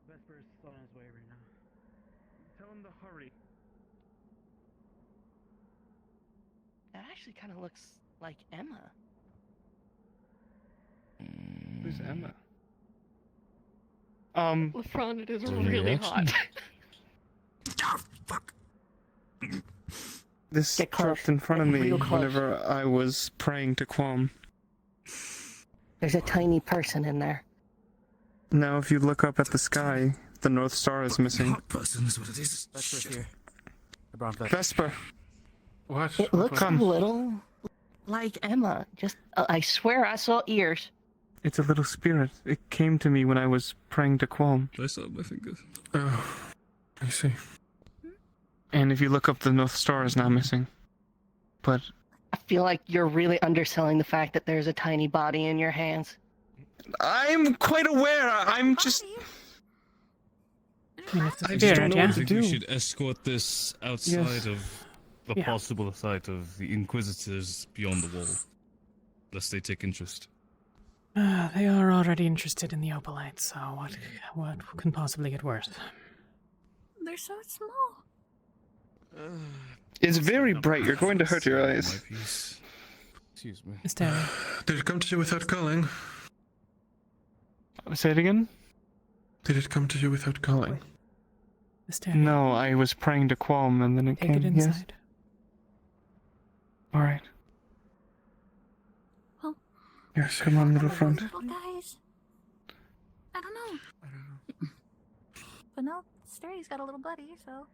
Speaker 6: Vesper's on his way right now. Tell him to hurry.
Speaker 12: That actually kind of looks like Emma.
Speaker 14: Who's Emma?
Speaker 11: LeFron, it is really hot.
Speaker 14: Oh, fuck. This dropped in front of me whenever I was praying to Qualm.
Speaker 8: There's a tiny person in there.
Speaker 14: Now, if you look up at the sky, the North Star is missing.
Speaker 15: Hot person is what it is.
Speaker 14: Vesper's here.
Speaker 12: Vesper.
Speaker 14: What?
Speaker 8: It looks a little like Emma. Just, I swear I saw ears.
Speaker 14: It's a little spirit. It came to me when I was praying to Qualm.
Speaker 15: I saw my fingers.
Speaker 14: Oh, I see. And if you look up, the North Star is now missing. But
Speaker 8: I feel like you're really underselling the fact that there's a tiny body in your hands.
Speaker 14: I'm quite aware. I'm just.
Speaker 1: I just
Speaker 15: I
Speaker 1: don't know
Speaker 15: I
Speaker 1: what
Speaker 15: think
Speaker 1: to
Speaker 15: we
Speaker 1: do.
Speaker 15: should escort this outside
Speaker 14: Yes.
Speaker 15: of the
Speaker 1: Yeah.
Speaker 15: possible site of the Inquisitors beyond the wall, lest they take interest.
Speaker 1: They are already interested in the Opalite, so what can possibly get worse?
Speaker 3: They're so small.
Speaker 14: It's very bright. You're going to hurt your eyes.
Speaker 15: Excuse me.
Speaker 1: Miss Talia.
Speaker 16: Did it come to you without calling?
Speaker 14: Say it again?
Speaker 16: Did it come to you without calling?
Speaker 1: Miss Talia.
Speaker 14: No, I was praying to Qualm and then it
Speaker 1: Take
Speaker 14: came.
Speaker 1: it
Speaker 14: Yes.
Speaker 1: inside. All right.
Speaker 3: Well,
Speaker 1: Yes, come on to the front.
Speaker 3: Well, guys, I don't know. But now Steri's got a little buddy, so.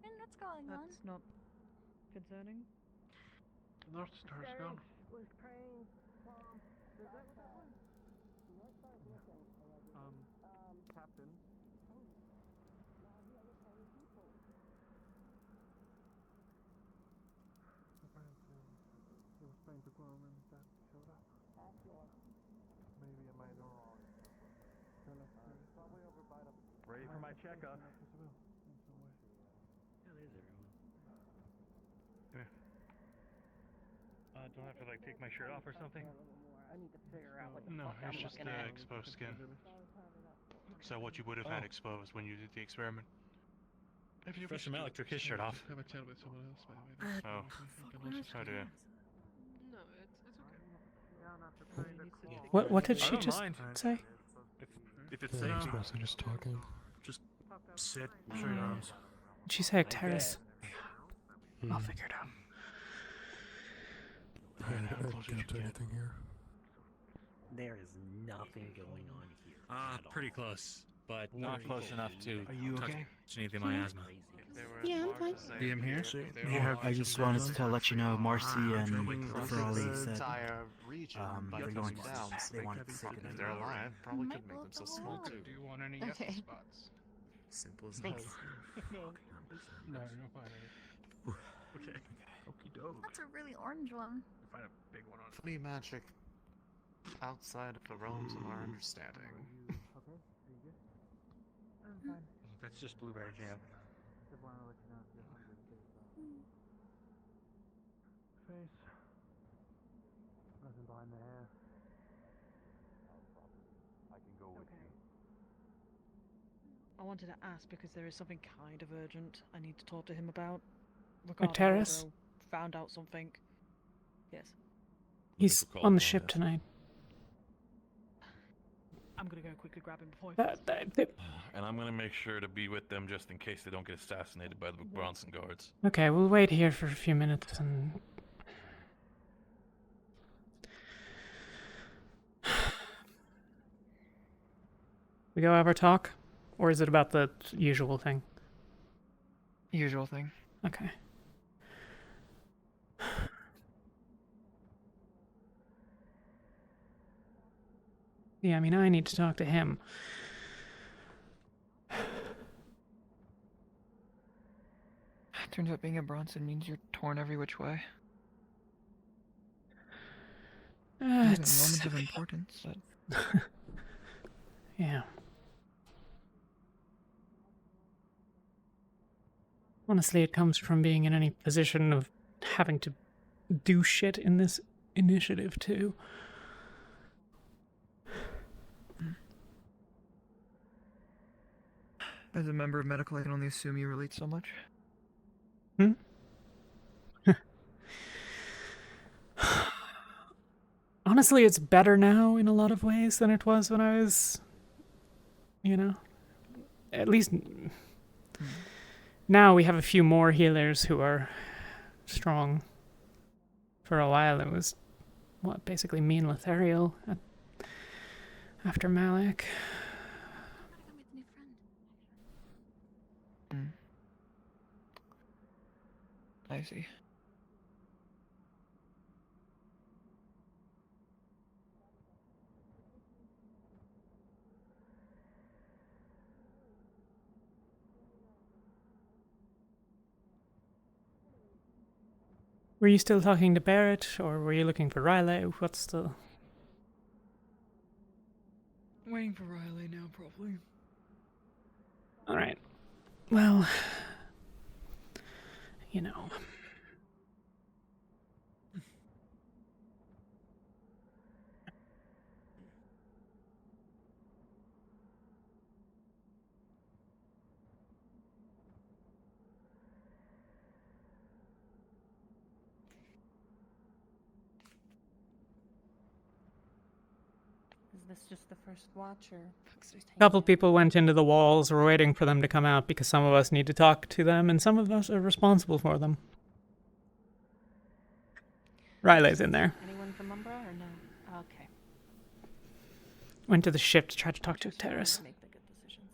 Speaker 3: And what's going on?
Speaker 10: That's not concerning.
Speaker 21: North Star's gone.
Speaker 10: Was praying from. Is that what that was?
Speaker 20: Captain.
Speaker 21: He was praying to Quorum and that showed up. Maybe I might have probably over by the...
Speaker 13: Ready for my checkup.
Speaker 21: Yeah,
Speaker 13: there's everyone.
Speaker 21: Don't have to like take my shirt off or something?
Speaker 12: I need to figure out what the
Speaker 21: No,
Speaker 12: fuck I'm
Speaker 21: it's just
Speaker 12: looking at.
Speaker 21: exposed skin. So what you would have had exposed when you did the experiment.
Speaker 7: If you Professor Malik took his shirt off.
Speaker 21: Have a chat with someone else, by the way.
Speaker 22: Oh dear.
Speaker 11: No, it's okay.
Speaker 1: What did she just say?
Speaker 21: If it's safe,
Speaker 16: just talking.
Speaker 21: just sit, show your arms.
Speaker 1: Did she say terrace? I'll figure it out.
Speaker 16: I can't do anything here.
Speaker 13: There is nothing going on here.
Speaker 7: Pretty close, but
Speaker 13: Not close enough to
Speaker 21: Are you
Speaker 7: touch
Speaker 21: okay?
Speaker 7: anything my asthma.
Speaker 3: Yeah, I'm fine.
Speaker 21: DM here?
Speaker 5: I just wanted to let you know Marcy and Frawley said
Speaker 9: entire region
Speaker 5: they're going down. They wanted to
Speaker 9: If they're alive, probably could make them so small too.
Speaker 21: Do you want any
Speaker 3: Okay.
Speaker 21: spots?
Speaker 9: Simple as
Speaker 3: Thanks.
Speaker 21: No, you're fine. Okay. Okie doke.
Speaker 3: That's a really orange one.
Speaker 21: Find a big one on.
Speaker 9: Funny magic outside of the realms of our understanding.
Speaker 21: Okay, are you good? I'm fine.
Speaker 13: That's just blueberry jam.
Speaker 21: Just wanted to let you know if you're hungry. Face. Nothing behind the hair.
Speaker 13: I can go with you.
Speaker 10: I wanted to ask because there is something kind of urgent I need to talk to him about.
Speaker 1: Terrace?
Speaker 10: Found out something. Yes.
Speaker 1: He's on the ship tonight.
Speaker 10: I'm gonna go quickly grab him before.
Speaker 15: And I'm gonna make sure to be with them just in case they don't get assassinated by the Bronson guards.
Speaker 1: Okay, we'll wait here for a few minutes and... We go have our talk? Or is it about the usual thing?
Speaker 20: Usual thing.
Speaker 1: Okay. Yeah, I mean, I need to talk to him.
Speaker 20: Turns out being a Bronson means you're torn every which way. Even
Speaker 1: It's...
Speaker 20: moments of importance.
Speaker 1: Yeah. Honestly, it comes from being in any position of having to do shit in this initiative, too.
Speaker 20: As a member of medical, I can only assume you relate so much.
Speaker 1: Honestly, it's better now in a lot of ways than it was when I was, you know, at least now we have a few more healers who are strong. For a while it was, what, basically me and Lothario after Malik.
Speaker 20: I see.
Speaker 1: Were you still talking to Barrett, or were you looking for Riley? What's the...
Speaker 20: Waiting for Riley now, probably.
Speaker 1: Alright. Well... You know...
Speaker 12: Is this just the first watch, or...
Speaker 1: A couple people went into the walls. We're waiting for them to come out because some of us need to talk to them and some of us are responsible for them. Riley's in there.
Speaker 12: Anyone from Umbra or no? Okay.
Speaker 1: Went to the ship to try to talk to
Speaker 12: Just wanted
Speaker 1: Terrace.
Speaker 12: make the good decisions,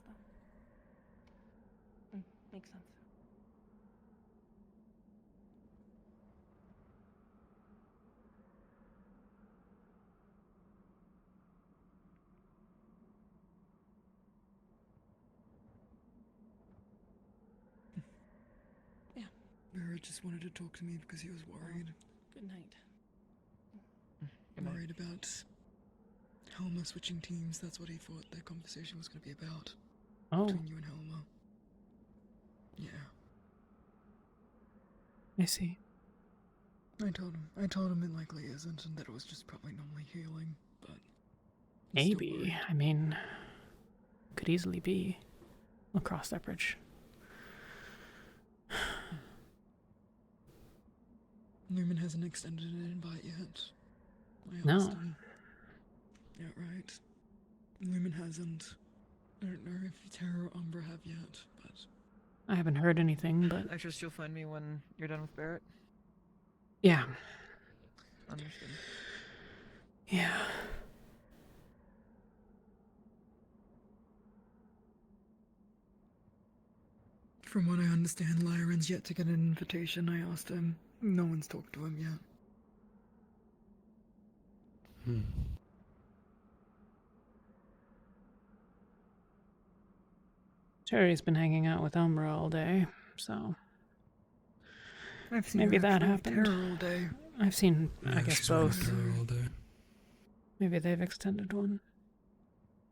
Speaker 12: though. Makes sense.
Speaker 4: Barrett just wanted to talk to me because he was worried.
Speaker 12: Good night.
Speaker 4: Worried about Helma switching teams. That's what he thought their conversation was going to be about.
Speaker 1: Oh.
Speaker 4: Between you and Helma. Yeah.
Speaker 1: I see.
Speaker 4: I told him it likely isn't, and that it was just probably normally healing, but...
Speaker 1: Maybe. I mean, could easily be. We'll cross that bridge.
Speaker 4: Newman hasn't extended an invite yet. I
Speaker 1: No.
Speaker 4: asked him. Yeah, right. Newman hasn't. I don't know if Terra or Umbra have yet, but...
Speaker 1: I haven't heard anything, but
Speaker 17: I trust you'll find me when you're done with Barrett.
Speaker 1: yeah.
Speaker 17: Understood.
Speaker 1: Yeah.
Speaker 4: From what I understand, Lyran's yet to get an invitation. I asked him. No one's talked to him yet.
Speaker 1: Cherry's been hanging out with Umbra all day, so
Speaker 4: I've seen
Speaker 1: maybe
Speaker 4: her
Speaker 1: that
Speaker 4: actually with
Speaker 1: happened.
Speaker 4: Terra all day.
Speaker 1: I've seen, I
Speaker 16: Yeah,
Speaker 1: guess,
Speaker 16: she's been with
Speaker 1: both.
Speaker 16: Terra all day.
Speaker 1: Maybe they've extended one.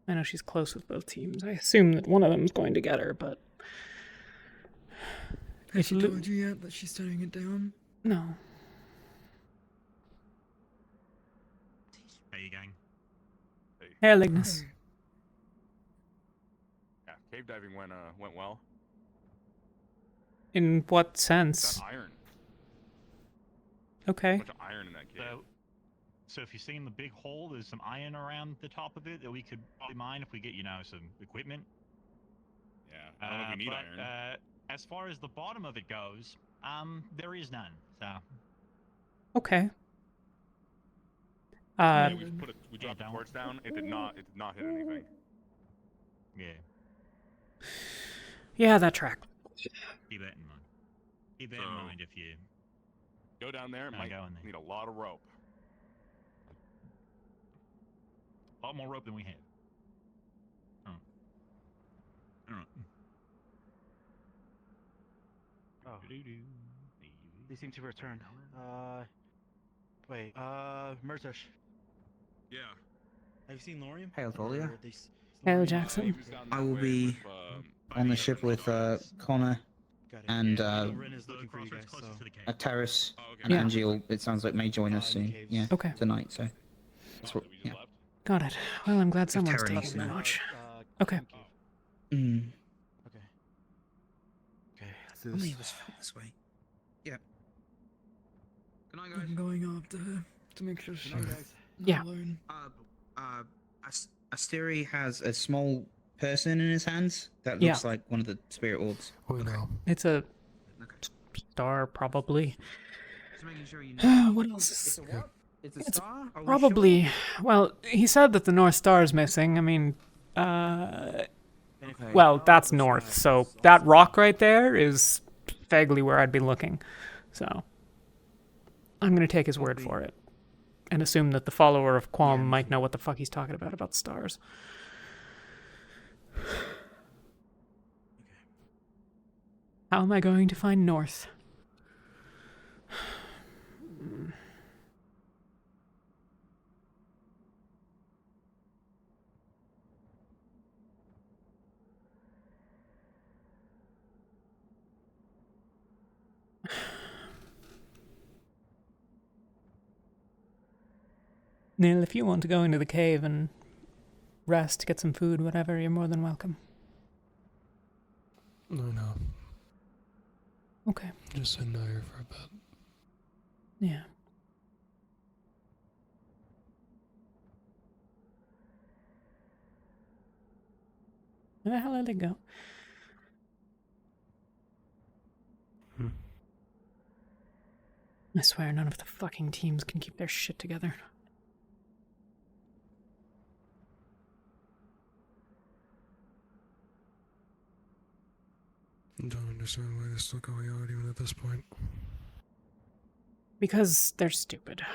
Speaker 1: I know she's close with both teams. I assume that one of them's going to get her, but...
Speaker 4: Has she told you yet that she's turning it down?
Speaker 1: No.
Speaker 7: Hey, gang.
Speaker 1: Hey, Magnus.
Speaker 2: Yeah, cave diving went well.
Speaker 1: In what sense?
Speaker 2: Got iron.
Speaker 1: Okay.
Speaker 2: A bunch of iron in that cave.
Speaker 18: So if you see in the big hole, there's some iron around the top of it that we could probably mine if we get, some equipment.
Speaker 2: Yeah, I don't know if we need
Speaker 18: but,
Speaker 2: iron.
Speaker 18: As far as the bottom of it goes, there is none. So.
Speaker 1: Okay.
Speaker 2: Yeah, we dropped the torch down. It did not hit anything.
Speaker 18: Yeah.
Speaker 1: Yeah, that track.
Speaker 18: Keep that in mind. Keep that in mind if you
Speaker 2: go down there. Might need a lot of rope.
Speaker 18: A lot more rope than we have. Oh. I don't know.
Speaker 5: Oh. They seem to return. Wait, Mertish.
Speaker 2: Yeah.
Speaker 5: Have you seen Lorium?
Speaker 19: Hail, Talia.
Speaker 1: Hail, Jackson.
Speaker 19: I will be on the ship with Connor and Terrace and
Speaker 1: Yeah.
Speaker 19: Angie. It sounds like may join us soon. Yeah.
Speaker 1: Okay.
Speaker 19: Tonight. So. That's what, yeah.
Speaker 1: Got it. Well, I'm glad someone's
Speaker 19: Terra
Speaker 1: taking the
Speaker 19: soon.
Speaker 1: watch. Okay.
Speaker 19: Mm.
Speaker 5: Okay.
Speaker 19: Tell me it was felt this way. Yeah.
Speaker 4: I'm going after her to make sure she's not
Speaker 1: Yeah.
Speaker 4: alone.
Speaker 19: Asteri has a small person in his hands that looks like one of the spirit orbs.
Speaker 16: We know.
Speaker 1: It's a star, probably. What else?
Speaker 19: It's a what? It's a star? Are we
Speaker 1: Probably.
Speaker 19: sure?
Speaker 1: Well, he said that the North Star is missing. I mean, well, that's north, so that rock right there is vaguely where I'd be looking. So, I'm going to take his word for it and assume that the follower of Qualm might know what the fuck he's talking about stars. How am I going to find north? Neil, if you want to go into the cave and rest, get some food, whatever, you're more than welcome.
Speaker 16: No.
Speaker 1: Okay.
Speaker 16: Just sitting out here for a bit.
Speaker 1: Yeah. Where the hell did it go? I swear none of the fucking teams can keep their shit together.
Speaker 16: I don't understand why they're still going on even at this point.
Speaker 1: Because they're stupid.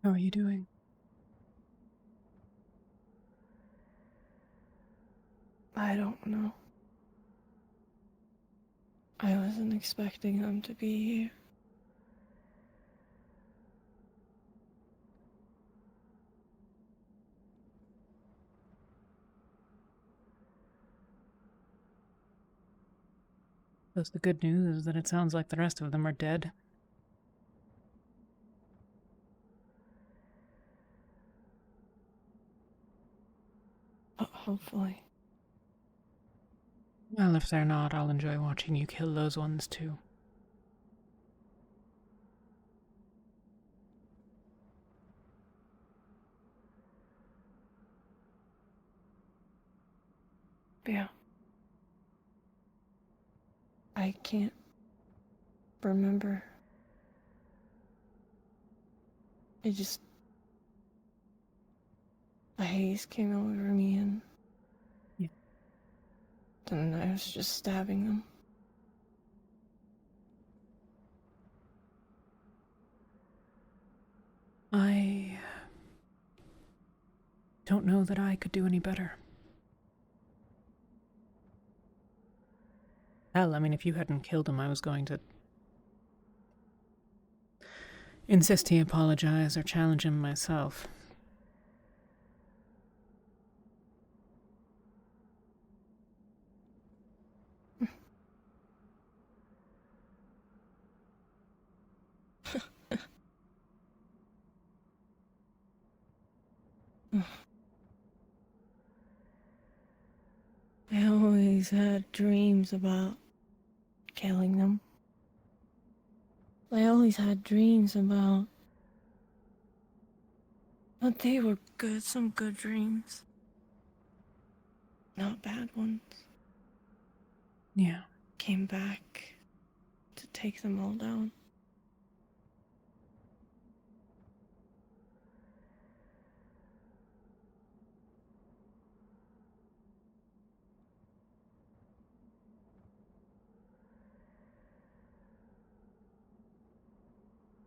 Speaker 1: How are you doing?
Speaker 3: I don't know. I wasn't expecting them to be here.
Speaker 1: That's the good news, is that it sounds like the rest of them are dead.
Speaker 3: Hopefully.
Speaker 1: Well, if they're not, I'll enjoy watching you kill those ones too.
Speaker 3: Yeah. I can't remember. It just... a haze came over me and...
Speaker 1: Yeah.
Speaker 3: Then I was just stabbing them.
Speaker 1: I don't know that I could do any better. Hell, I mean, if you hadn't killed him, I was going to insist he apologize or challenge him myself.
Speaker 3: I always had dreams about killing them. I always had dreams about... But they were good, some good dreams. Not bad ones.
Speaker 1: Yeah.
Speaker 3: Came back to take them all down.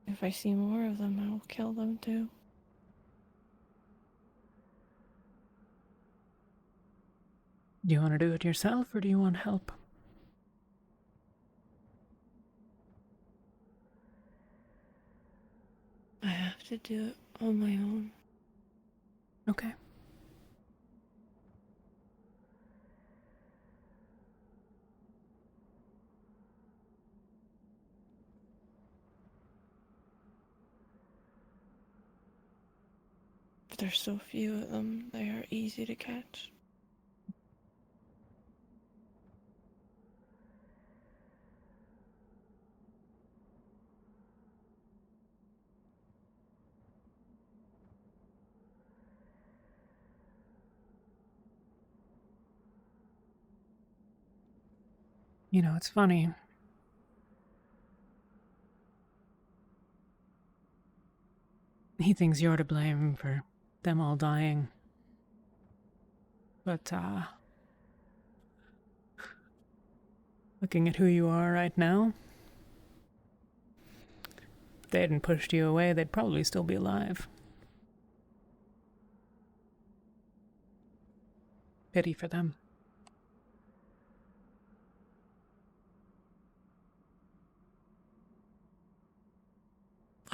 Speaker 3: If I see more of them, I will kill them too.
Speaker 1: Do you want to do it yourself, or do you want help?
Speaker 3: I have to do it on my own.
Speaker 1: Okay.
Speaker 3: But there's so few of them, they are easy to catch.
Speaker 1: You know, it's funny. He thinks you're to blame for them all dying. But, looking at who you are right now, if they hadn't pushed you away, they'd probably still be alive. Pity for them.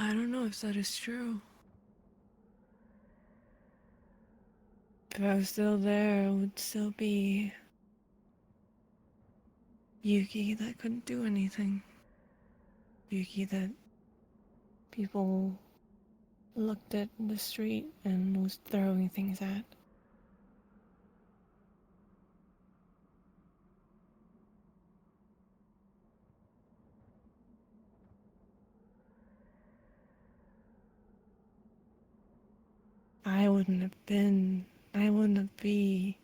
Speaker 3: I don't know if that is true. If I was still there, it would still be Yuki that couldn't do anything. Yuki that people looked at in the street and was throwing things at. I wouldn't be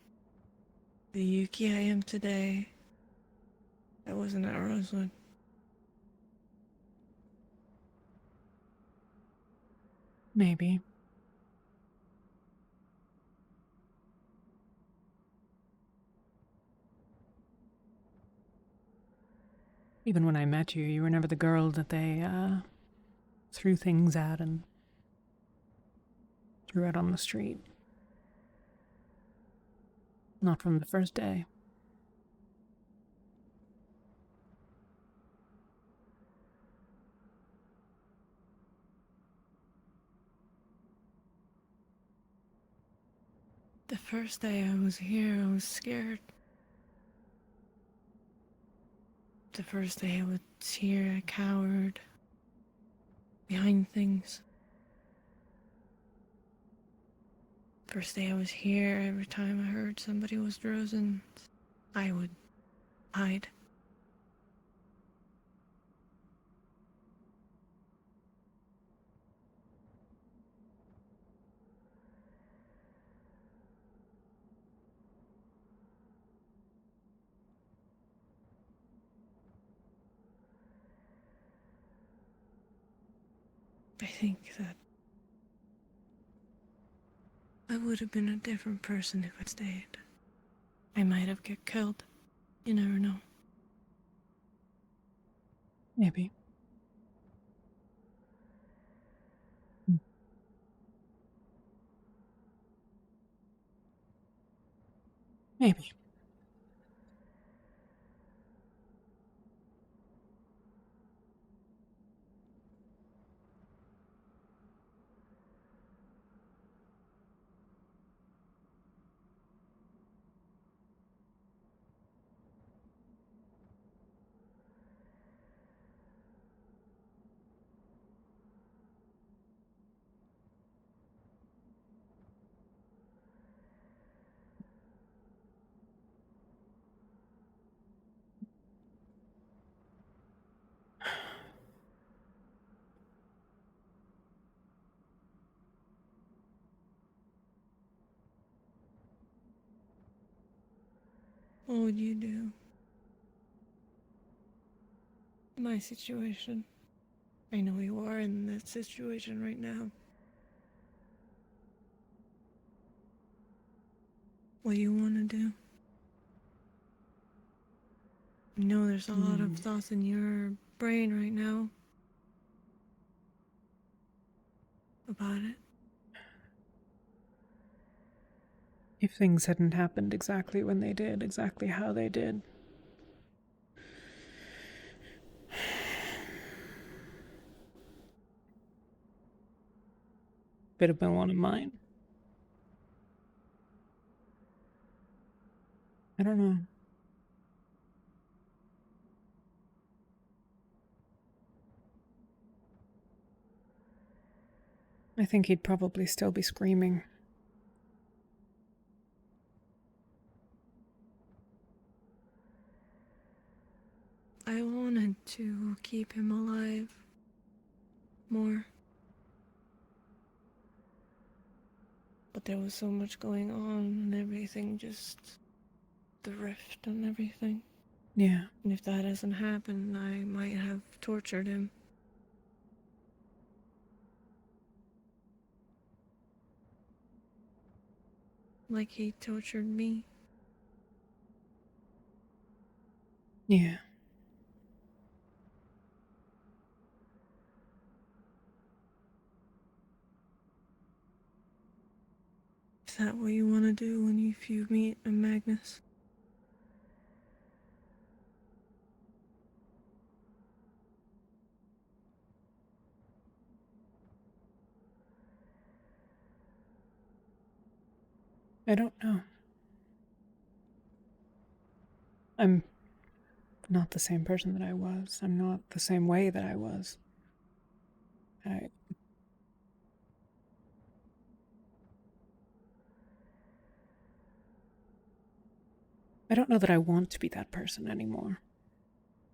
Speaker 3: the Yuki I am today. I wasn't at Rosewood.
Speaker 1: Maybe. Even when I met you, you were never the girl that they threw things at and threw out on the street. Not from the first day.
Speaker 3: The first day I was here, I was scared. The first day I was here, I cowered behind things. First day I was here, every time I heard somebody was frozen, I would hide. I think that I would have been a different person if I stayed. I might have get killed. You never know.
Speaker 1: Maybe. Maybe.
Speaker 3: What would you do? My situation. I know you are in that situation right now. What do you want to do? I know there's a lot of thoughts in your brain right now about it.
Speaker 1: If things hadn't happened exactly when they did, exactly how they did. Could have been one of mine. I don't know. I think he'd probably still be screaming.
Speaker 3: I wanted to keep him alive more. But there was so much going on and everything, just the rift and everything.
Speaker 1: Yeah.
Speaker 3: And if that hasn't happened, I might have tortured him. Like he tortured me.
Speaker 1: Yeah.
Speaker 3: Is that what you want to do when you meet a Magnus?
Speaker 1: I don't know. I'm not the same person that I was. I'm not the same way that I was. I don't know that I want to be that person anymore.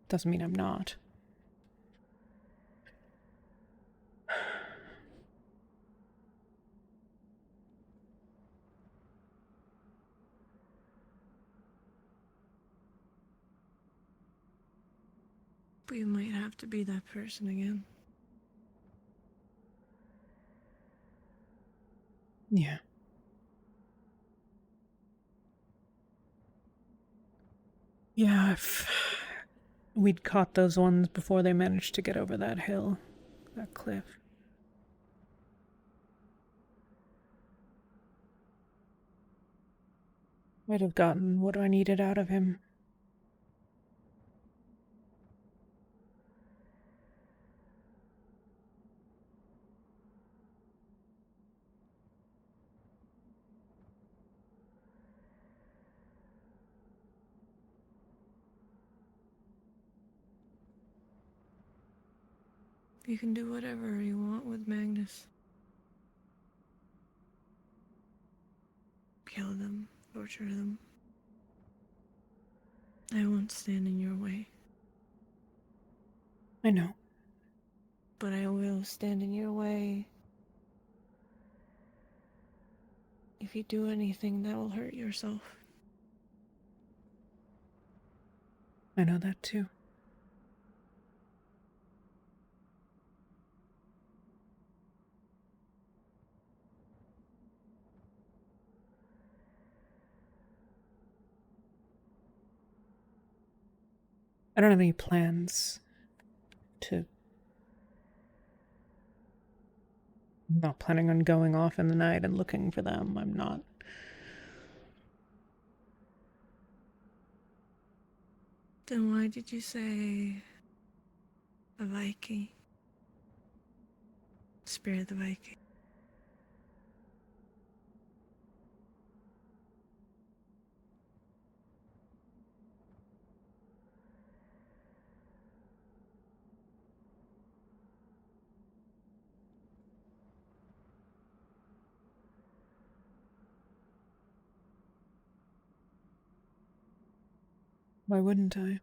Speaker 1: Doesn't mean I'm not.
Speaker 3: We might have to be that person again.
Speaker 1: Yeah. Yeah, if we'd caught those ones before they managed to get over that hill, that cliff. Might have gotten what I needed out of him.
Speaker 3: You can do whatever you want with Magnus. Kill them, torture them. I won't stand in your way.
Speaker 1: I know.
Speaker 3: But I will stand in your way if you do anything that will hurt yourself.
Speaker 1: I know that too. I don't have any plans to... I'm not planning on going off in the night and looking for them. I'm not.
Speaker 3: Then why did you say a Viking? Spare the Viking.
Speaker 1: Why wouldn't I?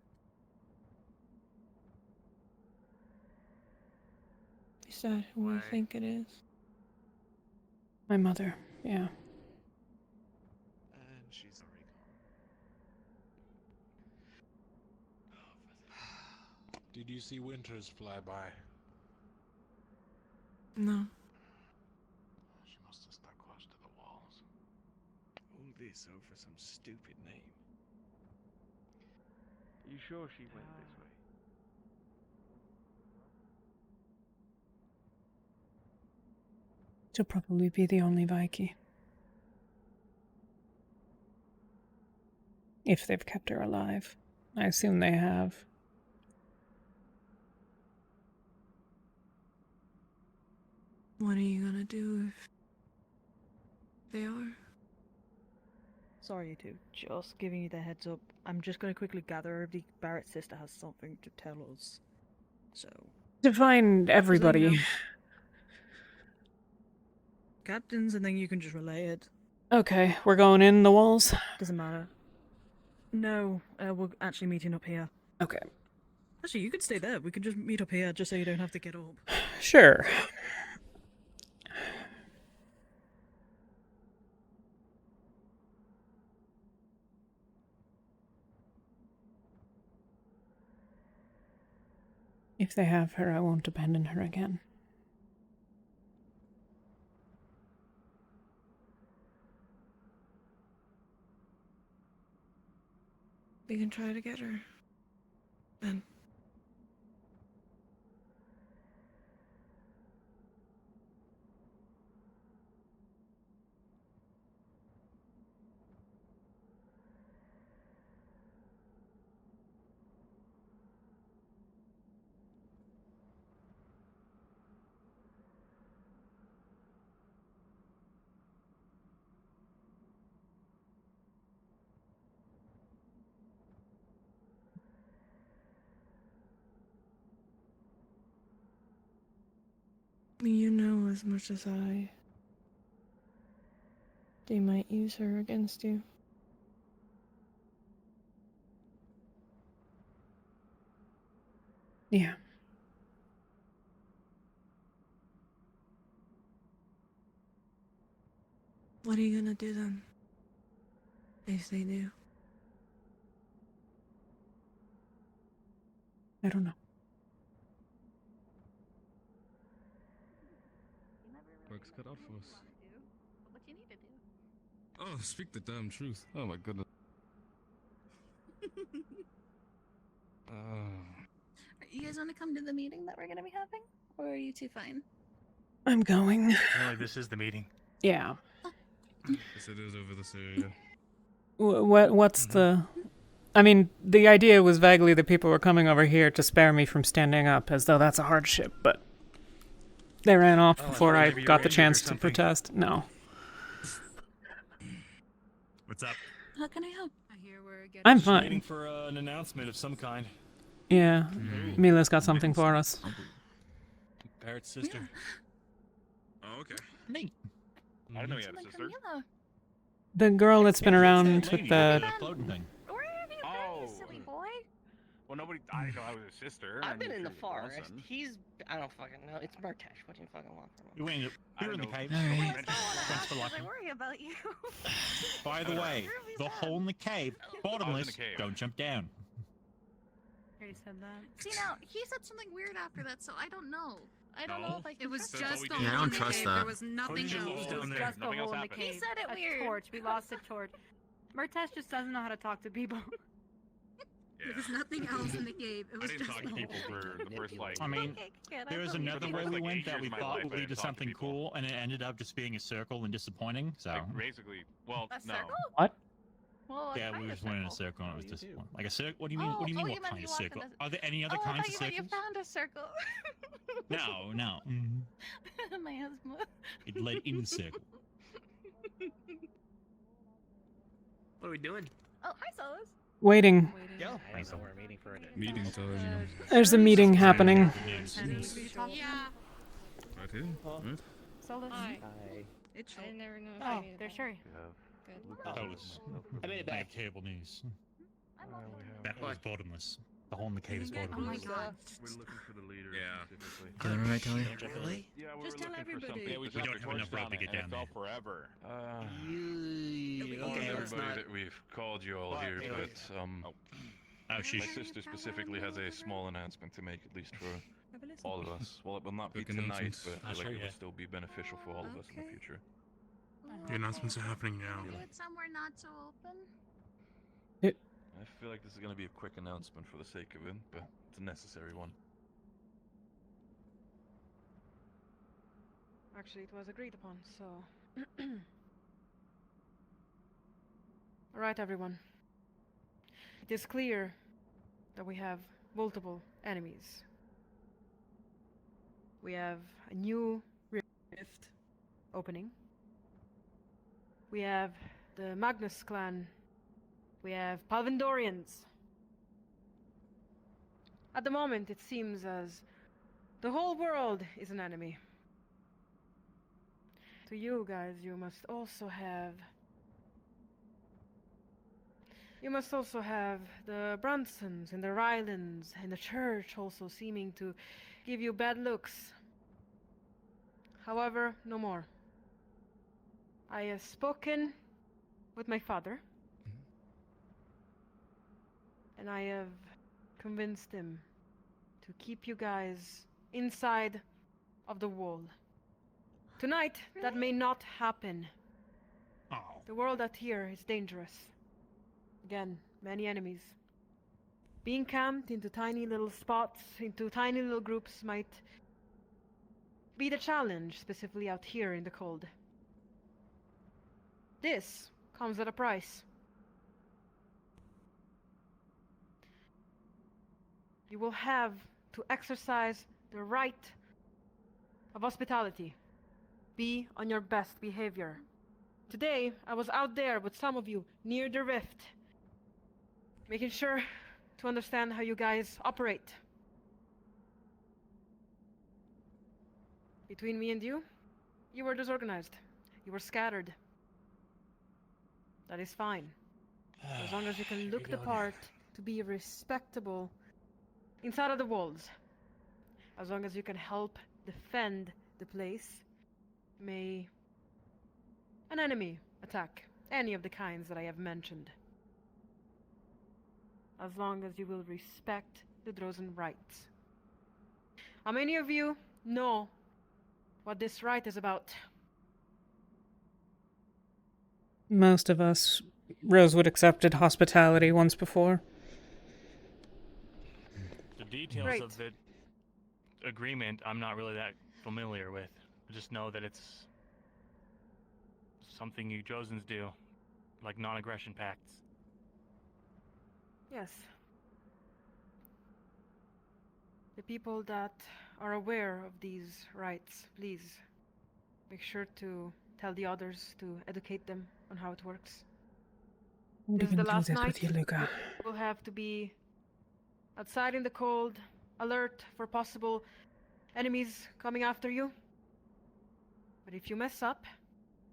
Speaker 3: Is that who I think it is?
Speaker 1: My mother, yeah.
Speaker 6: And she's already gone. Did you see Winters fly by?
Speaker 3: No.
Speaker 6: She must have stuck close to the walls. All this over some stupid name.
Speaker 20: Are you sure she went this way?
Speaker 1: She'll probably be the only Viking. If they've kept her alive. I assume they have.
Speaker 3: What are you gonna do if they are?
Speaker 17: Sorry to just giving you the heads up. I'm just going to quickly gather if the Barrett sister has something to tell us. So.
Speaker 1: To find everybody.
Speaker 17: Captains, and then you can just relay it.
Speaker 1: Okay, we're going in the walls?
Speaker 17: Doesn't matter. No, we're actually meeting up here.
Speaker 1: Okay.
Speaker 17: Actually, you could stay there. We could just meet up here just so you don't have to get up.
Speaker 1: Sure. If they have her, I won't abandon her again.
Speaker 3: We can try to get her. Then. You know as much as I. They might use her against you.
Speaker 1: Yeah.
Speaker 3: What are you gonna do then? If they do.
Speaker 1: I don't know.
Speaker 8: Work's cut out for us. What you need to do? Oh, speak the damn truth. Oh my goodness.
Speaker 14: You guys want to come to the meeting that we're going to be having? Or are you two fine?
Speaker 1: I'm going.
Speaker 7: Apparently this is the meeting.
Speaker 1: Yeah.
Speaker 8: Yes, it is over this area.
Speaker 1: What's the... I mean, the idea was vaguely that people were coming over here to spare me from standing up, as though that's a hardship, but... They ran off before I got the chance to protest. No.
Speaker 7: What's up?
Speaker 14: How can I help?
Speaker 11: I hear we're getting...
Speaker 1: I'm
Speaker 7: Just
Speaker 1: fine.
Speaker 7: waiting for an announcement of some kind.
Speaker 1: Yeah. Mila's got something for us.
Speaker 7: Barrett's sister.
Speaker 2: Oh, okay.
Speaker 18: Neat.
Speaker 2: I didn't know you had a sister.
Speaker 1: The girl that's been around with the...
Speaker 7: floating thing.
Speaker 14: Where have you been, you silly boy?
Speaker 2: Well, nobody. I didn't know I was his sister.
Speaker 23: I've been
Speaker 2: I
Speaker 23: in
Speaker 2: knew
Speaker 23: the
Speaker 2: she was
Speaker 23: forest.
Speaker 2: Halsten.
Speaker 23: He's... I don't fucking know. It's Murtash. What do you fucking want from him?
Speaker 18: You ain't... You're in the cave.
Speaker 14: Thanks for lucky. I worry about you.
Speaker 18: By the way, the hole in the cave, bottomless, don't jump down.
Speaker 11: Already said that.
Speaker 14: See, now, he said something weird after that, so I don't know. I don't know if I can
Speaker 11: It was
Speaker 14: trust
Speaker 11: just
Speaker 14: him.
Speaker 11: the hole in the cave. There was nothing else.
Speaker 7: It was
Speaker 11: Just the hole in the cave.
Speaker 14: He said it
Speaker 11: a
Speaker 14: weird.
Speaker 11: torch. We lost a torch. Murtash just doesn't know how to talk to people.
Speaker 14: There was nothing else in the cave. It was
Speaker 2: I didn't
Speaker 14: just
Speaker 2: talk to
Speaker 14: the
Speaker 2: people
Speaker 14: hole.
Speaker 2: for the first like.
Speaker 18: I mean,
Speaker 14: Kid,
Speaker 18: there was
Speaker 14: believe
Speaker 18: another
Speaker 14: you.
Speaker 18: way we
Speaker 2: like
Speaker 18: went
Speaker 2: 8
Speaker 18: that
Speaker 2: years
Speaker 18: we
Speaker 2: of my
Speaker 18: thought
Speaker 2: life,
Speaker 18: would
Speaker 2: I
Speaker 18: lead to
Speaker 2: didn't talk to
Speaker 18: something
Speaker 2: people.
Speaker 18: cool, and it ended up just being a circle and disappointing, so...
Speaker 2: Like, basically, well,
Speaker 14: A
Speaker 2: no.
Speaker 14: circle?
Speaker 1: What?
Speaker 14: Well, what
Speaker 18: Yeah,
Speaker 14: kind
Speaker 18: we
Speaker 14: of
Speaker 18: just went in a
Speaker 14: circle?
Speaker 18: circle and it was disappointing. Like a circle? What do you mean?
Speaker 14: Oh,
Speaker 18: What do you mean?
Speaker 14: oh,
Speaker 18: What
Speaker 14: you meant
Speaker 18: kind
Speaker 14: you
Speaker 18: of
Speaker 14: walked
Speaker 18: circle?
Speaker 14: in a-
Speaker 18: Are there any other
Speaker 14: Oh, I
Speaker 18: kinds
Speaker 14: thought
Speaker 18: of
Speaker 14: you meant you
Speaker 18: circles?
Speaker 14: found a circle.
Speaker 18: No, no.
Speaker 14: My husband.
Speaker 18: It led in the circle.
Speaker 13: What are we doing?
Speaker 14: Oh, hi, Solus.
Speaker 1: Waiting.
Speaker 13: Yo. I know we're meeting for it.
Speaker 8: Meeting time.
Speaker 1: There's a meeting happening.
Speaker 11: Yeah.
Speaker 8: Right here. Right.
Speaker 11: Solus. Hi.
Speaker 14: It's
Speaker 11: I never know if
Speaker 10: Oh,
Speaker 11: I needed
Speaker 10: there's
Speaker 11: that.
Speaker 10: Sherry.
Speaker 18: That was...
Speaker 13: I made it back.
Speaker 18: cable news. That was bottomless. The hole in the cave is
Speaker 14: Oh my
Speaker 18: bottomless.
Speaker 14: god.
Speaker 2: We're looking for the leader.
Speaker 8: Yeah.
Speaker 2: Specifically.
Speaker 19: Got it right, Talia?
Speaker 13: Really?
Speaker 2: Yeah, we
Speaker 14: Just
Speaker 2: were
Speaker 14: tell
Speaker 2: looking for
Speaker 14: everybody.
Speaker 2: something.
Speaker 14: Yeah,
Speaker 2: We
Speaker 18: don't have enough rope to get down
Speaker 2: and
Speaker 18: there.
Speaker 2: it fell forever.
Speaker 13: Okay, let's
Speaker 15: Everybody
Speaker 13: not.
Speaker 15: that we've called you all here,
Speaker 13: Wait.
Speaker 15: but
Speaker 18: Oh,
Speaker 15: my
Speaker 18: sheesh.
Speaker 15: sister specifically has a small announcement to make, at least for all of us. Well, it will not be
Speaker 8: Quick
Speaker 15: tonight,
Speaker 8: announcements.
Speaker 15: but I feel
Speaker 18: Sure,
Speaker 15: like it
Speaker 18: yeah.
Speaker 15: will still be beneficial for all of us in the
Speaker 14: Okay.
Speaker 15: future.
Speaker 8: The announcements are happening now.
Speaker 14: Do it somewhere not so open.
Speaker 15: I feel like this is going to be a quick announcement for the sake of it, but it's a necessary one.
Speaker 10: Actually, it was agreed upon, so... Alright, everyone. It is clear that we have multiple enemies. We have a new rift opening. We have the Magnus clan. We have Palvindorians. At the moment, it seems as the whole world is an enemy. To you guys, you must also have the Bransons and the Rylands and the church also seeming to give you bad looks. However, no more. I have spoken with my father, and I have convinced him to keep you guys inside of the wall. Tonight, that may not happen.
Speaker 18: Oh.
Speaker 10: The world out here is dangerous. Again, many enemies. Being camped into tiny little spots, into tiny little groups might be the challenge, specifically out here in the cold. This comes at a price. You will have to exercise the right of hospitality. Be on your best behavior. Today, I was out there with some of you near the rift, making sure to understand how you guys operate. Between me and you were disorganized. You were scattered. That is fine. As long as you can look the part to be respectable inside of the walls. As long as you can help defend the place, may an enemy attack any of the kinds that I have mentioned. As long as you will respect the Drozen rights. How many of you know what this right is about?
Speaker 1: Most of us. Rosewood accepted hospitality once before.
Speaker 7: The details of the agreement I'm not really that familiar with. I just know that it's something you Drozens do, like non-aggression pacts.
Speaker 10: Yes. The people that are aware of these rights, please make sure to tell the others to educate them on how it works. This is the last night.
Speaker 1: With you, Luca.
Speaker 10: We'll have to be outside in the cold, alert for possible enemies coming after you. But if you mess up,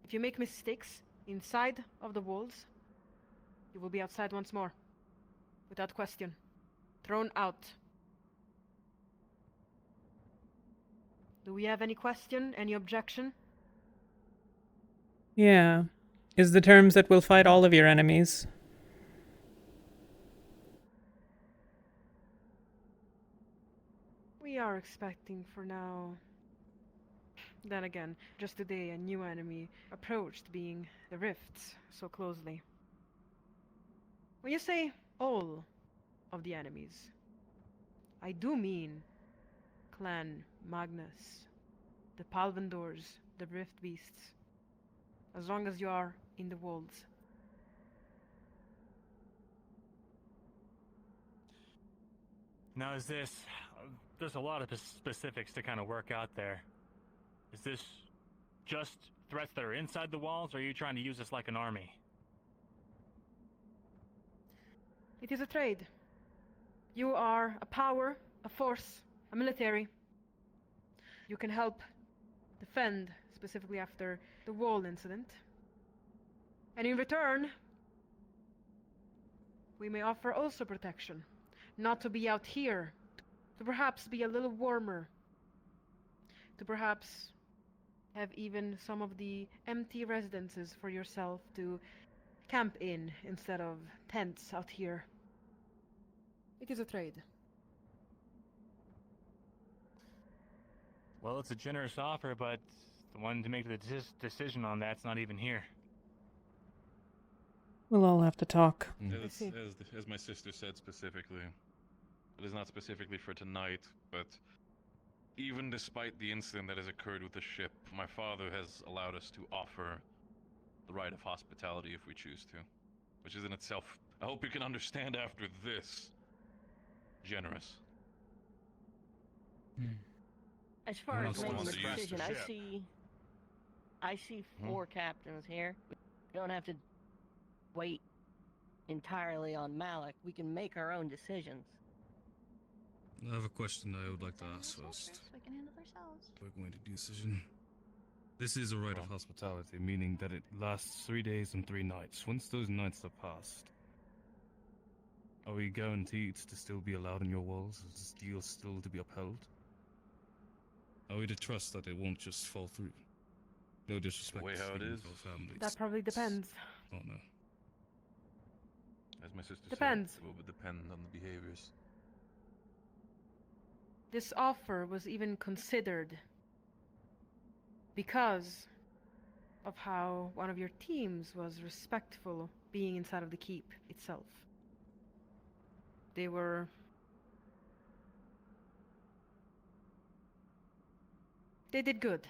Speaker 10: if you make mistakes inside of the walls, you will be outside once more. Without question. Thrown out. Do we have any question? Any objection?
Speaker 1: Yeah. Is the terms that we'll fight all of your enemies?
Speaker 10: We are expecting for now. Then again, just today a new enemy approached, being the rifts, so closely. When you say all of the enemies, I do mean Clan Magnus, the Palvendors, the Rift Beasts, as long as you are in the walls.
Speaker 7: Now is this, there's a lot of specifics to kind of work out there. Is this just threats that are inside the walls, or are you trying to use this like an army?
Speaker 10: It is a trade. You are a power, a force, a military. You can help defend, specifically after the wall incident. And in return, we may offer also protection. Not to be out here, to perhaps be a little warmer, to perhaps have even some of the empty residences for yourself to camp in instead of tents out here. It is a trade.
Speaker 7: Well, it's a generous offer, but the one to make the decision on that's not even here.
Speaker 1: We'll all have to talk.
Speaker 2: As my sister said specifically, it is not specifically for tonight, but even despite the incident that has occurred with the ship, my father has allowed us to offer the right of hospitality if we choose to, which is in itself, I hope you can understand after this, generous.
Speaker 23: As far as making the decision, I see 4 captains here. We don't have to wait entirely on Malik. We can make our own decisions.
Speaker 8: I have a question I would like to ask first.
Speaker 14: We can handle ourselves.
Speaker 8: We're going to do decision. This is a rite of hospitality, meaning that it lasts 3 days and 3 nights. Once those nights are passed, are we guaranteed to still be allowed in your walls? Is this deal still to be upheld? Are we to trust that it won't just fall through? No disrespect
Speaker 2: Way how it is.
Speaker 8: families.
Speaker 10: That probably depends.
Speaker 8: Oh no.
Speaker 2: As my sister
Speaker 10: Depends.
Speaker 2: said, it will depend on the behaviors.
Speaker 10: This offer was even considered because of how one of your teams was respectful being inside of the keep itself. They did good.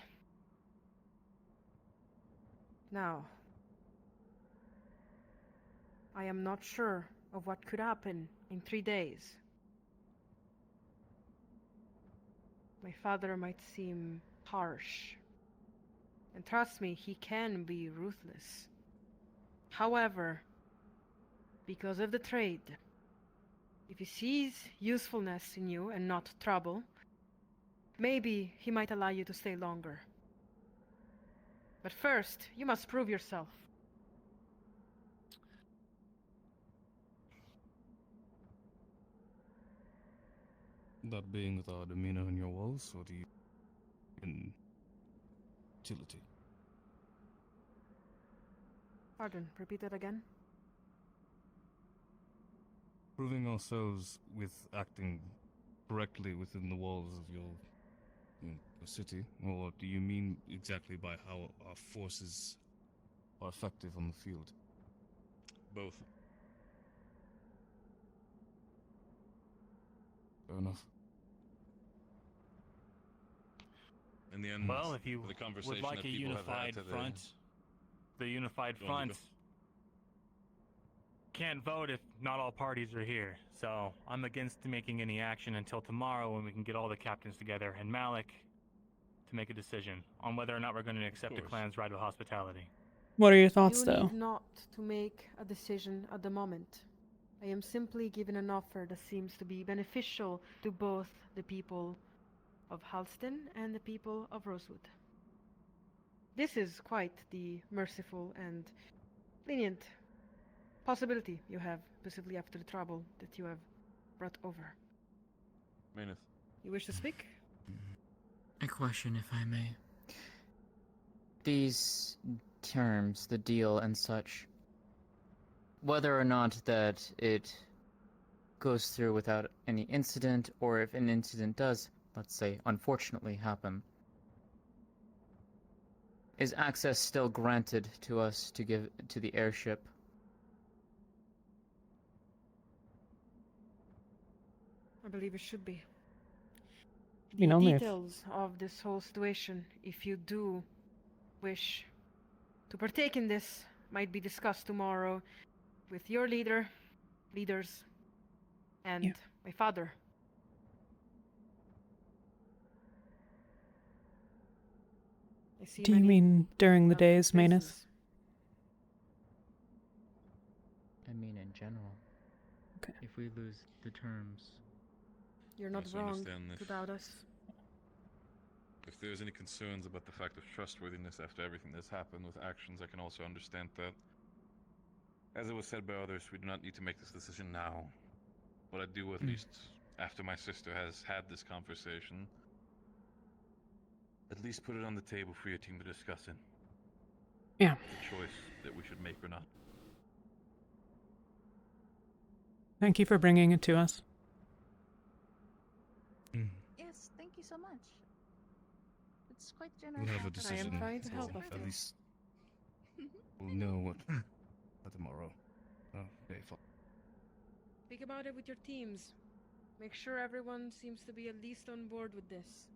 Speaker 10: Now, I am not sure of what could happen in 3 days. My father might seem harsh. And trust me, he can be ruthless. However, because of the trade, if he sees usefulness in you and not trouble, maybe he might allow you to stay longer. But first, you must prove yourself.
Speaker 8: That being with our demeanor on your walls, or do you in utility?
Speaker 10: Pardon, repeat that again?
Speaker 8: Proving ourselves with acting correctly within the walls of your city, or do you mean exactly by how our forces are effective on the field?
Speaker 2: Both.
Speaker 8: Fair enough.
Speaker 2: In the end,
Speaker 7: Well, if you
Speaker 2: the conversation
Speaker 7: would like
Speaker 2: that
Speaker 7: a
Speaker 2: people have had
Speaker 7: unified
Speaker 2: today,
Speaker 7: front, the unified
Speaker 2: Go on,
Speaker 7: front
Speaker 2: Luca.
Speaker 7: can't vote if not all parties are here. So I'm against making any action until tomorrow when we can get all the captains together and Malik to make a decision on whether or not we're going to accept the
Speaker 2: course.
Speaker 7: clan's right of hospitality.
Speaker 1: What are your thoughts,
Speaker 10: You
Speaker 1: though?
Speaker 10: need not to make a decision at the moment. I am simply giving an offer that seems to be beneficial to both the people of Halsten and the people of Rosewood. This is quite the merciful and lenient possibility you have, specifically after the trouble that you have brought over.
Speaker 2: Magnus.
Speaker 10: You wish to speak?
Speaker 9: A question, if I may. These terms, the deal and such, whether or not that it goes through without any incident, or if an incident does, let's say, unfortunately happen, is access still granted to us to give to the airship?
Speaker 10: I believe it should be.
Speaker 1: You
Speaker 10: The
Speaker 1: know, if
Speaker 10: details of this whole situation, if you do wish to partake in this, might be discussed tomorrow with your leaders, and my father. I see
Speaker 1: do you
Speaker 10: many
Speaker 1: mean during the
Speaker 10: lovely
Speaker 1: days, Manus?
Speaker 10: faces.
Speaker 9: I mean, in general.
Speaker 1: Okay.
Speaker 9: If we lose the terms.
Speaker 10: You're not
Speaker 2: Also
Speaker 10: wrong
Speaker 2: understand
Speaker 10: to
Speaker 2: if-
Speaker 10: doubt us.
Speaker 2: If there's any concerns about the fact of trustworthiness after everything that's happened with actions, I can also understand that. As it was said by others, we do not need to make this decision now. But I do, at least after my sister has had this conversation, at least put it on the table for your team to discuss in.
Speaker 1: Yeah.
Speaker 2: The choice that we should make or not.
Speaker 1: Thank you for bringing it to us.
Speaker 14: Yes, thank you so much. It's quite
Speaker 8: We'll
Speaker 14: generous.
Speaker 8: have a
Speaker 14: of you.
Speaker 8: decision.
Speaker 10: trying to help,
Speaker 8: so
Speaker 10: after
Speaker 8: at
Speaker 10: all.
Speaker 8: least we'll know what by tomorrow. Okay, fine.
Speaker 10: Speak about it with your teams. Make sure everyone seems to be at least on board with this.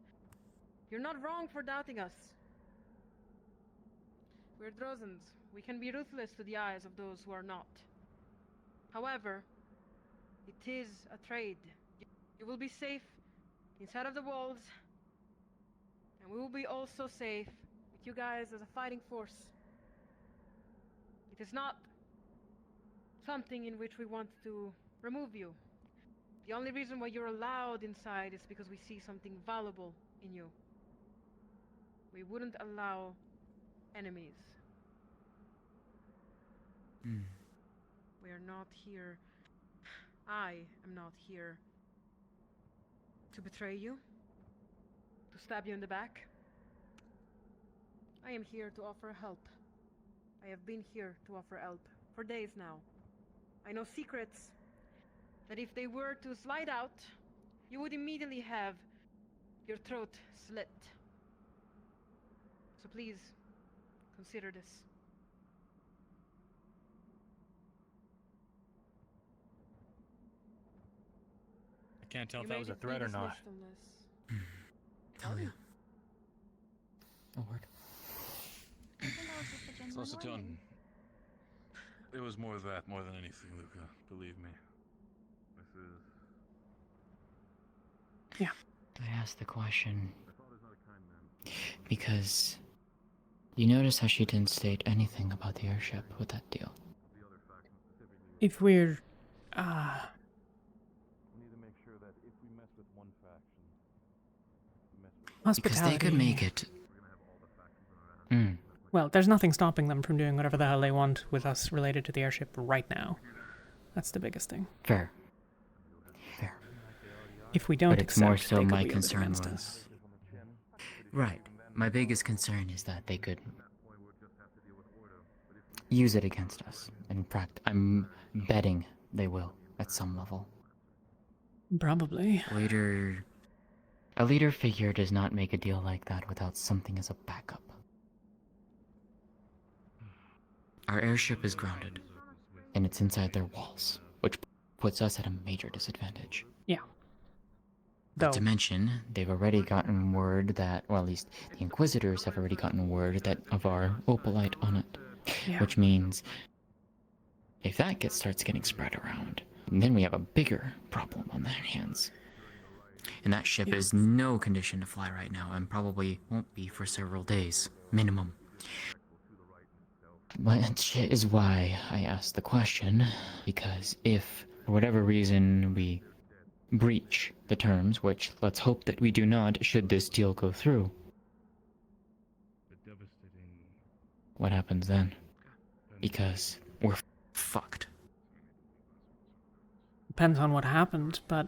Speaker 10: You're not wrong for doubting us. We're Drozens. We can be ruthless to the eyes of those who are not. However, it is a trade. You will be safe inside of the walls, and we will be also safe with you guys as a fighting force. It is not something in which we want to remove you. The only reason why you're allowed inside is because we see something valuable in you. We wouldn't allow enemies. We are not here. I am not here to betray you, to stab you in the back. I am here to offer help. I have been here to offer help for days now. I know secrets that if they were to slide out, you would immediately have your throat slit. So please, consider this.
Speaker 7: I can't tell
Speaker 10: You
Speaker 7: if that
Speaker 10: may
Speaker 7: was a
Speaker 10: be
Speaker 7: threat or not.
Speaker 10: dismissed unless-
Speaker 9: Talia. A word.
Speaker 14: I think that was just a genuine
Speaker 2: Closer to
Speaker 14: warning.
Speaker 2: It was more of that, more than anything, Luca. Believe me. This is...
Speaker 1: Yeah.
Speaker 9: I asked the question because you notice how she didn't state anything about the airship with that deal.
Speaker 1: If we're,
Speaker 2: We need to make sure that if we mess with one faction, we mess
Speaker 9: Because they could make it.
Speaker 1: Well, there's nothing stopping them from doing whatever the hell they want with us related to the airship right now. That's the biggest thing.
Speaker 9: Fair.
Speaker 1: If we don't
Speaker 9: But it's more
Speaker 1: accept,
Speaker 9: so
Speaker 1: they could
Speaker 9: my
Speaker 1: wield it
Speaker 9: concern
Speaker 1: against
Speaker 9: was.
Speaker 1: us.
Speaker 9: Right. My biggest concern is that they could use it against us. In fact, I'm betting they will at some level.
Speaker 1: Probably.
Speaker 9: A leader figure does not make a deal like that without something as a backup. Our airship is grounded, and it's inside their walls, which puts us at a major disadvantage.
Speaker 1: Yeah.
Speaker 9: Not to mention, they've already gotten word that, well, at least the Inquisitors have already gotten word that of our opalite on it.
Speaker 1: Yeah.
Speaker 9: Which means, if that starts getting spread around, then we have a bigger problem on their hands. And that ship is no condition to fly right now, and probably won't be for several days, minimum. Which is why I asked the question, because if, for whatever reason, we breach the terms, which let's hope that we do not should this deal go through, what happens then? Because we're fucked.
Speaker 1: Depends on what happened, but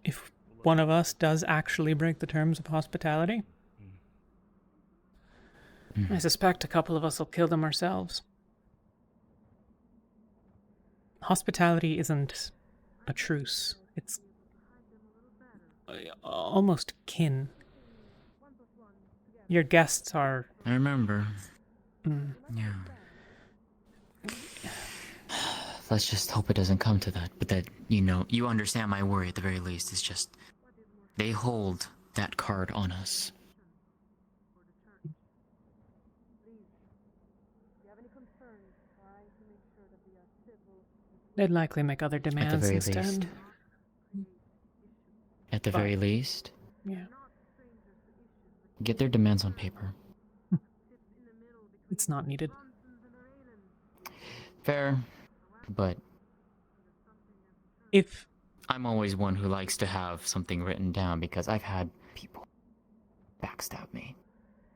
Speaker 1: if one of us does actually break the terms of hospitality, I suspect a couple of us will kill them ourselves. Hospitality isn't a truce. It's almost kin. Your guests are...
Speaker 9: I remember. Yeah. Let's just hope it doesn't come to that. But that, you understand my worry at the very least. It's just, they hold that card on us.
Speaker 1: They'd likely make other demands
Speaker 9: At the very
Speaker 1: instead.
Speaker 9: least. At the very least.
Speaker 1: Yeah.
Speaker 9: Get their demands on paper.
Speaker 1: It's not needed.
Speaker 9: Fair, but
Speaker 1: if
Speaker 9: I'm always one who likes to have something written down because I've had people backstab me.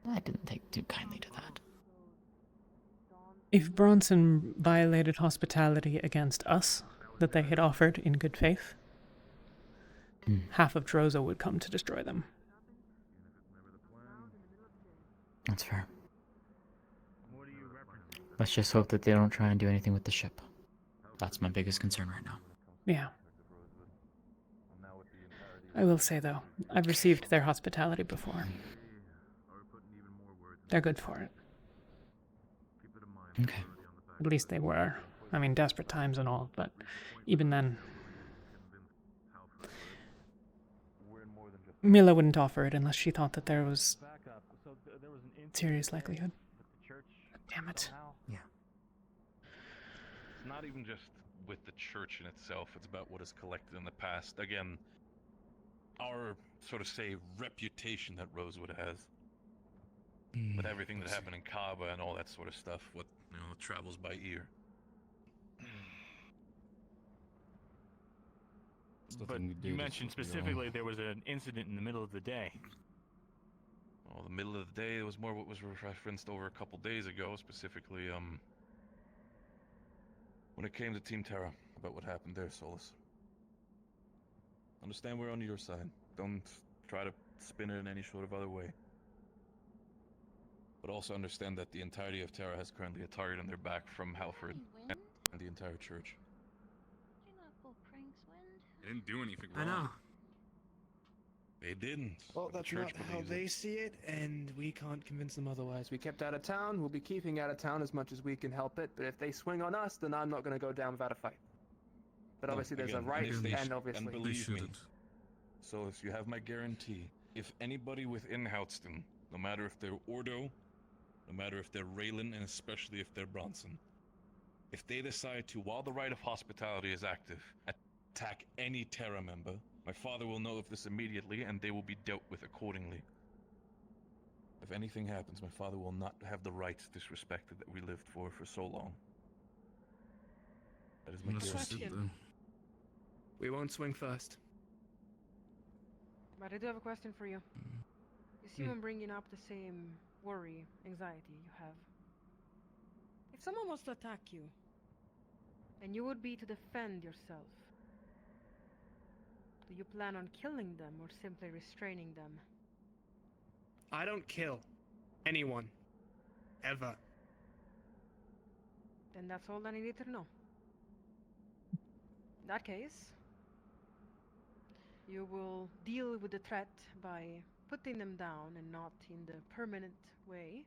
Speaker 9: I didn't take too kindly to that.
Speaker 1: If Bronson violated hospitality against us that they had offered in good faith, half of Drozo would come to destroy them.
Speaker 9: That's fair. Let's just hope that they don't try and do anything with the ship. That's my biggest concern right now.
Speaker 1: Yeah. I will say, though, I've received their hospitality before. They're good for it.
Speaker 9: Okay.
Speaker 1: At least they were. I mean, desperate times and all, but even then... Mila wouldn't offer it unless she thought that there was serious likelihood. Damn it.
Speaker 9: Yeah.
Speaker 2: It's not even just with the church in itself, it's about what is collected in the past. Again, our, sort of say, reputation that Rosewood has. With everything that happened in Kaaba and all that sort of stuff, what, travels by ear.
Speaker 7: But you mentioned specifically there was an incident in the middle of the day.
Speaker 2: Well, the middle of the day, it was more what was referenced over a couple days ago, specifically, when it came to Team Terra, about what happened there, Solus. Understand we're on your side. Don't try to spin it in any sort of other way. But also understand that the entirety of Terra has currently a target on their back from Halford and the entire church.
Speaker 8: They didn't do anything
Speaker 6: I
Speaker 8: wrong.
Speaker 6: know.
Speaker 2: They didn't.
Speaker 6: Well, that's not how they see it, and we can't convince them otherwise. We kept out of town, we'll be keeping out of town as much as we can help it, but if they swing on us, then I'm not going to go down without a fight. But obviously there's a right, and obviously...
Speaker 2: And believe me, so if you have my guarantee, if anybody within Halsten, no matter if they're Ordo, no matter if they're Raylan, and especially if they're Bronson, if they decide to, while the right of hospitality is active, attack any Terra member, my father will know of this immediately, and they will be dealt with accordingly. If anything happens, my father will not have the rights disrespected that we lived for so long. That is my guarantee.
Speaker 6: We won't swing first.
Speaker 10: But I do have a question for you. You see, I'm bringing up the same worry, anxiety you have. If someone was to attack you, and you would be to defend yourself, do you plan on killing them or simply restraining them?
Speaker 6: I don't kill anyone. Ever.
Speaker 10: Then that's all I needed to know. In that case, you will deal with the threat by putting them down and not in the permanent way.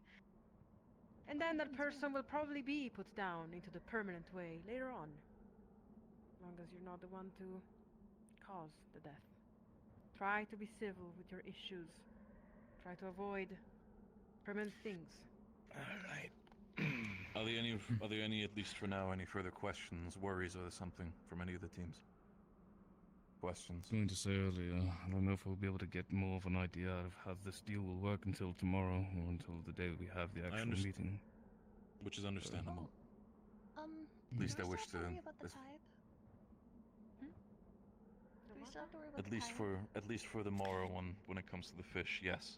Speaker 10: And then that person will probably be put down into the permanent way later on. As long as you're not the one to cause the death. Try to be civil with your issues. Try to avoid permanent things.
Speaker 6: Alright.
Speaker 2: Are there any, at least for now, any further questions, worries, or something from any of the teams? Questions?
Speaker 8: I was going to say earlier, I don't know if we'll be able to get more of an idea of how this deal will work until tomorrow, or until the day we have the actual meeting.
Speaker 2: Which is understandable.
Speaker 14: At
Speaker 2: least I wish to.
Speaker 14: Worry about the tithe? Do we still have to worry about
Speaker 2: At least for the morrow one, when it comes to the fish, yes.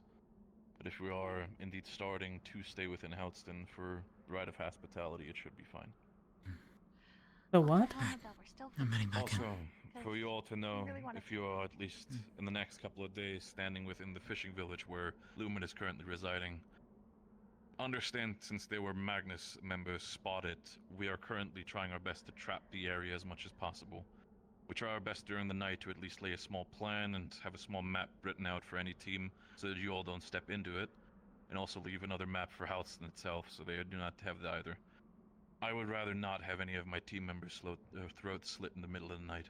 Speaker 2: But if we are indeed starting to stay within Halsten for the rite of hospitality, it should be fine.
Speaker 1: The what?
Speaker 5: I'm heading back
Speaker 2: Also,
Speaker 5: in.
Speaker 2: for you all to know, if you are at least in the next couple of days standing within the fishing village where Lumen is currently residing, understand since they were Magnus members spotted, we are currently trying our best to trap the area as much as possible. We try our best during the night to at least lay a small plan and have a small map written out for any team so that you all don't step into it, and also leave another map for Halsten itself so they do not have that either. I would rather not have any of my team members' throats slit in the middle of the night.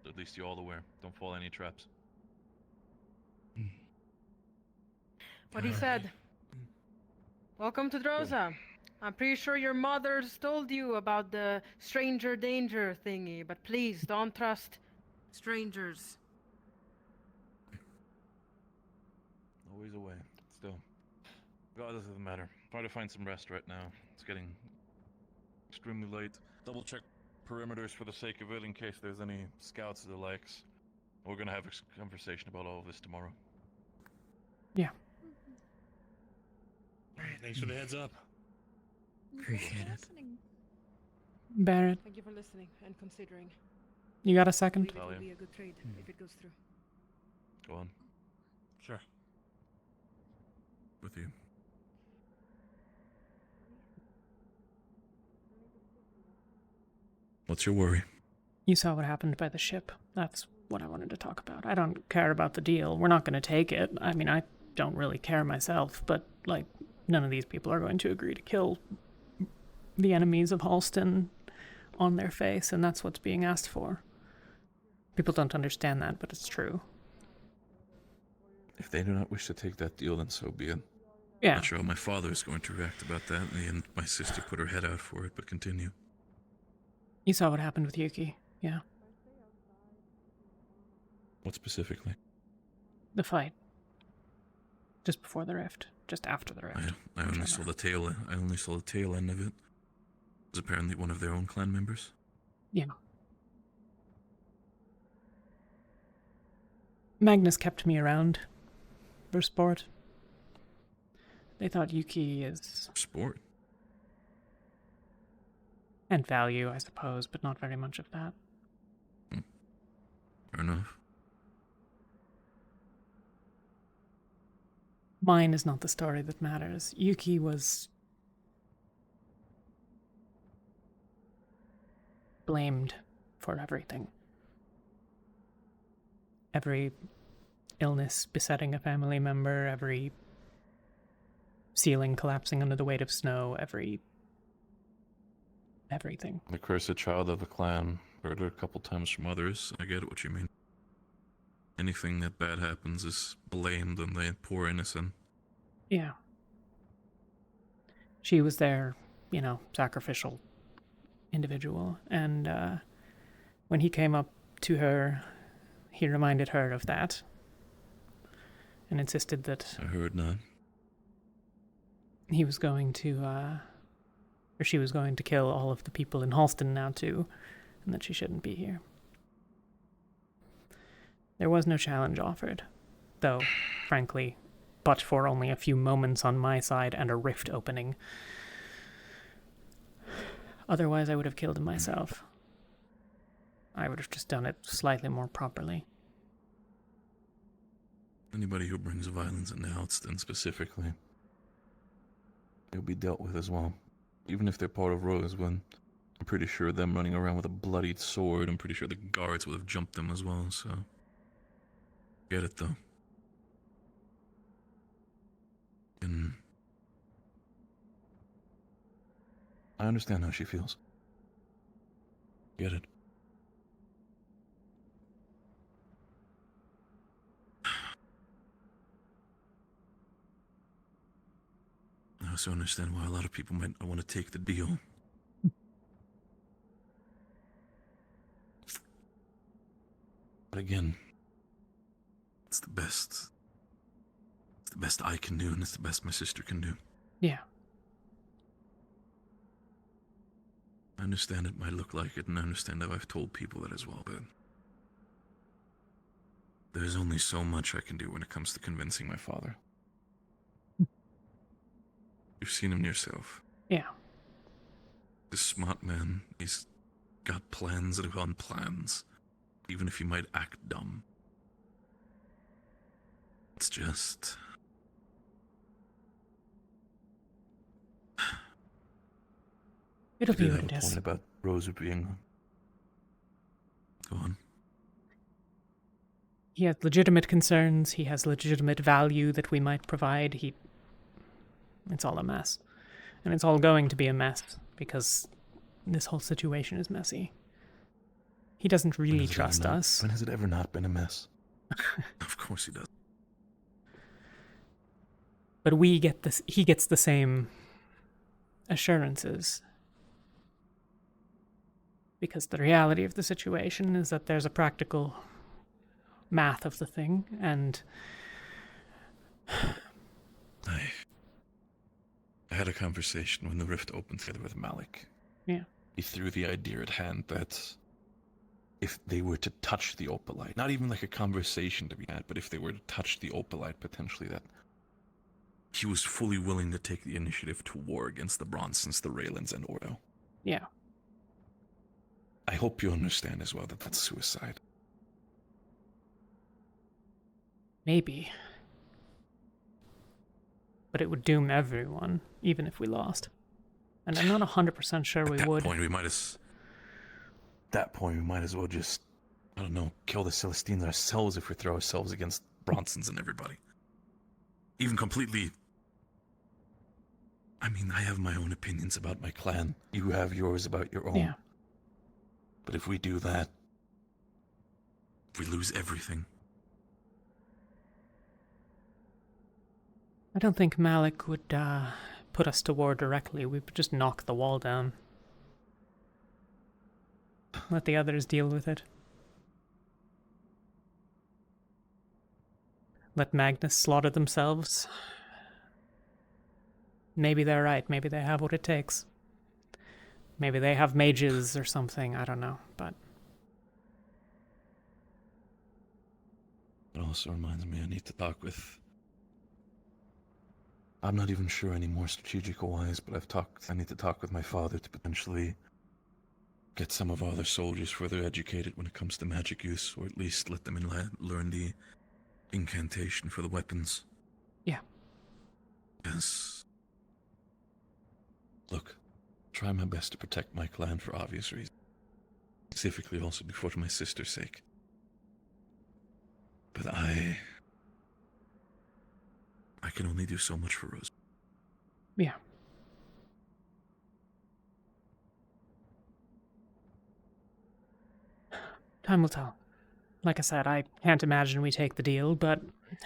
Speaker 2: So at least you're all aware. Don't fall any traps.
Speaker 10: What he said. Welcome to Droza. I'm pretty sure your mother's told you about the stranger danger thingy, but please don't trust strangers.
Speaker 2: Always away. Still. Regardless of the matter. Try to find some rest right now. It's getting extremely late. Double check perimeters for the sake of it in case there's any scouts or the likes. We're gonna have a conversation about all of this tomorrow.
Speaker 1: Yeah.
Speaker 13: Alright, thanks for the heads up.
Speaker 5: Appreciate it.
Speaker 1: Barrett,
Speaker 10: Thank you for listening and considering.
Speaker 1: you got a second?
Speaker 10: I believe it will be a good trade if it goes through.
Speaker 2: Go on.
Speaker 13: Sure.
Speaker 15: With you. What's your worry?
Speaker 1: You saw what happened by the ship. That's what I wanted to talk about. I don't care about the deal. We're not going to take it. I mean, I don't really care myself, but, like, none of these people are going to agree to kill the enemies of Halsten on their face, and that's what's being asked for. People don't understand that, but it's true.
Speaker 15: If they do not wish to take that deal, then so be it.
Speaker 1: Yeah.
Speaker 15: Not sure how my father is going to react about that, and my sister put her head out for it, but continue.
Speaker 1: You saw what happened with Yuki, yeah.
Speaker 15: What specifically?
Speaker 1: The fight. Just before the rift. Just after the rift.
Speaker 15: I only saw the tail end of it. It was apparently one of their own clan members.
Speaker 1: Yeah. Magnus kept me around for sport. They thought Yuki is...
Speaker 15: Sport?
Speaker 1: And value, I suppose, but not very much of that.
Speaker 15: Fair enough.
Speaker 1: Mine is not the story that matters. Yuki was blamed for everything. Every illness besetting a family member, every ceiling collapsing under the weight of snow, everything.
Speaker 15: The cursed child of a clan, murdered a couple times from others. I get what you mean. Anything that bad happens is blamed on the poor innocent.
Speaker 1: Yeah. She was their, sacrificial individual. And when he came up to her, he reminded her of that. And insisted that...
Speaker 15: I heard not.
Speaker 1: He was going to, or she was going to kill all of the people in Halsten now too, and that she shouldn't be here. There was no challenge offered, though, frankly, but for only a few moments on my side and a rift opening. Otherwise, I would have killed him myself. I would have just done it slightly more properly.
Speaker 15: Anybody who brings violence into Halsten specifically, they'll be dealt with as well. Even if they're part of Rosewood, I'm pretty sure them running around with a bloodied sword, I'm pretty sure the guards would have jumped them as well, so... Get it, though. And... I understand how she feels. Get it. I also understand why a lot of people might not want to take the deal. But again, it's the best. It's the best I can do, and it's the best my sister can do.
Speaker 1: Yeah.
Speaker 15: I understand it might look like it, and I understand how I've told people that as well, but... there's only so much I can do when it comes to convincing my father. You've seen him yourself.
Speaker 1: Yeah.
Speaker 15: This smart man, he's got plans upon plans, even if he might act dumb. It's just...
Speaker 1: It'll be what
Speaker 15: it
Speaker 1: it is.
Speaker 15: Point about Rosa being... Go on.
Speaker 1: He has legitimate concerns, he has legitimate value that we might provide, It's all a mess. And it's all going to be a mess, because this whole situation is messy. He doesn't really trust us.
Speaker 15: When has it ever not been a mess? Of course he does.
Speaker 1: But he gets the same assurances. Because the reality of the situation is that there's a practical math of the thing, and...
Speaker 15: I had a conversation when the rift opened together with Malik.
Speaker 1: Yeah.
Speaker 15: He threw the idea at hand that if they were to touch the opalite, not even like a conversation to be had, but if they were to touch the opalite, potentially that he was fully willing to take the initiative to war against the Bronsons, the Raylands, and Ordo.
Speaker 1: Yeah.
Speaker 15: I hope you understand as well that that's suicide.
Speaker 1: Maybe. But it would doom everyone, even if we lost. And I'm not 100% sure we would.
Speaker 15: At that point, we might as well just, I don't know, kill the Celestines ourselves if we throw ourselves against Bronsons and everybody. Even completely... I mean, I have my own opinions about my clan. You have yours about your own.
Speaker 1: Yeah.
Speaker 15: But if we do that, we lose everything.
Speaker 1: I don't think Malik would put us to war directly. We would just knock the wall down. Let the others deal with it. Let Magnus slaughter themselves. Maybe they're right. Maybe they have what it takes. Maybe they have mages or something. I don't know, but...
Speaker 15: It also reminds me I need to talk with... I'm not even sure anymore strategical-wise, but I need to talk with my father to potentially get some of our other soldiers further educated when it comes to magic use, or at least let them learn the incantation for the weapons.
Speaker 1: Yeah.
Speaker 15: Yes. Look, try my best to protect my clan for obvious reasons. Specifically also for my sister's sake. But I can only do so much for Rose.
Speaker 1: Yeah. Time will tell. Like I said, I can't imagine we take the deal, but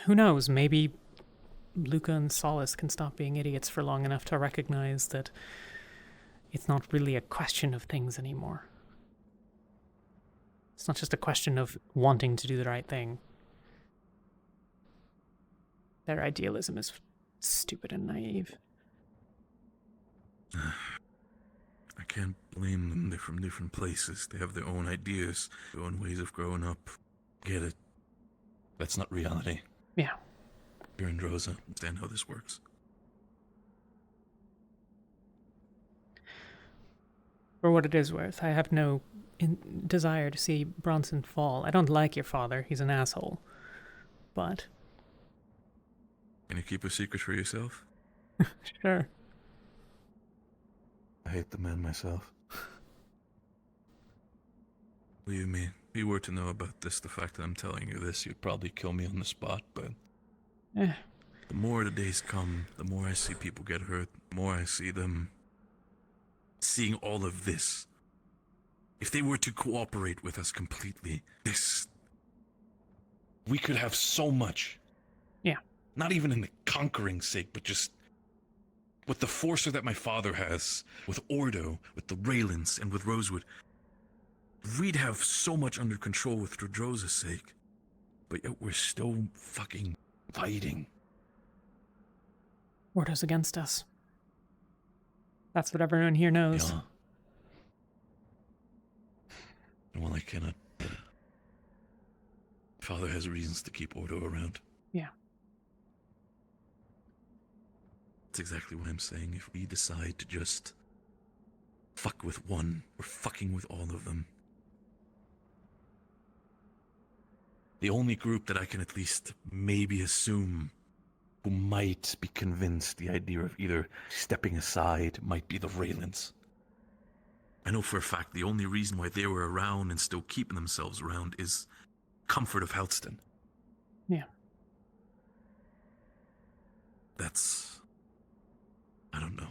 Speaker 1: who knows, maybe Luca and Solace can stop being idiots for long enough to recognize that it's not really a question of things anymore. It's not just a question of wanting to do the right thing. Their idealism is stupid and naive.
Speaker 15: I can't blame them. They're from different places. They have their own ideas, their own ways of growing up. Get it. That's not reality.
Speaker 1: Yeah.
Speaker 15: Here in Droza, understand how this works.
Speaker 1: For what it is worth, I have no desire to see Bronson fall. I don't like your father. He's an asshole. But...
Speaker 15: Can you keep a secret for yourself?
Speaker 1: Sure.
Speaker 15: I hate the man myself. What do you mean? If you were to know about this, the fact that I'm telling you this, you'd probably kill me on the spot, but... The more the days come, the more I see people get hurt, the more I see them seeing all of this. If they were to cooperate with us completely, we could have so much.
Speaker 1: Yeah.
Speaker 15: Not even in the conquering sake, but just with the forcer that my father has, with Ordo, with the Raylins, and with Rosewood. We'd have so much under control with Drodroza's sake. But yet we're still fucking fighting.
Speaker 1: Ordo's against us. That's what everyone here knows.
Speaker 15: Yeah. Well, I cannot. Father has reasons to keep Ordo around.
Speaker 1: Yeah.
Speaker 15: That's exactly what I'm saying. If we decide to just fuck with one, we're fucking with all of them. The only group that I can at least maybe assume who might be convinced the idea of either stepping aside might be the Raylins. I know for a fact the only reason why they were around and still keeping themselves around is comfort of Halsten.
Speaker 1: Yeah.
Speaker 15: That's... I don't know.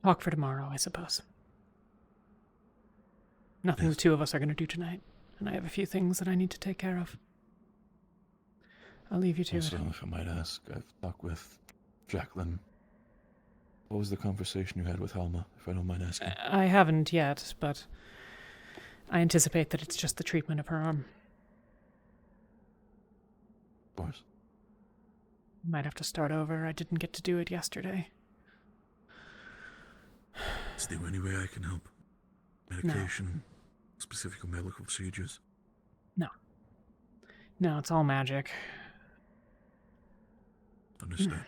Speaker 1: Talk for tomorrow, I suppose. Nothing the two of us are going to do tonight, and I have a few things that I need to take care of. I'll leave you to it.
Speaker 15: Also, if I might ask, I've talked with Jacqueline. What was the conversation you had with Helma, if I don't mind asking?
Speaker 1: I haven't yet, but I anticipate that it's just the treatment of her arm.
Speaker 15: Of course.
Speaker 1: Might have to start over. I didn't get to do it yesterday.
Speaker 15: Is there any way I can help? Medication? Specific medical procedures?
Speaker 1: No. No, it's all magic.
Speaker 15: Understand.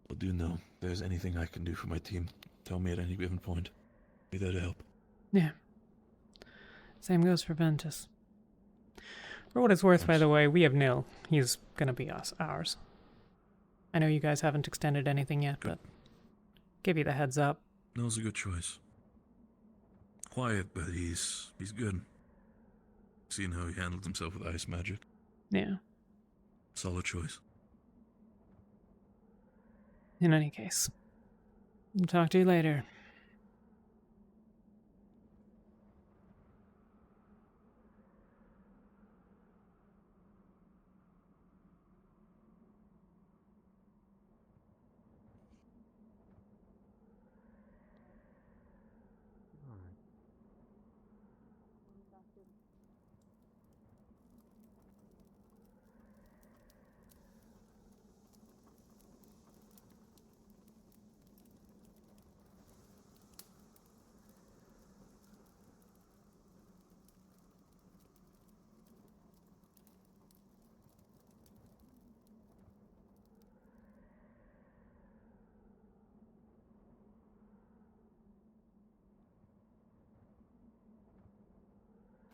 Speaker 15: Well, do know, if there's anything I can do for my team, tell me at any given point. Be there to help.
Speaker 1: Yeah. Same goes for Ventus. For what it's worth, by the way, we have Nil. He's gonna be ours. I know you guys haven't extended anything yet, but give you the heads up.
Speaker 15: Nil's a good choice. Quiet, but he's good. Seeing how he handled himself with ice magic.
Speaker 1: Yeah.
Speaker 15: Solid choice.
Speaker 1: In any case, I'll talk to you later.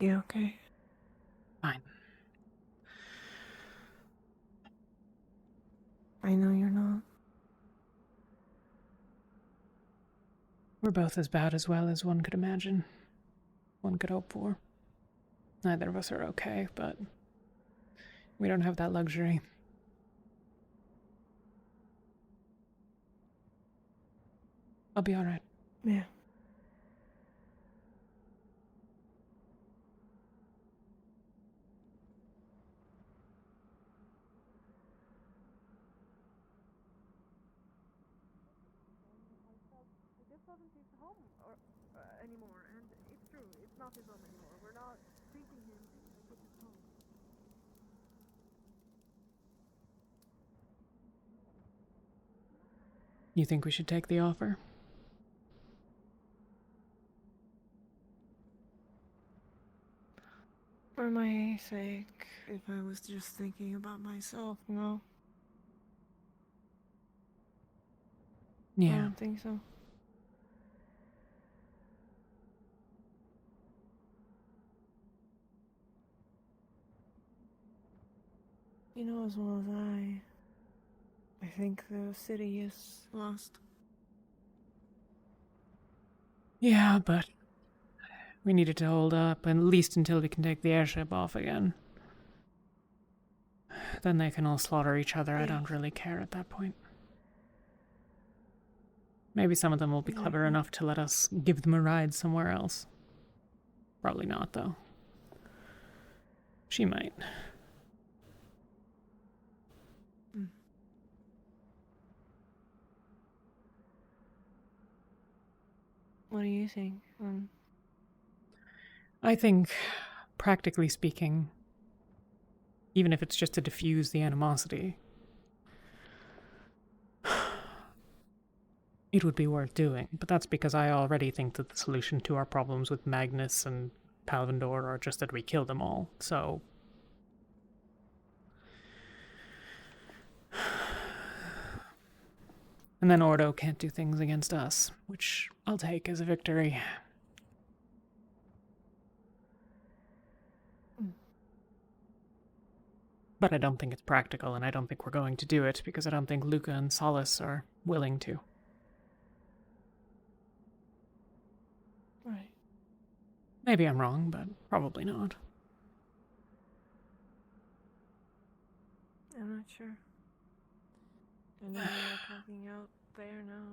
Speaker 3: You okay?
Speaker 1: Fine.
Speaker 3: I know you're not.
Speaker 1: We're both as bad as well as one could imagine. One could hope for. Neither of us are okay, but we don't have that luxury. I'll be alright.
Speaker 3: Yeah.
Speaker 10: Anymore, and it's true, it's not his home anymore. We're not treating him as if it's home.
Speaker 1: You think we should take the offer?
Speaker 3: For my sake, if I was just thinking about myself, no. I
Speaker 1: Yeah.
Speaker 3: don't think so. You know as well as I think the city is lost.
Speaker 1: Yeah, but we needed to hold up, at least until we can take the airship off again. Then they can all slaughter each other. I don't really care at that point. Maybe some of them will be clever enough to let us give them a ride somewhere else. Probably not, though. She might.
Speaker 3: What do you think?
Speaker 1: I think, practically speaking, even if it's just to diffuse the animosity, it would be worth doing. But that's because I already think that the solution to our problems with Magnus and Palvindor are just that we kill them all, so... And then Ordo can't do things against us, which I'll take as a victory. But I don't think it's practical, and I don't think we're going to do it, because I don't think Luca and Solace are willing to.
Speaker 3: Right.
Speaker 1: Maybe I'm wrong, but probably not.
Speaker 3: I'm not sure. I know they're camping out there now.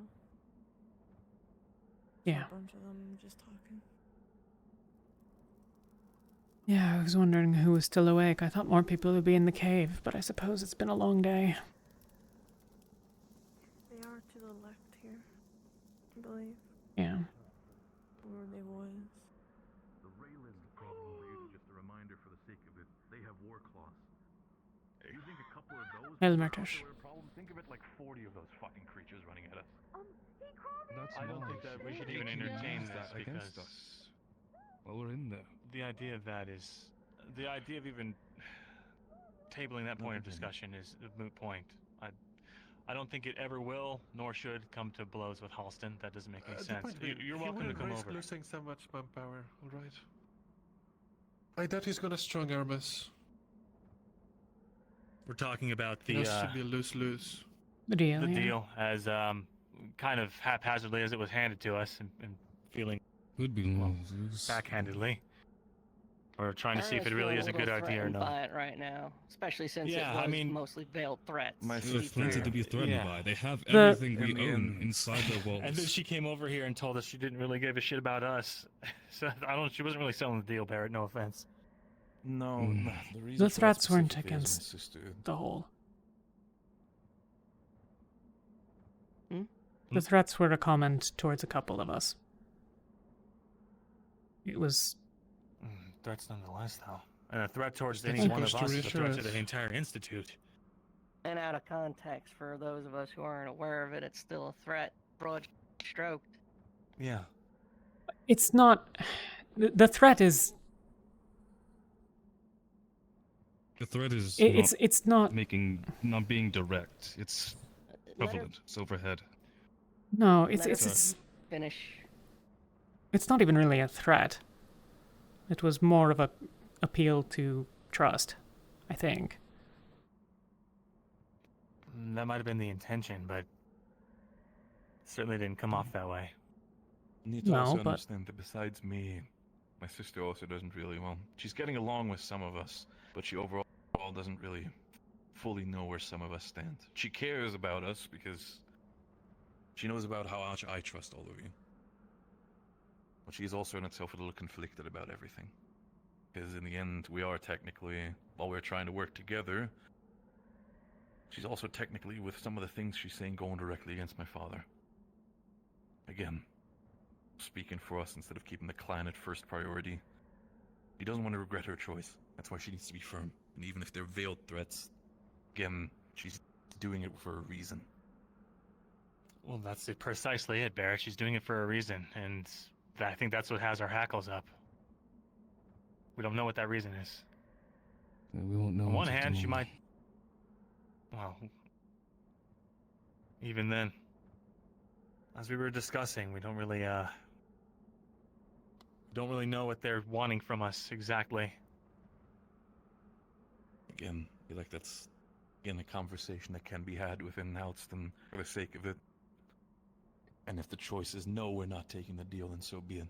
Speaker 1: Yeah.
Speaker 3: A bunch of them just talking.
Speaker 1: Yeah, I was wondering who was still awake. I thought more people would be in the cave, but I suppose it's been a long day.
Speaker 3: They are to the left here, I believe.
Speaker 1: Yeah.
Speaker 3: Where they was.
Speaker 15: The rail is the problem, really. Just a reminder for the sake of it. They have war claws. You think a couple of those
Speaker 1: Elmertish.
Speaker 2: are a problem? Think of it like 40 of those fucking creatures running at us.
Speaker 7: I don't think that we should even entertain that because
Speaker 8: Well, we're in there.
Speaker 7: the idea of that is the idea of even tabling that point of discussion is a moot point. I don't think it ever will, nor should, come to blows with Halsten. That doesn't make any sense. You're welcome to come over.
Speaker 12: Losing so much manpower, all right? I doubt he's gonna strong arm us.
Speaker 7: We're talking about the
Speaker 12: It has to be a lose-lose.
Speaker 1: The deal,
Speaker 7: the
Speaker 1: yeah.
Speaker 7: deal as kind of haphazardly as it was handed to us and feeling
Speaker 8: Could be lose.
Speaker 7: backhandedly. We're trying to see if it really is a good idea or not.
Speaker 23: By it right now, especially since
Speaker 7: Yeah,
Speaker 23: it was
Speaker 7: I mean,
Speaker 23: mostly veiled threats.
Speaker 8: There's plenty to be threatened by. They have
Speaker 7: The-
Speaker 8: everything we own inside their walls.
Speaker 7: And then she came over here and told us she didn't really give a shit about us. So she wasn't really selling the deal, Barrett. No offense.
Speaker 15: No, the reason
Speaker 1: The
Speaker 15: for that
Speaker 1: threats weren't
Speaker 15: specifically is my
Speaker 1: against
Speaker 15: sister.
Speaker 1: the whole.
Speaker 23: Hmm?
Speaker 1: The threats were a comment towards a couple of us. It was...
Speaker 7: Threats nonetheless, though. And a threat towards
Speaker 12: That's
Speaker 7: any one of
Speaker 12: supposed
Speaker 7: us
Speaker 12: to
Speaker 7: is a threat
Speaker 12: reassure
Speaker 7: to
Speaker 12: us.
Speaker 7: the entire institute.
Speaker 23: And out of context, for those of us who aren't aware of it, it's still a threat. Broad stroked.
Speaker 7: Yeah.
Speaker 1: It's not... The threat is...
Speaker 8: The threat is
Speaker 1: It's not...
Speaker 8: not being direct. It's prevalent. It's overhead.
Speaker 1: No,
Speaker 23: Let her finish.
Speaker 1: It's not even really a threat. It was more of a appeal to trust, I think.
Speaker 7: That might have been the intention, but it certainly didn't come off that way.
Speaker 15: You need to also understand that besides me, my sister also doesn't really, well, she's getting along with some of us, but she overall doesn't really fully know where some of us stand. She cares about us because she knows about how much I trust all of you. But she's also in itself a little conflicted about everything. Because in the end, we are technically, while we're trying to work together, she's also technically, with some of the things she's saying, going directly against my father. Again, speaking for us instead of keeping the clan at first priority. She doesn't want to regret her choice. That's why she needs to be firm. And even if they're veiled threats, again, she's doing it for a reason.
Speaker 7: Well, that's precisely it, Barrett. She's doing it for a reason, and I think that's what has our hackles up. We don't know what that reason is.
Speaker 8: We won't know.
Speaker 7: On one
Speaker 8: until
Speaker 7: hand, she
Speaker 8: tomorrow.
Speaker 7: might. Well, even then, as we were discussing, we don't really know what they're wanting from us exactly.
Speaker 15: Again, I feel like that's again a conversation that can be had within Halsten for the sake of it. And if the choice is no, we're not taking the deal, then so be it.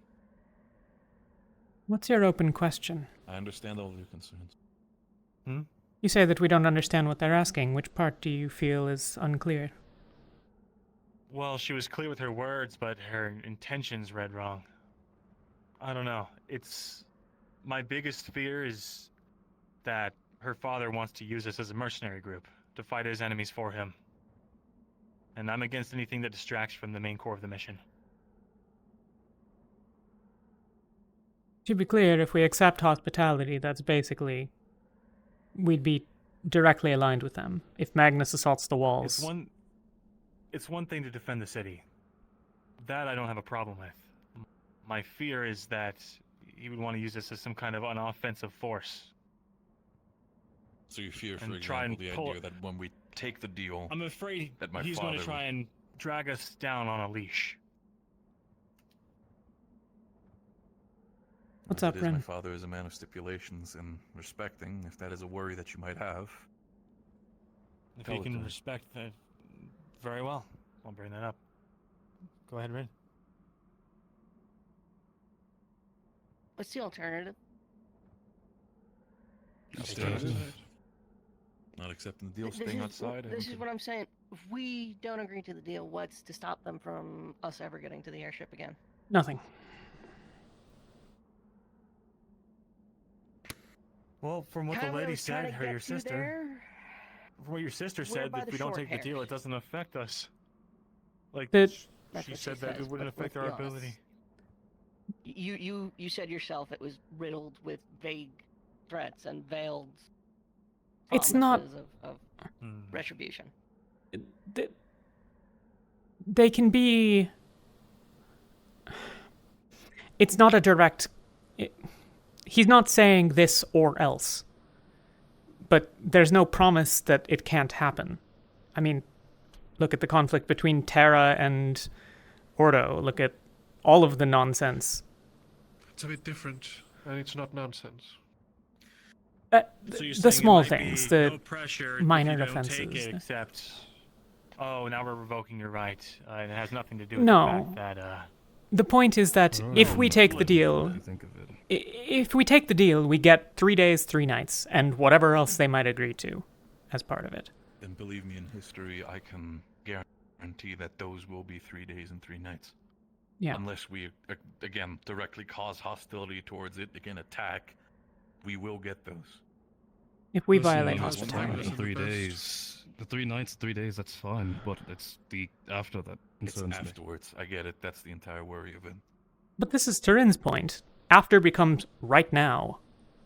Speaker 1: What's your open question?
Speaker 15: I understand all your concerns.
Speaker 1: You say that we don't understand what they're asking. Which part do you feel is unclear?
Speaker 7: Well, she was clear with her words, but her intentions read wrong. I don't know. My biggest fear is that her father wants to use us as a mercenary group to fight his enemies for him. And I'm against anything that distracts from the main core of the mission.
Speaker 1: To be clear, if we accept hospitality, that's basically... we'd be directly aligned with them. If Magnus assaults the walls...
Speaker 7: It's one thing to defend the city. That I don't have a problem with. My fear is that he would want to use this as some kind of unoffensive force.
Speaker 15: So you fear, for
Speaker 7: And try
Speaker 15: example,
Speaker 7: and
Speaker 15: the idea that when we take the deal,
Speaker 7: I'm afraid
Speaker 15: that my
Speaker 7: he's
Speaker 15: father
Speaker 7: going to try and drag us down on a leash.
Speaker 1: What's
Speaker 15: As
Speaker 1: up,
Speaker 15: it is,
Speaker 1: Ren?
Speaker 15: my father is a man of stipulations and respecting. If that is a worry that you might have,
Speaker 7: If
Speaker 15: tell
Speaker 7: you
Speaker 15: it
Speaker 7: can
Speaker 15: to me.
Speaker 7: respect that, very well. I'll bring that up. Go ahead, Rin.
Speaker 23: What's the alternative?
Speaker 15: Not accepting the deal,
Speaker 23: This
Speaker 15: staying
Speaker 23: is-
Speaker 15: outside.
Speaker 23: This is what I'm saying. If we don't agree to the deal, what's to stop them from us ever getting to the airship again?
Speaker 1: Nothing.
Speaker 7: Well, from what the
Speaker 23: Talia
Speaker 7: lady
Speaker 23: was trying
Speaker 7: said,
Speaker 23: to
Speaker 7: or your
Speaker 23: get you
Speaker 7: sister,
Speaker 23: there.
Speaker 7: from what your sister
Speaker 23: We're
Speaker 7: said,
Speaker 23: by
Speaker 7: if
Speaker 23: the
Speaker 7: we don't
Speaker 23: short
Speaker 7: take the deal,
Speaker 23: hairs.
Speaker 7: it doesn't affect us. Like,
Speaker 1: That-
Speaker 23: That's
Speaker 7: she
Speaker 23: what
Speaker 7: said that
Speaker 23: says,
Speaker 7: it wouldn't
Speaker 23: but
Speaker 7: affect
Speaker 23: let's
Speaker 7: our
Speaker 23: be honest.
Speaker 7: ability.
Speaker 23: You said yourself it was riddled with vague threats and veiled
Speaker 1: It's not-
Speaker 23: promises of retribution.
Speaker 1: They can be... It's not a direct... He's not saying this or else. But there's no promise that it can't happen. I mean, look at the conflict between Terra and Ordo. Look at all of the nonsense.
Speaker 12: It's a bit different, and it's not nonsense.
Speaker 7: So you're
Speaker 1: The
Speaker 7: saying
Speaker 1: small
Speaker 7: it might
Speaker 1: things,
Speaker 7: be
Speaker 1: the
Speaker 7: no pressure
Speaker 1: minor
Speaker 7: if you
Speaker 1: offenses.
Speaker 7: Don't take it, except, oh, now we're revoking your right. And it has nothing to do with
Speaker 1: No.
Speaker 7: the fact that.
Speaker 1: The point is that if we take the deal, if we take the deal, we get 3 days, 3 nights, and whatever else they might agree to as part of it.
Speaker 15: Then believe me, in history, I can guarantee that those will be 3 days and 3 nights.
Speaker 1: Yeah.
Speaker 15: Unless we, again, directly cause hostility towards it, again, attack, we will get those.
Speaker 1: If we
Speaker 8: Listen,
Speaker 1: violate
Speaker 8: it's
Speaker 1: hospitality.
Speaker 8: The 3 days. The 3 nights, 3 days, that's fine, but it's the after that
Speaker 15: It's
Speaker 8: concerns me.
Speaker 15: afterwards. I get it. That's the entire worry of it.
Speaker 1: But this is Turin's point. After becomes right now,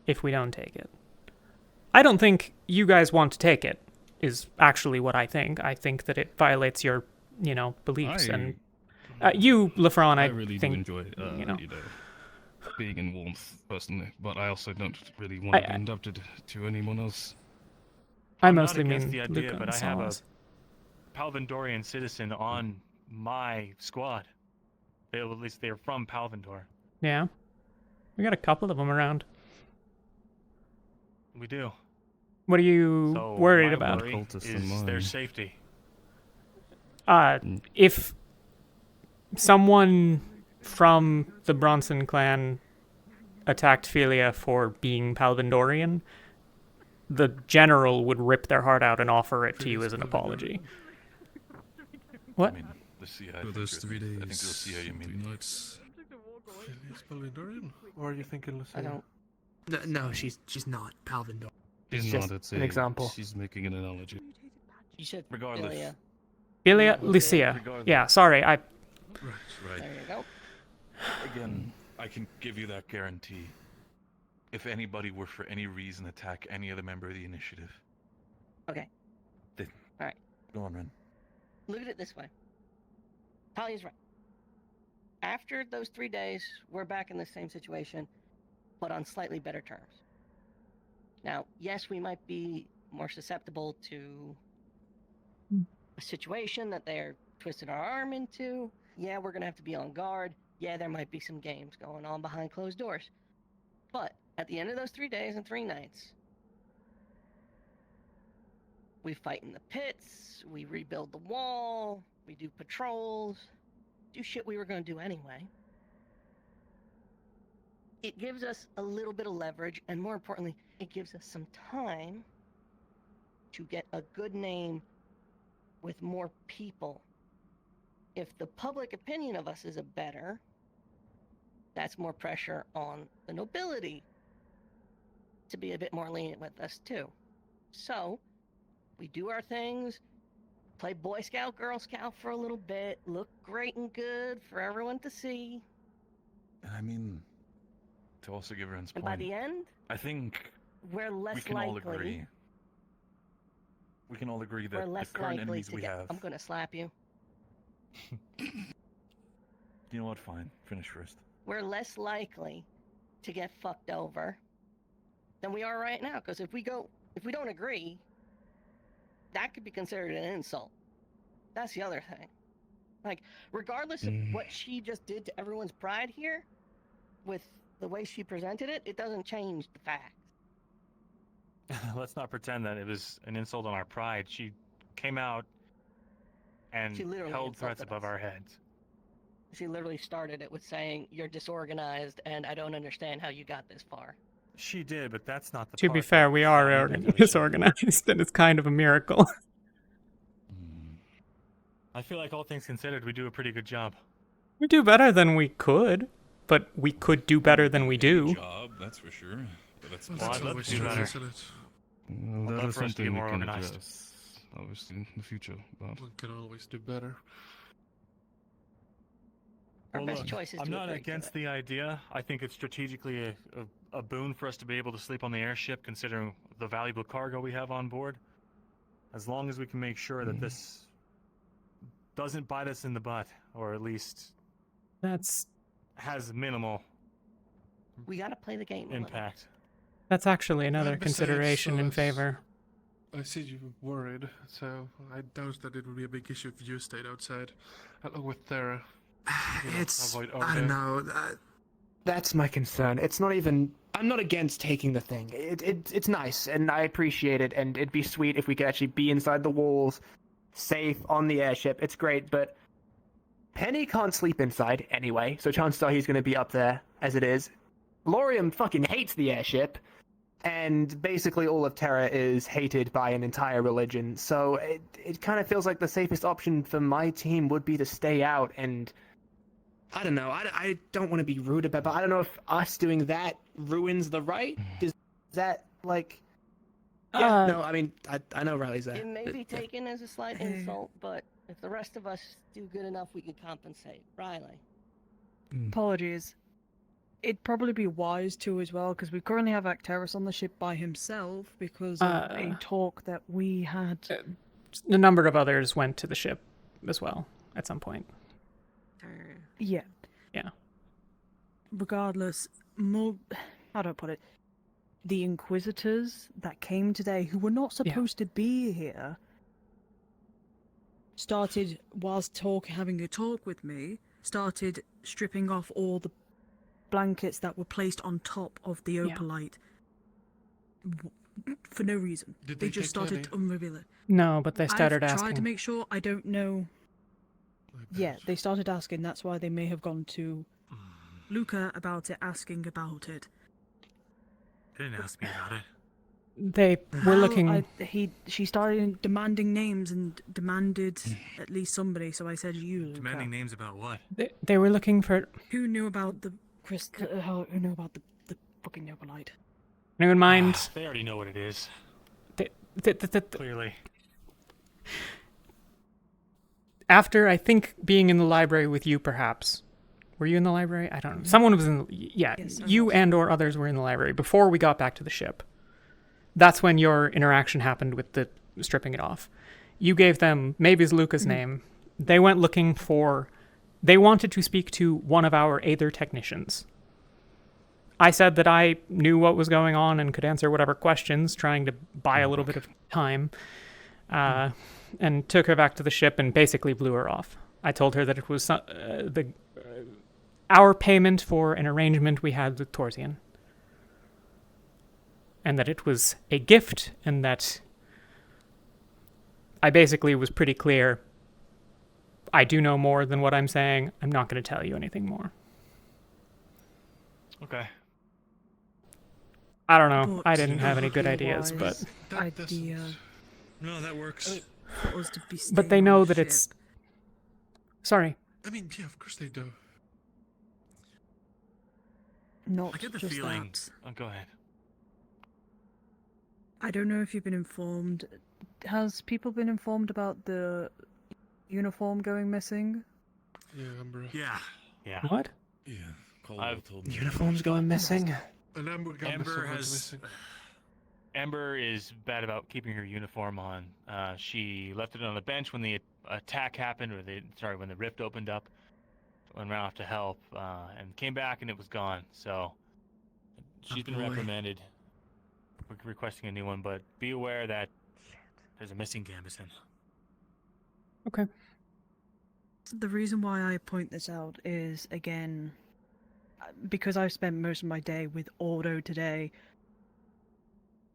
Speaker 1: if we don't take it. I don't think you guys want to take it, is actually what I think. I think that it violates your, beliefs. And you, Lefron, I
Speaker 8: really
Speaker 1: think,
Speaker 8: do enjoy,
Speaker 1: you know.
Speaker 8: being in warmth, personally, but I also don't really want to be inducted to anyone else.
Speaker 1: I
Speaker 7: I'm
Speaker 1: mostly
Speaker 7: not against
Speaker 1: mean
Speaker 7: the idea,
Speaker 1: Luca
Speaker 7: but
Speaker 1: and
Speaker 7: I have a
Speaker 1: Solace.
Speaker 7: Palvindorian citizen on my squad. At least they're from Palvindor.
Speaker 1: Yeah. We got a couple of them around.
Speaker 7: We do.
Speaker 1: What are you
Speaker 7: So
Speaker 1: worried
Speaker 7: my
Speaker 1: about?
Speaker 7: worry is their safety.
Speaker 1: If someone from the Bronson clan attacked Philia for being Palvindorian, the general would rip their heart out and offer it to you as an apology. What?
Speaker 15: I mean, let's see how
Speaker 8: For those 3 days,
Speaker 15: I think we'll see how you mean.
Speaker 8: 3 nights.
Speaker 12: Is Palindorian? Or are you thinking Lucia?
Speaker 23: I don't.
Speaker 4: No, she's not Palvindor.
Speaker 8: She's
Speaker 6: It's
Speaker 8: not,
Speaker 6: just
Speaker 8: it's
Speaker 6: an example.
Speaker 8: She's making an analogy.
Speaker 23: You said
Speaker 15: Regardless.
Speaker 23: Philia.
Speaker 1: Philia, Lucia.
Speaker 15: Regardless.
Speaker 1: Yeah, sorry,
Speaker 15: Right.
Speaker 23: There you go.
Speaker 15: Again, I can give you that guarantee. If anybody were for any reason attack any other member of the initiative,
Speaker 23: Okay.
Speaker 15: then
Speaker 23: All right.
Speaker 15: go on, Ren.
Speaker 23: Look at it this way. Talia's right. After those 3 days, we're back in the same situation, but on slightly better terms. Now, yes, we might be more susceptible to a situation that they're twisting our arm into. Yeah, we're going to have to be on guard. Yeah, there might be some games going on behind closed doors. But at the end of those 3 days and 3 nights, we fight in the pits, we rebuild the wall, we do patrols, do shit we were going to do anyway. It gives us a little bit of leverage, and more importantly, it gives us some time to get a good name with more people. If the public opinion of us is a better, that's more pressure on the nobility to be a bit more lenient with us too. So, we do our things, play Boy Scout, Girl Scout for a little bit, look great and good for everyone to see.
Speaker 15: And I mean, to also give Ren's
Speaker 23: And
Speaker 15: point,
Speaker 23: by the end,
Speaker 15: I think
Speaker 23: we're less
Speaker 15: we can
Speaker 23: likely.
Speaker 15: all agree. We can all agree
Speaker 23: We're
Speaker 15: that the
Speaker 23: less
Speaker 15: current
Speaker 23: likely
Speaker 15: enemies
Speaker 23: to
Speaker 15: we
Speaker 23: get.
Speaker 15: have.
Speaker 23: I'm gonna slap you.
Speaker 15: You know what? Fine. Finish first.
Speaker 23: We're less likely to get fucked over than we are right now. Because if we don't agree, that could be considered an insult. That's the other thing. Like, regardless of what she just did to everyone's pride here, with the way she presented it, it doesn't change the facts.
Speaker 7: Let's not pretend that it was an insult on our pride. She came out and
Speaker 23: She literally
Speaker 7: held threats
Speaker 23: insulted
Speaker 7: above
Speaker 23: us.
Speaker 7: our heads.
Speaker 23: She literally started it with saying, "You're disorganized, and I don't understand how you got this far."
Speaker 7: She did, but that's not the
Speaker 1: To
Speaker 7: part
Speaker 1: be
Speaker 7: that
Speaker 1: fair, we are
Speaker 7: got into the
Speaker 1: disorganized, and it's kind of a miracle.
Speaker 7: I feel like all things considered, we do a pretty good job.
Speaker 1: We do better than we could, but we could do better than we do.
Speaker 15: Job, that's for sure. But that's
Speaker 7: Well, I'd love to do better.
Speaker 12: isn't it?
Speaker 7: I'd
Speaker 8: That
Speaker 7: love
Speaker 8: is
Speaker 7: for us to be
Speaker 8: something we
Speaker 7: more
Speaker 8: can
Speaker 7: organized.
Speaker 8: address, obviously, in the future. But
Speaker 12: One can always do better.
Speaker 23: Our
Speaker 7: Well,
Speaker 23: best
Speaker 7: look,
Speaker 23: choice is
Speaker 7: I'm
Speaker 23: to
Speaker 7: not
Speaker 23: agree to
Speaker 7: against
Speaker 23: it.
Speaker 7: the idea. I think it's strategically a boon for us to be able to sleep on the airship, considering the valuable cargo we have on board. As long as we can make sure that this doesn't bite us in the butt, or at least
Speaker 1: That's
Speaker 7: has minimal
Speaker 23: We gotta play the game. a little.
Speaker 7: impact.
Speaker 1: that's actually another
Speaker 12: And besides,
Speaker 1: consideration in
Speaker 12: Celeste,
Speaker 1: favor.
Speaker 12: I see you worried, so I doubt that it would be a big issue if you stayed outside, along with Tara. You know,
Speaker 4: It's
Speaker 12: avoid
Speaker 4: I don't know.
Speaker 6: That's my concern. It's not even. I'm not against taking the thing. It's nice, and I appreciate it, and it'd be sweet if we could actually be inside the walls, safe on the airship. It's great, but Penny can't sleep inside anyway, so chances are he's going to be up there as it is. Laurium fucking hates the airship, and basically all of Terra is hated by an entire religion. So it kind of feels like the safest option for my team would be to stay out and. I don't know. I don't want to be rude about, but I don't know if us doing that ruins the right. Does that like? Yeah, no. I mean, I know Riley's there.
Speaker 23: It may be taken as a slight insult, but if the rest of us do good enough, we can compensate. Riley.
Speaker 17: Apologies. It'd probably be wise to as well, because we currently have Acteris on the ship by himself because of a talk that we had.
Speaker 1: A number of others went to the ship as well at some point.
Speaker 17: Yeah.
Speaker 1: Yeah.
Speaker 17: Regardless, more. How do I put it? The Inquisitors that came today, who were not supposed to be here, started, whilst having a talk with me, started stripping off all the blankets that were placed on top of the opalite for no reason.
Speaker 12: Did
Speaker 17: they
Speaker 12: they
Speaker 17: just
Speaker 12: take
Speaker 17: started
Speaker 12: Lenny?
Speaker 17: unrevealing.
Speaker 1: No, but they started
Speaker 17: I've
Speaker 1: asking.
Speaker 17: tried to make sure. I don't know. Yeah, they started asking. That's why they may have gone to Luca about it, asking about it.
Speaker 7: They didn't ask me about it.
Speaker 1: They were looking.
Speaker 17: She started demanding names and demanded at least somebody. So I said, "You." Luca.
Speaker 7: Demanding names about what?
Speaker 1: They were looking for.
Speaker 17: Who knew about the who knew about the fucking opalite?
Speaker 1: Anyone mind?
Speaker 7: They already know what it is.
Speaker 1: Clearly. After, I think, being in the library with you, perhaps. Were you in the library? I don't know. Someone was in. Yeah,
Speaker 17: Yes,
Speaker 1: you and or others were in the library before we got back to the ship. That's when your interaction happened with the stripping it off. You gave them maybe's Luca's name. They went looking for. They wanted to speak to one of our Aether technicians. I said that I knew what was going on and could answer whatever questions, trying to buy a little bit of time, and took her back to the ship and basically blew her off. I told her that it was our payment for an arrangement we had with Torsian, and that it was a gift, and that I basically was pretty clear. I do know more than what I'm saying. I'm not going to tell you anything more.
Speaker 7: Okay.
Speaker 1: I don't know. I didn't have any good ideas, but
Speaker 8: No, that works.
Speaker 1: but they know that it's. Sorry.
Speaker 12: I mean, yeah, of course they do.
Speaker 17: Not
Speaker 18: I get the
Speaker 17: just
Speaker 18: feeling.
Speaker 17: that.
Speaker 7: Oh, go ahead.
Speaker 17: I don't know if you've been informed. Has people been informed about the uniform going missing?
Speaker 12: Yeah, Amber.
Speaker 18: Yeah.
Speaker 1: What?
Speaker 15: Yeah, Caldwell told me.
Speaker 1: Uniforms going missing?
Speaker 12: And
Speaker 7: Amber is bad about keeping her uniform on. She left it on the bench when the attack happened, when the rift opened up. Went around off to help, and came back and it was gone. So she's been reprimanded. We're requesting a new one, but be aware that there's a missing gambeson.
Speaker 1: Okay.
Speaker 17: The reason why I point this out is, again, because I've spent most of my day with Ordo today.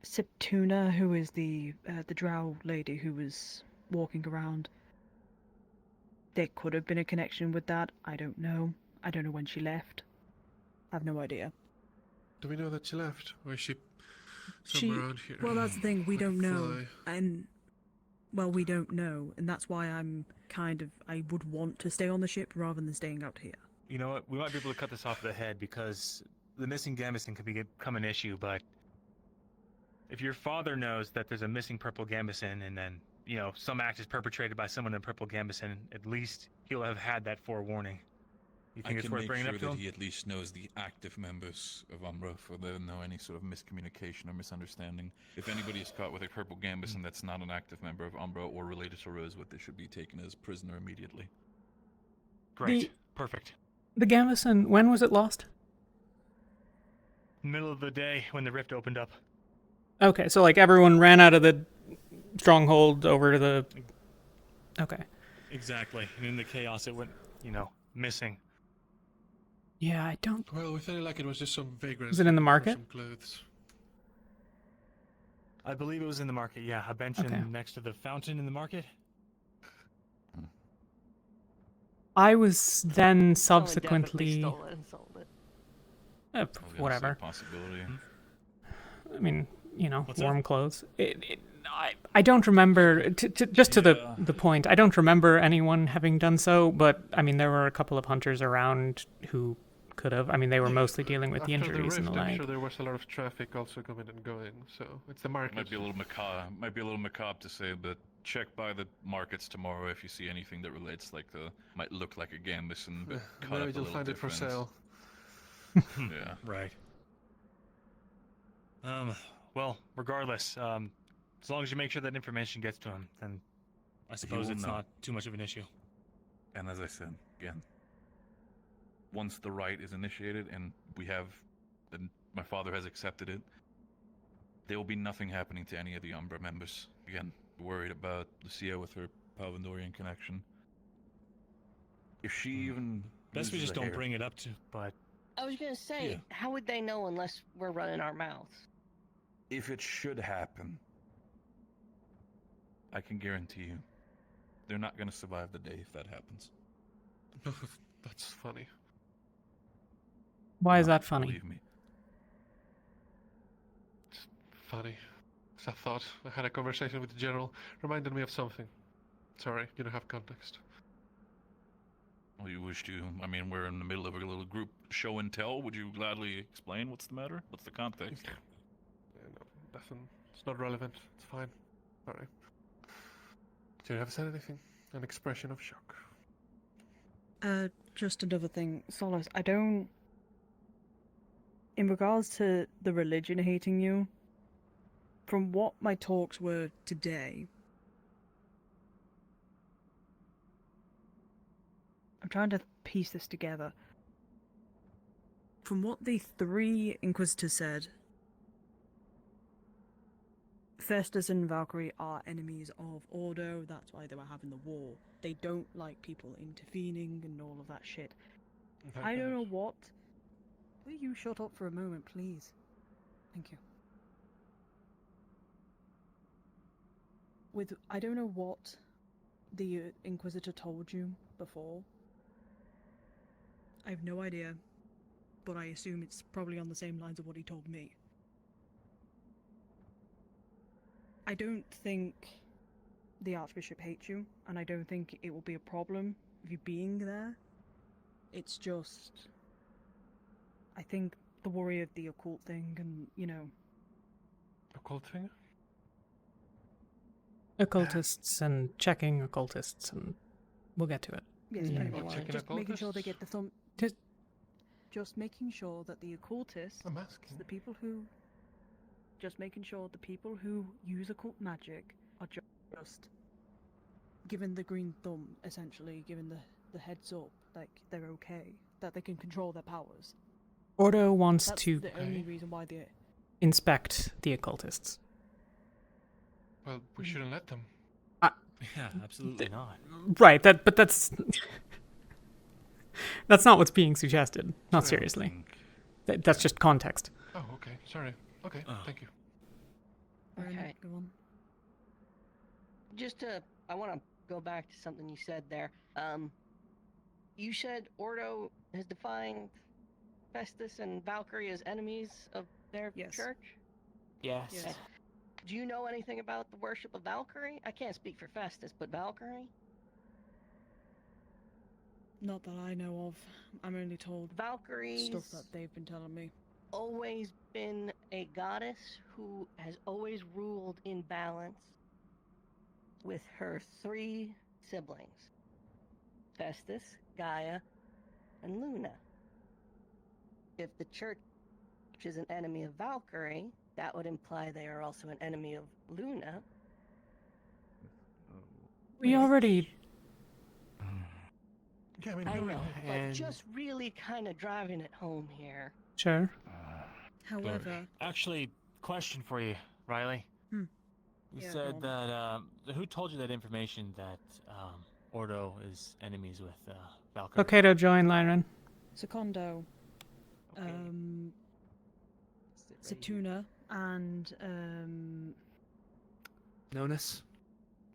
Speaker 17: Septuna, who is the drow lady who was walking around, there could have been a connection with that. I don't know. I don't know when she left. I have no idea.
Speaker 12: Do we know that she left? Or is she somewhere around here?
Speaker 17: Well, that's the thing. We
Speaker 12: Like a
Speaker 17: don't know.
Speaker 12: fly?
Speaker 17: And, well, we don't know. And that's why I would want to stay on the ship rather than staying out here.
Speaker 7: You know what? We might be able to cut this off at the head because the missing gambeson could become an issue, but if your father knows that there's a missing purple gambeson and then, some act is perpetrated by someone in purple gambeson, at least he'll have had that forewarning. You think it's worth bringing up to him?
Speaker 15: He at least knows the active members of Umbra, for there no any sort of miscommunication or misunderstanding. If anybody is caught with a purple gambeson that's not an active member of Umbra or related to Rosewood, they should be taken as prisoner immediately.
Speaker 7: Great. Perfect.
Speaker 1: The gambeson, when was it lost?
Speaker 7: Middle of the day when the rift opened up.
Speaker 1: Okay, so everyone ran out of the stronghold over to the... Okay.
Speaker 7: Exactly. And in the chaos it went, missing.
Speaker 1: Yeah, I don't...
Speaker 12: Well, we felt like it was just some vagrants.
Speaker 1: Is it in the market?
Speaker 12: Some clothes.
Speaker 7: I believe it was in the market, yeah. A bench next to the fountain in the market.
Speaker 1: I was then
Speaker 23: Someone
Speaker 1: subsequently...
Speaker 23: definitely stole it and sold it.
Speaker 1: Whatever.
Speaker 15: Possibility.
Speaker 1: I mean, warm clothes. I don't remember, just to the point, I don't remember anyone having done so, but, I mean, there were a couple of hunters around who could have. I mean, they were mostly dealing with the injuries and the like.
Speaker 12: I'm sure there was a lot of traffic also coming and going, so it's the market.
Speaker 15: Might be a little macabre to say, but check by the markets tomorrow if you see anything that relates might look like a gambeson, but cut
Speaker 12: Maybe
Speaker 15: up a
Speaker 12: you'll
Speaker 15: little
Speaker 12: find it for
Speaker 15: different.
Speaker 12: sale.
Speaker 15: Yeah.
Speaker 7: Right. Well, regardless, as long as you make sure that information gets to him, then I suppose it's not too much of an issue.
Speaker 15: And as I said, again, once the rite is initiated and my father has accepted it, there will be nothing happening to any of the Umbra members. Again, worried about Lucia with her Palvandorian connection. If she even...
Speaker 7: Best we
Speaker 15: loses
Speaker 7: just
Speaker 15: a
Speaker 7: don't
Speaker 15: hair-
Speaker 7: bring it up to, but...
Speaker 23: I was gonna say, how would they know unless we're running our mouths?
Speaker 15: If it should happen, I can guarantee you, they're not going to survive the day if that happens.
Speaker 12: That's funny.
Speaker 1: Why is that funny?
Speaker 15: Believe me.
Speaker 12: It's funny. As I thought, I had a conversation with the general. Reminded me of something. Sorry, you don't have context.
Speaker 15: Well, you wish to. I mean, we're in the middle of a little group show and tell. Would you gladly explain what's the matter? What's the context?
Speaker 12: Yeah, no, nothing. It's not relevant. It's fine. Sorry. Do you have said anything? An expression of shock.
Speaker 17: Just another thing, Solace, I don't... In regards to the religion hating you, from what my talks were today, I'm trying to piece this together. From what the 3 Inquisitors said, Festus and Valkyrie are enemies of Ordo, that's why they were having the war. They don't like people intervening and all of that shit. I don't know what... Will you shut up for a moment, please? Thank you. I don't know what the Inquisitor told you before. I have no idea, but I assume it's probably on the same lines of what he told me. I don't think the Archbishop hates you, and I don't think it will be a problem of you being there. It's just... I think the worry of the occult thing and, you know...
Speaker 12: Occult thing?
Speaker 1: Occultists and checking occultists, and we'll get to it.
Speaker 17: Yes,
Speaker 1: Yeah.
Speaker 17: anyway, just making sure they get the thumb... Just making sure that the occultists, the people who... Just making sure the people who use occult magic are just given the green thumb, essentially, given the heads up, like, they're okay, that they can control their powers.
Speaker 1: Ordo wants
Speaker 17: That's
Speaker 1: to
Speaker 17: the only reason why they...
Speaker 1: inspect the occultists.
Speaker 12: Well, we shouldn't let them.
Speaker 7: Yeah, absolutely not.
Speaker 1: Right, but that's not what's being suggested. Not seriously. That's just context.
Speaker 12: Oh, okay. Sorry. Okay, thank you.
Speaker 23: Okay.
Speaker 17: Go on.
Speaker 23: I want to go back to something you said there. You said Ordo has defined Festus and Valkyrie as enemies of their church?
Speaker 4: Yes.
Speaker 23: Yes. Do you know anything about the worship of Valkyrie? I can't speak for Festus, but Valkyrie?
Speaker 17: Not that I know of. I'm only told
Speaker 23: Valkyrie's
Speaker 17: stuff that they've been telling me.
Speaker 23: Always been a goddess who has always ruled in balance with her 3 siblings, Festus, Gaia, and Luna. If the church is an enemy of Valkyrie, that would imply they are also an enemy of Luna.
Speaker 1: We already...
Speaker 12: Yeah,
Speaker 23: I know, but just really kind of driving it home here.
Speaker 1: Sure.
Speaker 17: However...
Speaker 7: Actually, question for you, Riley.
Speaker 17: Hmm.
Speaker 7: You
Speaker 17: Yeah,
Speaker 7: said
Speaker 17: go on.
Speaker 7: that, who told you that information that Ordo is enemies with Valkyrie?
Speaker 1: Okay to join, Lyran.
Speaker 17: Secondo, Satuna, and
Speaker 4: Nonus?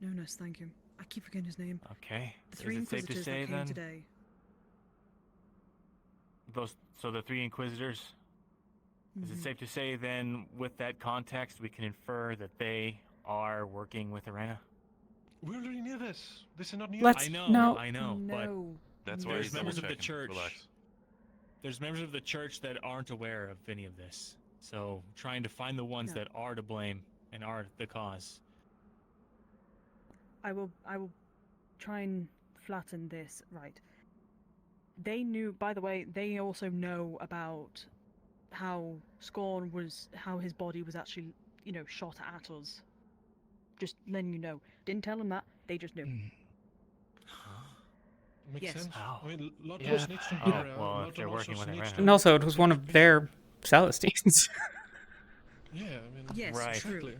Speaker 17: Nonus, thank you. I keep forgetting his name.
Speaker 7: Okay.
Speaker 17: The 3
Speaker 7: Is it safe to
Speaker 17: Inquisitors
Speaker 7: say
Speaker 17: that came
Speaker 7: then?
Speaker 17: today.
Speaker 7: So the 3 Inquisitors? Is it safe to say then, with that context, we can infer that they are working with Arena?
Speaker 12: We already knew this. This is not new.
Speaker 1: Let's...
Speaker 7: I know, but
Speaker 2: That's why
Speaker 7: there's
Speaker 2: he's
Speaker 7: members of the
Speaker 2: double-checking.
Speaker 7: church.
Speaker 2: Relax.
Speaker 7: There's members of the church that aren't aware of any of this. So trying to find the ones
Speaker 17: No.
Speaker 7: that are to blame and are the cause.
Speaker 17: I will try and flatten this. Right. They knew, by the way, they also know about how how his body was actually, shot at us. Just letting you know. Didn't tell them that, they just knew.
Speaker 12: Makes
Speaker 17: Yes.
Speaker 12: sense.
Speaker 7: How?
Speaker 12: I mean, lot
Speaker 1: Yeah.
Speaker 12: needs to
Speaker 7: Oh,
Speaker 12: hear.
Speaker 7: well,
Speaker 12: lot
Speaker 7: if they're
Speaker 12: also
Speaker 7: working with
Speaker 12: needs
Speaker 7: Arena.
Speaker 12: to-
Speaker 1: And also, it was one of their Celestines.
Speaker 12: Yeah, I mean...
Speaker 17: Yes,
Speaker 7: Right.
Speaker 17: true.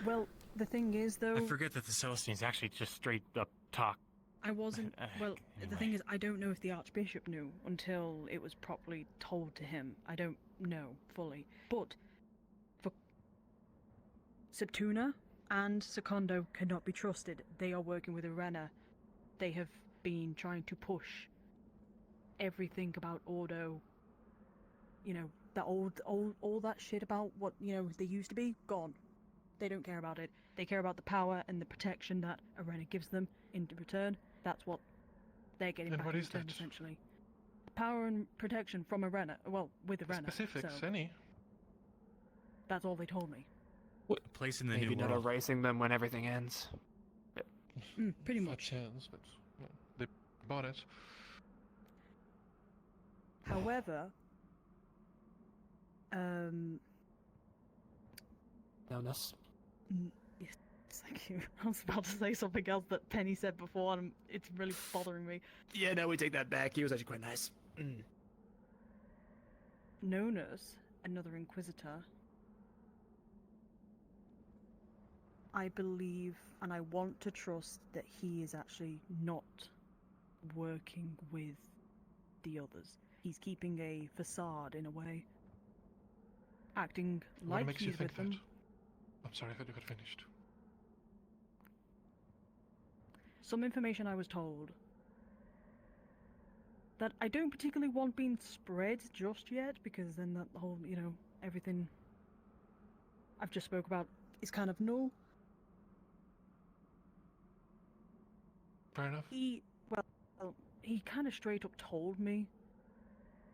Speaker 17: Well, the thing is, though...
Speaker 7: I forget that the Celestines actually just straight up talk.
Speaker 17: I wasn't... Well, the
Speaker 7: anyway.
Speaker 17: thing is, I don't know if the Archbishop knew until it was properly told to him. I don't know fully. But for Septuna and Secondo cannot be trusted. They are working with Arena. They have been trying to push everything about Ordo. That all that shit about what, they used to be, gone. They don't care about it. They care about the power and the protection that Arena gives them in return. That's what they're getting
Speaker 12: And
Speaker 17: back
Speaker 12: what
Speaker 17: in
Speaker 12: is
Speaker 17: return,
Speaker 12: that?
Speaker 17: essentially. Power and protection from Arena. Well, with Arena.
Speaker 12: Specifics,
Speaker 17: so
Speaker 12: any?
Speaker 17: that's all they told me.
Speaker 7: Place in the
Speaker 20: Maybe
Speaker 7: new
Speaker 20: not
Speaker 7: world.
Speaker 20: erasing them when everything ends.
Speaker 17: Pretty
Speaker 12: Fat
Speaker 17: much.
Speaker 12: chance, but they bought it.
Speaker 17: However,
Speaker 4: Nonus?
Speaker 17: yes, thank you. I was about to say something else that Penny said before, and it's really bothering me.
Speaker 4: Yeah, no, we take that back. He was actually quite nice.
Speaker 17: known as another Inquisitor, I believe and I want to trust that he is actually not working with the others. He's keeping a facade in a way. Acting
Speaker 12: What
Speaker 17: like
Speaker 12: makes you
Speaker 17: he's
Speaker 12: think
Speaker 17: with
Speaker 12: that?
Speaker 17: them.
Speaker 12: I'm sorry, I thought you had finished.
Speaker 17: Some information I was told that I don't particularly want being spread just yet, because then that whole, everything I've just spoke about is kind of null.
Speaker 12: Fair enough.
Speaker 17: He kind of straight up told me.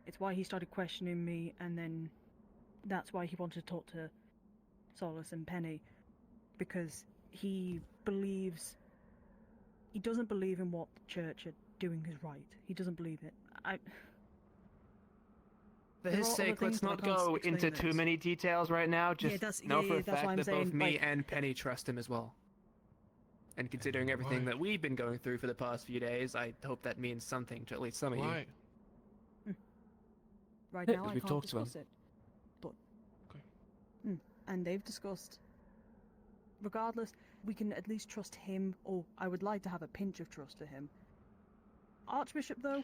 Speaker 17: It's why he started questioning me, and then that's why he wanted to talk to Solus and Penny, because he doesn't believe in what the church are doing is right. He doesn't believe it.
Speaker 6: For his sake, let's not go into too many details right now. Just know for a fact that both me and Penny trust him as well. And considering everything that we've been going through for the past few days, I hope that means something to at least some of you.
Speaker 17: Right now, I
Speaker 6: We've
Speaker 17: can't
Speaker 6: talked to him.
Speaker 17: discuss it. But and they've discussed. Regardless, we can at least trust him, or I would like to have a pinch of trust for him. Archbishop, though,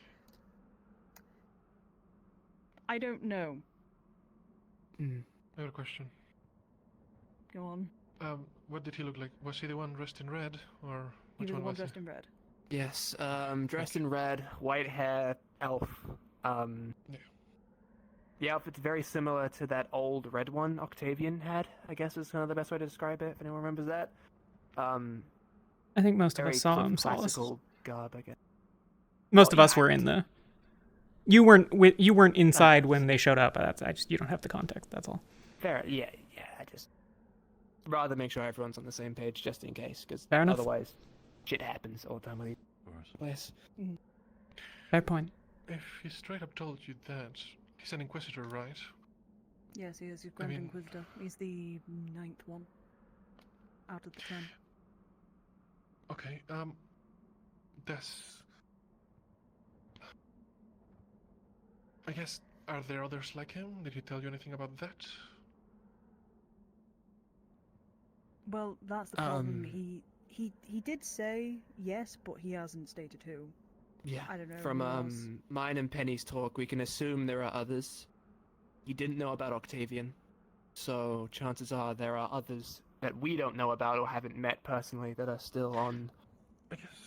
Speaker 17: I don't know.
Speaker 12: I have a question.
Speaker 17: Go on.
Speaker 12: What did he look like? Was he the one dressed in red, or
Speaker 17: He
Speaker 12: which
Speaker 17: was the
Speaker 12: one
Speaker 17: one
Speaker 12: was
Speaker 17: dressed
Speaker 12: he?
Speaker 17: in red.
Speaker 6: Yes, dressed in red, white hair, elf. The outfit's very similar to that old red one Octavian had, I guess is kind of the best way to describe it, if anyone remembers that.
Speaker 1: I think most of us saw him, Solus.
Speaker 6: Classical garb, I guess.
Speaker 1: Most of us were in the... You weren't inside when they showed up. You don't have the context, that's all.
Speaker 6: Fair, yeah, I just rather make sure everyone's on the same page just in case, because
Speaker 1: Fair enough.
Speaker 6: otherwise shit happens all the time with these place.
Speaker 1: Fair point.
Speaker 12: If he straight up told you that, he's an Inquisitor, right?
Speaker 17: Yes, he is. He's Grand Inquisitor. He's the 9th one out of the 10.
Speaker 12: Okay, I guess, are there others like him? Did he tell you anything about that?
Speaker 17: Well, that's the problem. He did say yes, but he hasn't stated who.
Speaker 6: Yeah,
Speaker 17: I don't know.
Speaker 6: from mine and Penny's talk, we can assume there are others. He didn't know about Octavian, so chances are there are others that we don't know about or haven't met personally that are still on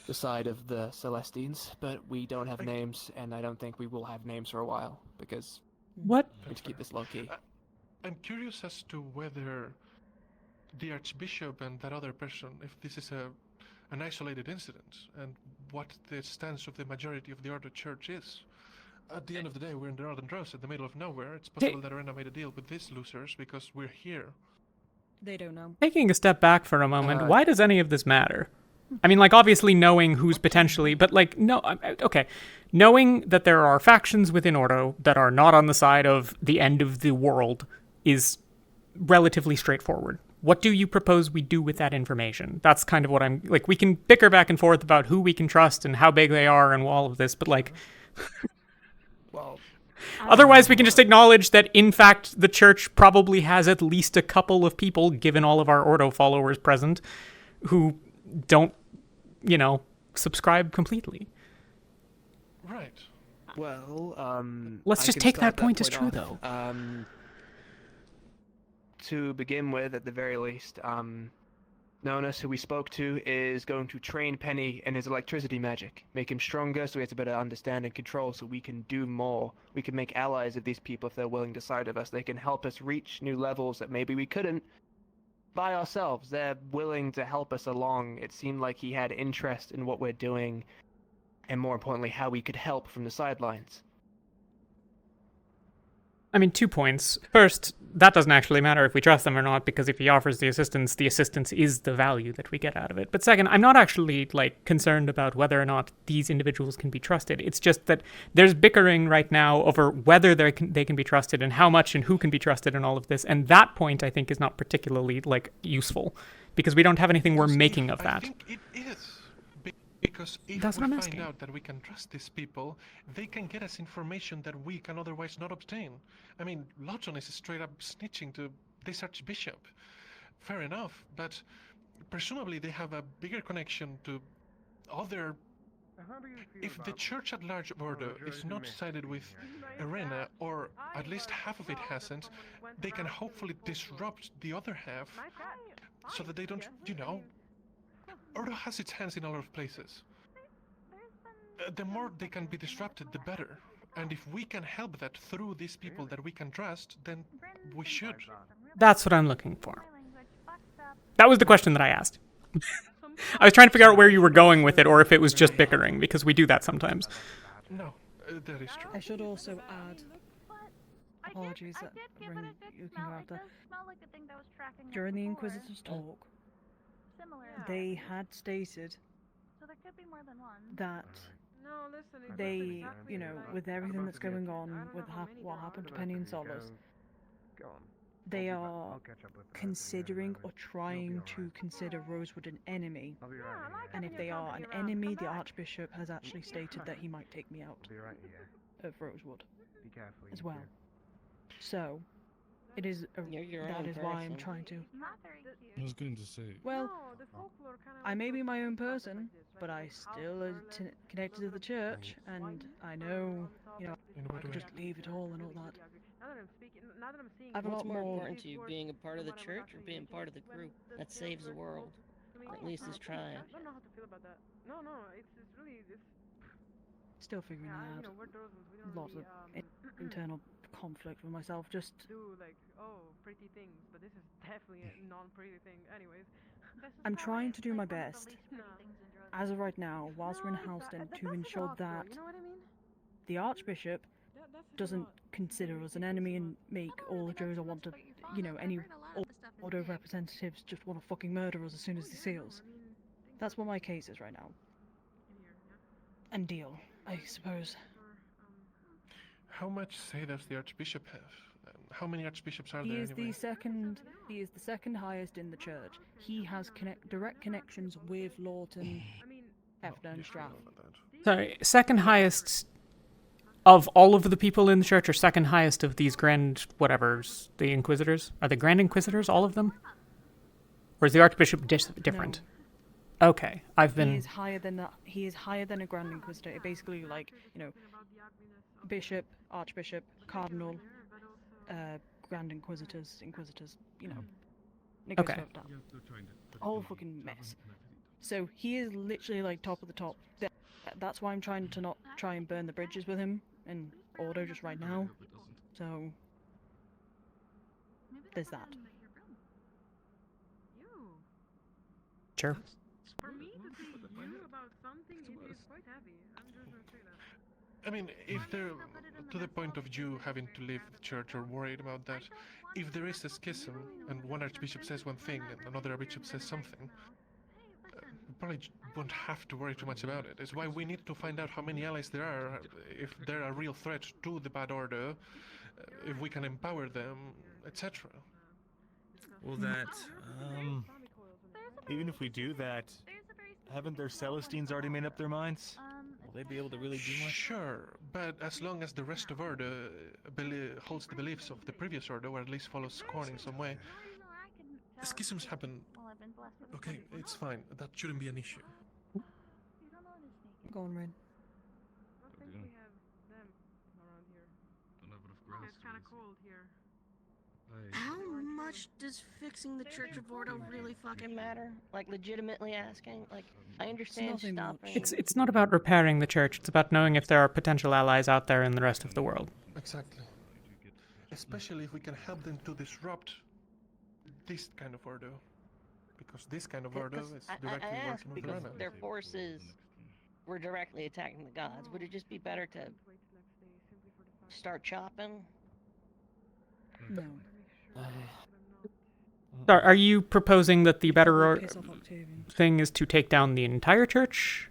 Speaker 6: the side of the Celestines, but we don't have names, and I don't think we will have names for a while, because
Speaker 1: we
Speaker 6: need to keep this low-key.
Speaker 12: I'm curious as to whether the Archbishop and that other person, if this is an isolated incident, and what the stance of the majority of the Order Church is. At the end of the day, we're in the Northern Rose, in the middle of nowhere. It's possible that Arena made a deal with these losers because we're here.
Speaker 17: They don't know.
Speaker 1: Taking a step back for a moment, why does any of this matter? I mean, obviously knowing who's potentially, but no, okay. Knowing that there are factions within Ordo that are not on the side of the end of the world is relatively straightforward. What do you propose we do with that information? That's kind of what I'm, we can bicker back and forth about who we can trust and how big they are and all of this, but
Speaker 6: well,
Speaker 1: otherwise we can just acknowledge that, in fact, the church probably has at least a couple of people, given all of our Ordo followers present, who don't, subscribe completely.
Speaker 12: Right.
Speaker 6: Well,
Speaker 1: let's just take that point as true, though.
Speaker 6: To begin with, at the very least, Nonus, who we spoke to, is going to train Penny in his electricity magic, make him stronger so he has a better understand and control so we can do more. We can make allies of these people if they're willing to side of us. They can help us reach new levels that maybe we couldn't by ourselves. They're willing to help us along. It seemed like he had interest in what we're doing, and more importantly, how we could help from the sidelines.
Speaker 1: I mean, 2 points. First, that doesn't actually matter if we trust them or not, because if he offers the assistance is the value that we get out of it. But second, I'm not actually, concerned about whether or not these individuals can be trusted. It's just that there's bickering right now over whether they can be trusted and how much and who can be trusted and all of this. And that point, I think, is not particularly, useful, because we don't have anything we're making of that.
Speaker 12: I think it is. Because if
Speaker 1: That's
Speaker 12: we
Speaker 1: what I'm
Speaker 12: find
Speaker 1: asking.
Speaker 12: out that we can trust these people, they can get us information that we can otherwise not obtain. I mean, Lawton is straight up snitching to this archbishop. Fair enough, but presumably they have a bigger connection to other... If the church at large order is not sided with Arena, or at least half of it hasn't, they can hopefully disrupt the other half so that they don't, you know... Ordo has its hands in a lot of places. The more they can be disrupted, the better. And if we can help that through these people that we can trust, then we should.
Speaker 1: That's what I'm looking for. That was the question that I asked. I was trying to figure out where you were going with it, or if it was just bickering, because we do that sometimes.
Speaker 12: No, that is true.
Speaker 17: I should also add, apologies that you can go after. During the Inquisitor's talk, they had stated that they, you know, with everything that's going on, with what happened to Penny and Solace, they are considering or trying to consider Rosewood an enemy. And if they are an enemy, the Archbishop has actually stated that he might take me out of Rosewood as well. So, it is that is why I'm trying to...
Speaker 8: I was going to say...
Speaker 17: Well, I may be my own person, but I still are connected to the church, and I know, you know, I could just leave it all and all that. I have a
Speaker 23: What's
Speaker 17: lot
Speaker 23: more
Speaker 17: more...
Speaker 23: important to you, being a part of the church or being part of the group that saves the world? Or at least is trying.
Speaker 10: I don't know how to feel about that. No, it's really...
Speaker 17: Still figuring it out. Lots of internal conflict with myself, just...
Speaker 10: do like, oh, pretty things, but this is definitely a non-pretty thing. Anyways.
Speaker 17: I'm trying to do my best, as of right now, whilst we're in Halsten, to ensure that the Archbishop doesn't consider us an enemy and make all the Joes I want to, you know, any Ordo representatives just want to fucking murder us as soon as they see us. That's what my case is right now. And deal, I suppose.
Speaker 12: How much say does the Archbishop have? How many Archbishops are
Speaker 17: He
Speaker 12: there
Speaker 17: is
Speaker 12: anyway?
Speaker 17: he is the second highest in the church. He has direct connections with Lawton, Hefner, and Stroud.
Speaker 1: Sorry, second highest of all of the people in the church, or second highest of these grand whatevers, the Inquisitors? Are the Grand Inquisitors, all of them? Or is the Archbishop different? No. Okay, He is higher than a Grand Inquisitor. It basically, like, you know, Bishop, Archbishop, Cardinal, Grand Inquisitors, you know. Okay.
Speaker 17: Whole fucking mess. So he is literally like top of the top. That's why I'm trying to not try and burn the bridges with him and Ordo just right now. So there's that.
Speaker 1: Sure.
Speaker 10: For me to see you about something, it is quite heavy. I'm just gonna say that.
Speaker 12: I mean, if they're to the point of you having to leave the church or worried about that, if there is a schism and one archbishop says one thing and another archbishop says something, we probably won't have to worry too much about it. It's why we need to find out how many allies there are, if they're a real threat to the Bad Order, if we can empower them, etc.
Speaker 18: Well, even if we do that, haven't their Celestines already made up their minds? Will they be able to really do much?
Speaker 12: Sure, but as long as the rest of Order holds the beliefs of the previous Order, or at least follows Korn in some way, schisms happen. Okay, it's fine. That shouldn't be an issue.
Speaker 17: Go on, Ren.
Speaker 10: I think we have them around here. It's kind of cold here.
Speaker 23: How much does fixing the Church of Ordo really fucking matter? Like, legitimately asking? Like, I understand stopping...
Speaker 1: It's not about repairing the church, it's about knowing if there are potential allies out there in the rest of the world.
Speaker 12: Exactly. Especially if we can help them to disrupt this kind of Ordo. Because this kind of Ordo is directly
Speaker 23: I ask
Speaker 12: working with
Speaker 23: because
Speaker 12: Rana.
Speaker 23: their forces were directly attacking the gods. Would it just be better to start chopping?
Speaker 17: No.
Speaker 1: Are you proposing that the better thing is to take down the entire church?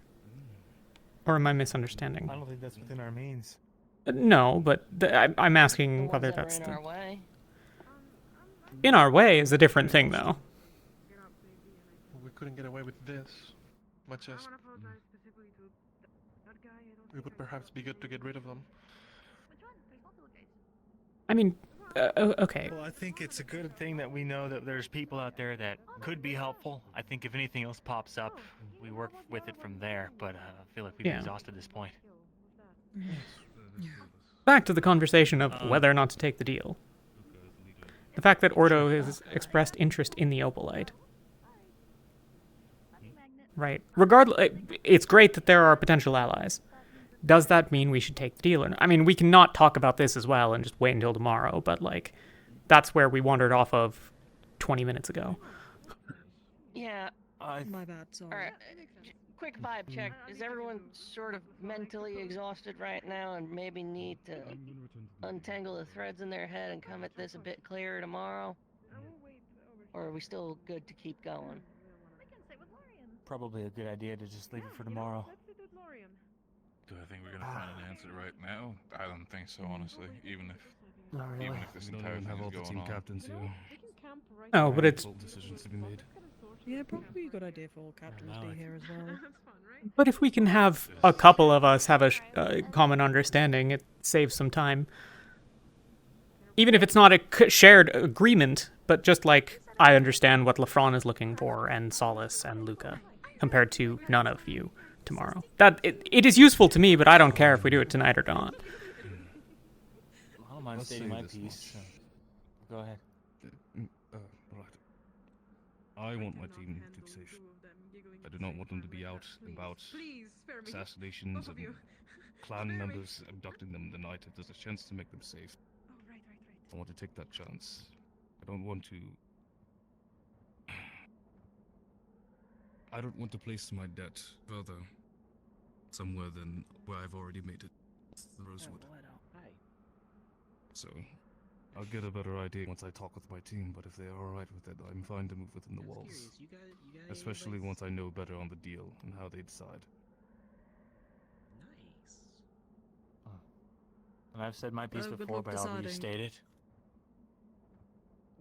Speaker 1: Or am I misunderstanding?
Speaker 18: I don't think that's within our means.
Speaker 1: No, but I'm asking whether that's
Speaker 23: in our way.
Speaker 1: In our way is a different thing, though.
Speaker 12: We couldn't get away with this. much as it would perhaps be good to get rid of them.
Speaker 1: I mean, okay.
Speaker 7: Well, I think it's a good thing that we know that there's people out there that could be helpful. I think if anything else pops up, we work with it from there. But I feel like we've exhausted this point.
Speaker 1: Back to the conversation of whether or not to take the deal. The fact that Ordo has expressed interest in the Opalite. Right. Regardless, it's great that there are potential allies. Does that mean we should take the deal? I mean, we can not talk about this as well and just wait until tomorrow, but, like, that's where we wandered off of 20 minutes ago.
Speaker 23: Yeah.
Speaker 17: My bad, sorry.
Speaker 23: Alright, quick vibe check. Is everyone sort of mentally exhausted right now and maybe need to untangle the threads in their head and come at this a bit clearer tomorrow? Or are we still good to keep going?
Speaker 7: Probably a good idea to just leave it for tomorrow.
Speaker 2: Do I think we're gonna find an answer right now? I don't think so, honestly. Even if this entire thing
Speaker 8: have all
Speaker 2: is
Speaker 8: the
Speaker 2: going
Speaker 8: team
Speaker 2: on.
Speaker 8: captains here.
Speaker 1: Oh, but it's...
Speaker 8: decisions to be made.
Speaker 17: Yeah, probably a good idea for all captains to be here as well.
Speaker 1: But if we can have a couple of us have a common understanding, it saves some time. Even if it's not a shared agreement, but just like, I understand what Lafron is looking for, and Solace and Luca, compared to none of you tomorrow. That it is useful to me, but I don't care if we do it tonight or not.
Speaker 7: I don't mind stating my piece. Go ahead.
Speaker 8: Right. I want my team to be safe. I do not want them to be out and about assassinations and clan members abducting them in the night. If there's a chance to make them safe, I want to take that chance. I don't want to place my debt further somewhere than where I've already made it, the Rosewood. So, I'll get a better idea once I talk with my team, but if they are alright with it, I'm fine to move within the walls. Especially once I know better on the deal and how they decide.
Speaker 13: Nice.
Speaker 7: And I've said my piece before, but I'll restate it.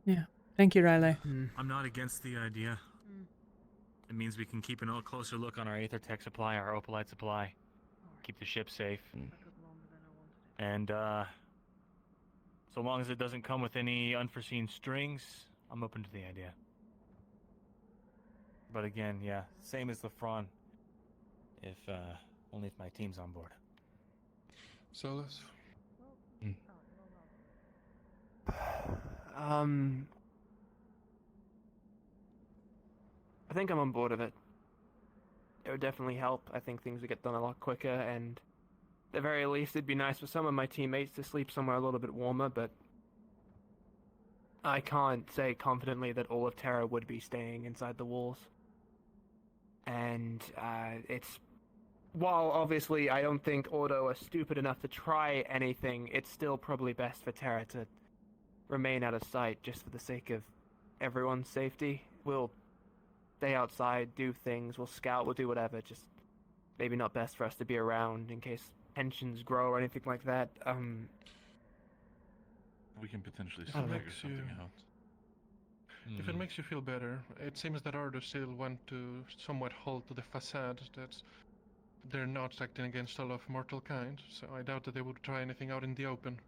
Speaker 1: Yeah. Thank you, Riley.
Speaker 18: I'm not against the idea. It means we can keep a closer look on
Speaker 7: our Aether Tech supply, our Opalite supply. Keep the ship safe. And so long as it doesn't come with any unforeseen strings, I'm open to the idea. But again, yeah, same as Lafron. Only if my team's on board.
Speaker 12: Solus?
Speaker 6: I think I'm on board with it. It would definitely help. I think things would get done a lot quicker, and at the very least, it'd be nice for some of my teammates to sleep somewhere a little bit warmer, but I can't say confidently that all of Terra would be staying inside the walls. And while obviously I don't think Ordo are stupid enough to try anything, it's still probably best for Terra to remain out of sight just for the sake of everyone's safety. We'll stay outside, do things, we'll scout, we'll do whatever, just maybe not best for us to be around in case tensions grow or anything like that.
Speaker 2: We can potentially still figure something out.
Speaker 12: If it makes you feel better, it seems that Ordo still want to somewhat hold to the facade that they're not acting against all of mortal kind, so I doubt that they would try anything out in the open.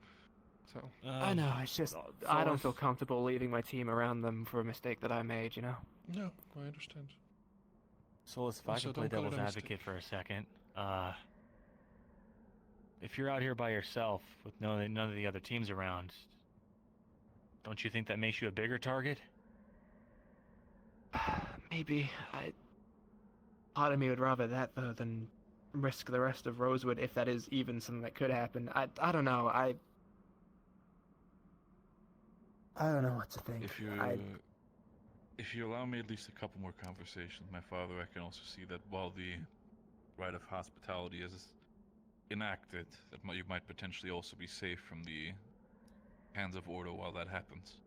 Speaker 12: So
Speaker 6: I know, it's just, I don't feel comfortable leaving my team around them for a mistake that I made, you know?
Speaker 12: No, I understand.
Speaker 7: Solus, if I can play devil's advocate for a second, if you're out here by yourself with none of the other teams around, don't you think that makes you a bigger target?
Speaker 6: Maybe. Part of me would rather that though than risk the rest of Rosewood if that is even something that could happen. I don't know. I don't know what to think.
Speaker 2: If you allow me at least a couple more conversations with my father, I can also see that while the right of hospitality is enacted, that you might potentially also be safe from the hands of Ordo while that happens.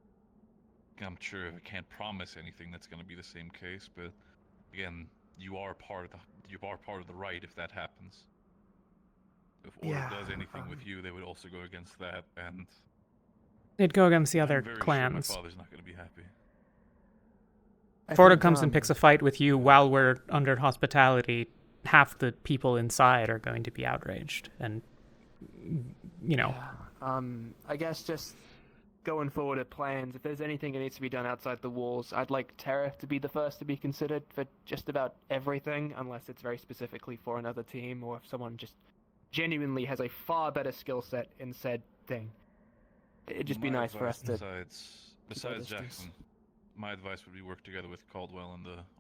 Speaker 2: I'm sure I can't promise anything that's going to be the same case, but again, you are part of the right if that happens. If Ordo does anything with you, they would also go against that, and
Speaker 1: they'd go against the other
Speaker 2: I'm very
Speaker 1: clans.
Speaker 2: Sure my father's not going to be happy.
Speaker 1: Forda comes and picks a fight with you while we're under hospitality, half the people inside are going to be outraged. And, you know.
Speaker 6: Yeah. I guess just going forward at plans, if there's anything that needs to be done outside the walls, I'd like Terra to be the first to be considered for just about everything, unless it's very specifically for another team, or if someone just genuinely has a far better skill set in said thing. It'd just be nice for us to...
Speaker 2: Besides Jackson, my advice would be work together with Caldwell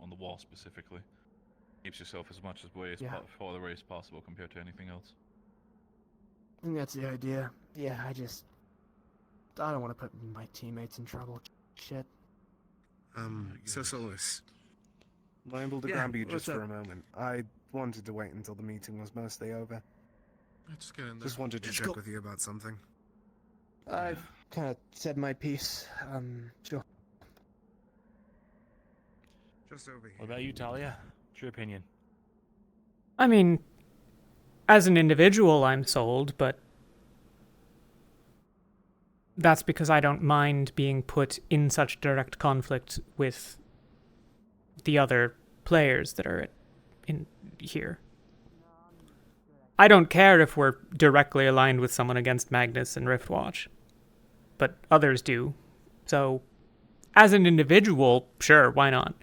Speaker 2: on the wall specifically. Keeps yourself as much far away as possible compared to anything else.
Speaker 6: I think that's the idea. Yeah, I don't want to put my teammates in trouble. Shit.
Speaker 16: So Solus, liable to grab you just for a moment. I wanted to wait until the meeting was mostly over.
Speaker 12: Let's get in there.
Speaker 16: Just wanted to check with you about something.
Speaker 6: I've kind of said my piece. Sure.
Speaker 16: Just over here.
Speaker 7: What about you, Talia? What's your opinion?
Speaker 1: I mean, as an individual, I'm sold, but that's because I don't mind being put in such direct conflict with the other players that are in here. I don't care if we're directly aligned with someone against Magnus and Riftwatch, but others do. So, as an individual, sure, why not?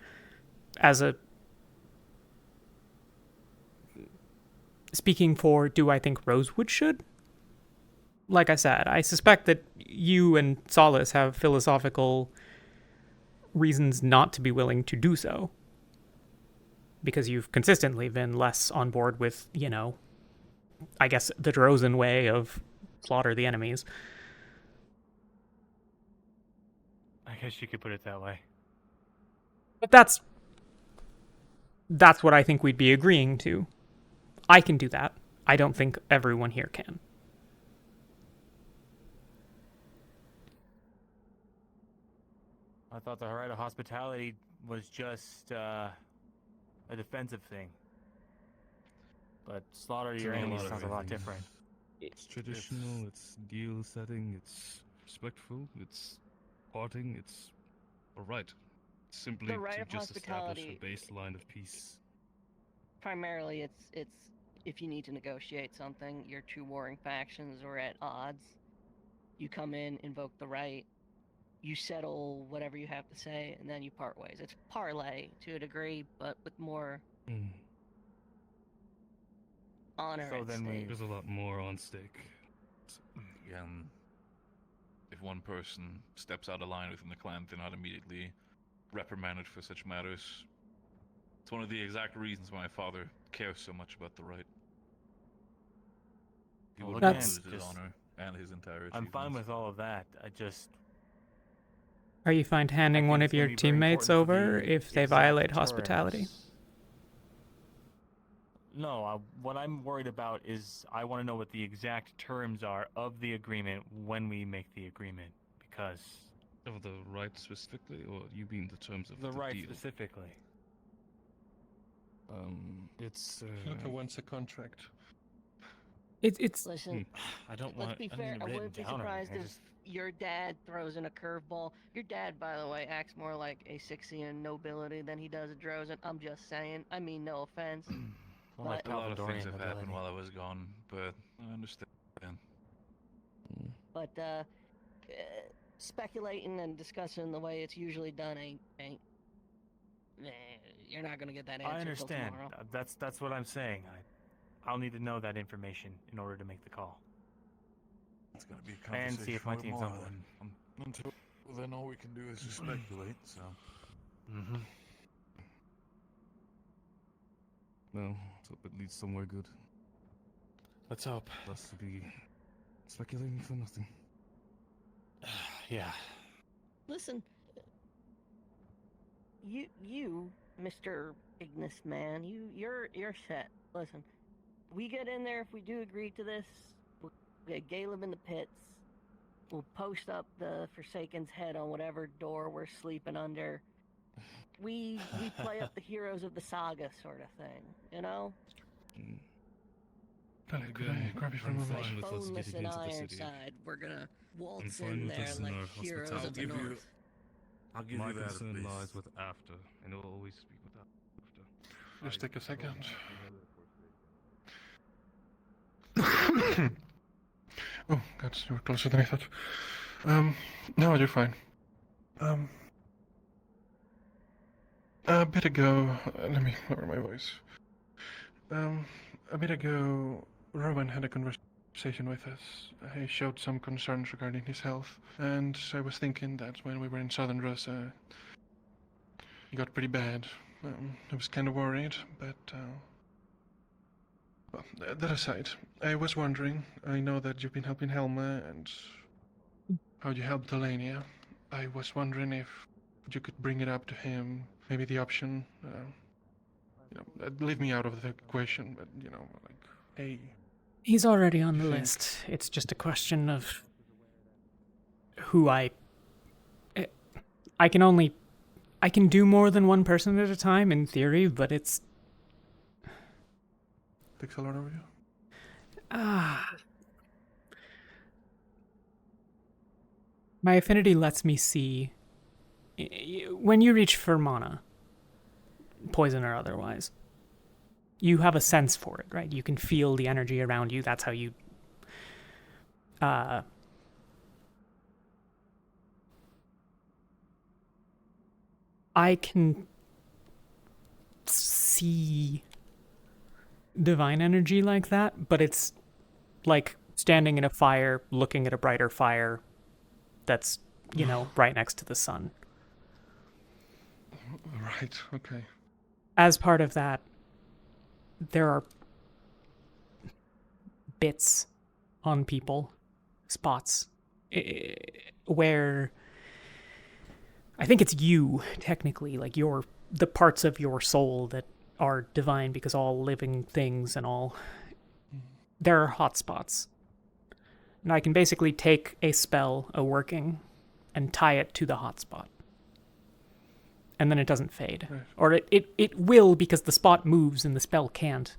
Speaker 1: Speaking for, do I think Rosewood should? Like I said, I suspect that you and Solace have philosophical reasons not to be willing to do so. Because you've consistently been less on board with, I guess, the Drozen way of slaughter the enemies.
Speaker 7: I guess you could put it that way.
Speaker 1: But that's what I think we'd be agreeing to. I can do that. I don't think everyone here can.
Speaker 7: I thought the right of hospitality was just a defensive thing. But slaughter your enemies sounds a lot different.
Speaker 8: It's traditional, it's deal setting, it's respectful, it's parting, it's alright. Simply
Speaker 23: The right
Speaker 8: to
Speaker 23: of
Speaker 8: just establish
Speaker 23: hospitality-
Speaker 8: a baseline of peace.
Speaker 23: Primarily, it's if you need to negotiate something, your two warring factions are at odds. You come in, invoke the right, you settle whatever you have to say, and then you part ways. It's parlay to a degree, but with more honor
Speaker 8: So
Speaker 23: at
Speaker 8: then
Speaker 23: stake.
Speaker 8: there's a lot more on stake.
Speaker 2: Again, if one person steps out of line within the clan, they're not immediately reprimanded for such matters. It's one of the exact reasons why my father cares so much about the right. He
Speaker 7: Well,
Speaker 2: wouldn't
Speaker 7: again,
Speaker 2: lose his
Speaker 7: just-
Speaker 2: honor and his entire
Speaker 7: I'm fine
Speaker 2: achievements.
Speaker 7: with all of that. I just...
Speaker 1: Are you fine handing one of your teammates over if they violate hospitality?
Speaker 7: No, what I'm worried about is I want to know what the exact terms are of the agreement when we make the agreement, because...
Speaker 8: Of the right specifically, or you mean the terms of the
Speaker 7: right
Speaker 8: deal?
Speaker 7: specifically.
Speaker 8: It's
Speaker 12: Look, wants a contract.
Speaker 1: It's.
Speaker 23: Listen,
Speaker 8: I don't
Speaker 23: let's
Speaker 8: want.
Speaker 23: be
Speaker 8: I
Speaker 23: fair.
Speaker 8: need
Speaker 23: I
Speaker 8: it
Speaker 23: wouldn't be
Speaker 8: written down or
Speaker 23: surprised
Speaker 8: anything,
Speaker 23: if your dad throws in a curveball. Your dad, by the way, acts more like a Sixian nobility than he does a Drozen. I'm just saying. I mean, no offense.
Speaker 2: A
Speaker 23: but,
Speaker 2: lot of things have happened while I was gone, but I understand.
Speaker 23: but speculating and discussing the way it's usually done ain't. You're not gonna get that answer
Speaker 7: I understand.
Speaker 23: till tomorrow.
Speaker 7: That's what I'm saying. I'll need to know that information in order to make the call.
Speaker 2: It's gonna be a
Speaker 7: And
Speaker 2: conversation
Speaker 7: see if my
Speaker 2: for
Speaker 7: team's
Speaker 2: tomorrow,
Speaker 7: on board.
Speaker 2: then. Until then, all we can do is just speculate. So.
Speaker 8: Well, let's hope it leads somewhere good.
Speaker 7: Let's hope.
Speaker 8: Less to be speculating for nothing.
Speaker 7: Yeah.
Speaker 23: Listen, you, Mr. Ignis man, you're set. Listen, we get in there if we do agree to this. We'll get Caleb in the pits. We'll post up the Forsaken's head on whatever door we're sleeping under. We play up the heroes of the saga sort of thing, you know?
Speaker 12: Talia, could I grab you for a moment?
Speaker 8: fine with us
Speaker 23: Boneless
Speaker 8: getting
Speaker 23: and
Speaker 8: into the city.
Speaker 23: Ironside. We're gonna waltz
Speaker 8: fine
Speaker 23: in
Speaker 8: with
Speaker 23: there
Speaker 8: us in
Speaker 23: like
Speaker 8: our
Speaker 23: heroes
Speaker 8: hospitality.
Speaker 23: of the
Speaker 2: I'll give you
Speaker 23: north.
Speaker 13: I'll give
Speaker 8: My
Speaker 13: you that at
Speaker 8: concern
Speaker 13: least.
Speaker 8: lies with after, and it'll always be with after.
Speaker 12: Just take a second. Oh, God, you were closer than I thought. No, you're fine. A bit ago, let me lower my voice. A bit ago, Rowan had a conversation with us. He showed some concerns regarding his health, and I was thinking that when we were in Southern Rosa, he got pretty bad. I was kind of worried, but well, that aside, I was wondering, I know that you've been helping Helma and how you helped Talia. I was wondering if you could bring it up to him, maybe the option, leave me out of the equation, but, like, hey.
Speaker 1: He's already on the
Speaker 12: think-
Speaker 1: list. It's just a question of who I can do more than one person at a time in theory, but it's
Speaker 12: Takes a lot of you.
Speaker 1: My affinity lets me see when you reach Fermana, poison or otherwise. You have a sense for it, right? You can feel the energy around you. That's how you I can see divine energy like that, but it's like standing in a fire, looking at a brighter fire that's, right next to the sun.
Speaker 12: Right, okay.
Speaker 1: As part of that, there are bits on people, spots, where I think it's you, technically, like the parts of your soul that are divine, because all living things and all, there are hot spots. And I can basically take a spell, a working, and tie it to the hot spot. And then it doesn't fade.
Speaker 12: Right.
Speaker 1: Or it will, because the spot moves and the spell can't.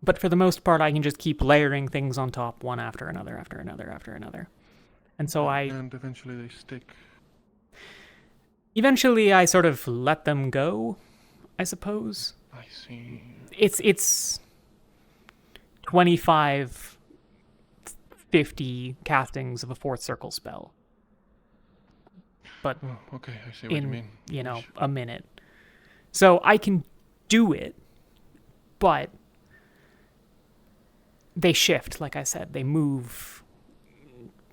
Speaker 1: But for the most part, I can just keep layering things on top, one after another, after another, after another. And so
Speaker 12: And eventually they stick.
Speaker 1: Eventually I sort of let them go, I suppose.
Speaker 12: I see.
Speaker 1: It's 25, 50 castings of a fourth circle spell. But
Speaker 12: oh, okay, I see what you mean.
Speaker 1: A minute. So I can do it, but they shift, like I said. They move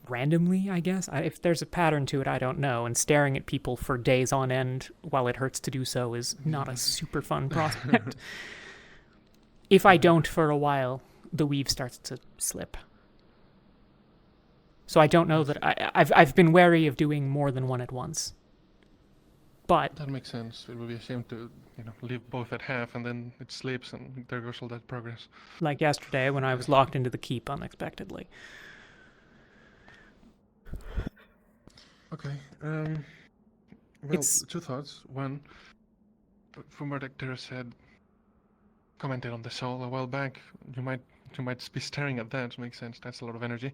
Speaker 1: randomly, I guess. If there's a pattern to it, I don't know. And staring at people for days on end while it hurts to do so is not a super fun prospect. If I don't for a while, the weave starts to slip. So I don't know that I've been wary of doing more than one at once. But
Speaker 12: that makes sense. It would be a shame to, leave both at half and then it slips and there goes all that progress.
Speaker 1: Like yesterday when I was locked into the keep unexpectedly.
Speaker 12: Okay. Well, two thoughts. One, from what Dara said, commented on the soul a while back. You might be staring at that. Makes sense. That's a lot of energy.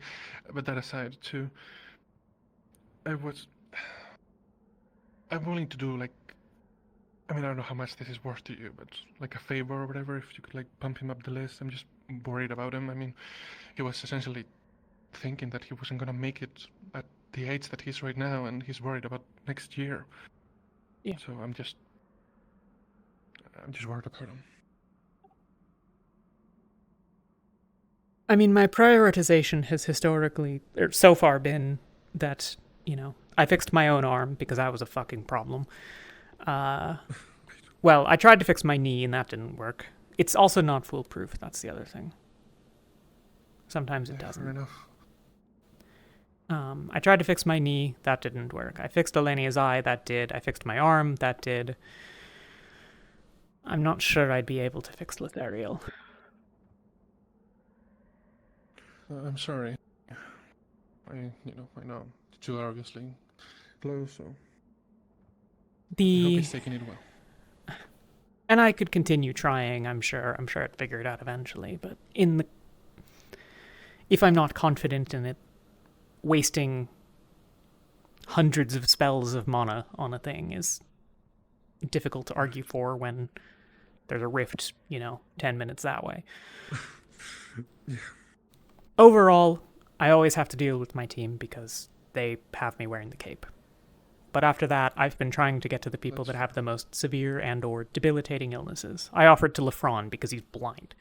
Speaker 12: But that aside, too, I'm willing to do I don't know how much this is worth to you, but like a favor or whatever. If you could bump him up the list. I'm just worried about him. He was essentially thinking that he wasn't gonna make it at the age that he's right now, and he's worried about next year.
Speaker 1: Yeah.
Speaker 12: So I'm just worried about him.
Speaker 1: My prioritization has historically, or so far, been that, I fixed my own arm because that was a fucking problem. Well, I tried to fix my knee and that didn't work. It's also not foolproof, that's the other thing. Sometimes it doesn't.
Speaker 12: Fair enough.
Speaker 1: I tried to fix my knee, that didn't work. I fixed Elenia's eye, that did. I fixed my arm, that did. I'm not sure I'd be able to fix Lethariel.
Speaker 12: I'm sorry. I know the two are obviously close, so I hope he's taking it well.
Speaker 1: And I could continue trying, I'm sure I'd figure it out eventually, but if I'm not confident in it, wasting hundreds of spells of mana on a thing is difficult to argue for when there's a rift, 10 minutes that way.
Speaker 15: Yeah.
Speaker 1: Overall, I always have to deal with my team because they have me wearing the cape. But after that, I've been trying to get to the people that have the most severe and or debilitating illnesses. I offered to Lefron because he's blind.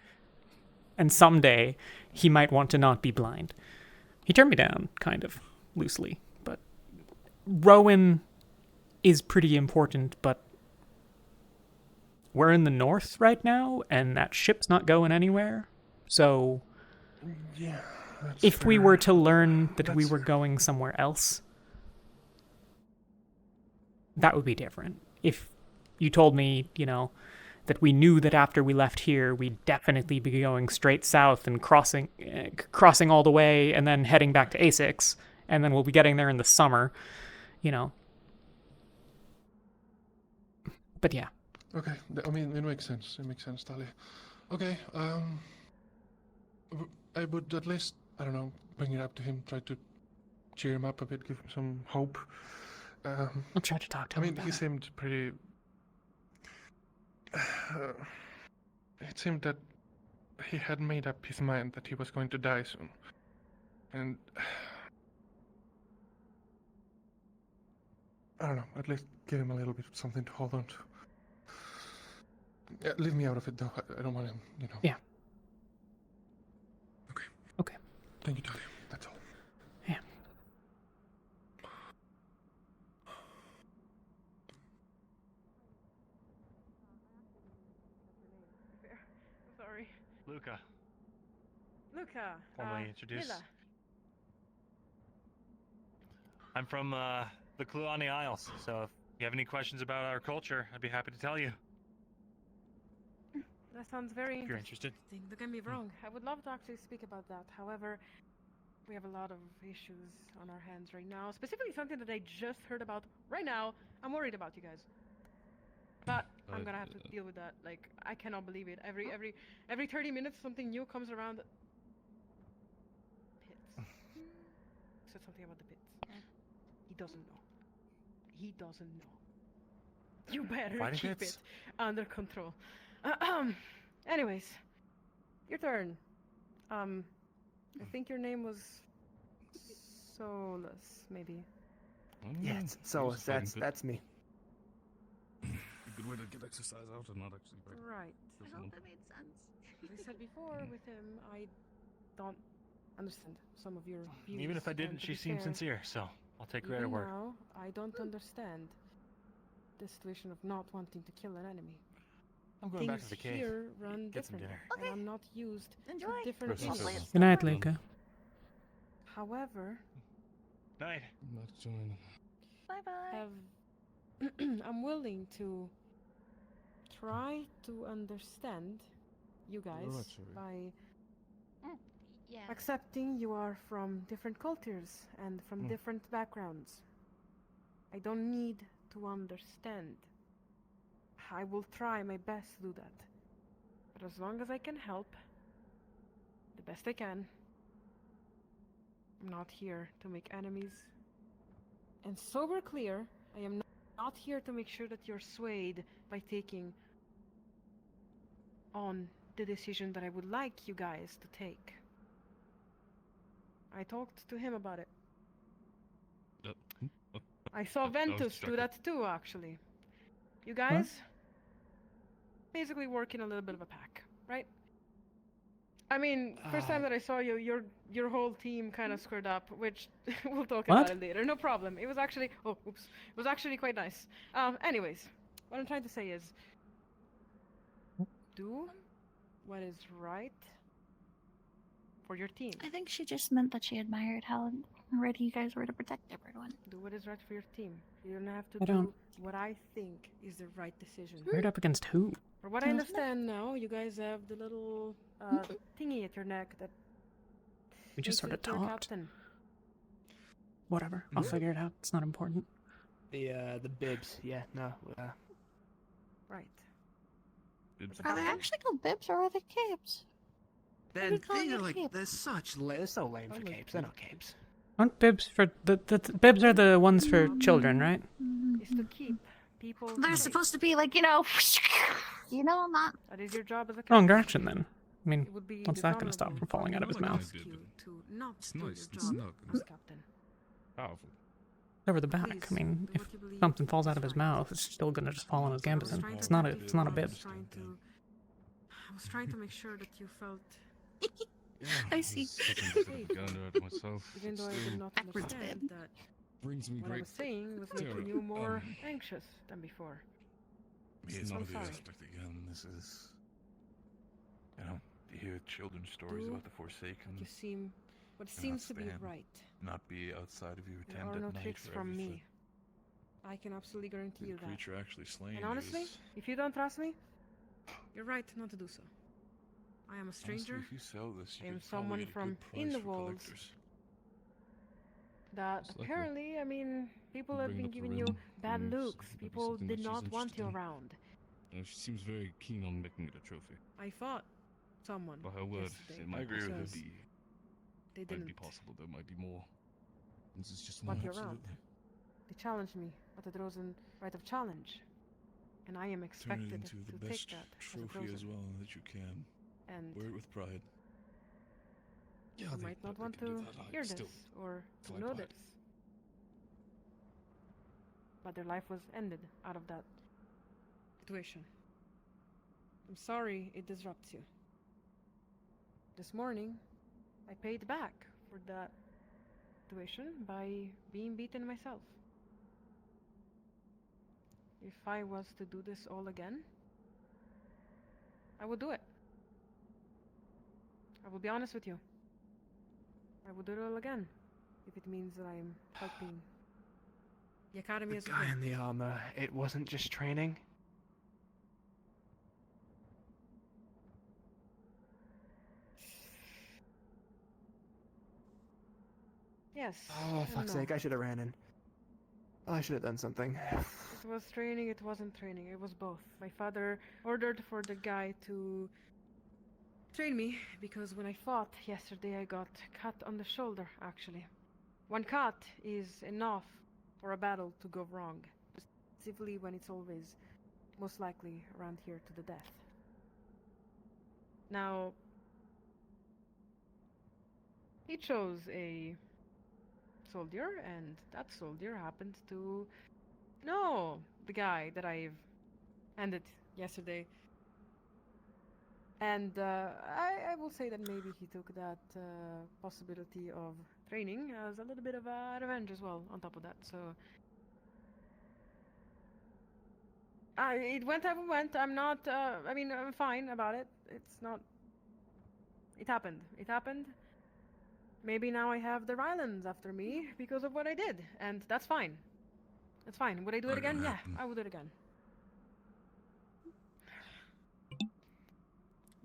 Speaker 1: And someday, he might want to not be blind. He turned me down, kind of, loosely. But Rowan is pretty important, but we're in the north right now, and that ship's not going anywhere. So,
Speaker 12: Yeah,
Speaker 1: if we were to learn that we were going somewhere else, that would be different. If you told me, that we knew that after we left here, we'd definitely be going straight south and crossing all the way and then heading back to A6, and then we'll be getting there in the summer, But yeah.
Speaker 12: Okay, I mean, it makes sense. It makes sense, Talia. Okay, I would at least, I don't know, bring it up to him, try to cheer him up a bit, give him some hope.
Speaker 1: I'll try to talk to him.
Speaker 12: I mean, he seemed pretty. It seemed that he had made up his mind that he was going to die soon. And I don't know, at least give him a little bit of something to hold on to. Yeah, leave me out of it, though. I don't want him,
Speaker 1: Yeah.
Speaker 12: Okay. Thank you, Talia. That's all.
Speaker 1: Yeah.
Speaker 10: Sorry.
Speaker 7: Luca.
Speaker 10: Luca.
Speaker 7: Formally introduced.
Speaker 10: Mila.
Speaker 7: I'm from the Kluani Isles, so if you have any questions about our culture, I'd be happy to tell you.
Speaker 10: That sounds very
Speaker 7: If you're interested.
Speaker 10: interesting. Don't get me wrong. I would love to actually speak about that. However, we have a lot of issues on our hands right now. Specifically something that I just heard about right now. I'm worried about you guys. But I'm gonna have to deal with that. Like, I cannot believe it. Every 30 minutes something new comes around. Pits. Said something about the pits. He doesn't know. He doesn't know. You better
Speaker 7: Fighting
Speaker 10: keep
Speaker 7: pits?
Speaker 10: it under control. Anyways, your turn. I think your name was Solus, maybe.
Speaker 6: Yes, Solus. That's me.
Speaker 8: A good way to get exercise out and not actually break.
Speaker 10: Right.
Speaker 14: I hope that made sense.
Speaker 10: As I said before, with him, I don't understand some of your views.
Speaker 7: Even if I
Speaker 10: and
Speaker 7: didn't,
Speaker 10: to
Speaker 7: she
Speaker 10: be
Speaker 7: seemed
Speaker 10: fair,
Speaker 7: sincere, so I'll take her at her
Speaker 10: even
Speaker 7: word.
Speaker 10: now, I don't understand the situation of not wanting to kill an enemy.
Speaker 7: I'm going back to
Speaker 10: Things
Speaker 7: the cave.
Speaker 10: here run
Speaker 7: Get some
Speaker 10: differently,
Speaker 7: dinner.
Speaker 10: and I'm not used
Speaker 14: Enjoy.
Speaker 10: to different
Speaker 7: Rest in
Speaker 10: rules.
Speaker 7: peace.
Speaker 1: Good night, Luca.
Speaker 10: However,
Speaker 7: Night.
Speaker 8: Not joining.
Speaker 14: Bye bye.
Speaker 10: I'm willing to try to understand you guys
Speaker 8: Alright,
Speaker 10: by
Speaker 14: Yeah.
Speaker 10: accepting you are from different cultures and from different backgrounds. I don't need to understand. I will try my best to do that. But as long as I can help, the best I can, I'm not here to make enemies. And so we're clear, I am not here to make sure that you're swayed by taking on the decision that I would like you guys to take. I talked to him about it. I saw Ventus do that too, actually. You guys basically work in a little bit of a pack, right? I mean, first time that I saw you, your whole team kind of squared up, which we'll talk about it later. No problem. It was actually it was actually quite nice. Anyways, what I'm trying to say is, do what is right for your team.
Speaker 14: I think she just meant that she admired how ready you guys were to protect everyone.
Speaker 10: Do what is right for your team. You don't have to
Speaker 1: I
Speaker 10: do
Speaker 1: don't-
Speaker 10: what I think is the right decision.
Speaker 1: Paired up against who?
Speaker 10: For what I understand now, you guys have the little thingy at your neck that
Speaker 1: We just sort of
Speaker 10: makes it your
Speaker 1: talked.
Speaker 10: captain.
Speaker 1: Whatever. I'll figure it out. It's not important.
Speaker 6: The bibs. Yeah, no.
Speaker 10: Right.
Speaker 14: Are they actually called bibs or are they capes?
Speaker 16: They're like they're such
Speaker 6: They're so lame for capes. They're not capes.
Speaker 1: Aren't bibs for the bibs are the ones for children, right?
Speaker 10: Is to keep people.
Speaker 14: They're
Speaker 10: safe.
Speaker 14: supposed to be like, not.
Speaker 10: That is your job as a
Speaker 1: Wrong
Speaker 10: captain.
Speaker 1: direction then. I mean,
Speaker 10: It would be
Speaker 1: what's that going to stop
Speaker 10: dishonorable
Speaker 1: from falling out of his
Speaker 10: for me
Speaker 1: mouth?
Speaker 10: to not
Speaker 8: It's
Speaker 10: do
Speaker 8: nice,
Speaker 10: your
Speaker 8: it's
Speaker 10: job
Speaker 8: snug,
Speaker 10: as captain.
Speaker 8: Powerful.
Speaker 1: Over the back. I mean, if something falls out of his mouth, it's still going to just fall on his gambison. It's not a bib.
Speaker 10: I was trying to make sure that you felt.
Speaker 14: I see.
Speaker 8: Myself.
Speaker 10: Even though I did not understand that
Speaker 8: Brings me
Speaker 10: what I
Speaker 8: great
Speaker 10: was saying was
Speaker 8: terror.
Speaker 10: making you more anxious than before.
Speaker 15: It's
Speaker 10: I'm
Speaker 15: not the
Speaker 10: sorry.
Speaker 15: aspect again. This is, you hear children's stories
Speaker 10: Do
Speaker 15: about the Forsaken.
Speaker 10: What
Speaker 15: cannot
Speaker 10: seems to be
Speaker 15: stand,
Speaker 10: right.
Speaker 15: Not be outside of your
Speaker 10: There
Speaker 15: tent
Speaker 10: are
Speaker 15: at
Speaker 10: no
Speaker 15: night
Speaker 10: tricks
Speaker 15: for
Speaker 10: from
Speaker 15: everything.
Speaker 10: me. I can absolutely guarantee
Speaker 15: The
Speaker 10: you that.
Speaker 15: creature actually slain
Speaker 10: And
Speaker 15: you
Speaker 10: honestly,
Speaker 15: is-
Speaker 10: if you don't trust me, you're right not to do so. I am a stranger.
Speaker 15: Honestly, if you sell this, you
Speaker 10: I am
Speaker 15: could probably
Speaker 10: someone
Speaker 15: get a
Speaker 10: from
Speaker 15: good price
Speaker 10: in the
Speaker 15: for
Speaker 10: walls
Speaker 15: collectors.
Speaker 10: that
Speaker 8: It's like
Speaker 10: apparently, I mean, people have
Speaker 8: bringing
Speaker 10: been
Speaker 8: up the
Speaker 10: giving you
Speaker 8: ring,
Speaker 10: bad
Speaker 8: bringing
Speaker 10: looks.
Speaker 8: something-
Speaker 10: People
Speaker 8: something
Speaker 10: did
Speaker 8: that she's
Speaker 10: not want
Speaker 8: interested
Speaker 10: you
Speaker 8: in.
Speaker 10: around.
Speaker 8: She seems very keen on making it a trophy.
Speaker 10: I fought someone.
Speaker 8: By her word,
Speaker 10: yesterday
Speaker 8: it might
Speaker 10: who
Speaker 8: possibly
Speaker 10: says
Speaker 8: be.
Speaker 10: They
Speaker 8: Might
Speaker 10: didn't
Speaker 8: be possible. There might be more. This is just
Speaker 10: want
Speaker 8: more.
Speaker 10: you around. They challenged me at the Drozen right of challenge, and I am
Speaker 15: Turn it
Speaker 10: expected
Speaker 15: into the
Speaker 10: to
Speaker 15: best
Speaker 10: take that as a
Speaker 15: trophy as
Speaker 10: Drozen.
Speaker 15: well that you can.
Speaker 10: And
Speaker 15: wear it with pride.
Speaker 8: Yeah,
Speaker 10: you might not want to hear this or to
Speaker 8: fly
Speaker 10: know
Speaker 8: by.
Speaker 10: this. But their life was ended out of that situation. I'm sorry it disrupts you. This morning, I paid back for that situation by being beaten myself. If I was to do this all again, I would do it. I will be honest with you. I would do it all again, if it means that I'm helping the academy
Speaker 6: The
Speaker 10: as a
Speaker 6: guy
Speaker 10: whole.
Speaker 6: in the armor, it wasn't just training.
Speaker 10: Yes.
Speaker 6: Oh,
Speaker 10: and
Speaker 6: fuck's
Speaker 10: no.
Speaker 6: sake, I should have ran in. I should have done something.
Speaker 10: It was training, it wasn't training, it was both. My father ordered for the guy to train me because when I fought yesterday I got cut on the shoulder, actually. One cut is enough for a battle to go wrong, specifically when it's always most likely around here to the death. Now, he chose a soldier, and that soldier happened to know the guy that I've ended yesterday. And I will say that maybe he took that possibility of training as a little bit of a revenge as well, on top of that, so... it went how it went. I'm not, I mean, I'm fine about it. It's not... It happened. It happened. Maybe now I have the Rylands after me because of what I did, and that's fine. That's fine. Would I do it again? Yeah, I would do it again.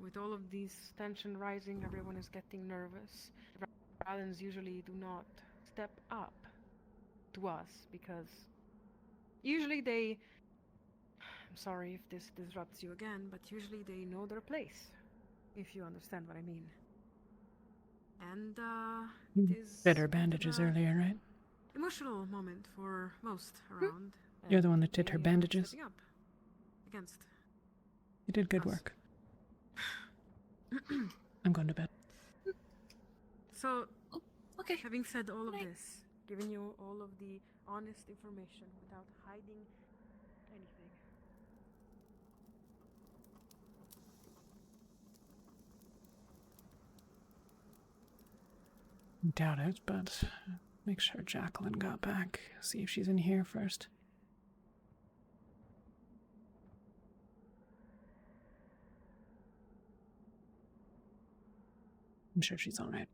Speaker 10: With all of these tension rising, everyone is getting nervous. The Rylands usually do not step up to us because usually they... I'm sorry if this disrupts you again, but usually they know their place, if you understand what I mean. And it is
Speaker 1: Did her bandages earlier, right?
Speaker 10: emotional moment for most around.
Speaker 1: You're the one that did her
Speaker 10: they are
Speaker 1: bandages.
Speaker 10: stepping up against.
Speaker 1: You did good work. I'm going to bed.
Speaker 10: So,
Speaker 14: okay.
Speaker 10: Having said all of this, giving you all of the honest information without hiding anything.
Speaker 1: Doubt it, but make sure Jacqueline got back. See if she's in here first. I'm sure she's alright.